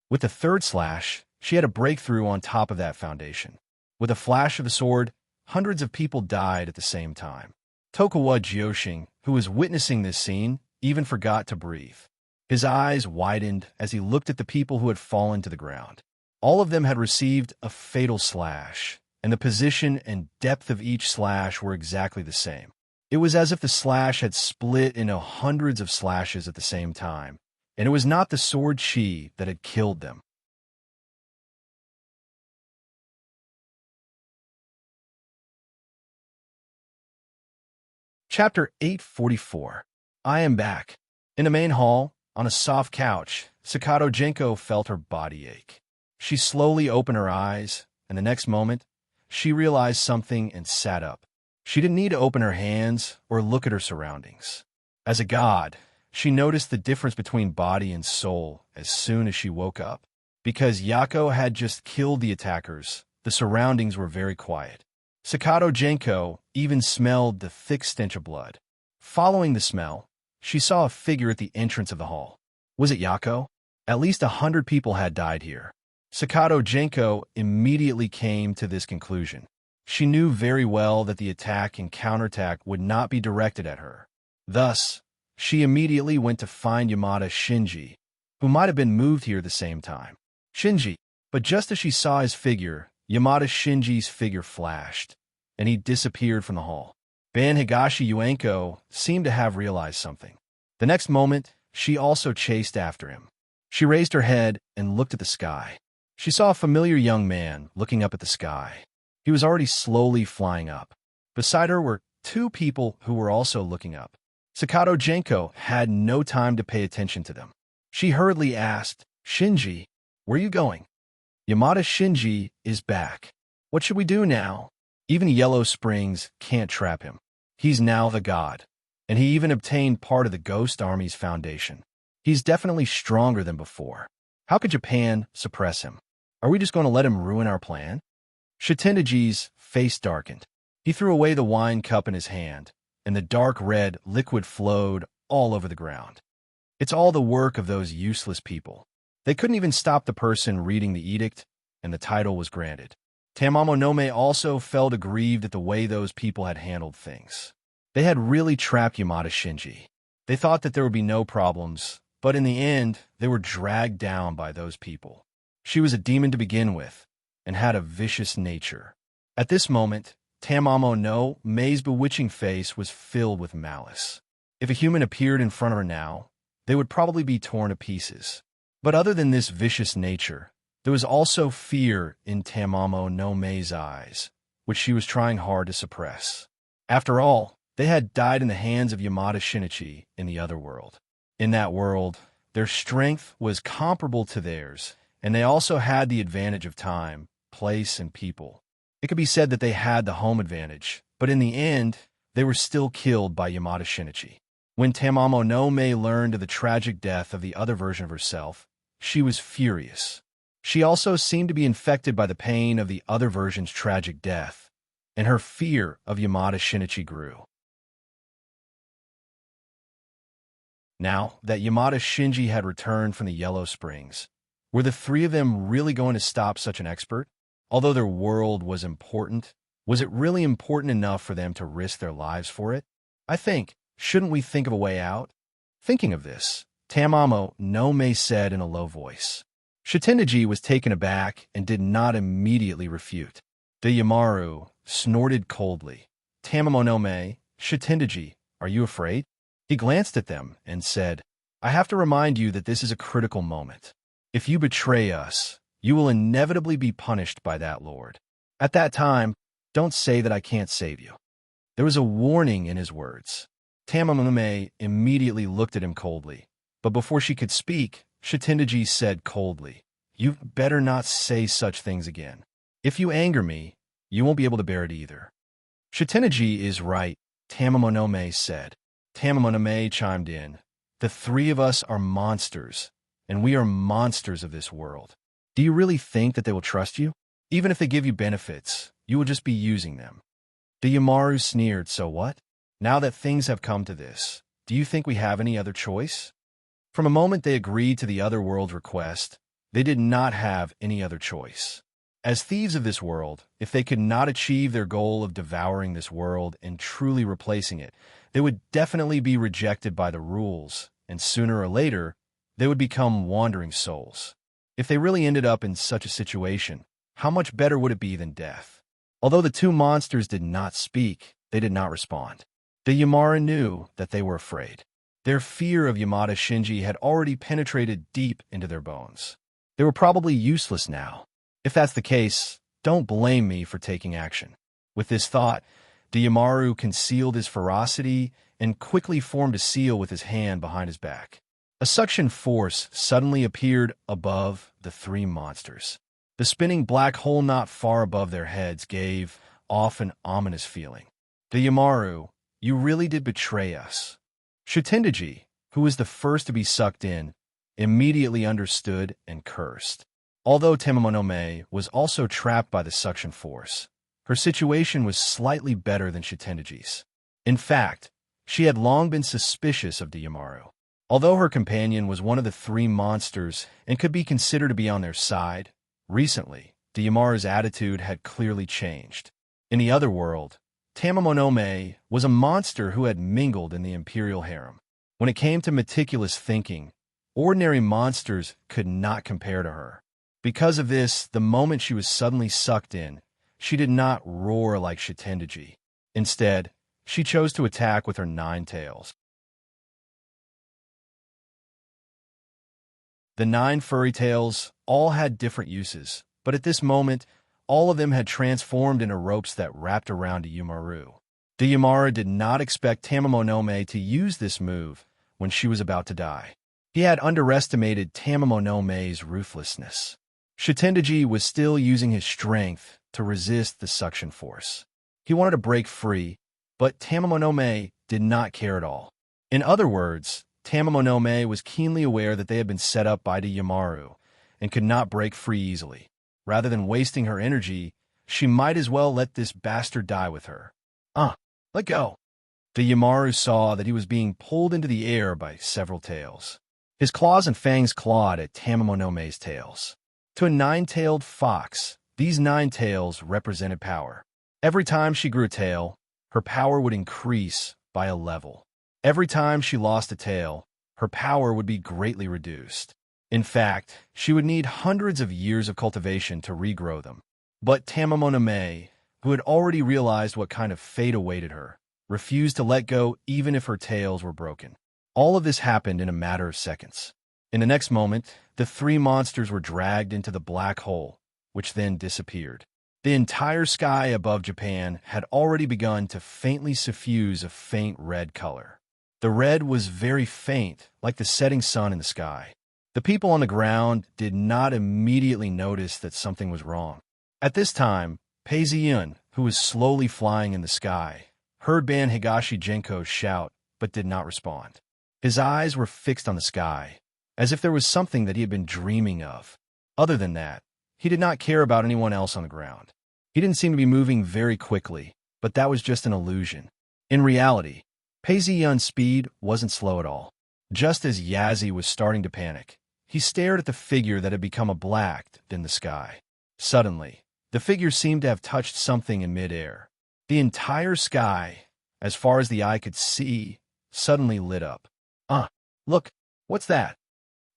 With the third slash, she had a breakthrough on top of that foundation. With a flash of the sword, hundreds of people died at the same time. Tokuwa Joshin, who was witnessing this scene, even forgot to breathe. His eyes widened as he looked at the people who had fallen to the ground. All of them had received a fatal slash, and the position and depth of each slash were exactly the same. It was as if the slash had split into hundreds of slashes at the same time, and it was not the sword chi that had killed them. Chapter 844. I Am Back. In the main hall, on a soft couch, Sakato Genko felt her body ache. She slowly opened her eyes, and the next moment, she realized something and sat up. She didn't need to open her hands or look at her surroundings. As a god, she noticed the difference between body and soul as soon as she woke up. Because Yako had just killed the attackers, the surroundings were very quiet. Sakato Genko even smelled the thick stench of blood. Following the smell, she saw a figure at the entrance of the hall. Was it Yako? At least 100 people had died here. Sakato Genko immediately came to this conclusion. She knew very well that the attack and counterattack would not be directed at her. Thus, she immediately went to find Yamada Shinji, who might have been moved here at the same time. Shinji. But just as she saw his figure, Yamada Shinji's figure flashed, and he disappeared from the hall. Ban Higashi Yuenko seemed to have realized something. The next moment, she also chased after him. She raised her head and looked at the sky. She saw a familiar young man looking up at the sky. He was already slowly flying up. Beside her were two people who were also looking up. Sakato Genko had no time to pay attention to them. She hurriedly asked, "Shinji, where are you going?" "Yamada Shinji is back. What should we do now? Even Yellow Springs can't trap him. He's now the god. And he even obtained part of the Ghost Army's foundation. He's definitely stronger than before. How could Japan suppress him? Are we just going to let him ruin our plan?" Shitendaji's face darkened. He threw away the wine cup in his hand, and the dark red liquid flowed all over the ground. "It's all the work of those useless people. They couldn't even stop the person reading the edict, and the title was granted." Tamamo no Mae also felt aggrieved at the way those people had handled things. They had really trapped Yamada Shinji. They thought that there would be no problems, but in the end, they were dragged down by those people. She was a demon to begin with, and had a vicious nature. At this moment, Tamamo no Mae's bewitching face was filled with malice. If a human appeared in front of her now, they would probably be torn to pieces. But other than this vicious nature, there was also fear in Tamamo no Mae's eyes, which she was trying hard to suppress. After all, they had died in the hands of Yamada Shinichi in the other world. In that world, their strength was comparable to theirs, and they also had the advantage of time, place, and people. It could be said that they had the home advantage, but in the end, they were still killed by Yamada Shinichi. When Tamamo no Mae learned of the tragic death of the other version of herself, she was furious. She also seemed to be infected by the pain of the other version's tragic death, and her fear of Yamada Shinichi grew. Now that Yamada Shinji had returned from the Yellow Springs, were the three of them really going to stop such an expert? Although their world was important, was it really important enough for them to risk their lives for it? I think, shouldn't we think of a way out? Thinking of this, Tamamo no Mae said in a low voice. Shitendaji was taken aback and did not immediately refute. The Yamaru snorted coldly. "Tamamo no Mae, Shitendaji, are you afraid?" He glanced at them and said, "I have to remind you that this is a critical moment. If you betray us, you will inevitably be punished by that lord. At that time, don't say that I can't save you." There was a warning in his words. Tamamo no Mae immediately looked at him coldly, but before she could speak, Shitendaji said coldly, "You better not say such things again. If you anger me, you won't be able to bear it either." "Shitendaji is right," Tamamo no Mae said. Tamamo no Mae chimed in, "The three of us are monsters, and we are monsters of this world. Do you really think that they will trust you? Even if they give you benefits, you will just be using them." The Yamaru sneered, "So what? Now that things have come to this, do you think we have any other choice?" From a moment they agreed to the other world's request, they did not have any other choice. As thieves of this world, if they could not achieve their goal of devouring this world and truly replacing it, they would definitely be rejected by the rules, and sooner or later, they would become wandering souls. If they really ended up in such a situation, how much better would it be than death? Although the two monsters did not speak, they did not respond. The Yamara knew that they were afraid. Their fear of Yamada Shinji had already penetrated deep into their bones. They were probably useless now. If that's the case, don't blame me for taking action. With this thought, the Yamaru concealed his ferocity and quickly formed a seal with his hand behind his back. A suction force suddenly appeared above the three monsters. The spinning black hole not far above their heads gave off an ominous feeling. The Yamaru, you really did betray us. Shitendaji, who was the first to be sucked in, immediately understood and cursed. Although Tamamo no Mae was also trapped by the suction force, her situation was slightly better than Shitendaji's. In fact, she had long been suspicious of the Yamaru. Although her companion was one of the three monsters and could be considered to be on their side, recently, the Yamaru's attitude had clearly changed. In the other world, Tamamo no Mae was a monster who had mingled in the imperial harem. When it came to meticulous thinking, ordinary monsters could not compare to her. Because of this, the moment she was suddenly sucked in, she did not roar like Shitendaji. Instead, she chose to attack with her 9 tails. The 9 furry tails all had different uses, but at this moment, all of them had transformed into ropes that wrapped around Yumaru. The Yamara did not expect Tamamonome to use this move when she was about to die. He had underestimated Tamamonome's ruthlessness. Shitendaji was still using his strength to resist the suction force. He wanted to break free, but Tamamonome did not care at all. In other words, Tamamonome was keenly aware that they had been set up by the Yamaru and could not break free easily. Rather than wasting her energy, she might as well let this bastard die with her. Let go. The Yamaru saw that he was being pulled into the air by several tails. His claws and fangs clawed at Tamamonome's tails. To a 9-tailed fox, these 9 tails represented power. Every time she grew a tail, her power would increase by a level. Every time she lost a tail, her power would be greatly reduced. In fact, she would need hundreds of years of cultivation to regrow them. But Tamamonome, who had already realized what kind of fate awaited her, refused to let go even if her tails were broken. All of this happened in a matter of seconds. In the next moment, the 3 monsters were dragged into the black hole, which then disappeared. The entire sky above Japan had already begun to faintly suffuse a faint red color. The red was very faint, like the setting sun in the sky. The people on the ground did not immediately notice that something was wrong. At this time, Peiziyun, who was slowly flying in the sky, heard Ban Higashi Genko shout, but did not respond. His eyes were fixed on the sky, as if there was something that he had been dreaming of. Other than that, he did not care about anyone else on the ground. He didn't seem to be moving very quickly, but that was just an illusion. In reality, Peiziyun's speed wasn't slow at all. Just as Yazi was starting to panic, he stared at the figure that had become a black in the sky. Suddenly, the figure seemed to have touched something in midair. The entire sky, as far as the eye could see, suddenly lit up. Look, what's that?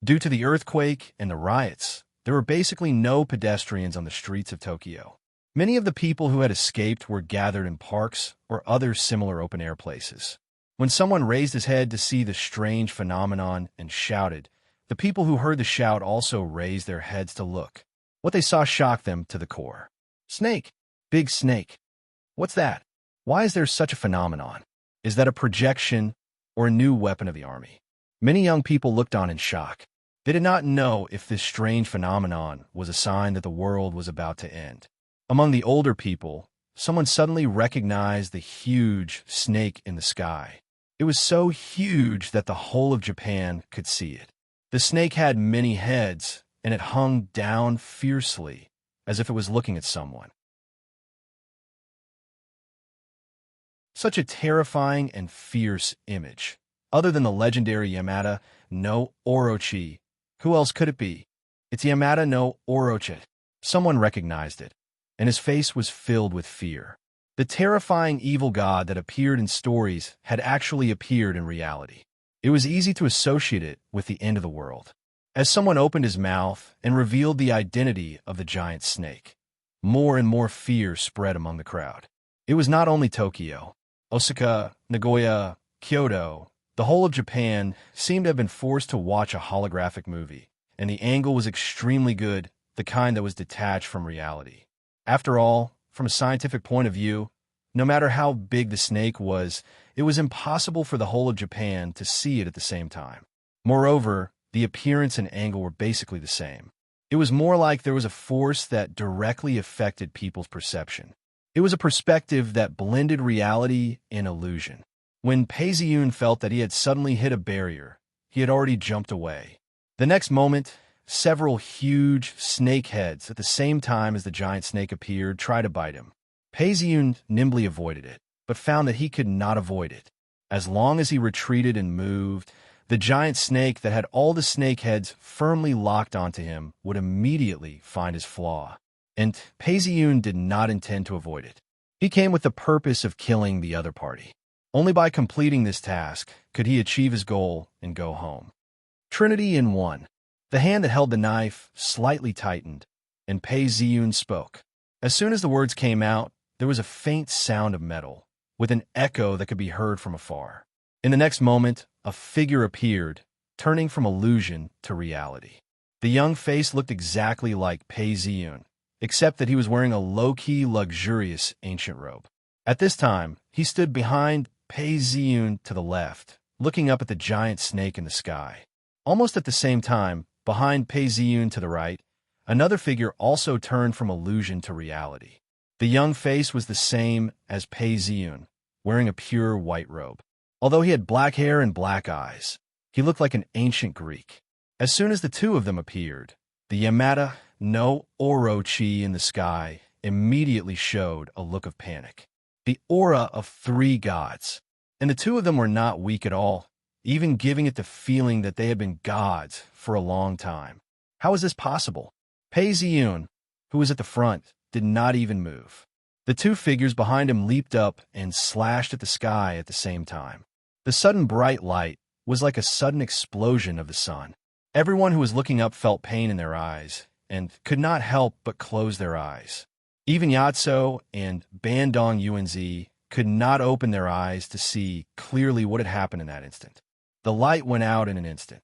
Due to the earthquake and the riots, there were basically no pedestrians on the streets of Tokyo. Many of the people who had escaped were gathered in parks or other similar open-air places. When someone raised his head to see the strange phenomenon and shouted, the people who heard the shout also raised their heads to look. What they saw shocked them to the core. Snake! Big snake! What's that? Why is there such a phenomenon? Is that a projection or a new weapon of the army? Many young people looked on in shock. They did not know if this strange phenomenon was a sign that the world was about to end. Among the older people, someone suddenly recognized the huge snake in the sky. It was so huge that the whole of Japan could see it. The snake had many heads, and it hung down fiercely, as if it was looking at someone. Such a terrifying and fierce image. Other than the legendary Yamada no Orochi, who else could it be? It's Yamada no Orochi. Someone recognized it, and his face was filled with fear. The terrifying evil god that appeared in stories had actually appeared in reality. It was easy to associate it with the end of the world. As someone opened his mouth and revealed the identity of the giant snake, more and more fear spread among the crowd. It was not only Tokyo. Osaka, Nagoya, Kyoto, the whole of Japan seemed to have been forced to watch a holographic movie, and the angle was extremely good, the kind that was detached from reality. After all, from a scientific point of view, no matter how big the snake was, it was impossible for the whole of Japan to see it at the same time. Moreover, the appearance and angle were basically the same. It was more like there was a force that directly affected people's perception. It was a perspective that blended reality and illusion. When Peiziyun felt that he had suddenly hit a barrier, he had already jumped away. The next moment, several huge snake heads at the same time as the giant snake appeared tried to bite him. Peiziyun nimbly avoided it, but found that he could not avoid it. As long as he retreated and moved, the giant snake that had all the snake heads firmly locked onto him would immediately find his flaw. And Peiziyun did not intend to avoid it. He came with the purpose of killing the other party. Only by completing this task could he achieve his goal and go home. Trinity in one. The hand that held the knife slightly tightened, and Peiziyun spoke. As soon as the words came out, there was a faint sound of metal, with an echo that could be heard from afar. In the next moment, a figure appeared, turning from illusion to reality. The young face looked exactly like Pei Ziyun, except that he was wearing a low-key, luxurious ancient robe. At this time, he stood behind Pei Ziyun to the left, looking up at the giant snake in the sky. Almost at the same time, behind Pei Ziyun to the right, another figure also turned from illusion to reality. The young face was the same as Pei Ziyun, wearing a pure white robe. Although he had black hair and black eyes, he looked like an ancient Greek. As soon as the two of them appeared, the Yamata no Orochi in the sky immediately showed a look of panic. The aura of three gods. And the two of them were not weak at all, even giving it the feeling that they had been gods for a long time. How is this possible? Pei Ziyun, who was at the front, did not even move. The two figures behind him leaped up and slashed at the sky at the same time. The sudden bright light was like a sudden explosion of the sun. Everyone who was looking up felt pain in their eyes and could not help but close their eyes. Even Yatso and Bandong Yuanzi could not open their eyes to see clearly what had happened in that instant. The light went out in an instant.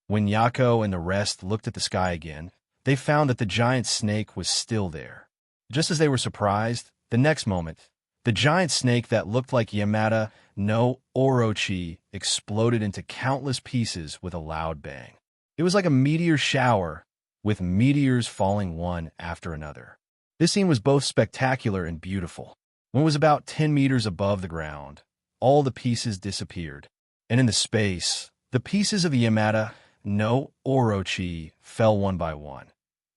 When Yako and the rest looked at the sky again, they found that the giant snake was still there. Just as they were surprised, the next moment, the giant snake that looked like Yamata no Orochi exploded into countless pieces with a loud bang. It was like a meteor shower, with meteors falling one after another. This scene was both spectacular and beautiful. When it was about 10 meters above the ground, all the pieces disappeared, and in the space, the pieces of the Yamata no Orochi fell one by one,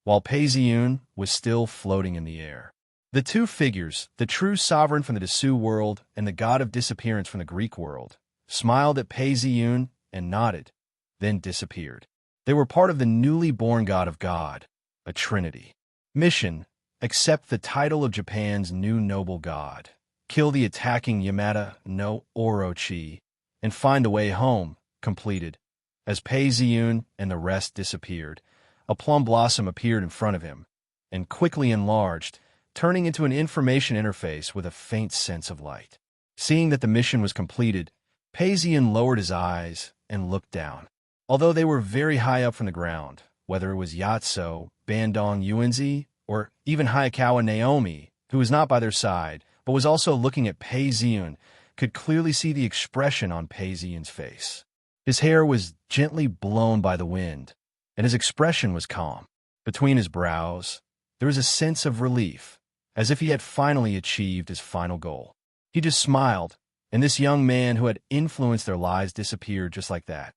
while Pei Ziyun was still floating in the air. The two figures, the true sovereign from the Dessous world and the god of disappearance from the Greek world, smiled at Pei Ziyun and nodded, then disappeared. They were part of the newly born god of God, a trinity. Mission: accept the title of Japan's new noble god, kill the attacking Yamata no Orochi, and find the way home, completed. As Pei Ziyun and the rest disappeared, a plum blossom appeared in front of him, and quickly enlarged, turning into an information interface with a faint sense of light. Seeing that the mission was completed, Pei Ziyun lowered his eyes and looked down. Although they were very high up from the ground, whether it was Yatso, Bandong Yuanzi, or even Hayakawa Naomi, who was not by their side, but was also looking at Pei Ziyun, could clearly see the expression on Pei Ziyun's face. His hair was gently blown by the wind, and his expression was calm. Between his brows, there was a sense of relief, as if he had finally achieved his final goal. He just smiled, and this young man who had influenced their lives disappeared just like that.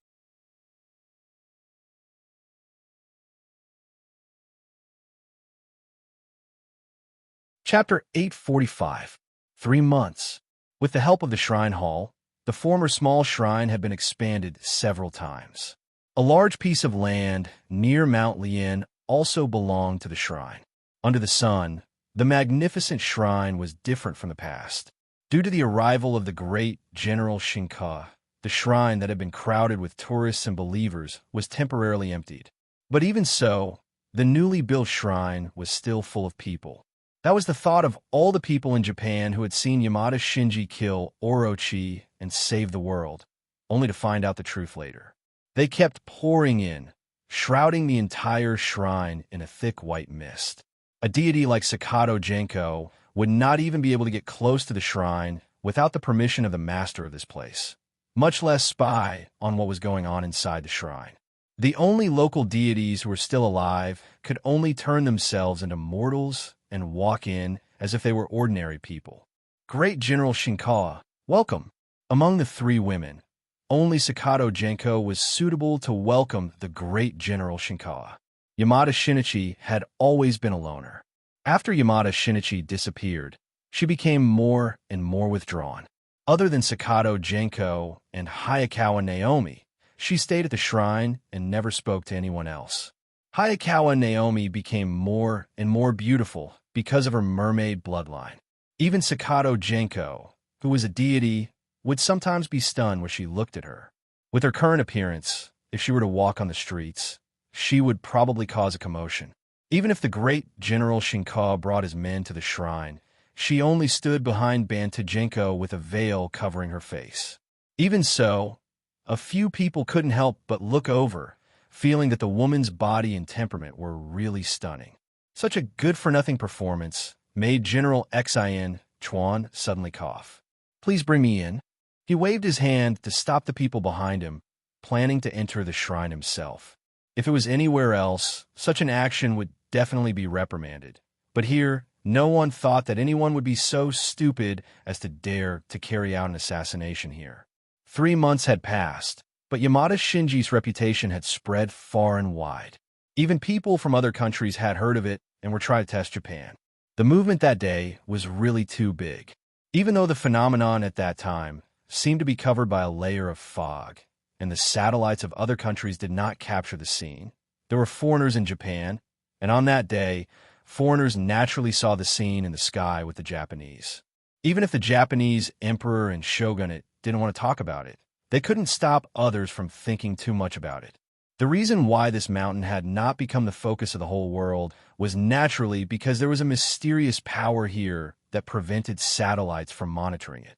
Chapter 845. 3 months. With the help of the shrine hall, the former small shrine had been expanded several times. A large piece of land near Mount Lian also belonged to the shrine. Under the sun, the magnificent shrine was different from the past. Due to the arrival of the great General Shinka, the shrine that had been crowded with tourists and believers was temporarily emptied. But even so, the newly built shrine was still full of people. That was the thought of all the people in Japan who had seen Yamada Shinji kill Orochi and save the world, only to find out the truth later. They kept pouring in, shrouding the entire shrine in a thick white mist. A deity like Sakato Genko would not even be able to get close to the shrine without the permission of the master of this place, much less spy on what was going on inside the shrine. The only local deities who were still alive could only turn themselves into mortals and walk in as if they were ordinary people. Great General Shinkawa, welcome. Among the 3 women, only Sakato Genko was suitable to welcome the great General Shinkawa. Yamada Shinichi had always been a loner. After Yamada Shinichi disappeared, she became more and more withdrawn. Other than Sakato Genko and Hayakawa Naomi, she stayed at the shrine and never spoke to anyone else. Hayakawa Naomi became more and more beautiful because of her mermaid bloodline. Even Sakato Genko, who was a deity, would sometimes be stunned when she looked at her. With her current appearance, if she were to walk on the streets, she would probably cause a commotion. Even if the great General Shinkawa brought his men to the shrine, she only stood behind Banta Genko with a veil covering her face. Even so, A few people couldn't help but look over, feeling that the woman's body and temperament were really stunning. Such a good-for-nothing performance made General Xin Chuan suddenly cough. "Please bring me in." He waved his hand to stop the people behind him, planning to enter the shrine himself. If it was anywhere else, such an action would definitely be reprimanded. But here, no one thought that anyone would be so stupid as to dare to carry out an assassination here. 3 months had passed, but Yamada Shinji's reputation had spread far and wide. Even people from other countries had heard of it and were trying to test Japan. The movement that day was really too big. Even though the phenomenon at that time seemed to be covered by a layer of fog, and the satellites of other countries did not capture the scene, there were foreigners in Japan, and on that day, foreigners naturally saw the scene in the sky with the Japanese. Even if the Japanese emperor and shogunate didn't want to talk about it, they couldn't stop others from thinking too much about it. The reason why this mountain had not become the focus of the whole world was naturally because there was a mysterious power here that prevented satellites from monitoring it.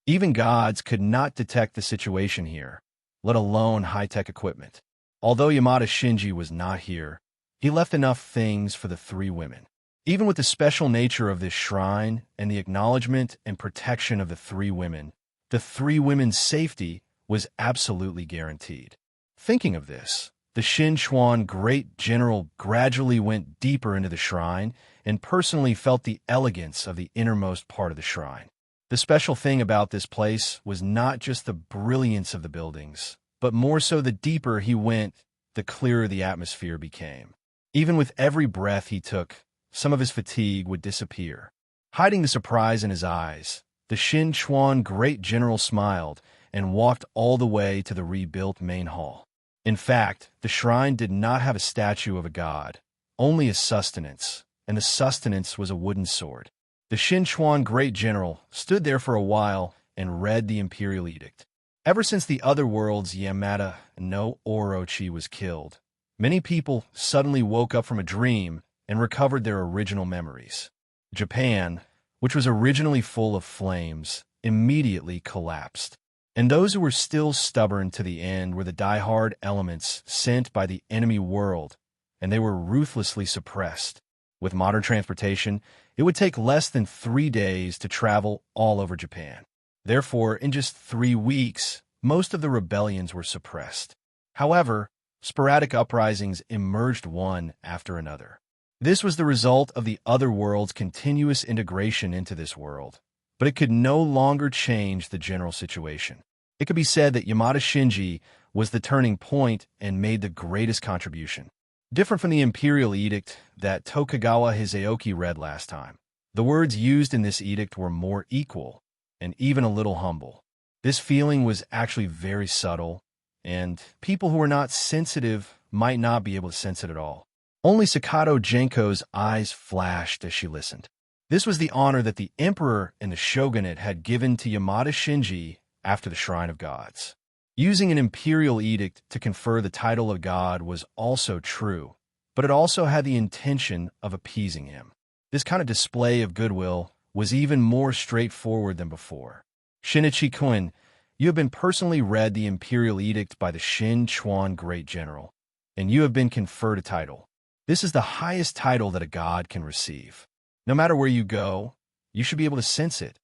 Even gods could not detect the situation here, let alone high-tech equipment. Although Yamada Shinji was not here, he left enough things for the 3 women. Even with the special nature of this shrine and the acknowledgement and protection of the 3 women, the 3 women's safety was absolutely guaranteed. Thinking of this, the Shin Chuan Great General gradually went deeper into the shrine and personally felt the elegance of the innermost part of the shrine. The special thing about this place was not just the brilliance of the buildings, but more so the deeper he went, the clearer the atmosphere became. Even with every breath he took, some of his fatigue would disappear. Hiding the surprise in his eyes, the Shin Chuan Great General smiled and walked all the way to the rebuilt main hall. In fact, the shrine did not have a statue of a god, only a sustenance, and the sustenance was a wooden sword. The Shin Chuan Great General stood there for a while and read the imperial edict. Ever since the other world's Yamada no Orochi was killed, many people suddenly woke up from a dream and recovered their original memories. Japan, which was originally full of flames, immediately collapsed. And those who were still stubborn to the end were the die-hard elements sent by the enemy world, and they were ruthlessly suppressed. With modern transportation, it would take less than 3 days to travel all over Japan. Therefore, in just 3 weeks, most of the rebellions were suppressed. However, sporadic uprisings emerged one after another. This was the result of the other world's continuous integration into this world, but it could no longer change the general situation. It could be said that Yamada Shinji was the turning point and made the greatest contribution. Different from the imperial edict that Tokugawa Hideyoshi read last time, the words used in this edict were more equal and even a little humble. This feeling was actually very subtle, and people who are not sensitive might not be able to sense it at all. Only Sakato Genko's eyes flashed as she listened. This was the honor that the emperor and the shogunate had given to Yamada Shinji after the Shrine of Gods. Using an imperial edict to confer the title of god was also true, but it also had the intention of appeasing him. This kind of display of goodwill was even more straightforward than before. Shinichi-kun, you have been personally read the imperial edict by the Shin Chuan Great General, and you have been conferred a title. This is the highest title that a god can receive. No matter where you go, you should be able to sense it,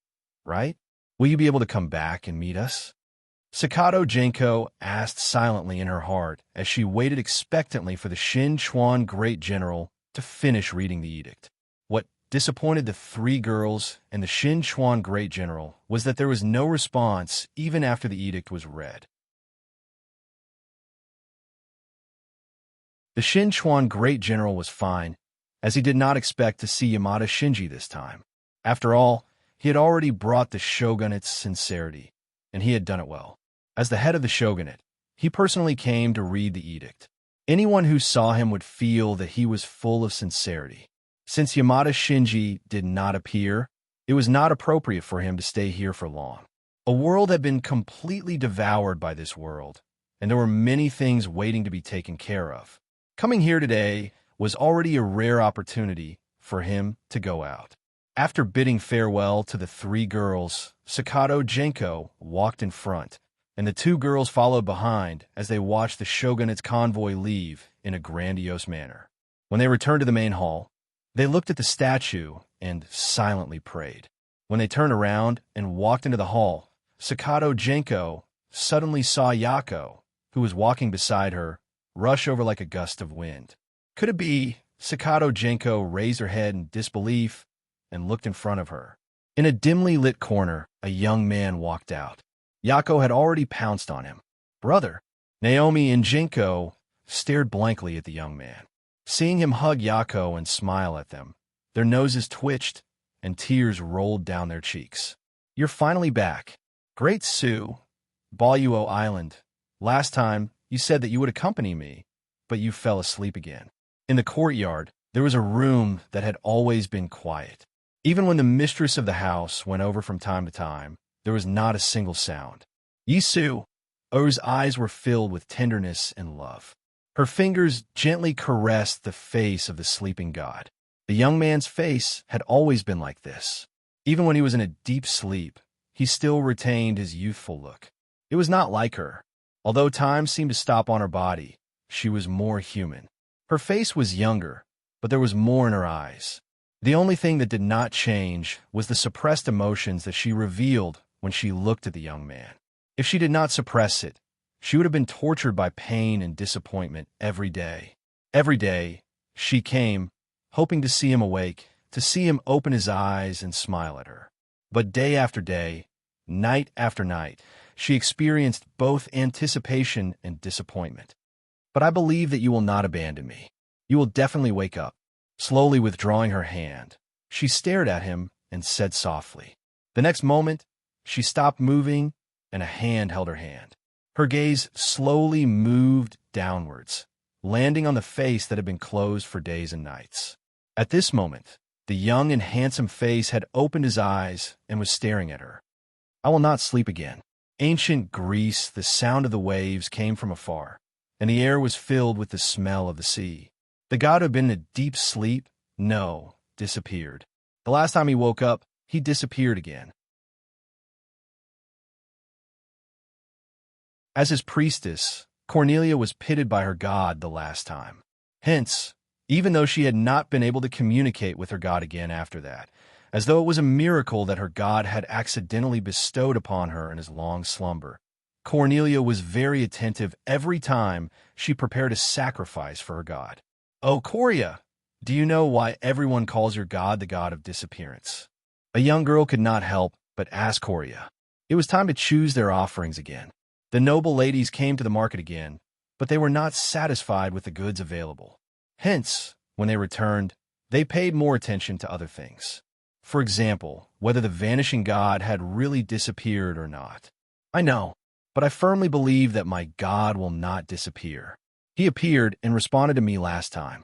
right? Will you be able to come back and meet us? Sakato Genko asked silently in her heart as she waited expectantly for the Shin Chuan Great General to finish reading the edict. What disappointed the 3 girls and the Shin Chuan Great General was that there was no response even after the edict was read. The Shin Chuan Great General was fine, as he did not expect to see Yamada Shinji this time. After all, he had already brought the shogunate's sincerity, and he had done it well. As the head of the shogunate, he personally came to read the edict. Anyone who saw him would feel that he was full of sincerity. Since Yamada Shinji did not appear, it was not appropriate for him to stay here for long. A world had been completely devoured by this world, and there were many things waiting to be taken care of. Coming here today was already a rare opportunity for him to go out. After bidding farewell to the three girls, Sakado Genko walked in front, and the two girls followed behind as they watched the shogunate's convoy leave in a grandiose manner. When they returned to the main hall, they looked at the statue and silently prayed. When they turned around and walked into the hall, Sakado Genko suddenly saw Yako, who was walking beside her, rush over like a gust of wind. Could it be? Sakado Genko raised her head in disbelief and looked in front of her. In a dimly lit corner, a young man walked out. Yako had already pounced on him. Brother! Naomi and Genko stared blankly at the young man. Seeing him hug Yako and smile at them, their noses twitched and tears rolled down their cheeks. You're finally back. Great Sue. Boluo Island. Last time, you said that you would accompany me, but you fell asleep again. In the courtyard, there was a room that had always been quiet. Even when the mistress of the house went over from time to time, there was not a single sound. Yisu, O's eyes were filled with tenderness and love. Her fingers gently caressed the face of the sleeping god. The young man's face had always been like this. Even when he was in a deep sleep, he still retained his youthful look. It was not like her. Although time seemed to stop on her body, she was more human. Her face was younger, but there was more in her eyes. The only thing that did not change was the suppressed emotions that she revealed when she looked at the young man. If she did not suppress it, she would have been tortured by pain and disappointment every day. Every day, she came, hoping to see him awake, to see him open his eyes and smile at her. But day after day, night after night, she experienced both anticipation and disappointment. But I believe that you will not abandon me. You will definitely wake up. Slowly withdrawing her hand, she stared at him and said softly. The next moment, she stopped moving and a hand held her hand. Her gaze slowly moved downwards, landing on the face that had been closed for days and nights. At this moment, the young and handsome face had opened his eyes and was staring at her. I will not sleep again. Ancient Greece, the sound of the waves came from afar, and the air was filled with the smell of the sea. The god who had been in a deep sleep, disappeared. The last time he woke up, he disappeared again. As his priestess, Cornelia was pitted by her god the last time. Hence, even though she had not been able to communicate with her god again after that, as though it was a miracle that her god had accidentally bestowed upon her in his long slumber, Cornelia was very attentive every time she prepared a sacrifice for her god. Oh, Coria, do you know why everyone calls your god the god of disappearance? A young girl could not help but ask Coria. It was time to choose their offerings again. The noble ladies came to the market again, but they were not satisfied with the goods available. Hence, when they returned, they paid more attention to other things. For example, whether the vanishing god had really disappeared or not. I know, but I firmly believe that my god will not disappear. He appeared and responded to me last time.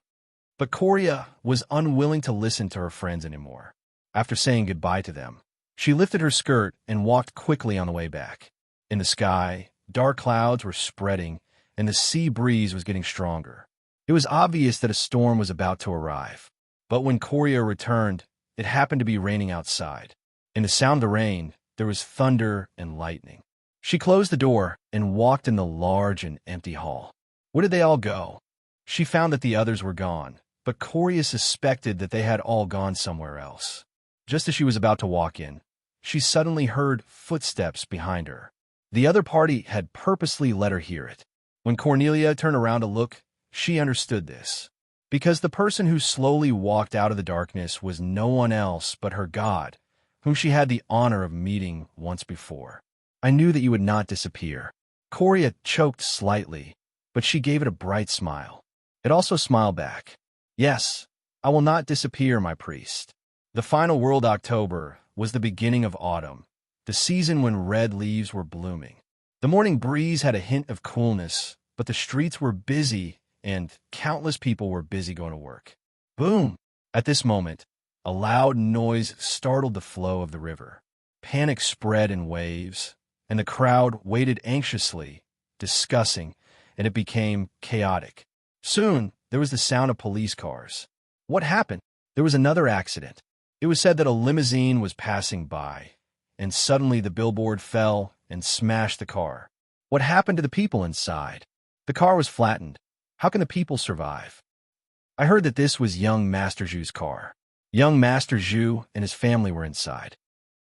But Coria was unwilling to listen to her friends anymore. After saying goodbye to them, she lifted her skirt and walked quickly on the way back. In the sky, dark clouds were spreading, and the sea breeze was getting stronger. It was obvious that a storm was about to arrive. But when Coria returned, it happened to be raining outside. In the sound of the rain, there was thunder and lightning. She closed the door and walked in the large and empty hall. Where did they all go? She found that the others were gone, but Coria suspected that they had all gone somewhere else. Just as she was about to walk in, she suddenly heard footsteps behind her. The other party had purposely let her hear it. When Cornelia turned around to look, she understood this. Because the person who slowly walked out of the darkness was no one else but her god, whom she had the honor of meeting once before. I knew that you would not disappear. Coria choked slightly, but she gave it a bright smile. It also smiled back. Yes, I will not disappear, my priest. The final world October was the beginning of autumn, the season when red leaves were blooming. The morning breeze had a hint of coolness, but the streets were busy and countless people were busy going to work. Boom! At this moment, a loud noise startled the flow of the river. Panic spread in waves, and the crowd waited anxiously, discussing, and it became chaotic. Soon, there was the sound of police cars. What happened? There was another accident. It was said that a limousine was passing by, and suddenly the billboard fell and smashed the car. What happened to the people inside? The car was flattened. How can the people survive? I heard that this was young Master Zhu's car. Young Master Zhu and his family were inside.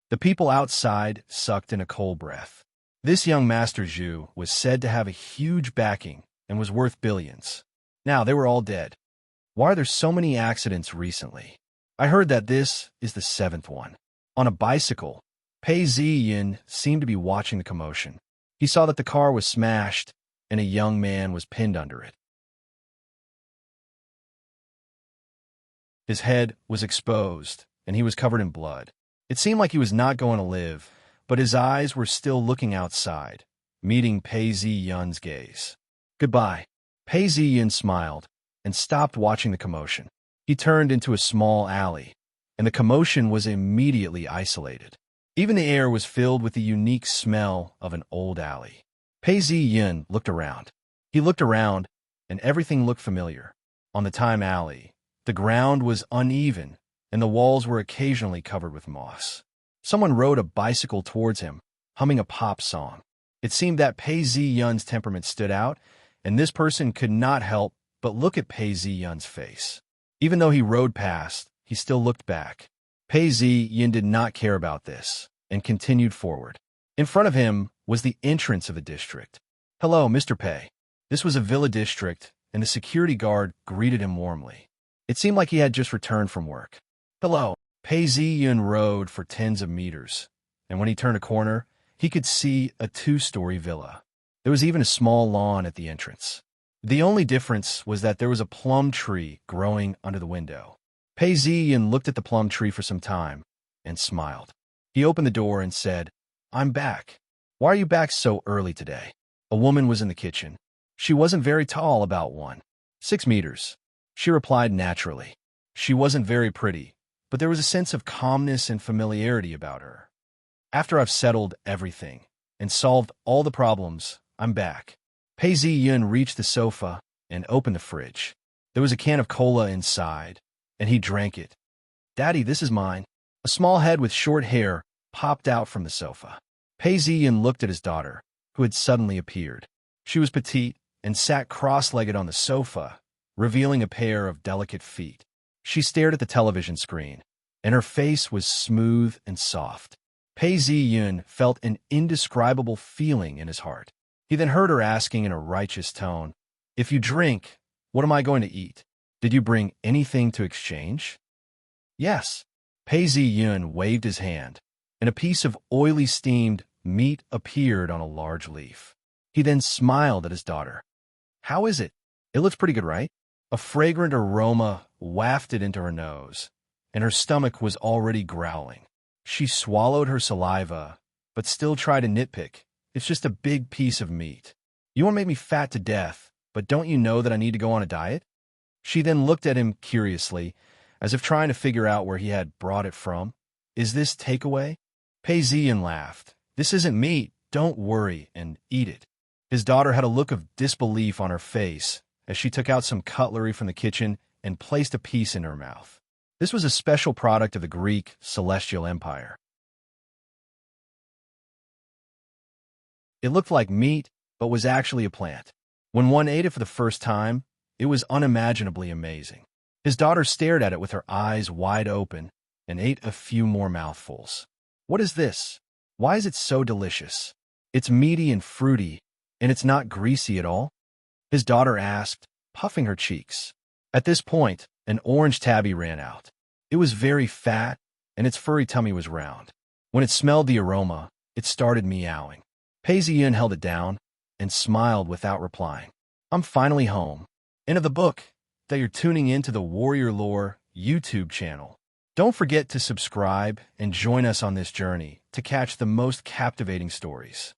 The people outside sucked in a cold breath. This young Master Zhu was said to have a huge backing and was worth billions. Now they were all dead. Why are there so many accidents recently? I heard that this is the 7th one. On a bicycle, Pei Ziyin seemed to be watching the commotion. He saw that the car was smashed and a young man was pinned under it. His head was exposed, and he was covered in blood. It seemed like he was not going to live, but his eyes were still looking outside, meeting Pei Ziyun's gaze. Goodbye. Pei Ziyin smiled and stopped watching the commotion. He turned into a small alley, and the commotion was immediately isolated. Even the air was filled with the unique smell of an old alley. Pei Ziyin looked around. He looked around, and everything looked familiar. On the time alley, the ground was uneven, and the walls were occasionally covered with moss. Someone rode a bicycle towards him, humming a pop song. It seemed that Pei Ziyun's temperament stood out, and this person could not help but look at Pei Ziyun's face. Even though he rode past, he still looked back. Pei Ziyin did not care about this, and continued forward. In front of him was the entrance of the district. "Hello, Mr. Pei." This was a villa district, and the security guard greeted him warmly. It seemed like he had just returned from work. "Hello." Pei Ziyin rode for tens of meters, and when he turned a corner, he could see a 2-story villa. There was even a small lawn at the entrance. The only difference was that there was a plum tree growing under the window. Pei Ziyin looked at the plum tree for some time and smiled. He opened the door and said, "I'm back." "Why are you back so early today?" A woman was in the kitchen. She wasn't very tall, about 1.6 meters. She replied naturally. She wasn't very pretty, but there was a sense of calmness and familiarity about her. "After I've settled everything and solved all the problems, I'm back." Pei Ziyin reached the sofa and opened the fridge. There was a can of cola inside, and he drank it. "Daddy, this is mine." A small head with short hair popped out from the sofa. Pei Ziyin looked at his daughter, who had suddenly appeared. She was petite and sat cross-legged on the sofa, revealing a pair of delicate feet. She stared at the television screen, and her face was smooth and soft. Pei Ziyin felt an indescribable feeling in his heart. He then heard her asking in a righteous tone, "If you drink, what am I going to eat? Did you bring anything to exchange?" "Yes." Pei Ziyin waved his hand, and a piece of oily steamed meat appeared on a large leaf. He then smiled at his daughter. "How is it? It looks pretty good, right?" A fragrant aroma wafted into her nose, and her stomach was already growling. She swallowed her saliva, but still tried to nitpick. "It's just a big piece of meat. You want to make me fat to death, but don't you know that I need to go on a diet?" She then looked at him curiously, as if trying to figure out where he had brought it from. "Is this takeaway?" Pei Ziyin laughed. "This isn't meat. Don't worry and eat it." His daughter had a look of disbelief on her face as she took out some cutlery from the kitchen and placed a piece in her mouth. This was a special product of the Greek Celestial Empire. It looked like meat, but was actually a plant. When one ate it for the first time, it was unimaginably amazing. His daughter stared at it with her eyes wide open and ate a few more mouthfuls. "What is this? Why is it so delicious? It's meaty and fruity, and it's not greasy at all?" his daughter asked, puffing her cheeks. At this point, an orange tabby ran out. It was very fat, and its furry tummy was round. When it smelled the aroma, it started meowing. Pei Ziyin held it down and smiled without replying. "I'm finally home." End of the book. That you're tuning in to the Warrior Lore YouTube channel. Don't forget to subscribe and join us on this journey to catch the most captivating stories.